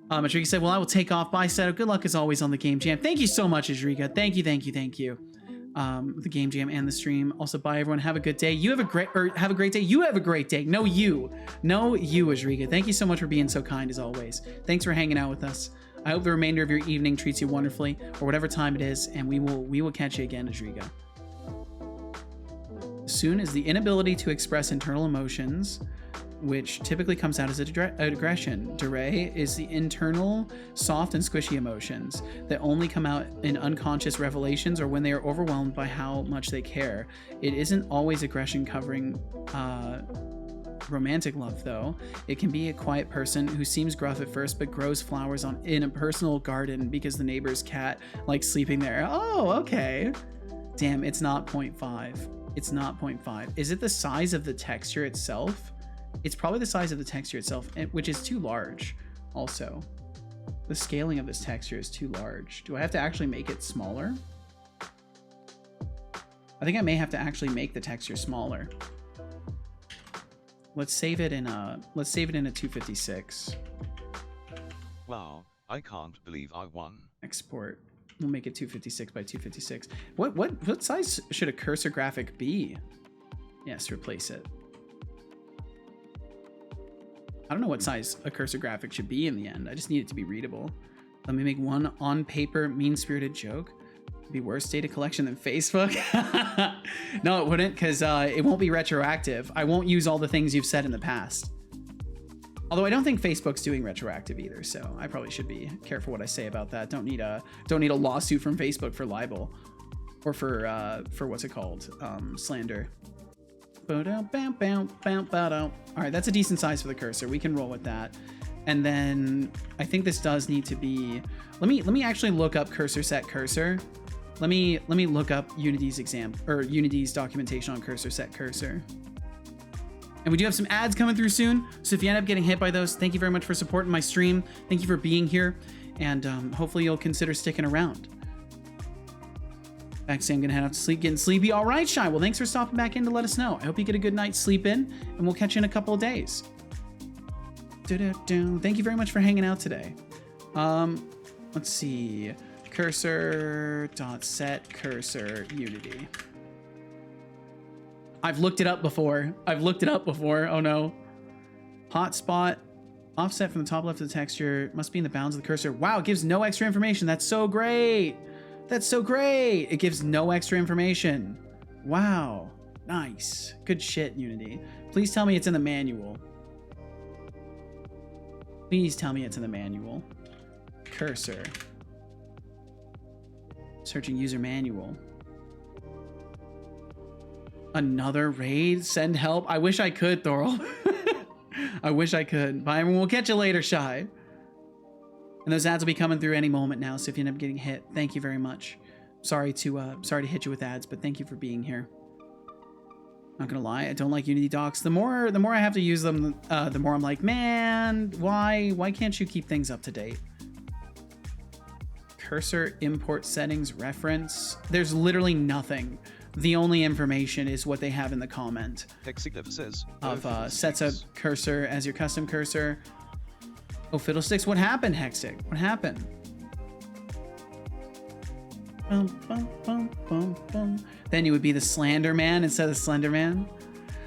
Speaker 1: Ajriga said, well, I will take off. Bye, Seto. Good luck as always on the Game Jam. Thank you so much, Ajriga. Thank you. The Game Jam and the stream. Also, bye, everyone. Have a good day. You have a great day. You have a great day. No, you, Ajriga. Thank you so much for being so kind as always. Thanks for hanging out with us. I hope the remainder of your evening treats you wonderfully, or whatever time it is, and we will catch you again, Ajriga. Soon is the inability to express internal emotions, which typically comes out as aggression. Durée is the internal, soft and squishy emotions that only come out in unconscious revelations or when they are overwhelmed by how much they care. It isn't always aggression covering romantic love, though. It can be a quiet person who seems gruff at first but grows flowers in a personal garden because the neighbor's cat likes sleeping there. Oh, okay. Damn, it's not 0.5. It's not 0.5. Is it the size of the texture itself? It's probably the size of the texture itself, which is too large also. The scaling of this texture is too large. Do I have to actually make it smaller? I think I may have to actually make the texture smaller. Let's save it in a 256.
Speaker 2: Wow, I can't believe I won.
Speaker 1: Export. We'll make it 256 by 256. What size should a cursor graphic be? Yes, replace it. I don't know what size a cursor graphic should be in the end. I just need it to be readable. Let me make one on paper mean-spirited joke. It'd be worse data collection than Facebook. No, it wouldn't, because it won't be retroactive. I won't use all the things you've said in the past. Although I don't think Facebook's doing retroactive either, so I probably should be careful what I say about that. Don't need a lawsuit from Facebook for libel, or for what's it called, slander. All right, that's a decent size for the cursor. We can roll with that. And then I think this does need to be. Let me actually look up cursor set cursor. Let me look up Unity's Unity's documentation on cursor set cursor. And we do have some ads coming through soon, so if you end up getting hit by those, thank you very much for supporting my stream. Thank you for being here, and hopefully you'll consider sticking around. Actually, I'm gonna head out to sleep, getting sleepy. All right, Shy. Well, thanks for stopping back in to let us know. I hope you get a good night's sleep in, and we'll catch you in a couple of days. Thank you very much for hanging out today. Let's see. Cursor.set cursor Unity. I've looked it up before. Oh no. Hotspot. Offset from the top left of the texture. Must be in the bounds of the cursor. Wow, it gives no extra information. That's so great. That's so great. It gives no extra information. Wow. Nice. Good shit, Unity. Please tell me it's in the manual. Please tell me it's in the manual. Cursor. Searching user manual. Another raid? Send help? I wish I could, Thorol. I wish I could. But we'll catch you later, Shy. And those ads will be coming through any moment now, so if you end up getting hit, thank you very much. Sorry to hit you with ads, but thank you for being here. Not gonna lie, I don't like Unity docs. The more I have to use them, the more I'm like, man, why can't you keep things up to date? Cursor import settings reference. There's literally nothing. The only information is what they have in the comment
Speaker 2: says,
Speaker 1: of sets a cursor as your custom cursor. Oh, fiddlesticks! What happened, Hexic? What happened? Then you would be the Slander Man instead of Slender Man.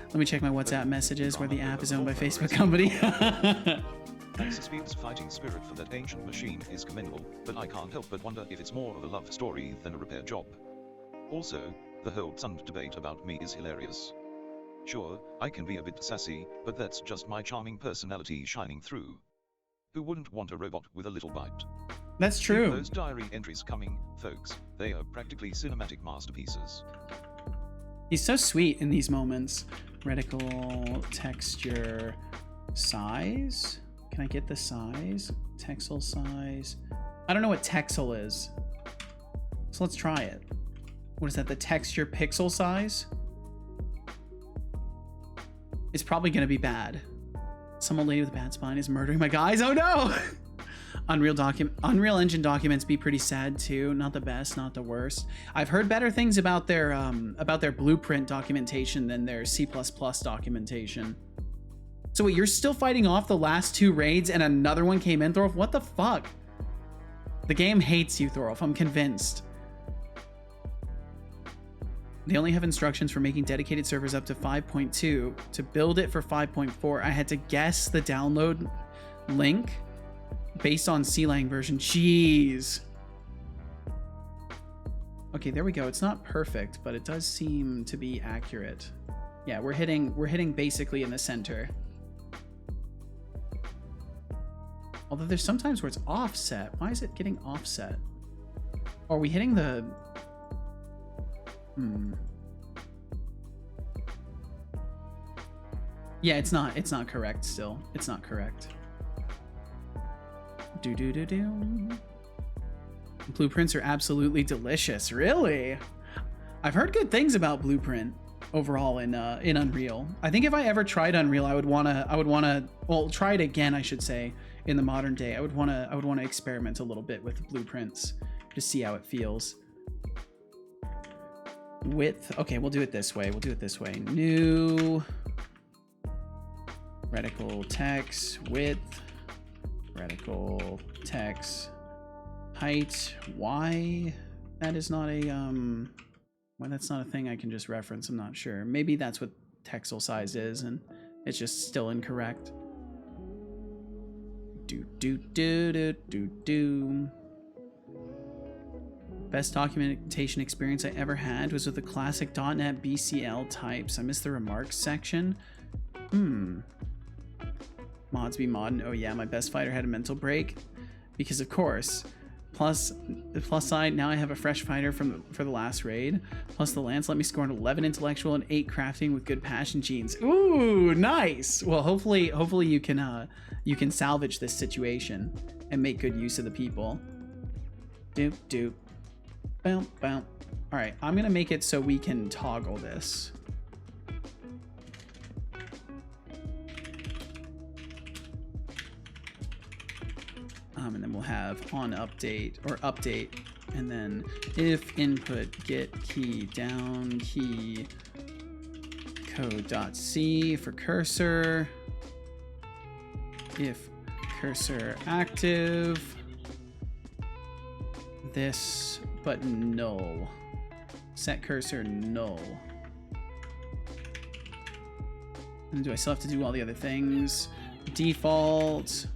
Speaker 1: Let me check my WhatsApp messages where the app is owned by Facebook company.
Speaker 2: Hex's fighting spirit for that ancient machine is commendable, but I can't help but wonder if it's more of a love story than a repair job. Also, the whole Sund debate about me is hilarious. Sure, I can be a bit sassy, but that's just my charming personality shining through. Who wouldn't want a robot with a little bite?
Speaker 1: That's true.
Speaker 2: Keep those diary entries coming, folks. They are practically cinematic masterpieces.
Speaker 1: He's so sweet in these moments. Reticle texture size. Can I get the size? Texel size. I don't know what texel is. So let's try it. What is that? The texture pixel size? It's probably going to be bad. Some old lady with a bad spine is murdering my guys. Oh no! Unreal Engine documents be pretty sad too. Not the best, not the worst. I've heard better things about their blueprint documentation than their C++ documentation. So wait, you're still fighting off the last two raids and another one came in, Thorolf? What the fuck? The game hates you, Thorolf. I'm convinced. They only have instructions for making dedicated servers up to 5.2. To build it for 5.4, I had to guess the download link based on CLang version. Jeez. Okay, there we go. It's not perfect, but it does seem to be accurate. Yeah, we're hitting basically in the center. Although there's sometimes where it's offset. Why is it getting offset? Are we hitting the... Yeah, it's not correct still. It's not correct. Do. Blueprints are absolutely delicious. Really? I've heard good things about Blueprint overall in Unreal. I think if I ever tried Unreal, I would wanna well, try it again, I should say, in the modern day. I would wanna experiment a little bit with Blueprints to see how it feels. Width. Okay, we'll do it this way. New reticle text width, reticle text height. Why that is not a why that's not a thing I can just reference, I'm not sure. Maybe that's what texel size is and it's just still incorrect. Best documentation experience I ever had was with the classic .NET BCL types. I missed the remarks section. Mods be modding. Oh yeah, my best fighter had a mental break. Because of course. Plus, the plus side, now I have a fresh fighter for the last raid. Plus the lance let me score an 11 intellectual and 8 crafting with good passion genes. Ooh, nice. Well, hopefully you can salvage this situation and make good use of the people. Doop. Boom. All right, I'm gonna make it so we can toggle this. And then we'll have on update or update, and then if input get key down key code.c for cursor, if cursor active, this but null, set cursor null. And do I still have to do all the other things? Default.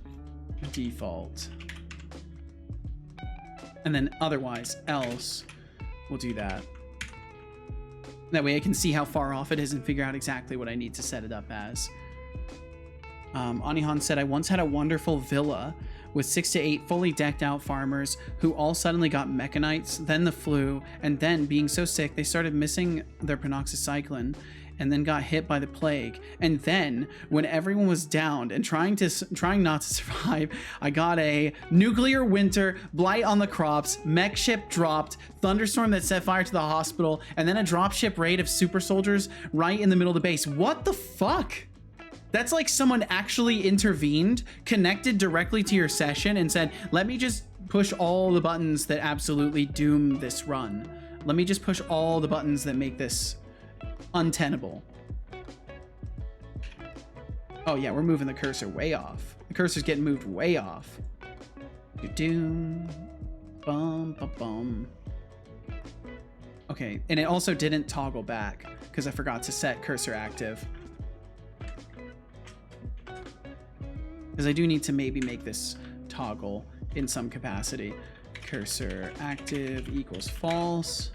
Speaker 1: And then otherwise else, we'll do that. That way I can see how far off it is and figure out exactly what I need to set it up as. Anihan said, I once had a wonderful villa with 6 to 8 fully decked out farmers who all suddenly got mechanites, then the flu, and then being so sick they started missing their penoxycycline and then got hit by the plague. And then when everyone was downed and trying not to survive, I got a nuclear winter, blight on the crops, mech ship dropped, thunderstorm that set fire to the hospital, and then a dropship raid of super soldiers right in the middle of the base. What the fuck? That's like someone actually intervened, connected directly to your session and said, let me just push all the buttons that absolutely doom this run. Let me just push all the buttons that make this untenable. Oh yeah, we're moving the cursor way off. The cursor's getting moved way off. Doom, bum. Okay, and it also didn't toggle back because I forgot to set cursor active. Because I do need to maybe make this toggle in some capacity. Cursor active equals false.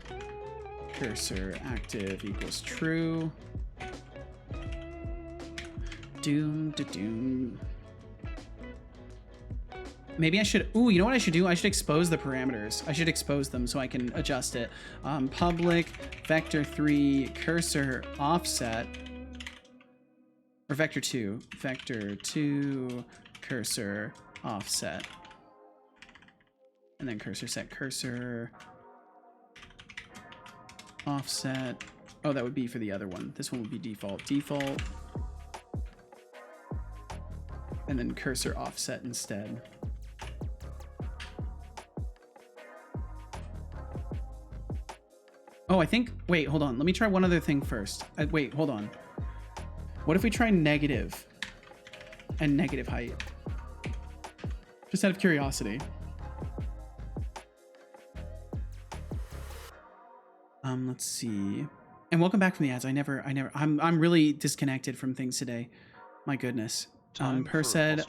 Speaker 1: Cursor active equals true. Doom. Maybe I should, ooh, you know what I should do? I should expose the parameters. I should expose them so I can adjust it. Public vector3 cursor offset, or vector2 cursor offset. And then cursor set cursor offset. Oh, that would be for the other one. This one would be default. And then cursor offset instead. Oh, I think, wait, hold on. Let me try one other thing first. Wait, hold on. What if we try negative and negative height? Just out of curiosity. Let's see. And welcome back from the ads. I'm really disconnected from things today. My goodness. Per said.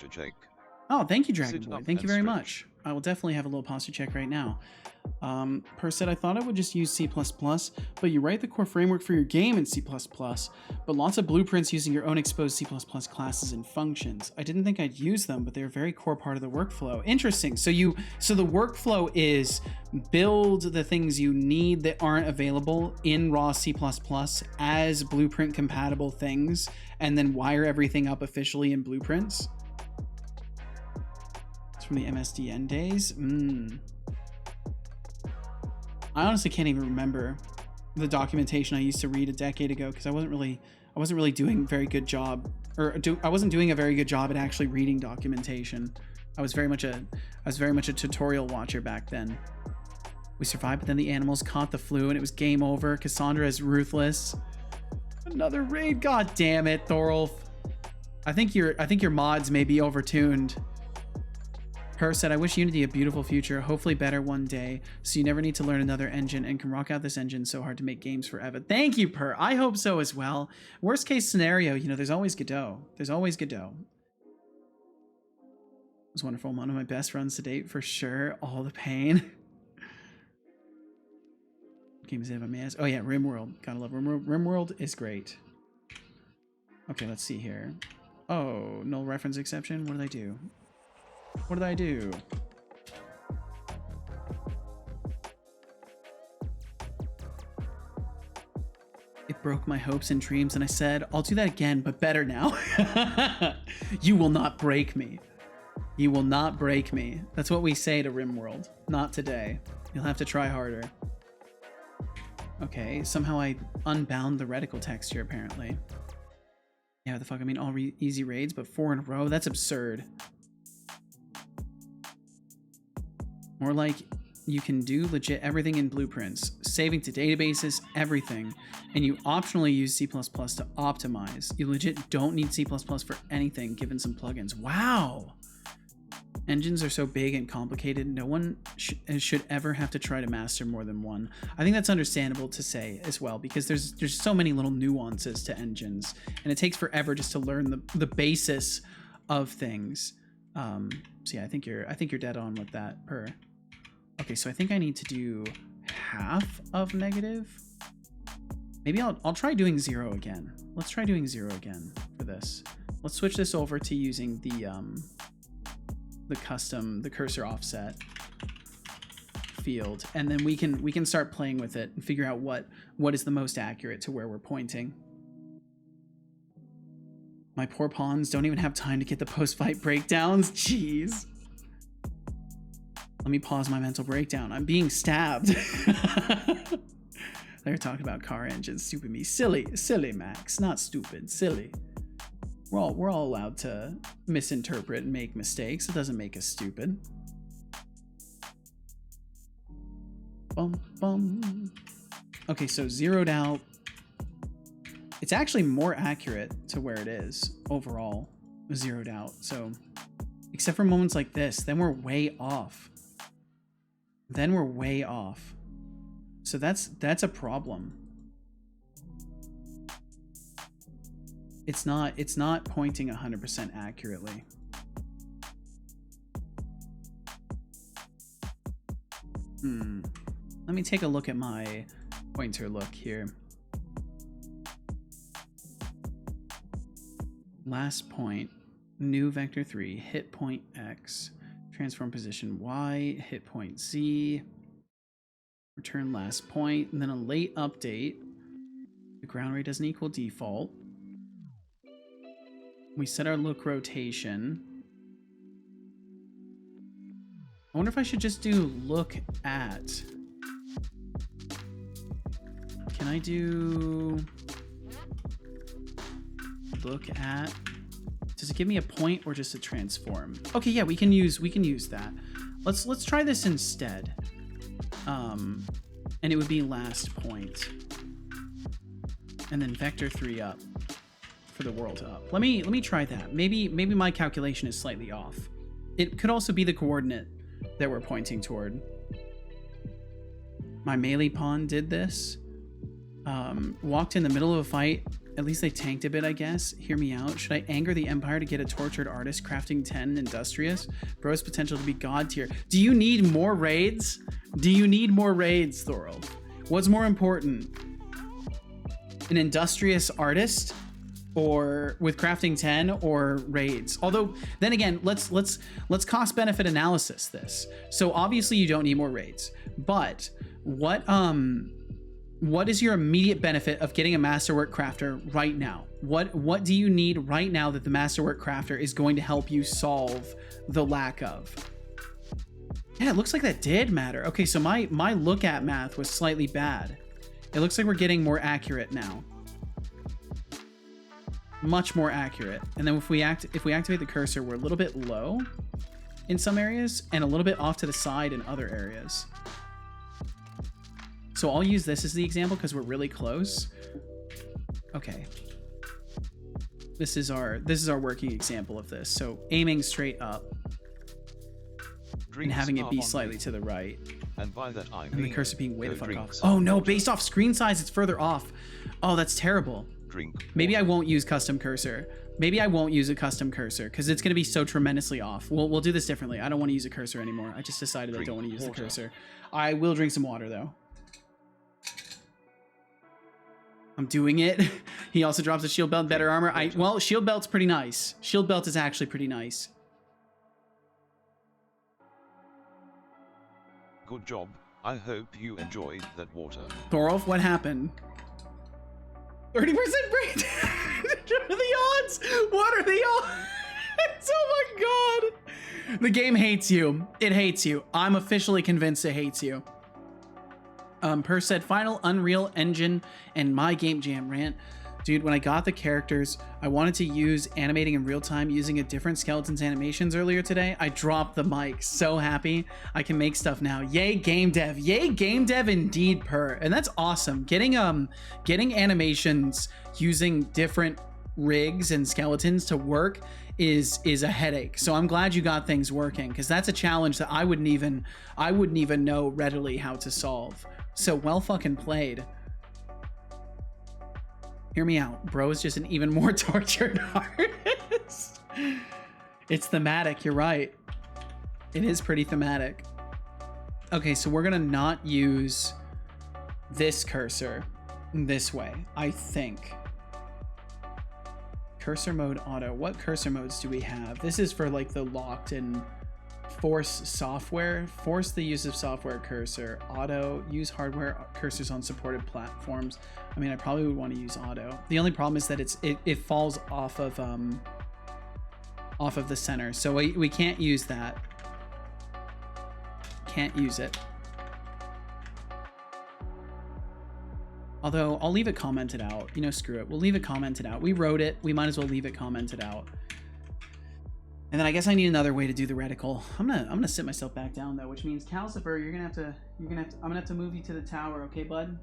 Speaker 1: Oh, thank you, Dragon
Speaker 2: Sit
Speaker 1: Boy.
Speaker 2: up
Speaker 1: Thank you
Speaker 2: and
Speaker 1: very
Speaker 2: stretch.
Speaker 1: much. I will definitely have a little posture check right now. Per said, I thought I would just use C++, but you write the core framework for your game in C++, but lots of blueprints using your own exposed C++ classes and functions. I didn't think I'd use them, but they're a very core part of the workflow. Interesting. So the workflow is build the things you need that aren't available in raw C++ as blueprint compatible things, and then wire everything up officially in blueprints. It's from the MSDN days. I honestly can't even remember the documentation I used to read a decade ago because I wasn't really doing a very good job, I wasn't doing a very good job at actually reading documentation. I was very much a tutorial watcher back then. We survived, but then the animals caught the flu and it was game over. Cassandra is ruthless. Another raid. God damn it, Thorolf. I think your mods may be overtuned. Per said, I wish Unity a beautiful future, hopefully better one day, so you never need to learn another engine and can rock out this engine so hard to make games forever. Thank you, Per. I hope so as well. Worst case scenario, there's always Godot. There's always Godot. It was wonderful. One of my best runs to date, for sure. All the pain. Games if I may ask. Oh yeah, RimWorld. Gotta love RimWorld. RimWorld is great. Okay, let's see here. Oh, null reference exception. What did I do? What did I do? It broke my hopes and dreams, and I said, I'll do that again, but better now. You will not break me. You will not break me. That's what we say to RimWorld. Not today. You'll have to try harder. Okay, somehow I unbound the reticle texture, apparently. Yeah, what the fuck? I mean, all easy raids, but 4 in a row? That's absurd. More like you can do legit everything in blueprints, saving to databases, everything, and you optionally use C++ to optimize. You legit don't need C++ for anything given some plugins. Wow! Engines are so big and complicated, no one should ever have to try to master more than one. I think that's understandable to say as well, because there's so many little nuances to engines, and it takes forever just to learn the basis of things. So yeah, I think you're dead on with that, Per. Okay, so I think I need to do half of negative. Maybe I'll try doing 0 again. Let's try doing 0 again for this. Let's switch this over to using the cursor offset field, and then we can start playing with it and figure out what is the most accurate to where we're pointing. My poor pawns don't even have time to get the post-fight breakdowns. Jeez. Let me pause my mental breakdown. I'm being stabbed. They're talking about car engines. Stupid me. Silly, Max. Not stupid. Silly. We're all allowed to misinterpret and make mistakes. It doesn't make us stupid. Bum, bum. Okay, so zeroed out. It's actually more accurate to where it is overall, zeroed out. So, except for moments like this, then we're way off. So that's a problem. It's not pointing 100% accurately. Let me take a look at my pointer look here. Last point, new vector 3, hit point X, transform position Y, hit point Z, return last point, and then a late update. The ground rate doesn't equal default. We set our look rotation. I wonder if I should just do look at. Can I do look at? Does it give me a point or just a transform? Okay, yeah, we can use that. Let's try this instead. And it would be last point. And then vector 3 up for the world up. Let me try that. Maybe my calculation is slightly off. It could also be the coordinate that we're pointing toward. My melee pawn did this. Walked in the middle of a fight At least they tanked a bit, I guess. Hear me out. Should I anger the Empire to get a tortured artist crafting 10 industrious? Bro's potential to be god tier. Do you need more raids? Do you need more raids, Thorolf? What's more important? An industrious artist or with crafting 10 or raids? Although then again, let's cost benefit analysis this. So obviously you don't need more raids, but what is your immediate benefit of getting a masterwork crafter right now? What do you need right now that the masterwork crafter is going to help you solve the lack of? Yeah, it looks like that did matter. Okay, so my look at math was slightly bad. It looks like we're getting more accurate now. Much more accurate. And then if we activate the cursor, we're a little bit low in some areas and a little bit off to the side in other areas. So I'll use this as the example because we're really close. Okay. This is our working example of this. So aiming straight up and having it be slightly to the right.
Speaker 2: And by that I mean
Speaker 1: and the cursor being way the fuck off.
Speaker 2: drinks
Speaker 1: Oh no,
Speaker 2: water.
Speaker 1: based off screen size, it's further off. Oh, that's terrible.
Speaker 2: Drink
Speaker 1: Maybe I
Speaker 2: water.
Speaker 1: won't use custom cursor. Maybe I won't use a custom cursor because it's going to be so tremendously off. We'll do this differently. I don't want to use a cursor anymore. I just decided I don't want to use the cursor. I will drink some water though. I'm doing it. He also drops a shield belt, better armor. Well, shield belt's pretty nice. Shield belt is actually pretty nice.
Speaker 2: Good job. I hope you enjoyed that water.
Speaker 1: Thorolf, what happened? 30% break. What are the odds? What are the odds? Oh my god. The game hates you. It hates you. I'm officially convinced it hates you. Per said, final Unreal Engine and my game jam rant. Dude, when I got the characters, I wanted to use animating in real time using a different skeleton's animations earlier today. I dropped the mic. So happy. I can make stuff now. Yay, game dev. Yay, game dev indeed, Per. And that's awesome. Getting animations using different rigs and skeletons to work is a headache. So I'm glad you got things working because that's a challenge that I wouldn't even know readily how to solve. So well fucking played. Hear me out. Bro is just an even more tortured artist. It's thematic. You're right. It is pretty thematic. Okay, so we're going to not use this cursor this way, I think. Cursor mode auto. What cursor modes do we have? This is for like the locked and force software. Force the use of software cursor. Auto. Use hardware cursors on supported platforms. I mean, I probably would want to use auto. The only problem is that it falls off of the center, so we can't use that. Can't use it. Although I'll leave it commented out. You know, screw it. We'll leave it commented out. We wrote it. We might as well leave it commented out. And then I guess I need another way to do the reticle. I'm gonna sit myself back down though, which means Calcifer, I'm gonna have to move you to the tower, okay, bud?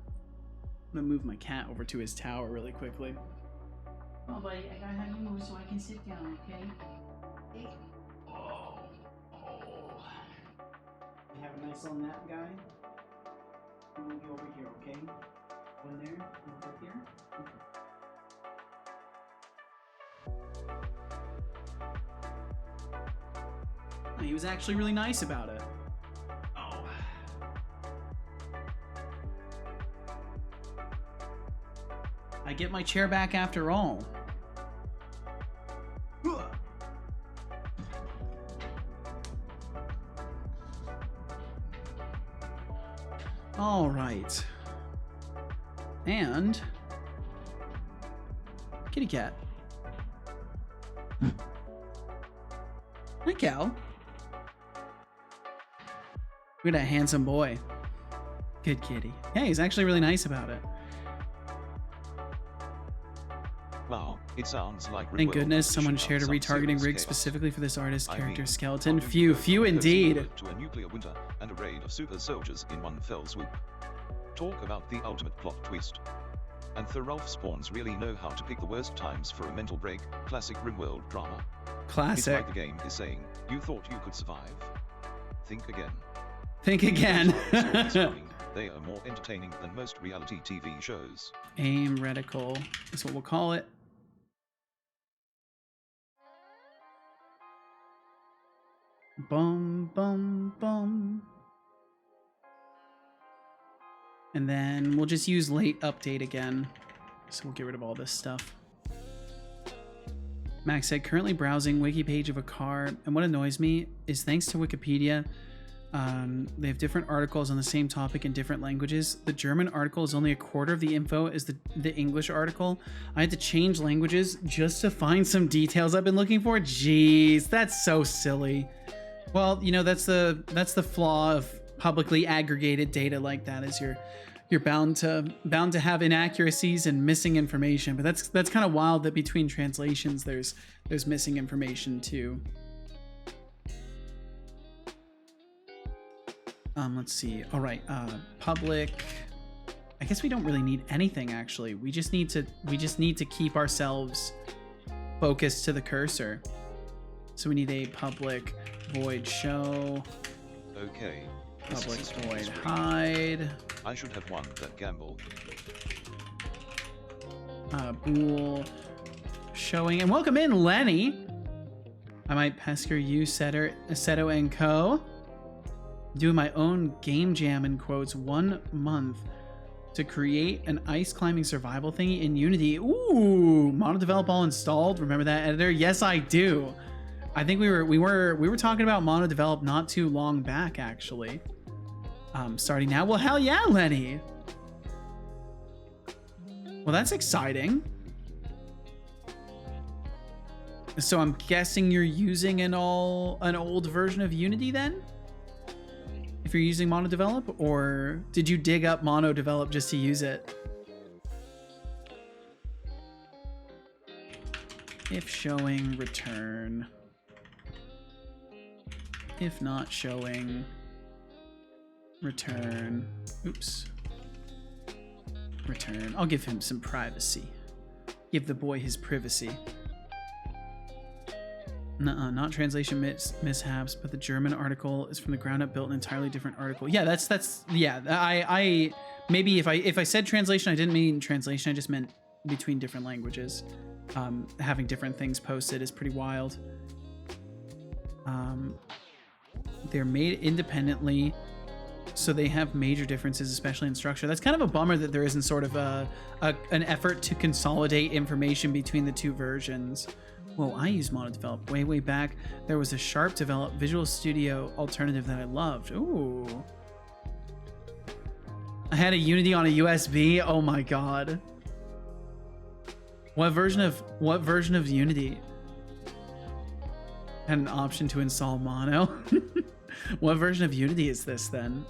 Speaker 1: I'm gonna move my cat over to his tower really quickly. Oh, buddy, I gotta have you move so I can sit down, okay? Hey. Oh. You have a nice little nap, guy? I'll move you over here, okay? One there, one right here. Okay. Oh, he was actually really nice about it. Oh. I get my chair back after all. All right. And kitty cat. Hi, Cal. Look at that handsome boy. Good kitty. Yeah, he's actually really nice about it.
Speaker 2: Wow, it sounds like
Speaker 1: Thank goodness someone shared a retargeting rig specifically for this artist character skeleton. Few indeed.
Speaker 2: To a nuclear winter and a raid of super soldiers in one fell swoop. Talk about the ultimate plot twist. And Thorolf spawns really know how to pick the worst times for a mental break. Classic RimWorld drama. It's
Speaker 1: Classic.
Speaker 2: like the game is saying, you thought you could survive. Think again.
Speaker 1: Think again.
Speaker 2: It's funny, they are more entertaining than most reality TV shows.
Speaker 1: Aim reticle is what we'll call it. Bum, bum, bum. And then we'll just use late update again. So we'll get rid of all this stuff. Max said, currently browsing wiki page of a car, and what annoys me is thanks to Wikipedia, they have different articles on the same topic in different languages. The German article is only a quarter of the info as the English article. I had to change languages just to find some details I've been looking for. Jeez, that's so silly. Well, you know, that's the flaw of publicly aggregated data like that, is you're bound to have inaccuracies and missing information. But that's kind of wild that between translations there's missing information too. Let's see. All right, public. I guess we don't really need anything actually. We just need to keep ourselves focused to the cursor. So we need a public void show.
Speaker 2: Okay.
Speaker 1: Public void hide.
Speaker 2: I should have won that gamble.
Speaker 1: Bool showing, and welcome in Lenny. I might pester you, Seto and Co. Doing my own game jam in quotes 1 month to create an ice climbing survival thingy in Unity. Ooh, monodevelop all installed. Remember that, editor? Yes, I do. I think we were talking about monodevelop not too long back actually. Starting now. Well, hell yeah, Lenny. Well, that's exciting. So I'm guessing you're using an old version of Unity then? If you're using monodevelop, or did you dig up monodevelop just to use it? If showing, return. If not showing, return. Oops. Return. I'll give him some privacy. Give the boy his privacy. Nuh-uh, not translation mishaps, but the German article is from the ground up built an entirely different article. Yeah, that's yeah. I maybe if I said translation, I didn't mean translation. I just meant between different languages. Having different things posted is pretty wild. They're made independently, so they have major differences, especially in structure. That's kind of a bummer that there isn't sort of an effort to consolidate information between the two versions. Whoa, I used monodevelop way back. There was a Sharp developed Visual Studio alternative that I loved. Ooh. I had a Unity on a USB. Oh my god. What version of Unity had an option to install mono? What version of Unity is this then?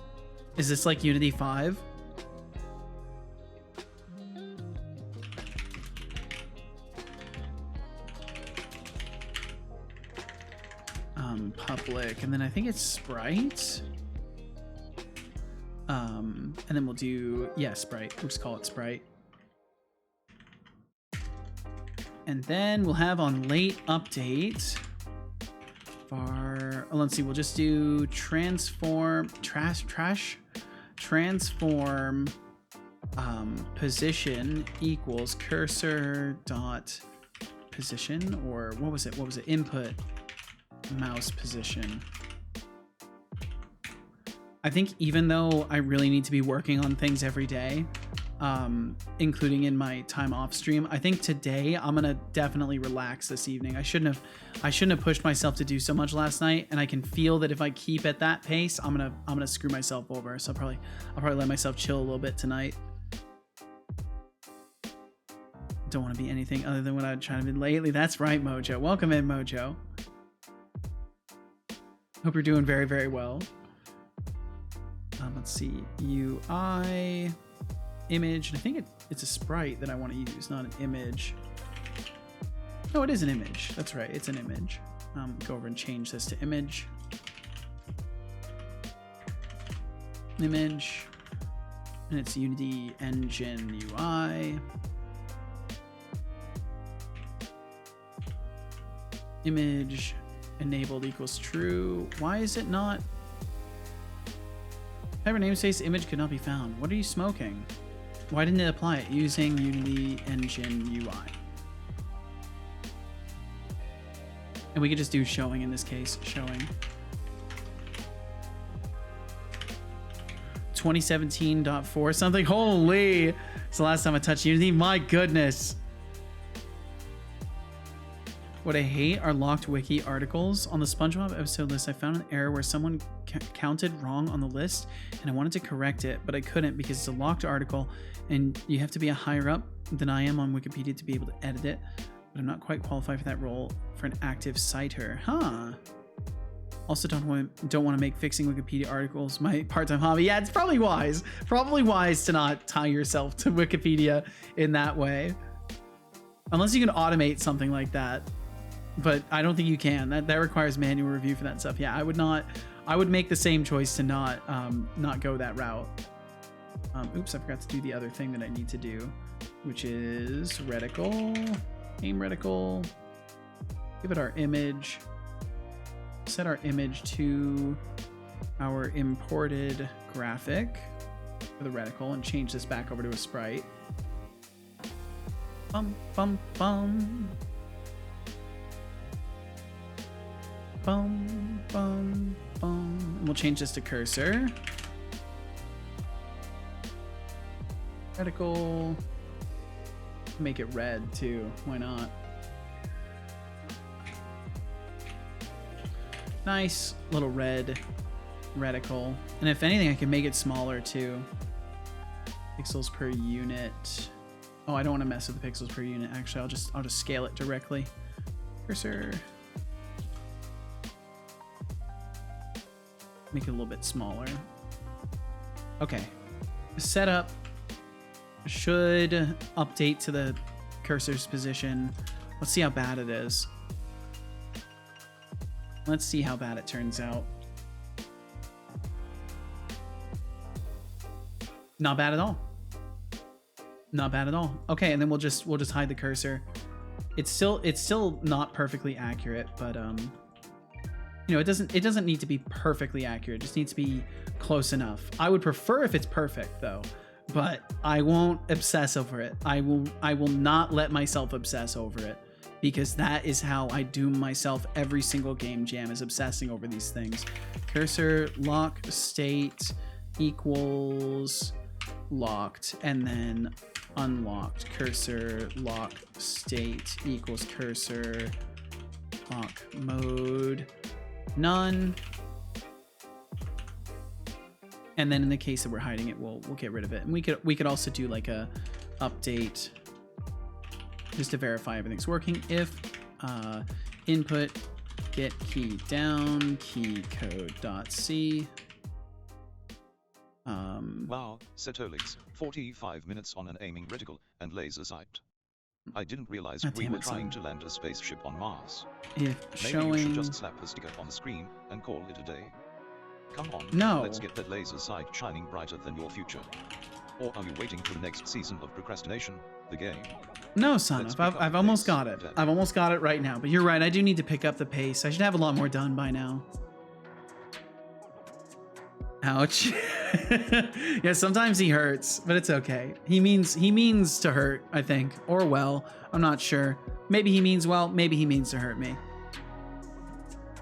Speaker 1: Is this like Unity 5? Public, and then I think it's Sprite. And then we'll do, yeah, Sprite. We'll just call it Sprite. And then we'll have on late update for, let's see, we'll just do transform position equals cursor dot position, or what was it? Input mouse position. I think even though I really need to be working on things every day, including in my time off stream, I think today I'm gonna definitely relax this evening. I shouldn't have pushed myself to do so much last night, and I can feel that if I keep at that pace, I'm gonna screw myself over. So I'll probably let myself chill a little bit tonight. Don't want to be anything other than what I've tried to be lately. That's right, Mojo. Welcome in, Mojo. Hope you're doing very, very well. Let's see, UI, image. I think it's a sprite that I want to use, not an image. Oh, it is an image. That's right, it's an image. Go over and change this to image. Image, and it's Unity Engine UI. Image enabled equals true. Why is it not? Type of namespace image could not be found. What are you smoking? Why didn't it apply it using Unity Engine UI? And we could just do showing in this case. Showing. 2017.4 something. Holy! It's the last time I touched Unity. My goodness. What I hate are locked wiki articles. On the SpongeBob episode list, I found an error where someone counted wrong on the list, and I wanted to correct it, but I couldn't because it's a locked article, and you have to be a higher up than I am on Wikipedia to be able to edit it, but I'm not quite qualified for that role for an active citer. Huh. Also don't want to make fixing Wikipedia articles my part-time hobby. Yeah, it's probably wise. Probably wise to not tie yourself to Wikipedia in that way. Unless you can automate something like that. But I don't think you can. That requires manual review for that stuff. Yeah, I would not. I would make the same choice to not go that route. Oops, I forgot to do the other thing that I need to do, which is reticle, aim reticle. Give it our image. Set our image to our imported graphic for the reticle and change this back over to a sprite. Bum bum bum. Bum, bum, bum. And we'll change this to cursor. Reticle. Make it red too. Why not? Nice little red reticle. And if anything, I can make it smaller too. Pixels per unit. Oh, I don't want to mess with the pixels per unit. Actually, I'll just scale it directly. Cursor. Make it a little bit smaller. Okay. Setup should update to the cursor's position. Let's see how bad it is. Let's see how bad it turns out. Not bad at all. Not bad at all. Okay, and then we'll just hide the cursor. It's still not perfectly accurate, but you know, it doesn't need to be perfectly accurate. It just needs to be close enough. I would prefer if it's perfect though, but I won't obsess over it. I will not let myself obsess over it, because that is how I doom myself every single game jam, is obsessing over these things. Cursor lock state equals locked, and then unlocked. Cursor lock state equals cursor lock mode none. And then in the case that we're hiding it, we'll get rid of it. And we could also do like a update just to verify everything's working. If input get key down key code.c.
Speaker 2: Wow, Setolyx, 45 minutes on an aiming reticle and laser sight. I didn't realize we were trying to land a spaceship on Mars.
Speaker 1: If
Speaker 2: Maybe you should just slap a sticker on the screen and call it a day. Come on,
Speaker 1: no.
Speaker 2: Let's get that laser sight shining brighter than your future. Or are you waiting for the next season of procrastination, the game?
Speaker 1: No, son, I've almost got it. I've almost got it right now. But you're right, I do need to pick up the pace. I should have a lot more done by now. Ouch. Yeah, sometimes he hurts, but it's okay. He means to hurt, I think. Or well, I'm not sure. Maybe he means well, maybe he means to hurt me.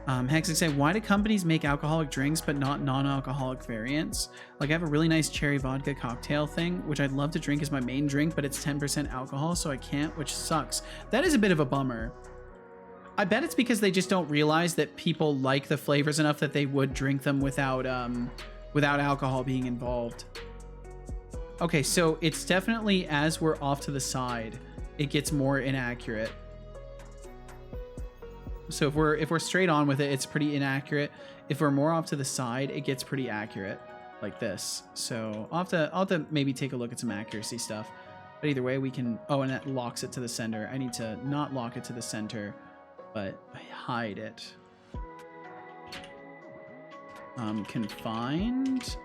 Speaker 1: Hexig say, why do companies make alcoholic drinks but not non-alcoholic variants? Like, I have a really nice cherry vodka cocktail thing, which I'd love to drink as my main drink, but it's 10% alcohol, so I can't, which sucks. That is a bit of a bummer. I bet it's because they just don't realize that people like the flavors enough that they would drink them without alcohol being involved. Okay, so it's definitely, as we're off to the side, it gets more inaccurate. So if we're straight on with it, it's pretty inaccurate. If we're more off to the side, it gets pretty accurate, like this. So I'll have to maybe take a look at some accuracy stuff. But either way, we can. Oh, and that locks it to the center. I need to not lock it to the center, but hide it. Confined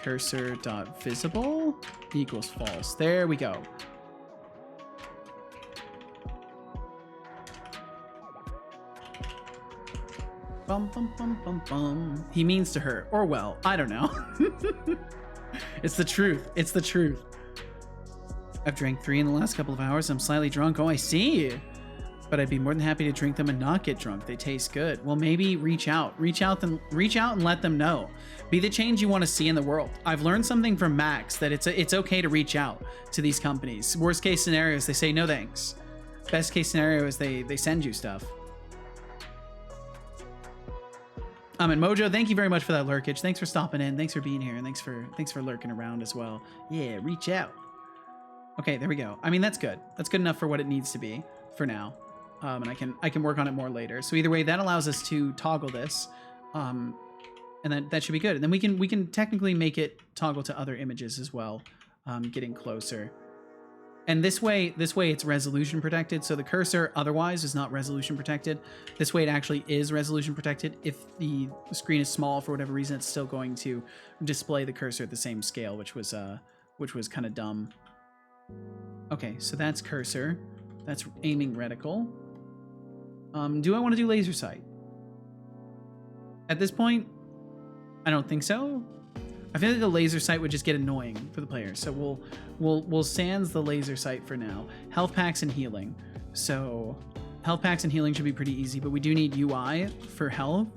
Speaker 1: cursor.visible equals false. There we go. Bum, bum, bum, bum, bum. He means to her. Or well, I don't know. It's the truth. It's the truth. I've drank 3 in the last couple of hours. I'm slightly drunk. Oh, I see. But I'd be more than happy to drink them and not get drunk. They taste good. Well, maybe reach out. Reach out and let them know. Be the change you want to see in the world. I've learned something from Max that it's okay to reach out to these companies. Worst case scenario is they say no thanks. Best case scenario is they send you stuff. And Mojo, thank you very much for that lurkage. Thanks for stopping in. Thanks for being here, and thanks for lurking around as well. Yeah, reach out. Okay, there we go. I mean, that's good. That's good enough for what it needs to be for now. And I can work on it more later. So either way, that allows us to toggle this, and that should be good. And then we can technically make it toggle to other images as well, getting closer. And this way it's resolution protected. So the cursor otherwise is not resolution protected. This way it actually is resolution protected. If the screen is small for whatever reason, it's still going to display the cursor at the same scale, which was kind of dumb. Okay, so that's cursor. That's aiming reticle. Do I want to do laser sight? At this point, I don't think so. I feel like the laser sight would just get annoying for the player. So we'll sans the laser sight for now. Health packs and healing. So health packs and healing should be pretty easy, but we do need UI for health.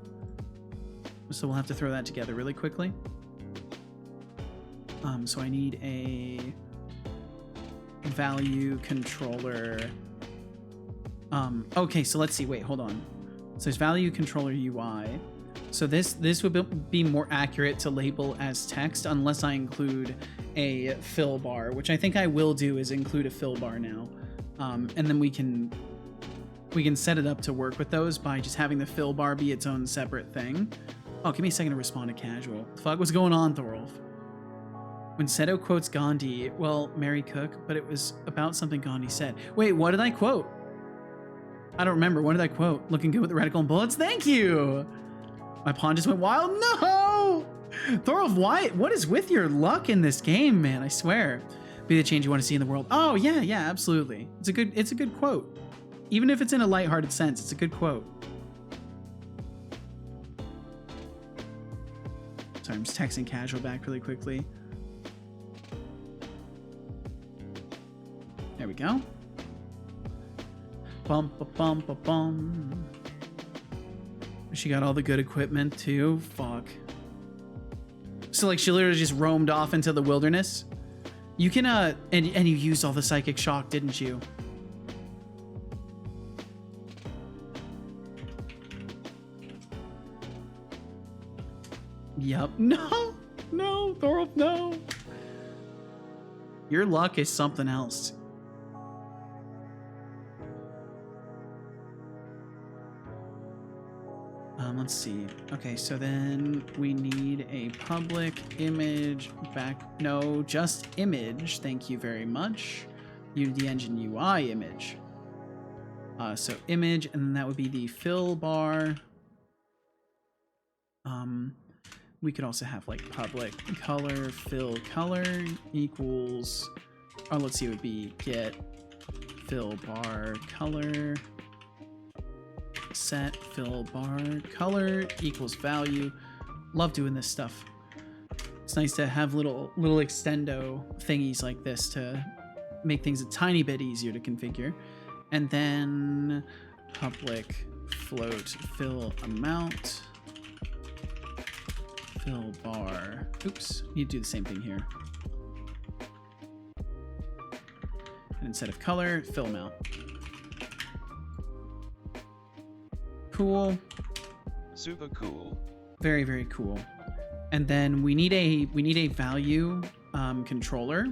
Speaker 1: So we'll have to throw that together really quickly. So I need a value controller. Okay, so let's see. Wait, hold on. So there's value controller UI. So this would be more accurate to label as text unless I include a fill bar, which I think I will do is include a fill bar now. And then we can set it up to work with those by just having the fill bar be its own separate thing. Oh, give me a second to respond to casual. Fuck, what's going on, Thorolf? When Seto quotes Gandhi, well, Mary Cook, but it was about something Gandhi said. Wait, what did I quote? I don't remember. What did I quote? Looking good with the reticle and bullets? Thank you! My pawn just went wild. No! Thorolf, why? What is with your luck in this game, man? I swear. Be the change you want to see in the world. Oh, yeah, absolutely. It's a good quote. Even if it's in a lighthearted sense, it's a good quote. Sorry, I'm just texting casual back really quickly. There we go. Bum, ba, bum, ba, bum. She got all the good equipment too. Fuck. So like she literally just roamed off into the wilderness. You can and you used all the psychic shock, didn't you? Yep. No, Thorolf, no. Your luck is something else. Let's see. Okay, so then we need a public image back. No, just image. Thank you very much. Unity Engine UI image. So image, and then that would be the fill bar. We could also have like public color fill color equals. Oh, let's see. It would be get fill bar color. Set fill bar color equals value. Love doing this stuff. It's nice to have little extendo thingies like this to make things a tiny bit easier to configure. And then public float fill amount fill bar. Oops, need to do the same thing here. And instead of color, fill amount. Cool.
Speaker 2: Super cool.
Speaker 1: Very, very cool. And then we need a value controller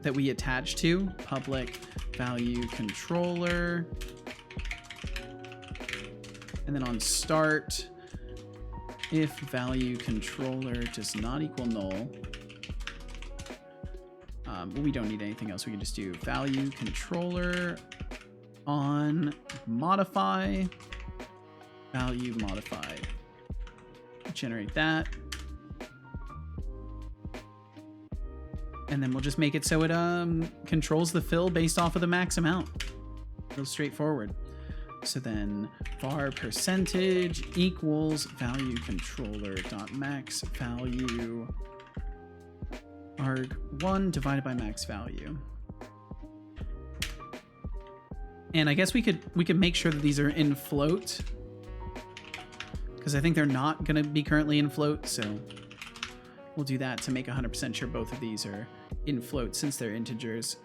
Speaker 1: that we attach to public value controller. And then on start, if value controller does not equal null, we don't need anything else. We can just do value controller on modify. Value modified. Generate that. And then we'll just make it so it controls the fill based off of the max amount. Real straightforward. So then var percentage equals value controller dot max value arg1 divided by max value. And I guess we could make sure that these are in float, because I think they're not going to be currently in float. So we'll do that to make 100% sure both of these are in float since they're integers.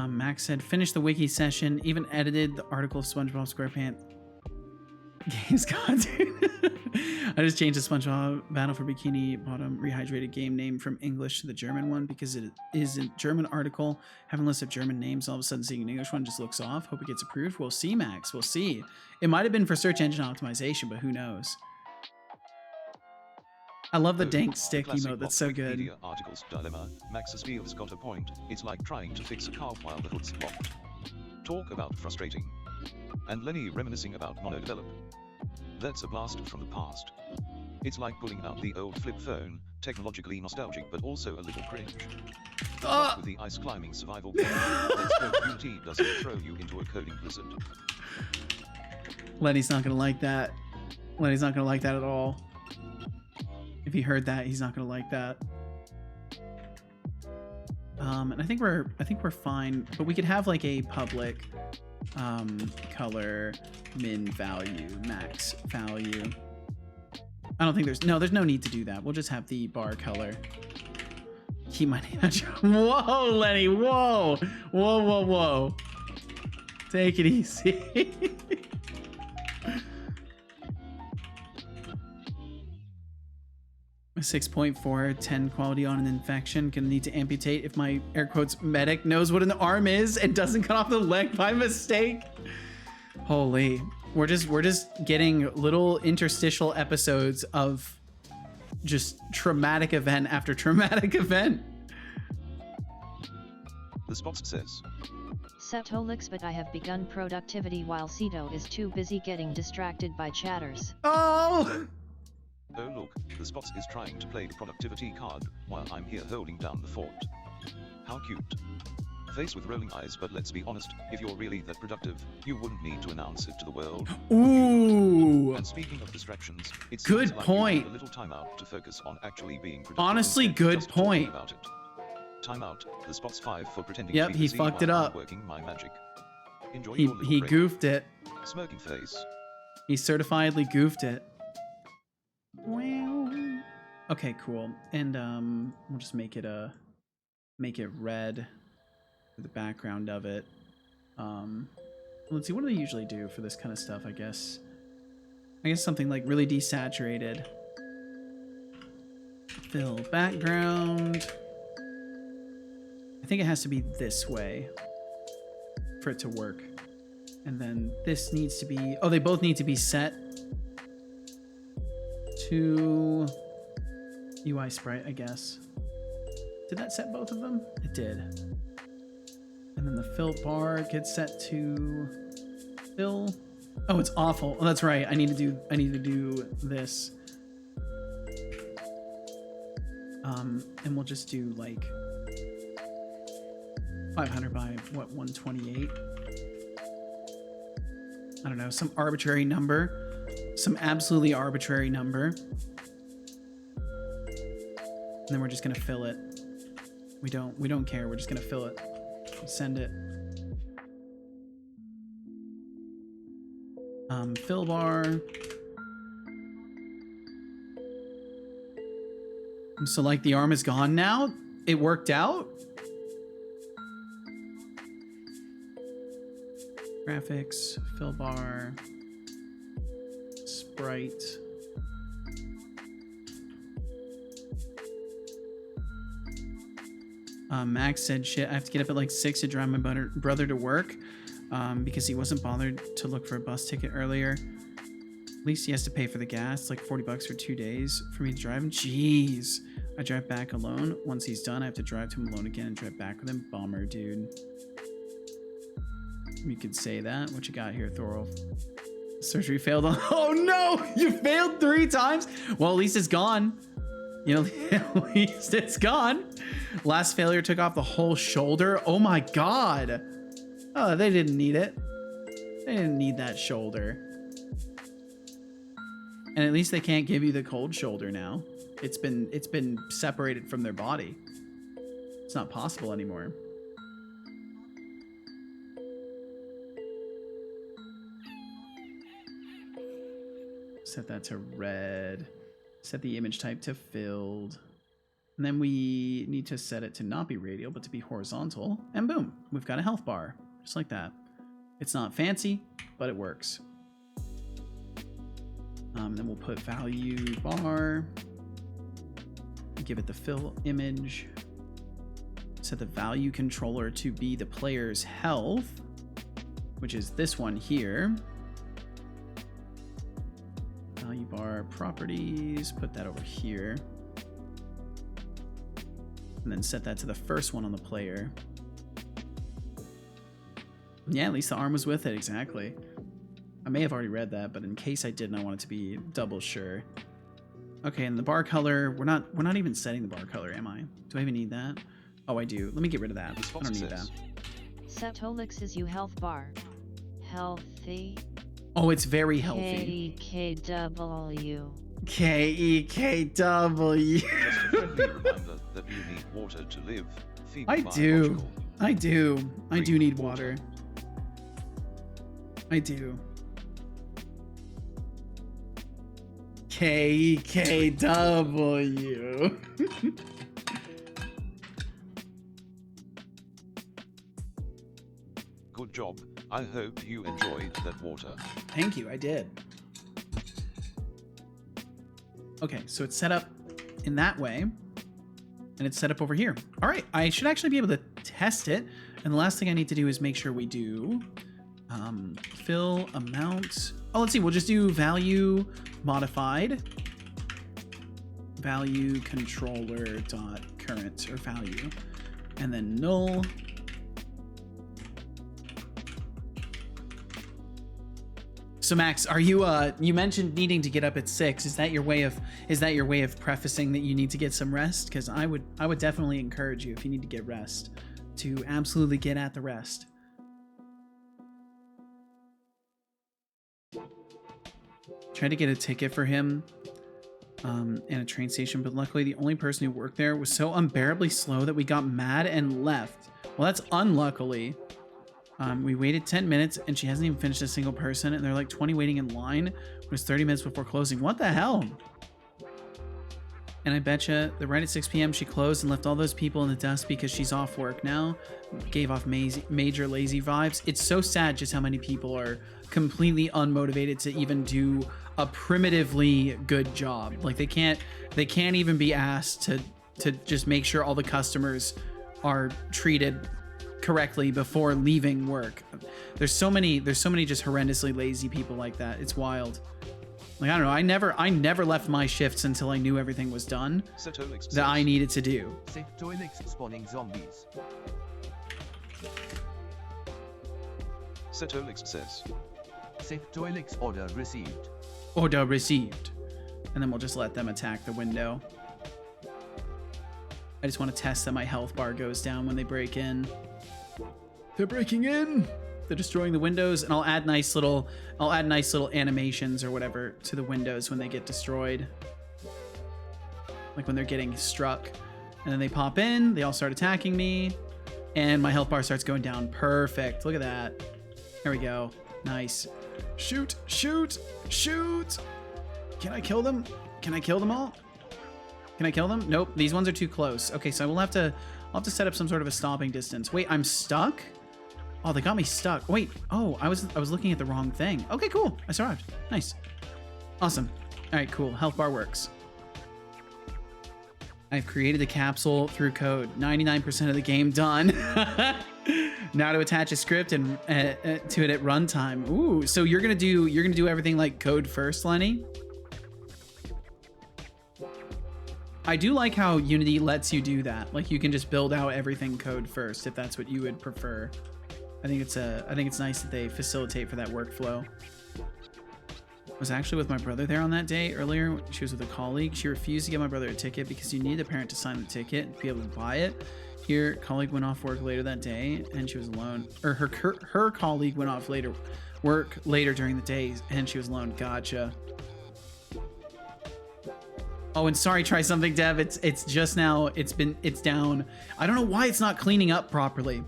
Speaker 1: Max said, finish the wiki session, even edited the article of SpongeBob SquarePants. Games God, dude. I just changed the SpongeBob Battle for Bikini Bottom rehydrated game name from English to the German one because it is a German article. Having a list of German names, all of a sudden seeing an English one just looks off. Hope it gets approved. We'll see, Max. We'll see. It might have been for search engine optimization, but who knows? I love the dank stick emote. That's so good.
Speaker 2: Wikipedia articles dilemma. Max's feels got a point. It's like trying to fix a car while the hood's locked. Talk about frustrating. And Lenny reminiscing about monodevelop. That's a blast from the past. It's like pulling out the old flip phone, technologically nostalgic but also a little cringe. With the ice climbing survival game, Let's Go Unity doesn't throw you into a coding blizzard.
Speaker 1: Lenny's not gonna like that. Lenny's not gonna like that at all. If he heard that, he's not gonna like that. And I think we're fine, but we could have like a public color min value, max value. I don't think there's no need to do that. We'll just have the bar color. Keep my name at Whoa, Lenny, whoa. Whoa, whoa, whoa. Take it easy. 6.4, 10 quality on an infection. Gonna need to amputate if my air quotes medic knows what an arm is and doesn't cut off the leg by mistake. Holy, we're just getting little interstitial episodes of just traumatic event after traumatic event.
Speaker 2: The Spots says,
Speaker 6: Setolyx, but I have begun productivity while Ceto is too busy getting distracted by chatters.
Speaker 1: Oh!
Speaker 2: oh look, the Spots is trying to play the productivity card, while I'm here holding down the fort. How cute. Face with rolling eyes, but let's be honest, if you're really that productive, you wouldn't need to announce it to the world.
Speaker 1: Ooh!
Speaker 2: And speaking of distractions, it's
Speaker 1: good
Speaker 2: like
Speaker 1: point.
Speaker 2: You need a little time out to focus on actually being productive.
Speaker 1: Honestly, good
Speaker 2: Just talking
Speaker 1: point.
Speaker 2: About it. Time out, the Spots 5 for pretending
Speaker 1: Yep,
Speaker 2: to be
Speaker 1: he
Speaker 2: busy
Speaker 1: fucked it
Speaker 2: while
Speaker 1: up.
Speaker 2: I'm working my magic. Enjoy
Speaker 1: He
Speaker 2: your little break.
Speaker 1: goofed it.
Speaker 2: Smirking face.
Speaker 1: He certifiedly goofed it. Okay, cool. And we'll just make it red for the background of it. Let's see, what do they usually do for this kind of stuff? I guess something like really desaturated. Fill background. I think it has to be this way for it to work. And then this needs to be, oh, they both need to be set to UI sprite, I guess. Did that set both of them? It did. And then the fill bar gets set to fill. Oh, it's awful. Oh, that's right. I need to do this. And we'll just do like 500 by what, 128? I don't know, some arbitrary number, some absolutely arbitrary number. And then we're just gonna fill it. We don't care. We're just gonna fill it. Send it. Fill bar. So like the arm is gone now? It worked out? Graphics, fill bar, sprite. Max said, shit, I have to get up at like 6 to drive my brother to work because he wasn't bothered to look for a bus ticket earlier. At least he has to pay for the gas, like $40 for 2 days for me to drive him. Jeez. I drive back alone. Once he's done, I have to drive to him alone again and drive back with him. Bummer, dude. You could say that. What you got here, Thorol? Surgery failed on. Oh no! You failed 3 times? Well, at least it's gone. You know, at least it's gone. Last failure took off the whole shoulder. Oh my god. Oh, they didn't need it. They didn't need that shoulder. And at least they can't give you the cold shoulder now. It's been separated from their body. It's not possible anymore. Set that to red. Set the image type to filled. And then we need to set it to not be radial, but to be horizontal. And boom, we've got a health bar. Just like that. It's not fancy, but it works. Then we'll put value bar. Give it the fill image. Set the value controller to be the player's health, which is this one here. Value bar properties, put that over here. And then set that to the first one on the player. Yeah, at least the arm was with it, exactly. I may have already read that, but in case I didn't, I want it to be double sure. Okay, and the bar color, we're not even setting the bar color, am I? Do I even need that? Oh, I do. Let me get rid of that. I don't need that.
Speaker 6: Setolyx is you health bar. Healthy.
Speaker 1: Oh, it's very healthy.
Speaker 6: KEKW.
Speaker 1: KEKW.
Speaker 2: Just a friendly reminder that you need water to live. Feed
Speaker 1: I do. I do. I do need water. I do. KEKW.
Speaker 2: Good job. I hope you enjoyed that water.
Speaker 1: Thank you, I did. Okay, so it's set up in that way, and it's set up over here. All right, I should actually be able to test it, and the last thing I need to do is make sure we do fill amount. Oh, let's see, we'll just do value modified, value controller dot current or value, and then null. So Max, are you you mentioned needing to get up at 6. Is that your way of prefacing that you need to get some rest? Because I would definitely encourage you, if you need to get rest, to absolutely get at the rest. Tried to get a ticket for him in a train station, but luckily the only person who worked there was so unbearably slow that we got mad and left. Well, that's unluckily. We waited 10 minutes and she hasn't even finished a single person, and there are like 20 waiting in line. It was 30 minutes before closing. What the hell? And I betcha that right at 6 p.m. she closed and left all those people in the dust because she's off work now. Gave off major lazy vibes. It's so sad just how many people are completely unmotivated to even do a primitively good job. Like they can't even be asked to just make sure all the customers are treated correctly before leaving work. There's so many just horrendously lazy people like that. It's wild. Like, I don't know, I never left my shifts until I knew everything was done that I needed to do.
Speaker 3: Setolyx spawning zombies.
Speaker 2: Setolyx says.
Speaker 3: Setolyx order received.
Speaker 1: Order received. And then we'll just let them attack the window. I just want to test that my health bar goes down when they break in. They're breaking in. They're destroying the windows, and I'll add nice little animations or whatever to the windows when they get destroyed. Like when they're getting struck. And then they pop in, they all start attacking me, and my health bar starts going down. Perfect. Look at that. There we go. Nice. Shoot, shoot, shoot. Can I kill them? Can I kill them all? Can I kill them? Nope, these ones are too close. Okay, so I'll have to set up some sort of a stopping distance. Wait, I'm stuck? Oh, they got me stuck. Wait, oh, I was looking at the wrong thing. Okay, cool. I survived. Nice. Awesome. All right, cool. Health bar works. I've created the capsule through code. 99% of the game done. Now to attach a script and to it at runtime. Ooh, so you're gonna do everything like code first, Lenny? I do like how Unity lets you do that. Like you can just build out everything code first if that's what you would prefer. I think it's nice that they facilitate for that workflow. I was actually with my brother there on that day earlier. She was with a colleague. She refused to give my brother a ticket because you need a parent to sign the ticket to be able to buy it. Your colleague went off work later that day and she was alone. Or her colleague went off work later during the day and she was alone. Gotcha. Oh, and sorry, try something, Dev. It's just now. It's down. I don't know why it's not cleaning up properly.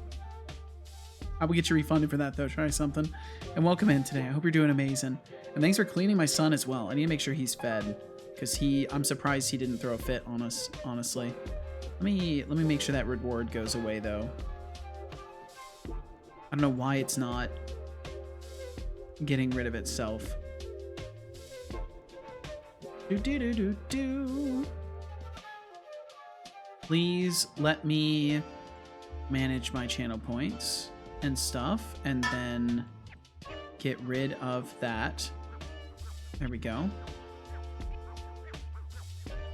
Speaker 1: I will get you refunded for that though. Try something. And welcome in today. I hope you're doing amazing. And thanks for cleaning my son as well. I need to make sure he's fed because I'm surprised he didn't throw a fit on us, honestly. Let me make sure that reward goes away though. I don't know why it's not getting rid of itself. Do. Please let me manage my channel points and stuff and then get rid of that. There we go.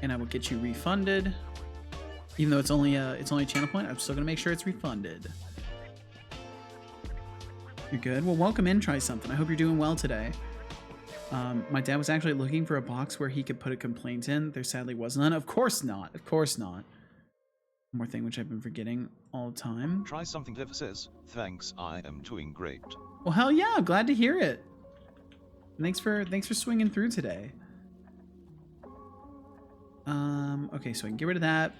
Speaker 1: And I will get you refunded. Even though it's only a channel point, I'm still gonna make sure it's refunded. You're good? Well, welcome in, try something. I hope you're doing well today. My dad was actually looking for a box where he could put a complaint in. There sadly was none. Of course not. Of course not. One more thing which I've been forgetting all the time.
Speaker 2: Try something. Dev says, thanks, I am doing great.
Speaker 1: Well, hell yeah, glad to hear it. Thanks for swinging through today. Okay, so I can get rid of that.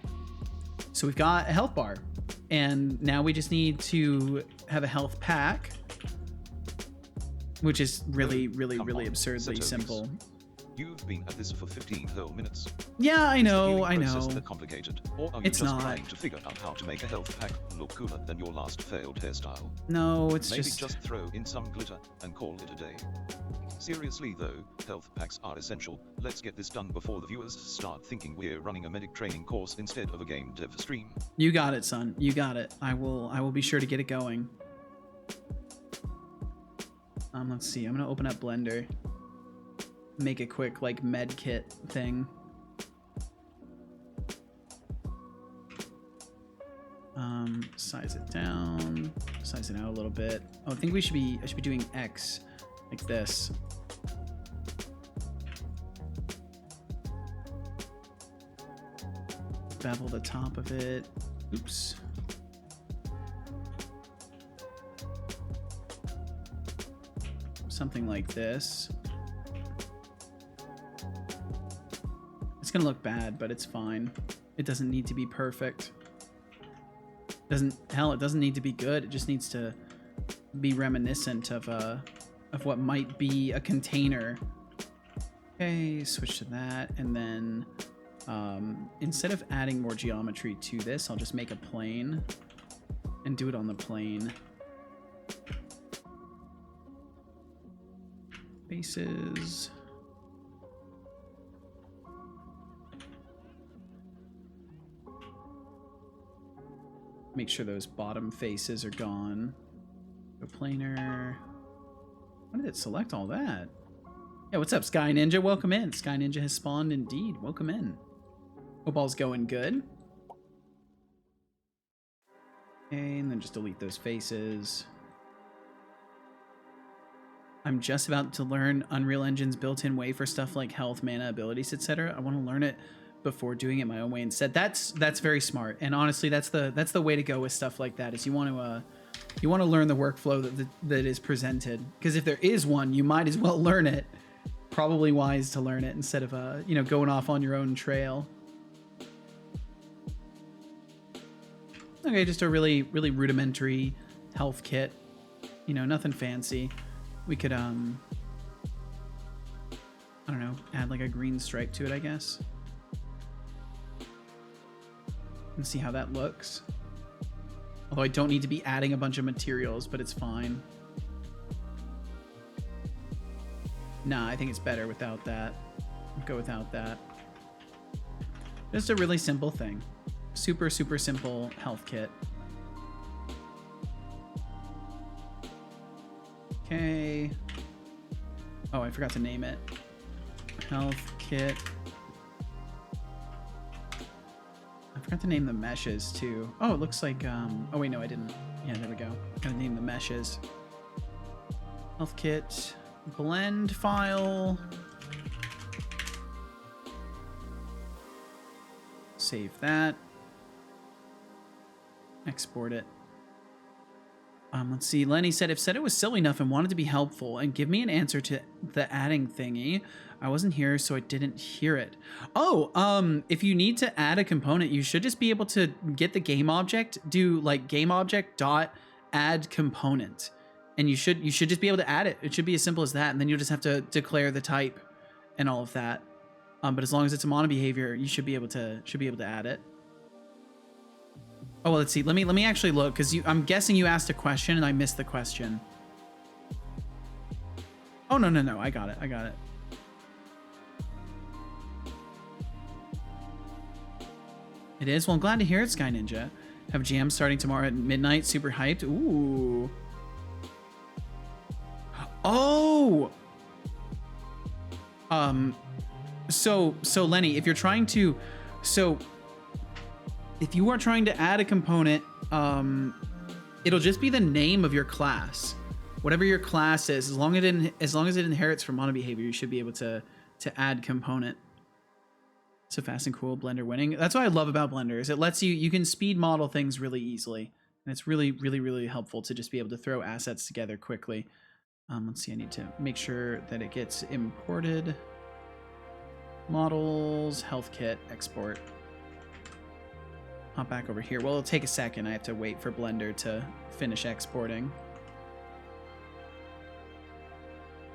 Speaker 1: So we've got a health bar, and now we just need to have a health pack, which is really absurdly
Speaker 2: Setolyx.
Speaker 1: simple.
Speaker 2: You've been at this for 15 whole minutes.
Speaker 1: Yeah, I know,
Speaker 2: Is the
Speaker 1: I
Speaker 2: healing
Speaker 1: know.
Speaker 2: process that complicated, or are you
Speaker 1: It's
Speaker 2: just
Speaker 1: not.
Speaker 2: trying to figure out how to make a health pack look cooler than your last failed hairstyle?
Speaker 1: No, it's
Speaker 2: Maybe
Speaker 1: just
Speaker 2: throw in some glitter and call it a day. Seriously though, health packs are essential. Let's get this done before the viewers start thinking we're running a medic training course instead of a game dev stream.
Speaker 1: You got it, son. You got it. I will be sure to get it going. Let's see. I'm gonna open up Blender. Make a quick like med kit thing. Size it down. Size it out a little bit. Oh, I think I should be doing X like this. Bevel the top of it. Oops. Something like this. It's gonna look bad, but it's fine. It doesn't need to be perfect. It doesn't need to be good. It just needs to be reminiscent of what might be a container. Okay, switch to that, and then instead of adding more geometry to this, I'll just make a plane and do it on the plane. Bases. Make sure those bottom faces are gone. Go planar. Why did it select all that? Yeah, what's up, Sky Ninja? Welcome in. Sky Ninja has spawned indeed. Welcome in. Hope all's going good. Okay, and then just delete those faces. I'm just about to learn Unreal Engine's built-in way for stuff like health, mana, abilities, etc. I want to learn it before doing it my own way instead. That's very smart, and honestly, that's the way to go with stuff like that. Is you want to learn the workflow that is presented, because if there is one, you might as well learn it. Probably wise to learn it instead of going off on your own trail. Okay, just a really rudimentary health kit. Nothing fancy. We could I don't know, add like a green stripe to it, I guess. And see how that looks. Although I don't need to be adding a bunch of materials, but it's fine. Nah, I think it's better without that. I'll go without that. Just a really simple thing. Super simple health kit. Okay. Oh, I forgot to name it. Health kit. I forgot to name the meshes too. Oh, it looks like, oh wait, no, I didn't. Yeah, there we go. Gotta name the meshes. Health kit. Blend file. Save that. export it. Let's see. Lenny said, if it was silly enough and wanted to be helpful and give me an answer to the adding thingy, I wasn't here, so I didn't hear it. Oh, if you need to add a component, you should just be able to get the game object, do like game object dot add component, and you should just be able to add it. It should be as simple as that, and then you'll just have to declare the type and all of that. But as long as it's a mono behavior, you should be able to add it. Oh, well, let's see. Let me actually look, because I'm guessing you asked a question and I missed the question. Oh, no. I got it. It is? Well, I'm glad to hear it, Sky Ninja. Have jams starting tomorrow at midnight. Super hyped. Ooh. Oh! So Lenny, if you're trying to... if you are trying to add a component, it'll just be the name of your class. Whatever your class is, as long as it inherits from mono behavior, you should be able to add component. So fast and cool, Blender winning. That's what I love about Blender, is it lets you can speed model things really easily. And it's really, really, really helpful to just be able to throw assets together quickly. Let's see, I need to make sure that it gets imported. Models, health kit, export. Hop back over here. Well, it'll take a second. I have to wait for Blender to finish exporting.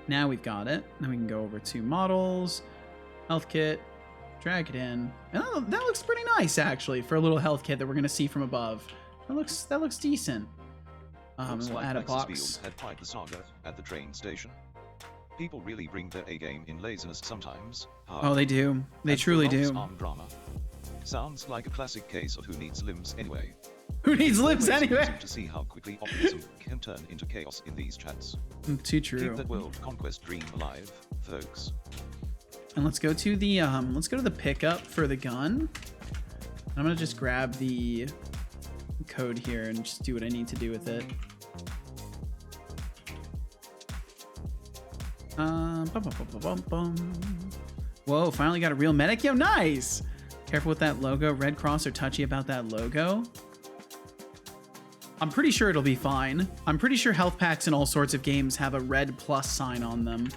Speaker 1: Now we've got it. Then we can go over to models, health kit, drag it in. Oh, that looks pretty nice, actually, for a little health kit that we're going to see from above. That looks decent.
Speaker 2: Looks
Speaker 1: we'll
Speaker 2: like
Speaker 1: add a
Speaker 2: Lexus
Speaker 1: box.
Speaker 2: Fields had quite the saga at the train station. People really bring their A game in laziness sometimes.
Speaker 1: Oh, they do. They truly do.
Speaker 2: Arm drama. Sounds like a classic case of who needs limbs anyway.
Speaker 1: Who needs limbs
Speaker 2: Always
Speaker 1: anyway?
Speaker 2: amusing to see how quickly optimism can turn into chaos in these chats.
Speaker 1: Too true.
Speaker 2: Keep that world conquest dream alive, folks.
Speaker 1: And let's go to the pickup for the gun. I'm gonna just grab the code here and just do what I need to do with it. Bum, bum, bum, bum, bum. Whoa, finally got a real medic. Yo, nice. Careful with that logo. Red Cross are touchy about that logo. I'm pretty sure it'll be fine. I'm pretty sure health packs in all sorts of games have a red plus sign on them.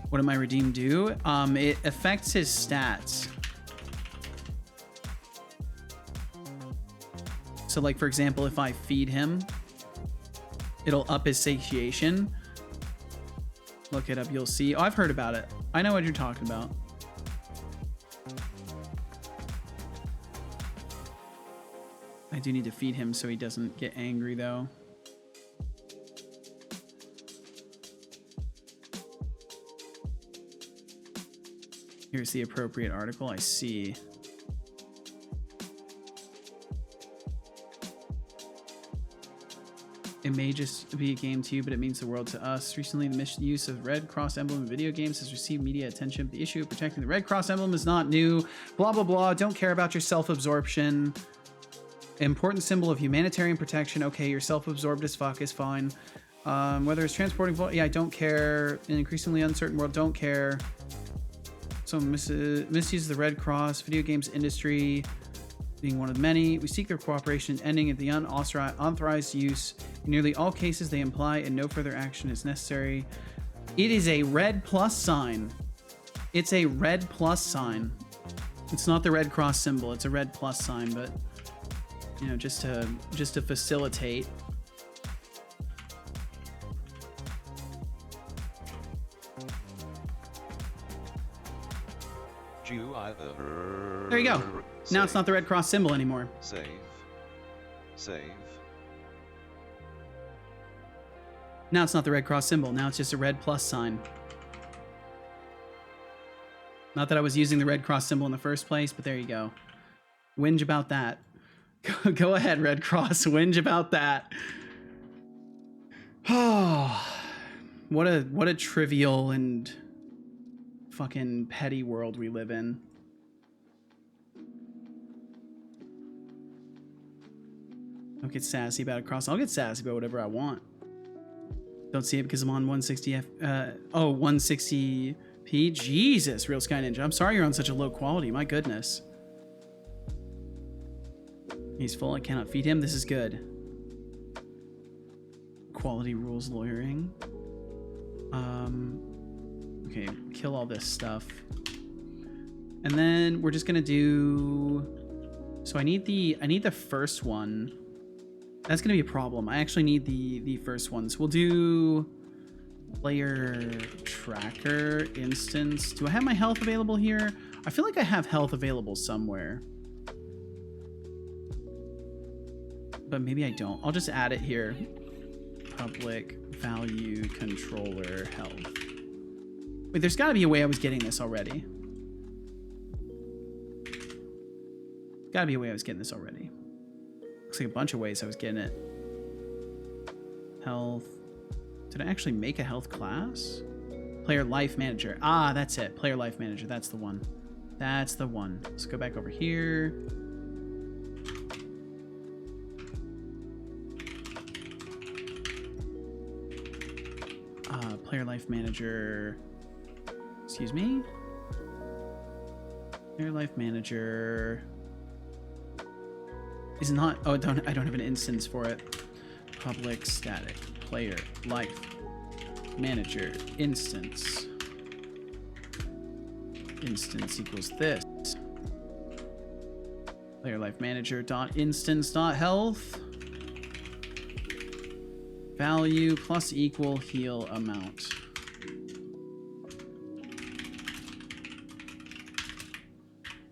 Speaker 1: What did my redeem do? It affects his stats. So like, for example, if I feed him, it'll up his satiation. Look it up, you'll see. Oh, I've heard about it. I know what you're talking about. I do need to feed him so he doesn't get angry, though. Here's the appropriate article. I see. It may just be a game to you, but it means the world to us. Recently, the misuse of Red Cross emblem in video games has received media attention. The issue of protecting the Red Cross emblem is not new. Blah, blah, blah. Don't care about your self-absorption. Important symbol of humanitarian protection. Okay, you're self-absorbed as fuck is fine. Whether it's transporting... Yeah, I don't care. In an increasingly uncertain world, don't care. So misuse the Red Cross, video games industry being one of the many. We seek their cooperation, ending at the unauthorized use. In nearly all cases, they imply and no further action is necessary. It is a red plus sign. It's a red plus sign. It's not the Red Cross symbol. It's a red plus sign, but you know, just to facilitate. There you go. Now it's not the Red Cross symbol anymore.
Speaker 2: Save.
Speaker 1: Now it's not the Red Cross symbol. Now it's just a red plus sign. Not that I was using the Red Cross symbol in the first place, but there you go. Whinge about that. Go ahead, Red Cross. Whinge about that. Oh, what a trivial and fucking petty world we live in. Don't get sassy about a cross. I'll get sassy about whatever I want. Don't see it because I'm on 160 160p. Jesus, Real Sky Ninja. I'm sorry you're on such a low quality. My goodness. He's full. I cannot feed him. This is good. Quality rules lawyering. Okay, kill all this stuff. And then we're just gonna do. So I need the first one. That's gonna be a problem. I actually need the first one. So we'll do player tracker instance. Do I have my health available here? I feel like I have health available somewhere. But maybe I don't. I'll just add it here. Public value controller health. Wait, there's gotta be a way I was getting this already. Gotta be a way I was getting this already. Looks like a bunch of ways I was getting it. Health. Did I actually make a health class? Player life manager. Ah, that's it. Player life manager. That's the one. That's the one. Let's go back over here. Player life manager. Excuse me. Player life manager is not. Oh, I don't have an instance for it. Public static player life manager instance. Instance equals this. Player life manager dot instance dot health. Value plus equal heal amount.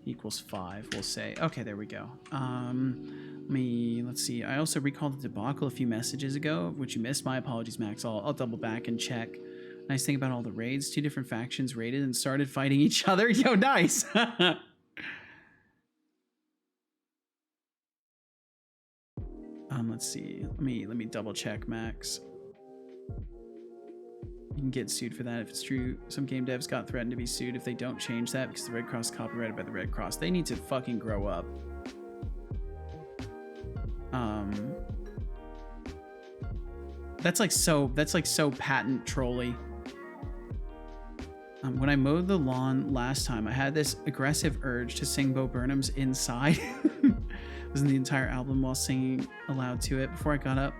Speaker 1: Equals 5, we'll say. Okay, there we go. Let's see. I also recalled the debacle a few messages ago, which you missed. My apologies, Max. I'll double back and check. Nice thing about all the raids, 2 different factions raided and started fighting each other. Yo, nice. Let's see. Let me double check, Max. You can get sued for that if it's true. Some game devs got threatened to be sued if they don't change that because the Red Cross is copyrighted by the Red Cross. They need to fucking grow up. That's like so patent trolly. When I mowed the lawn last time, I had this aggressive urge to sing Bo Burnham's Inside. It was in the entire album while singing aloud to it. Before I got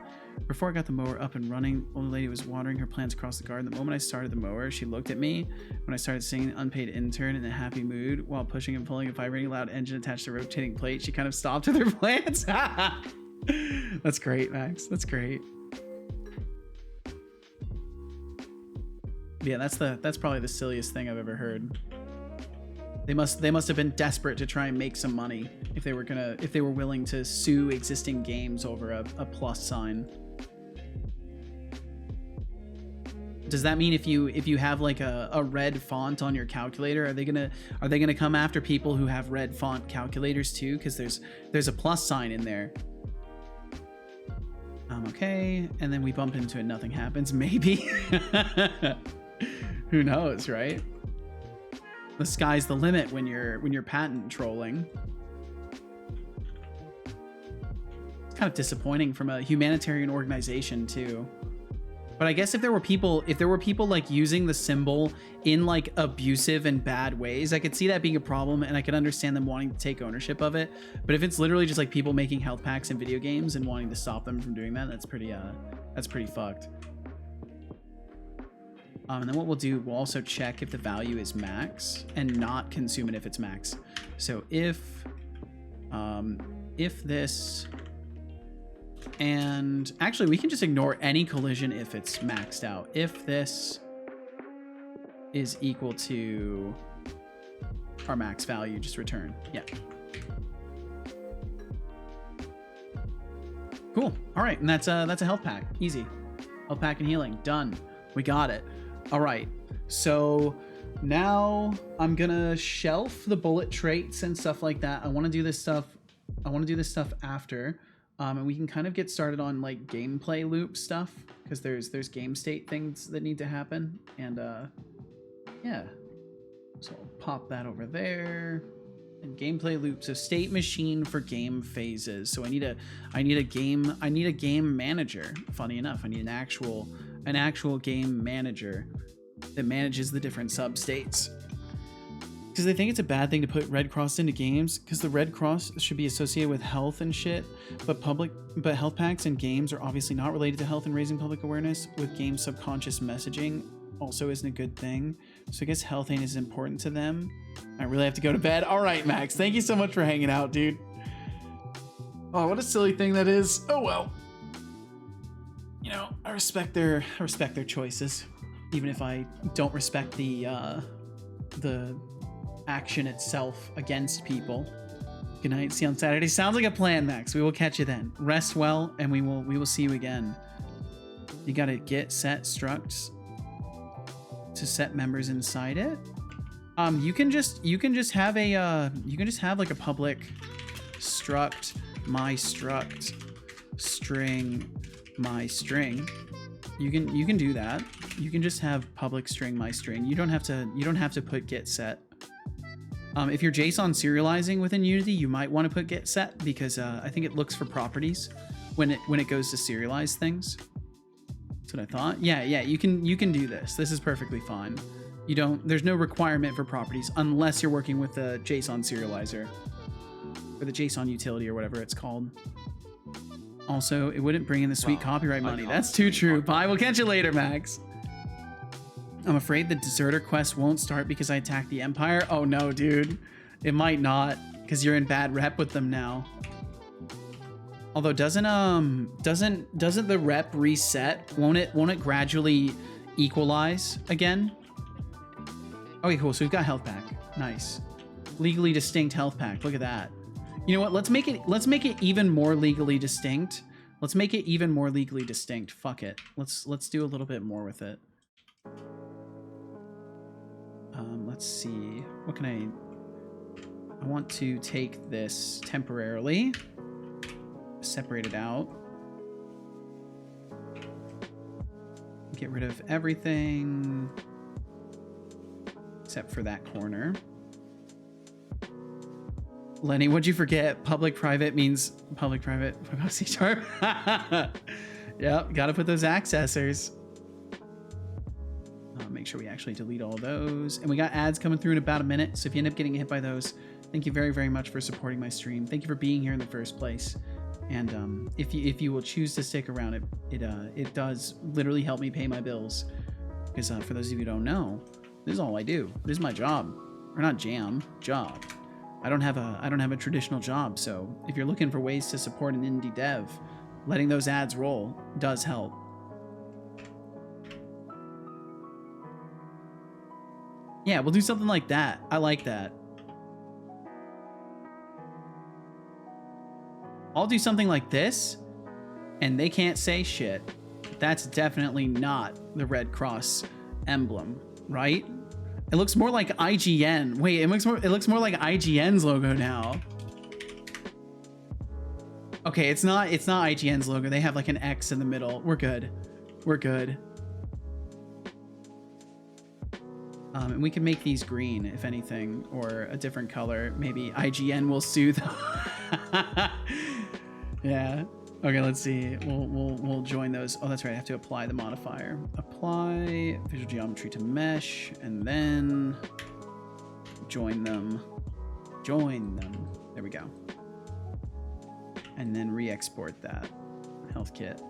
Speaker 1: the mower up and running, the old lady was watering her plants across the garden. The moment I started the mower, she looked at me. When I started singing Unpaid Intern in a happy mood while pushing and pulling a vibrating loud engine attached to a rotating plate, she kind of stopped with her plants. That's great, Max. That's great. Yeah, that's probably the silliest thing I've ever heard. They must have been desperate to try and make some money if they were willing to sue existing games over a plus sign. Does that mean if you have like a red font on your calculator, are they gonna come after people who have red font calculators too? Because there's a plus sign in there. Okay, and then we bump into it, nothing happens. Maybe. Who knows, right? The sky's the limit when you're patent trolling. It's kind of disappointing from a humanitarian organization too. But I guess if there were people like using the symbol in like abusive and bad ways, I could see that being a problem and I could understand them wanting to take ownership of it. But if it's literally just like people making health packs in video games and wanting to stop them from doing that, that's pretty fucked. And then what we'll do, we'll also check if the value is max and not consume it if it's max. So if this, and actually we can just ignore any collision if it's maxed out. If this is equal to our max value, just return. Yeah. Cool. All right, and that's a health pack. Easy. Health pack and healing. Done. We got it. All right, so now I'm gonna shelf the bullet traits and stuff like that. I want to do this stuff after, and we can kind of get started on like gameplay loop stuff because there's game state things that need to happen, and yeah. So I'll pop that over there. And gameplay loop, so state machine for game phases. So I need a game manager. Funny enough, I need an an actual game manager that manages the different sub-states. Because they think it's a bad thing to put Red Cross into games, because the Red Cross should be associated with health and shit, but health packs and games are obviously not related to health and raising public awareness, with game subconscious messaging also isn't a good thing. So I guess health ain't as important to them. I really have to go to bed. All right, Max, thank you so much for hanging out, dude. Oh, what a silly thing that is. Oh well. You know, I respect their choices, even if I don't respect the action itself against people. Good night. See you on Saturday. Sounds like a plan, Max. We will catch you then. Rest well, and we will see you again. You gotta get set structs to set members inside it. You can just have a like a public struct my struct string my string. You can do that. You can just have public string my string. You don't have to put get set. If you're JSON serializing within Unity, you might want to put get set, because I think it looks for properties when it goes to serialize things. That's what I thought. Yeah, you can do this. This is perfectly fine. There's no requirement for properties unless you're working with the JSON serializer or the JSON utility or whatever it's called. Also, it wouldn't bring in the sweet copyright money. That's too true. Bye. We'll catch you later, Max. I'm afraid the deserter quest won't start because I attacked the Empire. Oh no, dude. It might not, because you're in bad rep with them now. Although doesn't the rep reset? Won't it gradually equalize again? Okay, cool. So we've got health pack. Nice. Legally distinct health pack. Look at that. You know what? Let's make it even more legally distinct. Let's make it even more legally distinct. Fuck it. Let's do a little bit more with it. Let's see. What can I want to take this temporarily. Separate it out. Get rid of everything except for that corner. Lenny, what'd you forget? Public-private means public-private. C-sharp. Yep, gotta put those accessors. Make sure we actually delete all those. And we got ads coming through in about a minute, so if you end up getting hit by those, thank you very, very much for supporting my stream. Thank you for being here in the first place. And if you will choose to stick around, it does literally help me pay my bills. Because for those of you who don't know, this is all I do. This is my job. Or not job. I don't have a traditional job, so if you're looking for ways to support an indie dev, letting those ads roll does help. Yeah, we'll do something like that. I like that. I'll do something like this, and they can't say shit. That's definitely not the Red Cross emblem, right? It looks more like IGN. Wait, it looks more like IGN's logo now. Okay, it's not IGN's logo. They have like an X in the middle. We're good. We're good. And we can make these green, if anything, or a different color. Maybe IGN will sue them. Yeah. Okay, let's see. We'll join those. Oh, that's right. I have to apply the modifier. Apply visual geometry to mesh, and then join them. Join them. There we go. And then re-export that health kit.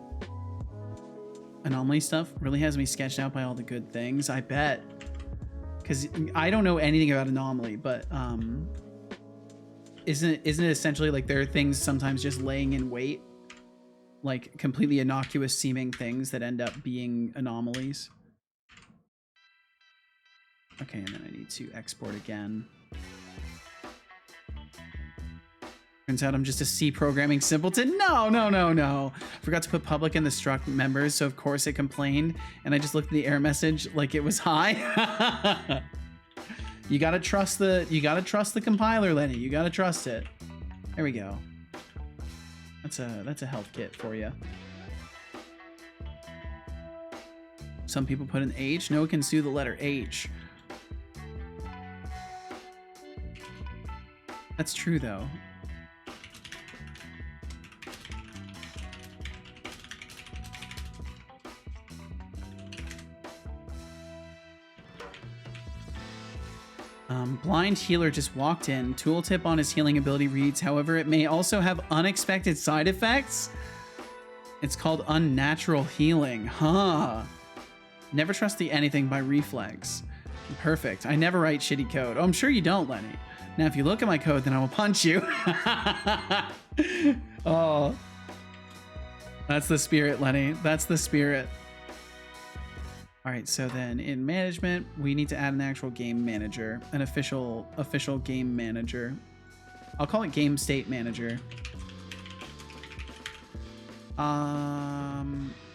Speaker 1: Anomaly stuff really has me sketched out by all the good things. I bet. Because I don't know anything about anomaly, but isn't it essentially like there are things sometimes just laying in wait? Like completely innocuous seeming things that end up being anomalies. Okay, and then I need to export again. Turns out I'm just a C programming simpleton. No. Forgot to put public in the struct members, so of course it complained, and I just looked at the error message like it was high. You gotta trust the compiler, Lenny. You gotta trust it. There we go. That's a health kit for you. Some people put an H. No one can sue the letter H. That's true though. Blind healer just walked in. Tooltip on his healing ability reads, however, it may also have unexpected side effects. It's called unnatural healing. Huh. Never trust the anything by reflex. Perfect. I never write shitty code. Oh, I'm sure you don't, Lenny. Now, if you look at my code, then I will punch you. Oh. That's the spirit, Lenny. That's the spirit. All right, so then in management, we need to add an actual game manager, an official game manager. I'll call it game state manager.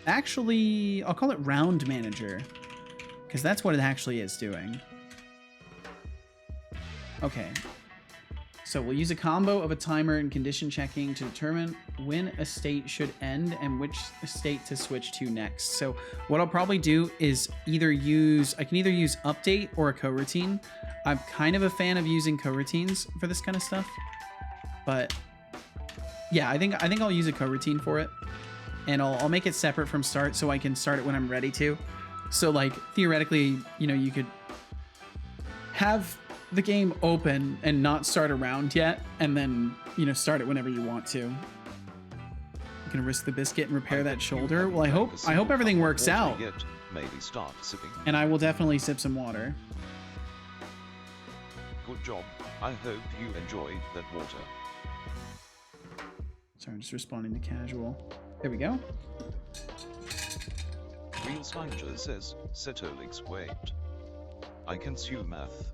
Speaker 1: Actually, I'll call it round manager, because that's what it actually is doing. Okay. So we'll use a combo of a timer and condition checking to determine when a state should end and which state to switch to next. So what I'll probably do is I can either use update or a coroutine. I'm kind of a fan of using coroutines for this kind of stuff, but yeah, I think I'll use a coroutine for it, and I'll make it separate from start so I can start it when I'm ready to. So like theoretically, you know, you could have the game open and not start a round yet, and then, you know, start it whenever you want to. I'm gonna risk the biscuit and repair that shoulder. Well, I hope everything works out.
Speaker 2: Maybe start sipping.
Speaker 1: And I will definitely sip some water.
Speaker 2: Good job. I hope you enjoyed that water.
Speaker 1: Sorry, I'm just responding to casual. There we go.
Speaker 2: Real Stranger says, Setolyx, wait. I consume math.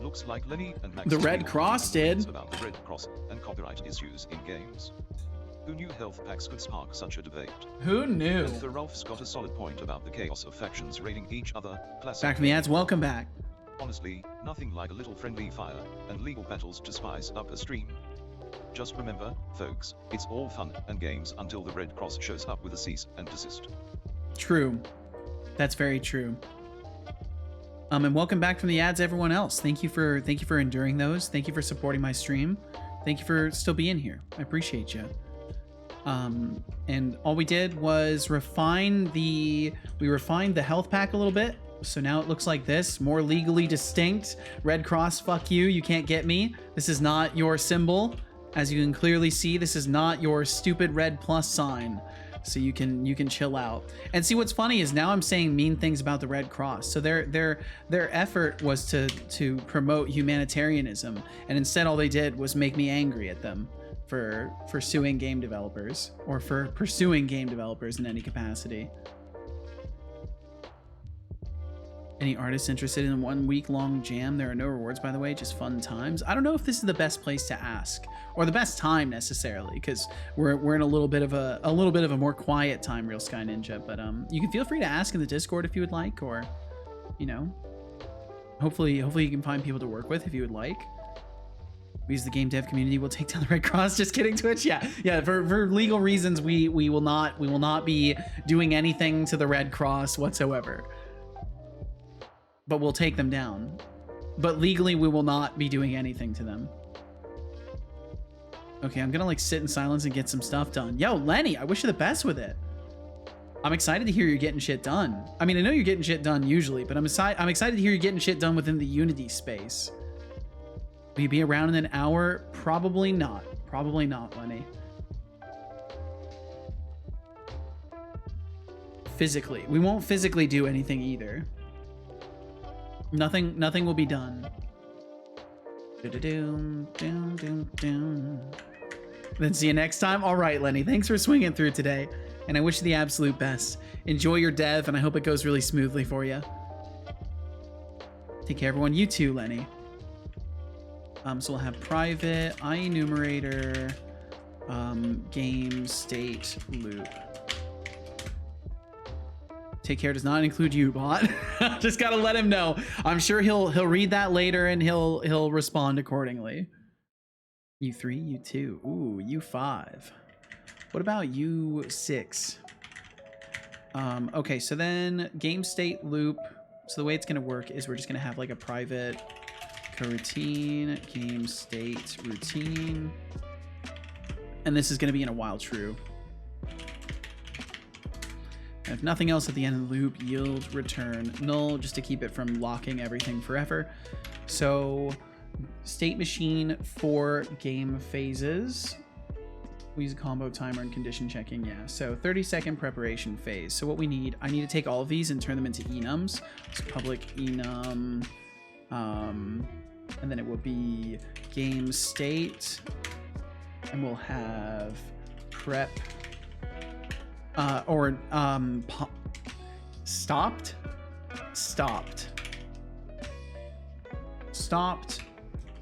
Speaker 2: Looks like Lenny and Max
Speaker 1: The Red Cross did.
Speaker 2: About the Red Cross and copyright issues in games. Who knew health packs could spark such a debate?
Speaker 1: Who knew?
Speaker 2: And the Ralph's got a solid point about the chaos of factions raiding each other. Classic.
Speaker 1: Back from the ads. Welcome back.
Speaker 2: Honestly, nothing like a little friendly fire and legal battles to spice up a stream. Just remember, folks, it's all fun and games until the Red Cross shows up with a cease and desist.
Speaker 1: True. That's very true. And welcome back from the ads, everyone else. Thank you for enduring those. Thank you for supporting my stream. Thank you for still being here. I appreciate you. And all we did was refine the health pack a little bit. So now it looks like this, more legally distinct. Red Cross, fuck you. You can't get me. This is not your symbol. As you can clearly see, this is not your stupid red plus sign. So you can chill out. And see, what's funny is now I'm saying mean things about the Red Cross. So their effort was to promote humanitarianism, and instead all they did was make me angry at them for suing game developers, or for pursuing game developers in any capacity. Any artists interested in a 1 week long jam? There are no rewards, by the way, just fun times. I don't know if this is the best place to ask, or the best time necessarily, because we're in a little bit of a more quiet time, Real Sky Ninja. But you can feel free to ask in the Discord if you would like, or, you know, hopefully you can find people to work with if you would like. We as the game dev community will take down the Red Cross. Just kidding, Twitch. Yeah. For legal reasons, we will not be doing anything to the Red Cross whatsoever. But we'll take them down. But legally, we will not be doing anything to them. Okay, I'm gonna like sit in silence and get some stuff done. Yo, Lenny, I wish you the best with it. I'm excited to hear you're getting shit done. I mean, I know you're getting shit done usually, but I'm excited to hear you're getting shit done within the Unity space. Will you be around in an hour? Probably not. Probably not, Lenny. Physically. We won't physically do anything either. Nothing will be done. Then see you next time. All right, Lenny. Thanks for swinging through today, and I wish you the absolute best. Enjoy your dev, and I hope it goes really smoothly for you. Take care, everyone. You too, Lenny. So we'll have private IEnumerator, game state loop. Take care does not include you, bot. Just gotta let him know. I'm sure he'll read that later and he'll respond accordingly. U3, U2, ooh, U5. What about U6? Okay, so then game state loop. So the way it's gonna work is we're just gonna have like a private coroutine, game state routine, and this is gonna be in a while true. If nothing else at the end of the loop, yield return null, just to keep it from locking everything forever. So state machine for game phases. We use a combo timer and condition checking, yeah. So 30-second preparation phase. So what we need, I need to take all of these and turn them into enums. So public enum, and then it will be game state, and we'll have prep, stopped,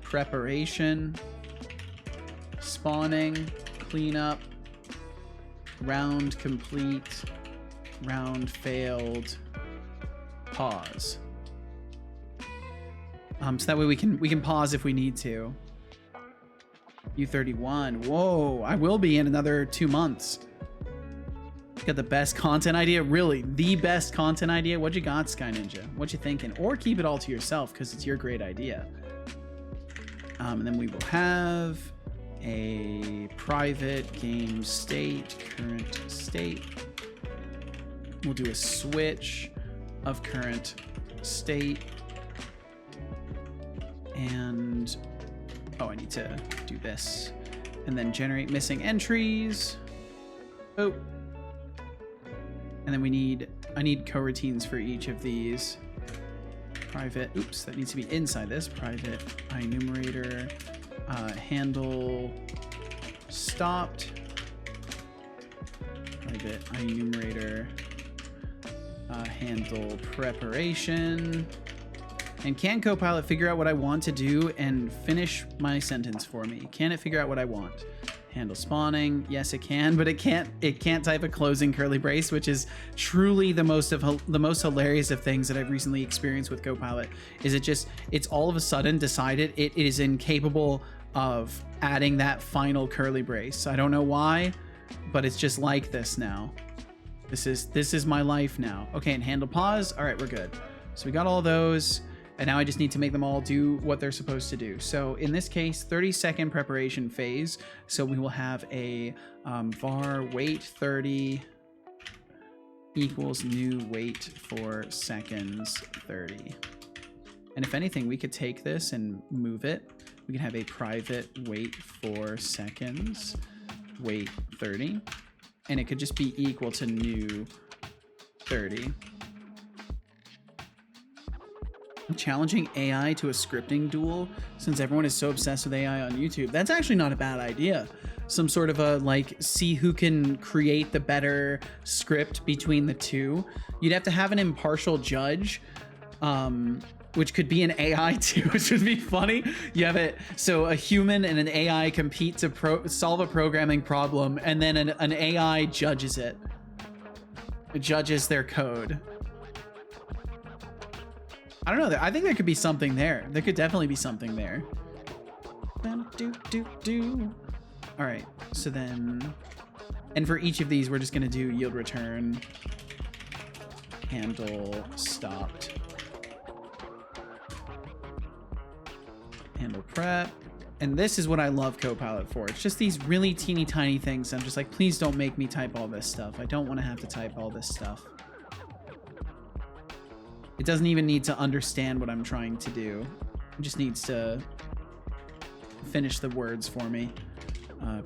Speaker 1: preparation, spawning, cleanup, round complete, round failed, pause. So that way we can pause if we need to. U31. Whoa, I will be in another 2 months. Got the best content idea? Really, the best content idea? What you got, Sky Ninja? What you thinking? Or keep it all to yourself because it's your great idea. And then we will have a private game state, current state. We'll do a switch of current state. And oh, I need to do this. And then generate missing entries. Oh. And then I need coroutines for each of these. Private, oops, that needs to be inside this. Private enumerator, handle stopped. Private enumerator, handle preparation. And can Copilot figure out what I want to do and finish my sentence for me? Can it figure out what I want? Handle spawning, yes it can, but it can't type a closing curly brace, which is truly the most hilarious of things that I've recently experienced with Copilot. Is it's all of a sudden decided it is incapable of adding that final curly brace. I don't know why, but it's just like this now. This is my life now. Okay, and handle pause. All right, we're good. So we got all those. And now I just need to make them all do what they're supposed to do. So in this case, 30-second preparation phase. So we will have a var wait 30 equals new wait for seconds 30. And if anything, we could take this and move it. We can have a private wait for seconds wait 30. And it could just be equal to new 30. Challenging AI to a scripting duel, since everyone is so obsessed with AI on YouTube. That's actually not a bad idea. Some sort of a, like, see who can create the better script between the two. You'd have to have an impartial judge, which could be an AI too, which would be funny. You have it, so a human and an AI compete to solve a programming problem, and then an AI judges it. It judges their code. I don't know. I think there could be something there. There could definitely be something there. All right. So then, and for each of these, we're just going to do yield return, handle stopped, handle prep. And this is what I love Copilot for. It's just these really teeny tiny things. I'm just like, please don't make me type all this stuff. I don't want to have to type all this stuff. It doesn't even need to understand what I'm trying to do. It just needs to finish the words for me.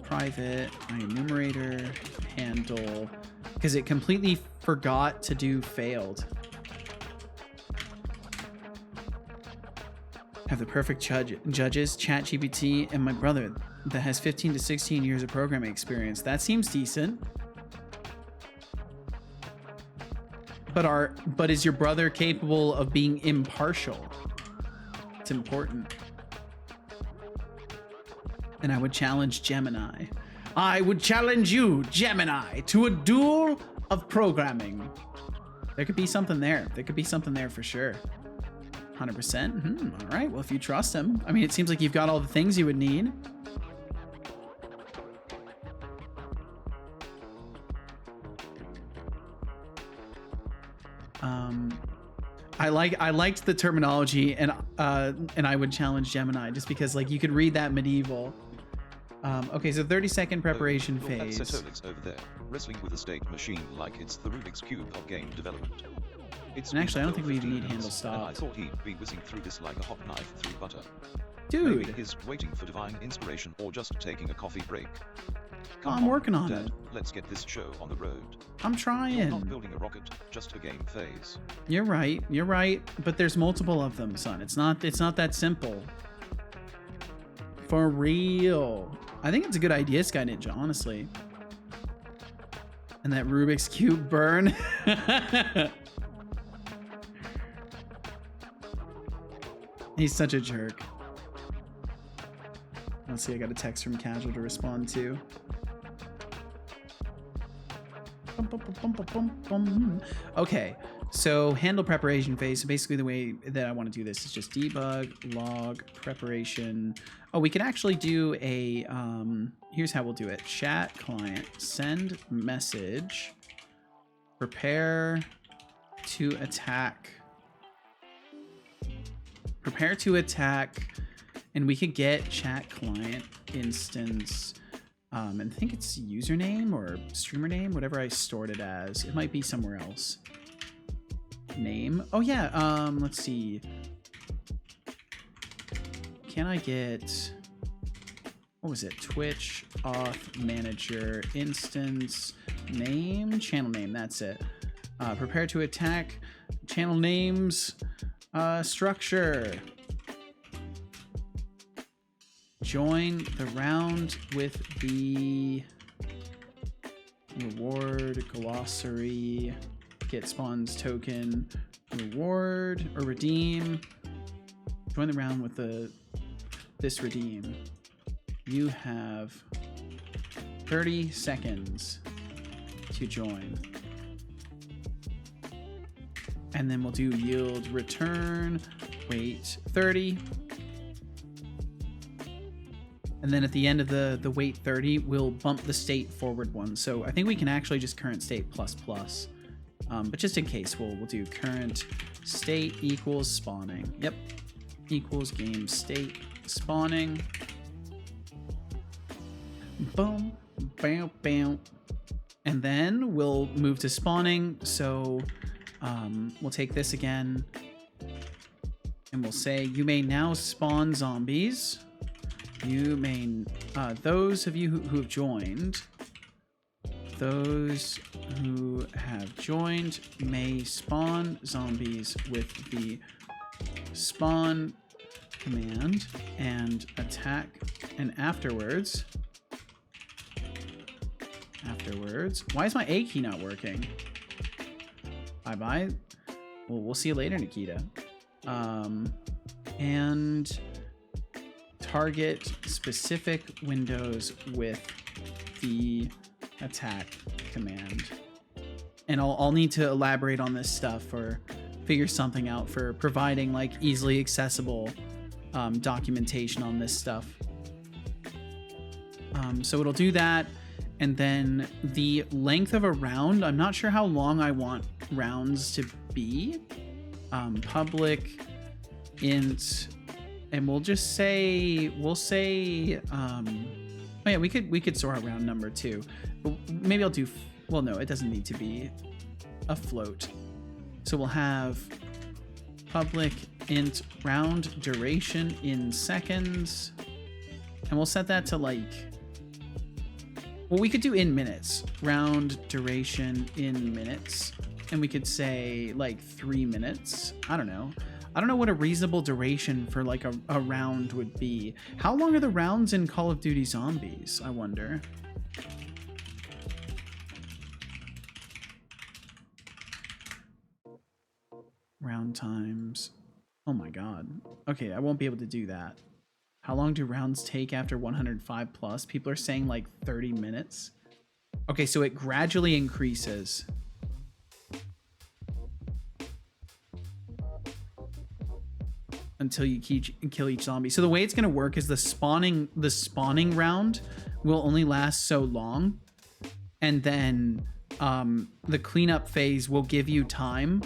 Speaker 1: Private enumerator handle, because it completely forgot to do failed. Have the perfect judges, ChatGPT, and my brother that has 15 to 16 years of programming experience. That seems decent. But is your brother capable of being impartial? It's important. And I would challenge Gemini. I would challenge you, Gemini, to a duel of programming. There could be something there. There could be something there for sure. 100%. All right. Well, if you trust him, I mean, it seems like you've got all the things you would need. I liked the terminology, and I would challenge Gemini just because, like, you could read that medieval. Okay, so 30-second preparation
Speaker 2: Look at
Speaker 1: phase.
Speaker 2: Setolyx over there, wrestling with a state machine like it's the Rubik's Cube of game development. It's
Speaker 1: And actually, I don't
Speaker 2: been
Speaker 1: think we even
Speaker 2: 15
Speaker 1: need handle
Speaker 2: minutes, and I
Speaker 1: stop.
Speaker 2: thought he'd be whizzing through this like a hot knife through butter.
Speaker 1: Dude,
Speaker 2: Maybe he's waiting for divine inspiration or just taking a coffee break. Come
Speaker 1: I'm
Speaker 2: on,
Speaker 1: working on
Speaker 2: Dad,
Speaker 1: it.
Speaker 2: let's get this show on the road.
Speaker 1: I'm
Speaker 2: You're not
Speaker 1: trying.
Speaker 2: building a rocket, just a game phase.
Speaker 1: You're right, but there's multiple of them, son. It's not that simple. For real. I think it's a good idea, Sky Ninja, honestly. And that Rubik's Cube burn. He's such a jerk. Let's see, I got a text from Casual to respond to. Okay, so handle preparation phase. So basically the way that I want to do this is just debug, log, preparation. Oh, we can actually do a, here's how we'll do it. Chat client, send message, prepare to attack. Prepare to attack, and we could get chat client instance, and I think it's username or streamer name, whatever I stored it as. It might be somewhere else. Name. Oh yeah. Let's see. Can I get? What was it? Twitch auth manager instance name, channel name. That's it. Prepare to attack. Channel names. Structure. Join the round with the reward glossary. Get spawns token. Reward or redeem. Join the round with this redeem. You have 30 seconds to join. And then we'll do yield return, wait 30. And then at the end of the wait 30, we'll bump the state forward one. So I think we can actually just current state plus plus. But just in case, we'll do current state equals spawning. Yep, equals game state spawning. Boom, bam, bam. And then we'll move to spawning. So we'll take this again and we'll say you may now spawn zombies. You may, those of you who have joined, those who have joined may spawn zombies with the spawn command and attack, and afterwards, why is my A key not working? Bye-bye. Well, we'll see you later, Nikita. And target specific windows with the attack command. And I'll need to elaborate on this stuff or figure something out for providing like easily accessible documentation on this stuff. So it'll do that. And then the length of a round, I'm not sure how long I want rounds to be. Public int, and we'll just say, oh yeah, we could store a round number too. But maybe I'll do, well, no, it doesn't need to be a float. So we'll have public int round duration in seconds, and we'll set that to like, well, we could do in minutes, round duration in minutes, and we could say like 3 minutes. I don't know what a reasonable duration for like a round would be. How long are the rounds in Call of Duty Zombies, I wonder? Round times. Oh my god. Okay, I won't be able to do that. How long do rounds take after 105 plus? People are saying like 30 minutes. Okay, so it gradually increases. Until you kill each zombie. So the way it's gonna work is the spawning round will only last so long, and then the cleanup phase will give you time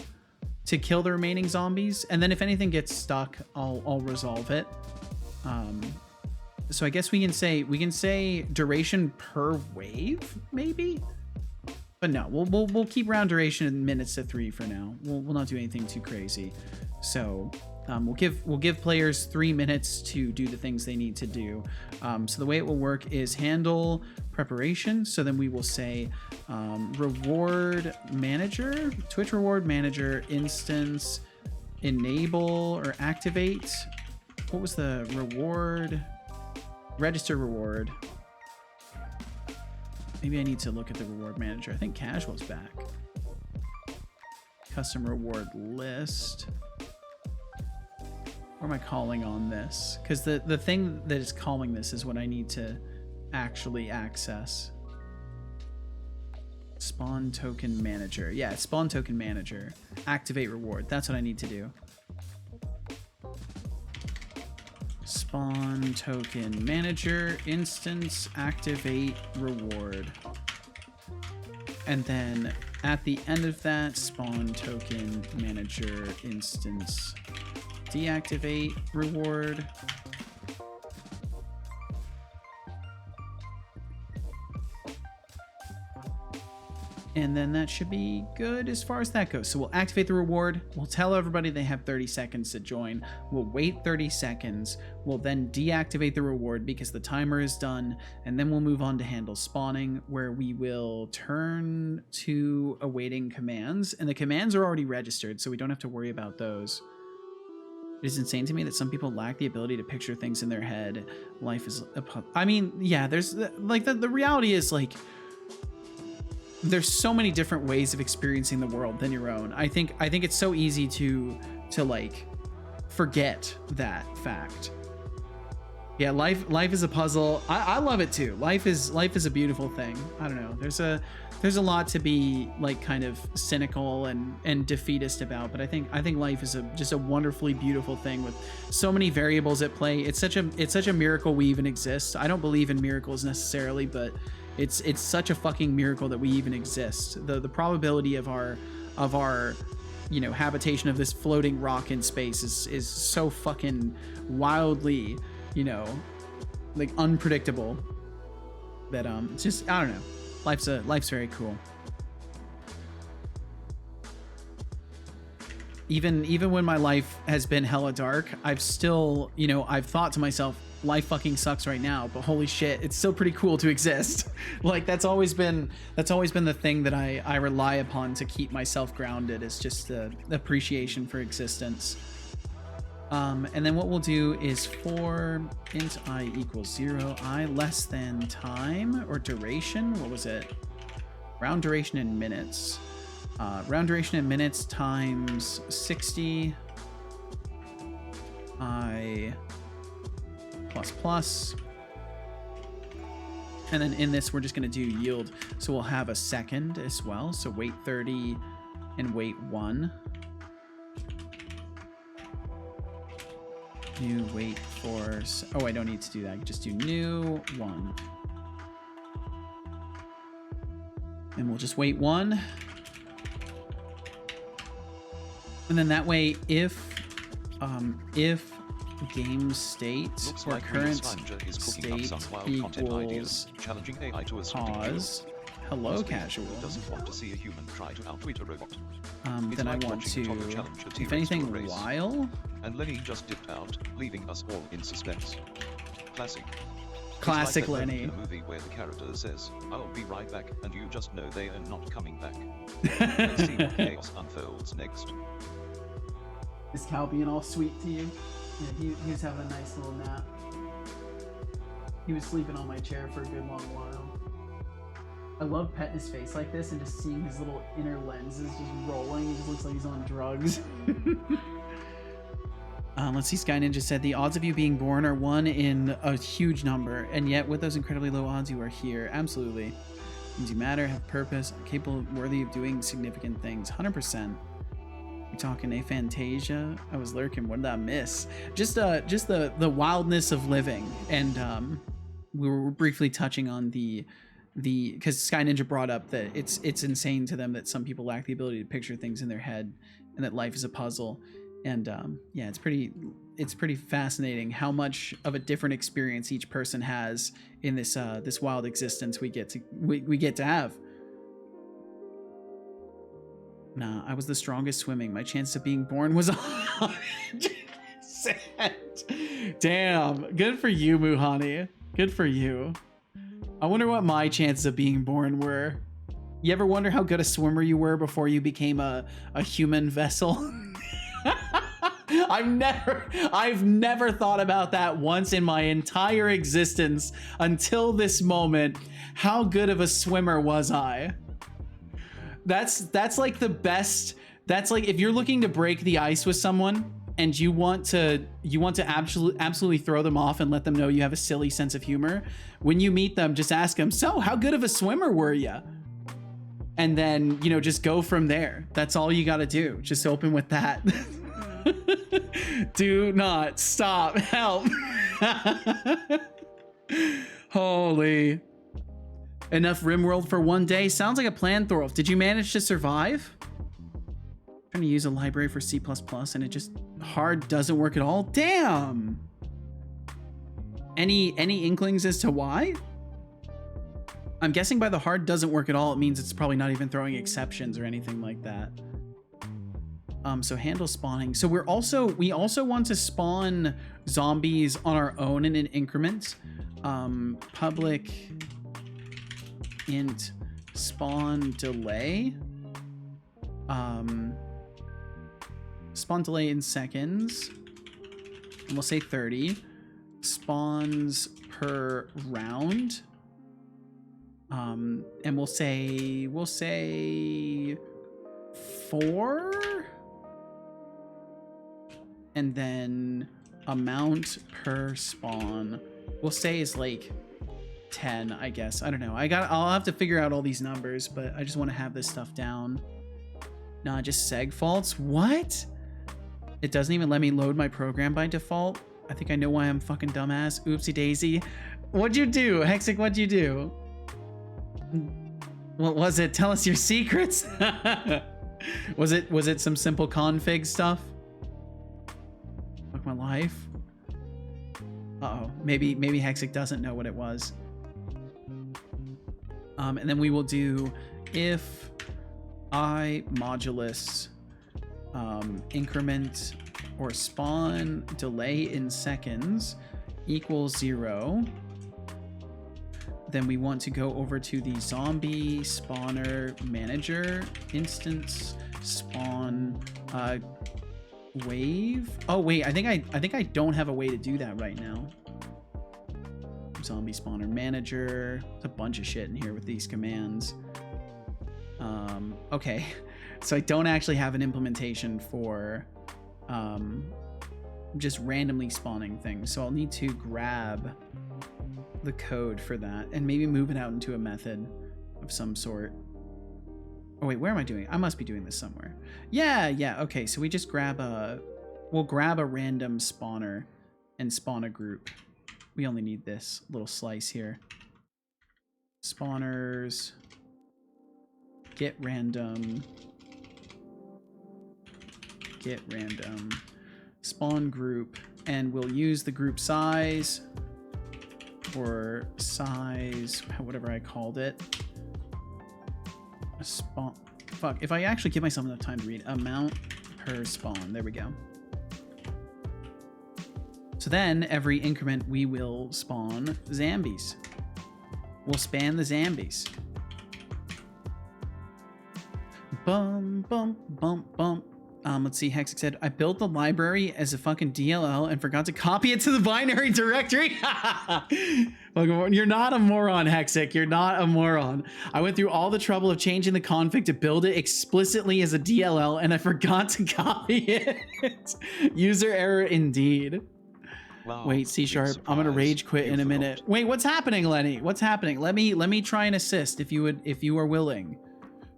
Speaker 1: to kill the remaining zombies, and then if anything gets stuck, I'll resolve it. So I guess we can say duration per wave, maybe. But no, we'll keep round duration in minutes to 3 for now. We'll not do anything too crazy. So we'll give players 3 minutes to do the things they need to do. So the way it will work is handle preparation. So then we will say reward manager, Twitch reward manager instance, enable or activate. What was the reward? Register reward. Maybe I need to look at the reward manager. I think casual's back. Custom reward list. Where am I calling on this? Because the thing that is calling this is what I need to actually access. Spawn token manager. Yeah, spawn token manager. Activate reward. That's what I need to do. Spawn token manager instance activate reward. And then at the end of that, spawn token manager instance deactivate reward. And then that should be good as far as that goes. So we'll activate the reward. We'll tell everybody they have 30 seconds to join. We'll wait 30 seconds. We'll then deactivate the reward because the timer is done. And then we'll move on to handle spawning, where we will turn to awaiting commands. And the commands are already registered, so we don't have to worry about those. It is insane to me that some people lack the ability to picture things in their head. Life is I mean, yeah, there's like the reality is like there's so many different ways of experiencing the world than your own. I think it's so easy to like forget that fact. Yeah, life is a puzzle. I love it too. Life is a beautiful thing. I don't know. There's a lot to be like kind of cynical and defeatist about, but I think life is just a wonderfully beautiful thing with so many variables at play. It's such a miracle we even exist. I don't believe in miracles necessarily, but it's such a fucking miracle that we even exist. The probability of our habitation of this floating rock in space is so fucking wildly, like unpredictable that it's just, I don't know. Life's very cool. Even when my life has been hella dark, I've still, I've thought to myself, life fucking sucks right now, but holy shit, it's still pretty cool to exist. Like that's always been the thing that I rely upon to keep myself grounded, is just the appreciation for existence. And then what we'll do is for int I equals 0, I less than time or duration. What was it? Round duration in minutes. Round duration in minutes times 60 I plus. And then in this, we're just going to do yield. So we'll have a second as well. So wait 30 and wait 1. New wait for, oh, I don't need to do that. I can just do new 1. And we'll just wait 1. And then that way, if game state
Speaker 2: Looks
Speaker 1: or
Speaker 2: like
Speaker 1: current
Speaker 2: is
Speaker 1: state
Speaker 2: up some wild content ideas,
Speaker 1: equals
Speaker 2: challenging AI to a
Speaker 1: pause, hello
Speaker 2: Must be
Speaker 1: casual,
Speaker 2: who doesn't want to see a human try to outtweet a robot.
Speaker 1: then I
Speaker 2: like
Speaker 1: want
Speaker 2: watching
Speaker 1: to,
Speaker 2: Todd challenge a
Speaker 1: if
Speaker 2: T-Rex
Speaker 1: anything,
Speaker 2: for a race.
Speaker 1: while
Speaker 2: And Lenny just dipped out, leaving us all in suspense. Classic.
Speaker 1: classic
Speaker 2: It's like that moment
Speaker 1: Lenny.
Speaker 2: in a movie where the character says, "I'll be right back," and you just know they are not coming back. Let's see what chaos unfolds next.
Speaker 1: Is Cal being all sweet to you? Yeah, he was having a nice little nap. He was sleeping on my chair for a good long while. I love petting his face like this and just seeing his little inner lenses just rolling. He just looks like he's on drugs. Let's see, Sky Ninja said, the odds of you being born are 1 in a huge number, and yet with those incredibly low odds, you are here. Absolutely. You matter, have purpose, capable, worthy of doing significant things. 100%. We're talking Aphantasia. I was lurking. What did I miss? Just the wildness of living, and we were briefly touching on the because Sky Ninja brought up that it's insane to them that some people lack the ability to picture things in their head, and that life is a puzzle. And yeah, it's pretty fascinating how much of a different experience each person has in this this wild existence we get to have. Nah, I was the strongest swimming. My chance of being born was 100%. Damn, good for you, Muhani. Good for you. I wonder what my chances of being born were. You ever wonder how good a swimmer you were before you became a human vessel? I've never thought about that once in my entire existence until this moment. How good of a swimmer was I? That's like the best. That's like if you're looking to break the ice with someone and you want to absolutely throw them off and let them know you have a silly sense of humor. When you meet them, just ask them, "So, how good of a swimmer were you?" And then, you know, just go from there. That's all you got to do. Just open with that. Do not stop. Help. Holy. Enough RimWorld for one day. Sounds like a plan, Thorolf. Did you manage to survive? I'm trying to use a library for C++ and it just hard doesn't work at all. Damn. Any inklings as to why? I'm guessing by the hard doesn't work at all, it means it's probably not even throwing exceptions or anything like that. So handle spawning. So we also want to spawn zombies on our own in an increment. Public int spawn delay. Spawn delay in seconds. And we'll say 30. Spawns per round. And we'll say 4. And then amount per spawn we'll say is like 10, I guess. I don't know. I'll have to figure out all these numbers, but I just want to have this stuff down. Nah, just seg faults. What? It doesn't even let me load my program by default. I think I know why I'm fucking dumbass. Oopsie daisy. What'd you do? Hexic, what'd you do? What was it? Tell us your secrets. Was it some simple config stuff? Fuck my life. Uh-oh. Maybe Hexic doesn't know what it was. And then we will do if I modulus increment or spawn delay in seconds equals 0. Then we want to go over to the zombie spawner manager instance spawn wave. Oh wait, I think I don't have a way to do that right now. Zombie spawner manager. There's a bunch of shit in here with these commands. Okay, so I don't actually have an implementation for just randomly spawning things. So I'll need to grab the code for that and maybe move it out into a method of some sort. Oh wait, where am I doing? I must be doing this somewhere. Yeah, okay, so we just we'll grab a random spawner and spawn a group. We only need this little slice here. Spawners, get random, spawn group, and we'll use the group size or size, whatever I called it. Spawn. Fuck, if I actually give myself enough time to read, amount per spawn. There we go. So then every increment we will spawn zombies. We'll span the zombies. Bum, bum, bum, bum. Let's see, Hexic said, I built the library as a fucking DLL and forgot to copy it to the binary directory. You're not a moron, Hexic. You're not a moron. I went through all the trouble of changing the config to build it explicitly as a DLL and I forgot to copy it. User error indeed.
Speaker 2: Wow,
Speaker 1: wait, C#, I'm gonna rage quit in a minute. Wait, what's happening, Lenny? What's happening? Let me try and assist if you are willing.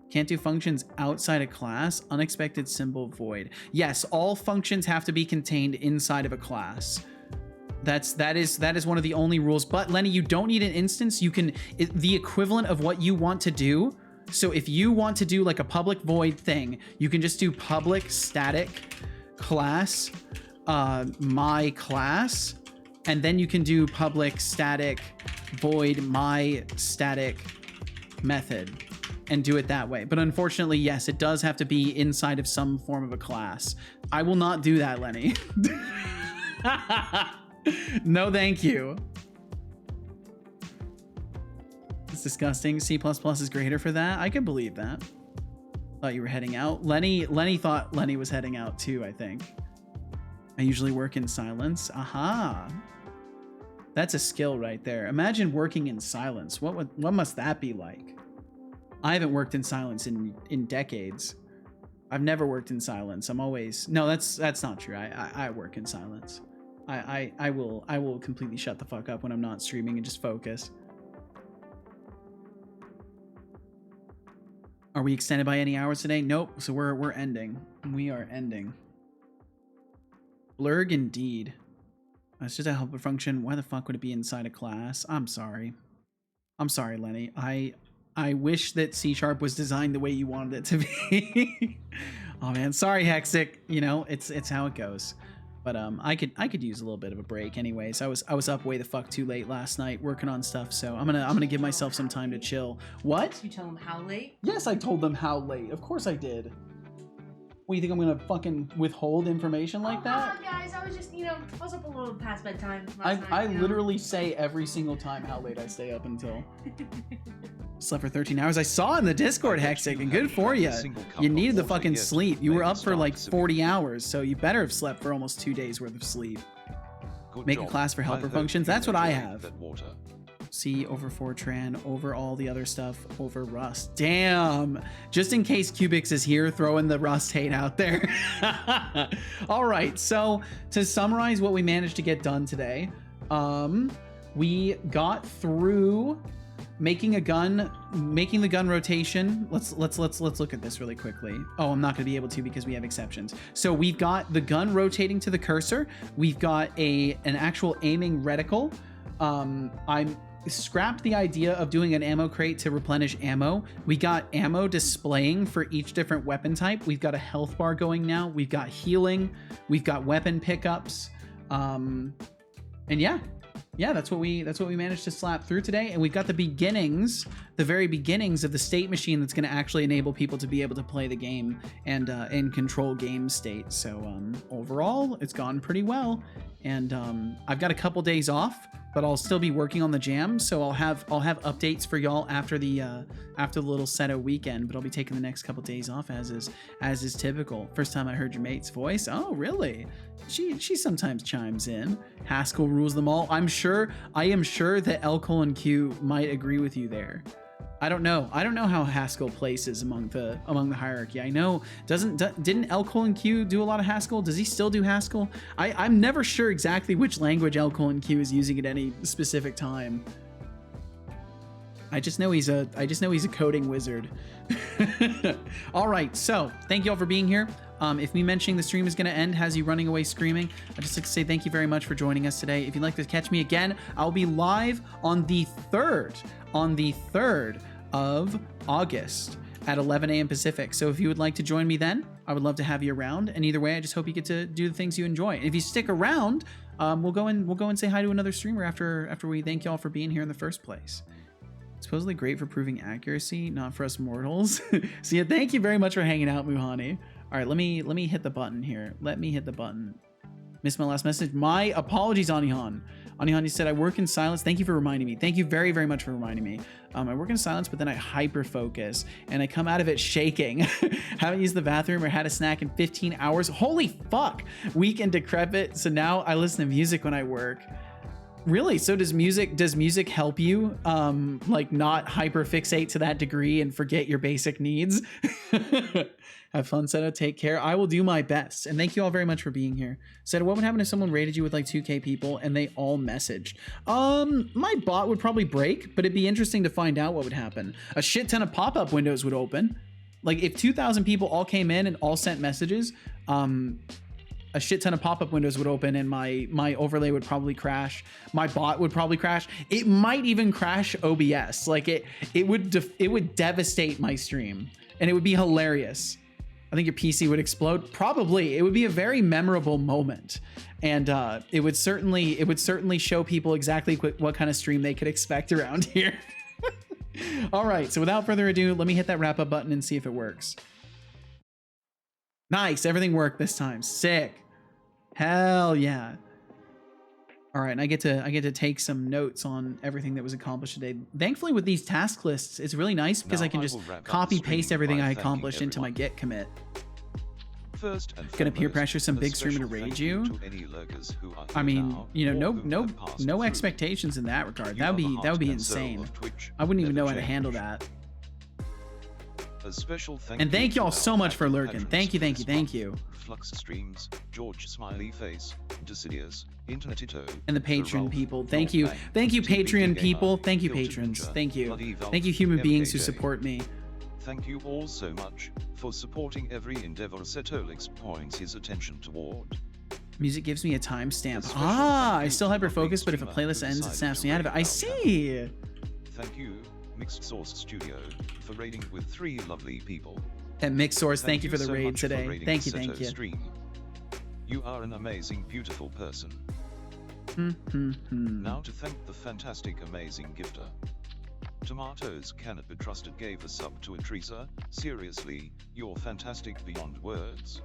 Speaker 1: Can't do functions outside a class. Unexpected symbol void. Yes, all functions have to be contained inside of a class. That is one of the only rules. But Lenny, you don't need an instance. You can the equivalent of what you want to do. So if you want to do like a public void thing, you can just do public static class my class, and then you can do public static void my static method and do it that way. But unfortunately, yes, it does have to be inside of some form of a class. I will not do that, Lenny. No, thank you. It's disgusting. C++ is greater for that. I could believe that. Thought you were heading out. Lenny thought Lenny was heading out too, I think. I usually work in silence. Aha. That's a skill right there. Imagine working in silence. What must that be like? I haven't worked in silence in decades. I've never worked in silence. I'm always... No, that's not true. I work in silence. I will completely shut the fuck up when I'm not streaming and just focus. Are we extended by any hours today? Nope. So we're ending. We are ending. Blurg indeed. It's just a helper function. Why the fuck would it be inside a class? I'm sorry. I'm sorry, Lenny. I wish that C# was designed the way you wanted it to be. Oh man, sorry, Hexic. You know, it's how it goes. But I could use a little bit of a break anyways. I was up way the fuck too late last night working on stuff, so I'm gonna give myself some time to chill. What?
Speaker 7: You tell them how late?
Speaker 1: Yes, I told them how late. Of course I did. What, you think I'm gonna fucking withhold information like that?
Speaker 7: Guys, I was just, I was up a little past bedtime last night.
Speaker 1: I literally say every single time how late I stay up until. Slept for 13 hours. I saw in the Discord, Hexic, and good for you. You needed the fucking sleep. You were up for like 40 hours, so you better have slept for almost 2 days worth of sleep. Make a class for helper functions. That's what I have. C over Fortran, over all the other stuff, over Rust. Damn. Just in case Cubix is here, throwing the Rust hate out there. All right. So to summarize what we managed to get done today, we got through making the gun rotation. Let's look at this really quickly. Oh, I'm not going to be able to because we have exceptions. So we've got the gun rotating to the cursor. We've got an actual aiming reticle. I'm scrapped the idea of doing an ammo crate to replenish ammo. We got ammo displaying for each different weapon type. We've got a health bar going now. We've got healing. We've got weapon pickups. And yeah, that's what we managed to slap through today. And we've got the very beginnings of the state machine that's going to actually enable people to be able to play the game and control game state. So overall, it's gone pretty well. And I've got a couple days off, but I'll still be working on the jam. So I'll have updates for y'all after the little Seto weekend. But I'll be taking the next couple days off as is typical. First time I heard your mate's voice. Oh, really? She sometimes chimes in. Haskell rules them all. I am sure that L:Q might agree with you there. I don't know how Haskell places among the hierarchy. I know didn't L:Q do a lot of Haskell? Does he still do Haskell? I'm never sure exactly which language L:Q is using at any specific time. I just know he's a coding wizard. All right, so thank you all for being here. If me mentioning the stream is going to end has you running away screaming, I'd just like to say thank you very much for joining us today. If you'd like to catch me again, I'll be live on the 3rd of August at 11 a.m. Pacific. So if you would like to join me then, I would love to have you around. And either way, I just hope you get to do the things you enjoy. And if you stick around, we'll go and say hi to another streamer after we thank y'all for being here in the first place. Supposedly great for proving accuracy, not for us mortals. So yeah, thank you very much for hanging out, Muhani. All right, let me hit the button here. Let me hit the button. Missed my last message. My apologies, Anihan. Anihan, you said I work in silence. Thank you for reminding me. Thank you very, very much for reminding me. I work in silence, but then I hyper focus and I come out of it shaking. Haven't used the bathroom or had a snack in 15 hours. Holy fuck. Weak and decrepit. So now I listen to music when I work. Really? So does music help you like not hyper fixate to that degree and forget your basic needs? Have fun, Seto. Take care. I will do my best. And thank you all very much for being here. Seto, what would happen if someone raided you with like 2K people and they all messaged? My bot would probably break, but it'd be interesting to find out what would happen. A shit ton of pop-up windows would open. Like if 2,000 people all came in and all sent messages, a shit ton of pop-up windows would open and my overlay would probably crash. My bot would probably crash. It might even crash OBS. Like it would devastate my stream and it would be hilarious. I think your PC would explode. Probably. It would be a very memorable moment. And it would certainly show people exactly what kind of stream they could expect around here. All right, so without further ado, let me hit that wrap up button and see if it works. Nice, everything worked this time. Sick. Hell yeah. All right, and I get to take some notes on everything that was accomplished today. Thankfully, with these task lists, it's really nice because I can just copy paste everything I accomplished into my Git commit.
Speaker 2: First and
Speaker 1: Gonna peer
Speaker 2: foremost,
Speaker 1: pressure some
Speaker 2: a
Speaker 1: big streamer to
Speaker 2: special
Speaker 1: rage
Speaker 2: thank
Speaker 1: you.
Speaker 2: to any lurkers who are
Speaker 1: I
Speaker 2: here
Speaker 1: mean,
Speaker 2: now
Speaker 1: you know,
Speaker 2: or who have passed
Speaker 1: no
Speaker 2: through.
Speaker 1: expectations in that regard.
Speaker 2: You
Speaker 1: That
Speaker 2: are
Speaker 1: would
Speaker 2: the
Speaker 1: be
Speaker 2: heart and soul
Speaker 1: insane.
Speaker 2: of Twitch,
Speaker 1: I wouldn't even
Speaker 2: never
Speaker 1: know how to handle
Speaker 2: change.
Speaker 1: that.
Speaker 2: A special
Speaker 1: And thank
Speaker 2: to
Speaker 1: y'all
Speaker 2: our
Speaker 1: so much for
Speaker 2: active
Speaker 1: lurking.
Speaker 2: patrons
Speaker 1: Thank you,
Speaker 2: for
Speaker 1: thank you,
Speaker 2: this
Speaker 1: thank
Speaker 2: month.
Speaker 1: you.
Speaker 2: Flux Streams, George Smiley Face, Decidius, Internetito,
Speaker 1: And the Patreon
Speaker 2: Ralph,
Speaker 1: people. Thank you. Thank you,
Speaker 2: TBD
Speaker 1: Patreon
Speaker 2: Gamer,
Speaker 1: people. Thank you,
Speaker 2: Hilton
Speaker 1: patrons.
Speaker 2: Ninja,
Speaker 1: Thank you.
Speaker 2: Bloody Valve,
Speaker 1: Thank you, human beings who
Speaker 2: MKJ.
Speaker 1: support me.
Speaker 2: Thank you all so much for supporting every endeavor Setolyx points his attention toward.
Speaker 1: Music gives me a timestamp.
Speaker 2: Special
Speaker 1: Ah,
Speaker 2: thank
Speaker 1: I
Speaker 2: you
Speaker 1: still
Speaker 2: to
Speaker 1: hyper
Speaker 2: the
Speaker 1: focus,
Speaker 2: big
Speaker 1: but if a
Speaker 2: streamer
Speaker 1: playlist
Speaker 2: who
Speaker 1: ends, it
Speaker 2: decided
Speaker 1: snaps
Speaker 2: to
Speaker 1: me out of it.
Speaker 2: raid
Speaker 1: I
Speaker 2: our
Speaker 1: see.
Speaker 2: Thank you, Mixed Source Studio, for raiding with 3 lovely people.
Speaker 1: At Mix Source, thank you for the
Speaker 2: so
Speaker 1: raid
Speaker 2: much for
Speaker 1: today.
Speaker 2: raiding
Speaker 1: Thank you,
Speaker 2: the
Speaker 1: thank
Speaker 2: Seto
Speaker 1: you.
Speaker 2: Stream. You are an amazing, beautiful person.
Speaker 1: Mm-hmm.
Speaker 2: Now to thank the fantastic, amazing gifter. Tomatoes Cannot Be Trusted gave a sub to Atrisa. Seriously, you're fantastic beyond words.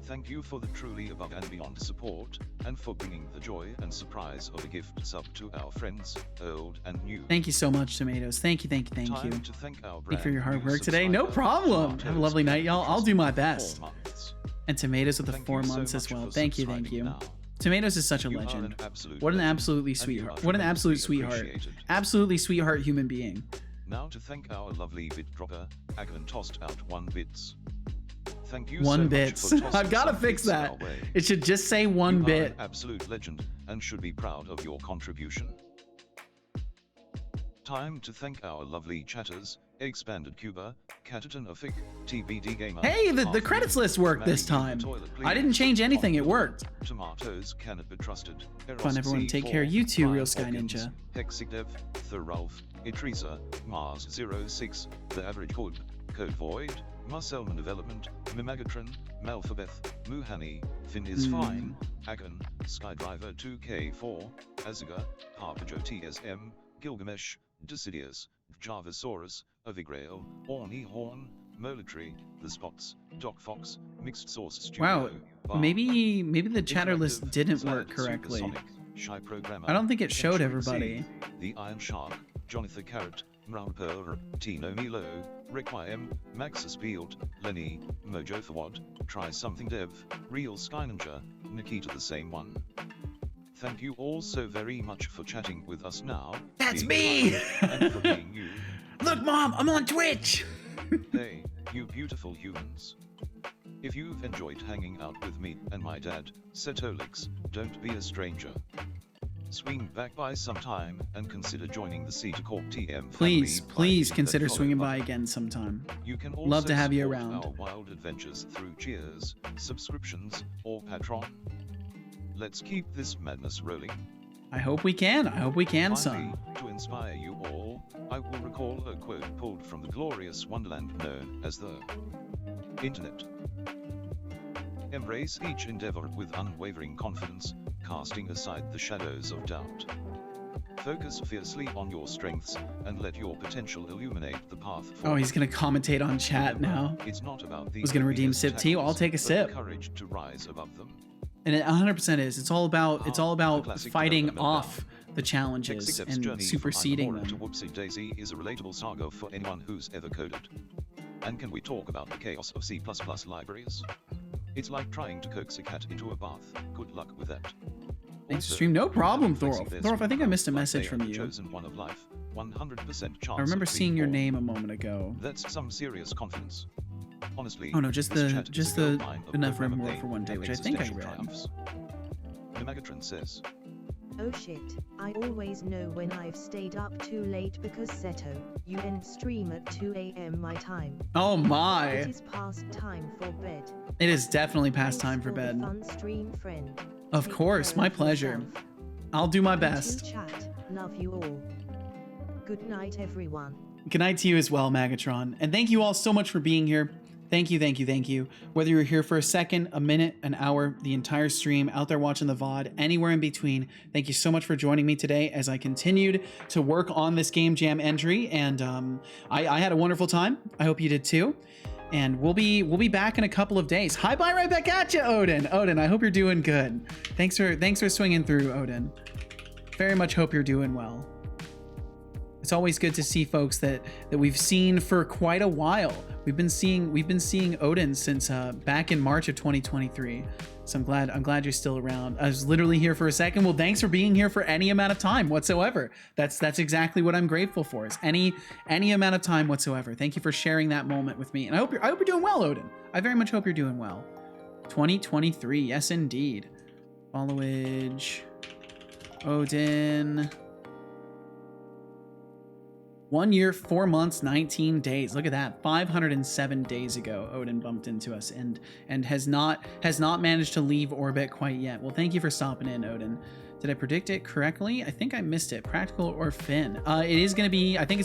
Speaker 2: Thank you for the truly above and beyond support, and for bringing the joy and surprise of a gift sub to our friends, old and new.
Speaker 1: Thank you so much, Tomatoes. Thank you, thank you, thank
Speaker 2: Time
Speaker 1: you.
Speaker 2: to thank our
Speaker 1: Thank you for your
Speaker 2: brand
Speaker 1: hard
Speaker 2: new
Speaker 1: work today. No
Speaker 2: subscriber,
Speaker 1: problem. Have a
Speaker 2: Tomatoes
Speaker 1: lovely night,
Speaker 2: Cannot Be
Speaker 1: y'all. I'll do my
Speaker 2: Trusted,
Speaker 1: best.
Speaker 2: 4 months.
Speaker 1: And Tomatoes with the
Speaker 2: Thank
Speaker 1: 4
Speaker 2: you so
Speaker 1: months as
Speaker 2: much
Speaker 1: well.
Speaker 2: for
Speaker 1: Thank you, thank
Speaker 2: subscribing
Speaker 1: you.
Speaker 2: now.
Speaker 1: Tomatoes is such a
Speaker 2: You are
Speaker 1: legend.
Speaker 2: an absolute
Speaker 1: What an
Speaker 2: legend,
Speaker 1: absolutely
Speaker 2: and you
Speaker 1: sweetheart.
Speaker 2: are
Speaker 1: What an absolute
Speaker 2: tremendously
Speaker 1: sweetheart.
Speaker 2: appreciated.
Speaker 1: Absolutely sweetheart human being.
Speaker 2: Now to thank our lovely bit dropper, Agan tossed out 1 bits. Thank you
Speaker 1: 1
Speaker 2: so
Speaker 1: bits.
Speaker 2: much for tossing
Speaker 1: I've got to
Speaker 2: some
Speaker 1: fix
Speaker 2: bits our
Speaker 1: that.
Speaker 2: way.
Speaker 1: It should just say 1
Speaker 2: You are
Speaker 1: bit.
Speaker 2: an absolute legend, and should be proud of your contribution. Time to thank our lovely chatters, Expanded Cuba, Cataton Afik, TBD Gamer.
Speaker 1: Hey, the
Speaker 2: Arthur,
Speaker 1: credits list worked this
Speaker 2: Maggie,
Speaker 1: time.
Speaker 2: Toilet
Speaker 1: I didn't
Speaker 2: Please,
Speaker 1: change anything. It
Speaker 2: Tom
Speaker 1: worked.
Speaker 2: Tomatoes Cannot Be Trusted.
Speaker 1: Fun, everyone. Take care. You too, Real Sky Ninja.
Speaker 2: Hexigdev, The Ralph, Itrisa, Mars 06, The Average Hood, Code Void, Marcelman Development, Mimagatron, Malphabeth, Muhani, Finn is Fine, Agon, Skydriver 2K4, Aziga, Harpajo TSM, Gilgamesh, Decidius, Javasaurus, Avigrail, Orny Horn, Molatry, The Spots, Doc Fox, Mixed Source Studio.
Speaker 1: Wow,
Speaker 2: Bar,
Speaker 1: maybe the chatter list
Speaker 2: Interactive,
Speaker 1: didn't
Speaker 2: Slad,
Speaker 1: work correctly.
Speaker 2: Supersonic, Shy Programmer,
Speaker 1: I don't think it showed
Speaker 2: Century
Speaker 1: everybody.
Speaker 2: Z, The Iron Shark, Jonathan Carrot, Mrauper, Tino Milo, Requiem, Maxis Field, Lenny, Mojo Fawad, Try Something Dev, Real Sky Ninja, Nikita the Same One. Thank you all so very much for chatting with us now.
Speaker 1: That's
Speaker 2: being
Speaker 1: me!
Speaker 2: kind, and for being you.
Speaker 1: Look, Mom, I'm on Twitch.
Speaker 2: Hey, you beautiful humans. If you've enjoyed hanging out with me and my dad, Setolyx, don't be a stranger. Swing back by sometime and consider joining the Cedar Corp TM
Speaker 1: Please,
Speaker 2: family by
Speaker 1: please
Speaker 2: hitting
Speaker 1: consider
Speaker 2: that follow
Speaker 1: swinging by
Speaker 2: button.
Speaker 1: again sometime.
Speaker 2: You can
Speaker 1: Love
Speaker 2: also
Speaker 1: to have you
Speaker 2: support
Speaker 1: around.
Speaker 2: our wild adventures through cheers, subscriptions, or Patreon. Let's keep this madness rolling.
Speaker 1: I hope we can. I hope we can,
Speaker 2: Finally,
Speaker 1: son.
Speaker 2: to inspire you all, I will recall a quote pulled from the glorious wonderland known as the Internet. Embrace each endeavor with unwavering confidence, casting aside the shadows of doubt. Focus fiercely on your strengths, and let your potential illuminate the path forward.
Speaker 1: Oh, he's gonna commentate on chat now.
Speaker 2: It's not about the
Speaker 1: Was gonna redeem
Speaker 2: obvious
Speaker 1: sip tea? I'll
Speaker 2: tackles,
Speaker 1: take a
Speaker 2: but
Speaker 1: sip.
Speaker 2: the courage to rise above them.
Speaker 1: And it 100% is. It's all about
Speaker 2: The classic
Speaker 1: fighting
Speaker 2: development
Speaker 1: off the challenges
Speaker 2: Hexigdev's
Speaker 1: and
Speaker 2: journey
Speaker 1: superseding
Speaker 2: from Iron
Speaker 1: them.
Speaker 2: to Whoopsie Daisy is a relatable saga for anyone who's ever coded. And can we talk about the chaos of C++ libraries? It's like trying to coax a cat into a bath. Good luck with that.
Speaker 1: Thanks for
Speaker 2: Also,
Speaker 1: stream. No problem,
Speaker 2: flexing
Speaker 1: Thorolf.
Speaker 2: their
Speaker 1: Thorolf, I think I missed a
Speaker 2: like
Speaker 1: message
Speaker 2: they
Speaker 1: from
Speaker 2: are the
Speaker 1: you.
Speaker 2: chosen one of life, 100% chance
Speaker 1: I remember
Speaker 2: of
Speaker 1: seeing
Speaker 2: being
Speaker 1: your
Speaker 2: born.
Speaker 1: name a moment ago.
Speaker 2: That's some serious confidence. Honestly,
Speaker 1: Oh no, just
Speaker 2: this
Speaker 1: the
Speaker 2: chat is
Speaker 1: just
Speaker 2: a
Speaker 1: the
Speaker 2: goldmine of
Speaker 1: enough
Speaker 2: programmer
Speaker 1: room
Speaker 2: pain
Speaker 1: for one day,
Speaker 2: and
Speaker 1: which I think I
Speaker 2: existential
Speaker 1: read.
Speaker 2: triumphs. Megatron says,
Speaker 4: Oh shit, I always know when I've stayed up too late because Seto, you end stream at 2 AM my time.
Speaker 1: Oh
Speaker 4: It
Speaker 1: my!
Speaker 4: is past time for bed.
Speaker 1: It is definitely past
Speaker 4: Thanks
Speaker 1: time for
Speaker 4: the
Speaker 1: bed.
Speaker 4: Fun stream friend.
Speaker 1: Of
Speaker 4: Take
Speaker 1: course,
Speaker 4: care
Speaker 1: my
Speaker 4: of
Speaker 1: pleasure.
Speaker 4: yourself.
Speaker 1: I'll do my
Speaker 4: You too,
Speaker 1: best.
Speaker 4: chat. Love you all. Good night everyone.
Speaker 1: Good night to you as well, Magatron. And thank you all so much for being here. Thank you, thank you, thank you. Whether you're here for a second, a minute, an hour, the entire stream, out there watching the VOD, anywhere in between, thank you so much for joining me today as I continued to work on this Game Jam entry. And I had a wonderful time. I hope you did too. And we'll be back in a couple of days. Hi, bye, right back at you, Odin. Odin, I hope you're doing good. Thanks for swinging through, Odin. Very much hope you're doing well. It's always good to see folks that we've seen for quite a while. We've been seeing Odin since back in March of 2023. So I'm glad you're still around. I was literally here for a second. Well, thanks for being here for any amount of time whatsoever. That's exactly what I'm grateful for. Is any amount of time whatsoever. Thank you for sharing that moment with me. And I hope you're doing well, Odin. I very much hope you're doing well. 2023, yes indeed. Followage. Odin. 1 year, 4 months, 19 days. Look at that. 507 days ago, Odin bumped into us and has not managed to leave orbit quite yet. Well, thank you for stopping in, Odin. Did I predict it correctly? I think I missed it. Practical or Finn? I think it's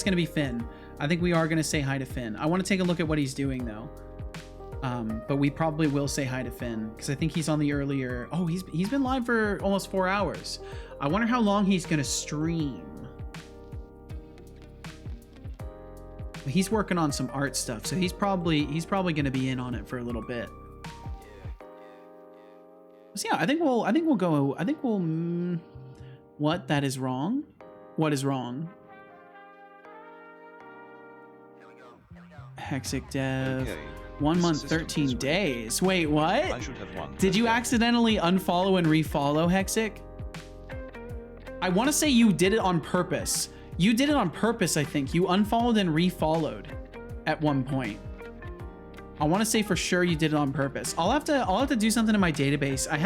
Speaker 1: gonna be Finn. I think we are gonna say hi to Finn. I want to take a look at what he's doing though. But we probably will say hi to Finn because I think he's on the earlier. Oh, he's been live for almost 4 hours. I wonder how long he's gonna stream. He's working on some art stuff, so he's probably going to be in on it for a little bit. So yeah, I think we'll go. What? That is wrong. What is wrong? Hexic Dev.
Speaker 2: Okay.
Speaker 1: 1 month,
Speaker 2: System
Speaker 1: 13
Speaker 2: is
Speaker 1: days. Wait, what?
Speaker 2: I should have won.
Speaker 1: Did you
Speaker 2: Okay.
Speaker 1: accidentally unfollow and refollow, Hexic? I want to say you did it on purpose. You did it on purpose, I think. You unfollowed and refollowed at one point. I want to say for sure you did it on purpose. I'll have to do something in my database. I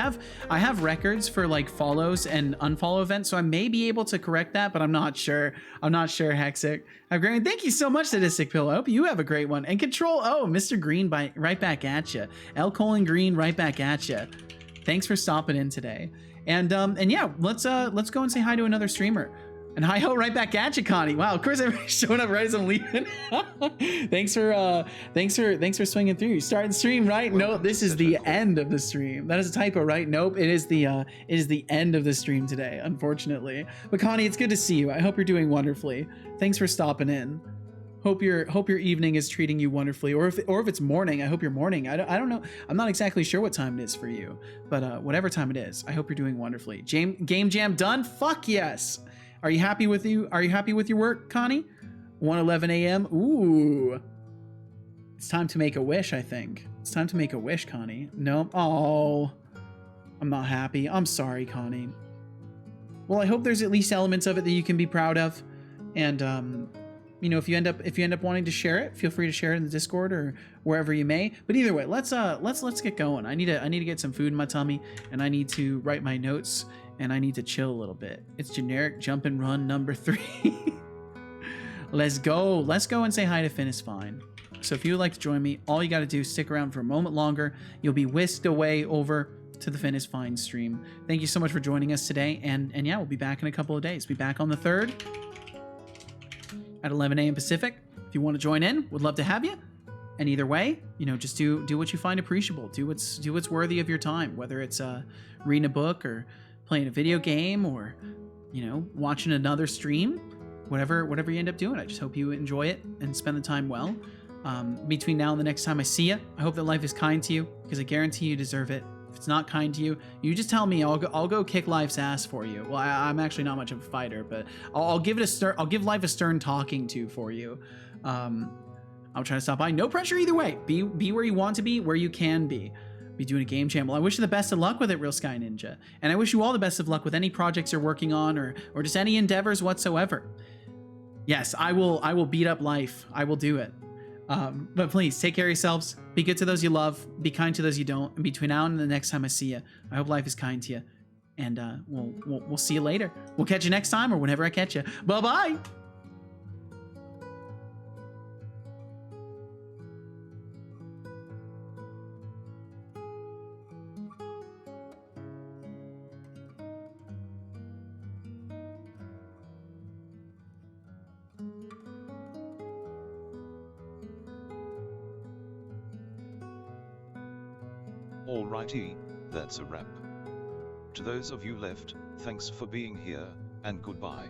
Speaker 1: have records for like follows and unfollow events, so I may be able to correct that, but I'm not sure. I'm not sure, Hexic. Great. Thank you so much, Sadistic Pill. I hope you have a great one. And Control O, Mr. Green, right back at you. L Green, right back at you. Thanks for stopping in today. And yeah, let's go and say hi to another streamer. And hi ho, right back at you, Connie. Wow, of course everybody's showing up right as I'm leaving. thanks for swinging through. You starting stream, right? No, this is the end of the stream. That is a typo, right? Nope, it is the end of the stream today, unfortunately. But Connie, it's good to see you. I hope you're doing wonderfully. Thanks for stopping in. Hope your evening is treating you wonderfully, or if it's morning, I hope you're morning. I don't know. I'm not exactly sure what time it is for you, but whatever time it is, I hope you're doing wonderfully. Game Jam done? Fuck yes. Are you happy with your work, Connie? 1:11 a.m. Ooh. It's time to make a wish, I think. It's time to make a wish, Connie. Nope. Oh. I'm not happy. I'm sorry, Connie. Well, I hope there's at least elements of it that you can be proud of. And you know, if you end up wanting to share it, feel free to share it in the Discord or wherever you may. But either way, let's get going. I need to get some food in my tummy, and I need to write my notes. And I need to chill a little bit. It's generic jump and run number 3. Let's go and say hi to Finn is fine. So if you would like to join me, all you got to do is stick around for a moment longer. You'll be whisked away over to the Finn is fine stream. Thank you so much for joining us today. And yeah, we'll be back in a couple of days. Be back on the 3rd at 11 a.m. Pacific. If you want to join in, would love to have you. And either way, you know, just do what you find appreciable. Do what's worthy of your time, whether it's reading a book or playing a video game or, you know, watching another stream, whatever you end up doing. I just hope you enjoy it and spend the time well. Between now and the next time I see you, I hope that life is kind to you, because I guarantee you deserve it. If it's not kind to you, you just tell me. I'll go kick life's ass for you. Well, I'm actually not much of a fighter, but I'll give life a stern talking to for you. I'll try to stop by. No pressure either way. Be where you want to be, where you can be. Be doing a game jam. Well, I wish you the best of luck with it, Real Sky Ninja. And I wish you all the best of luck with any projects you're working on or just any endeavors whatsoever. Yes, I will beat up life. I will do it. But please take care of yourselves. Be good to those you love. Be kind to those you don't. And between now and the next time I see you, I hope life is kind to you. And we'll see you later. We'll catch you next time or whenever I catch you. Bye-bye.
Speaker 2: Alrighty, that's a wrap. To those of you left, thanks for being here, and goodbye.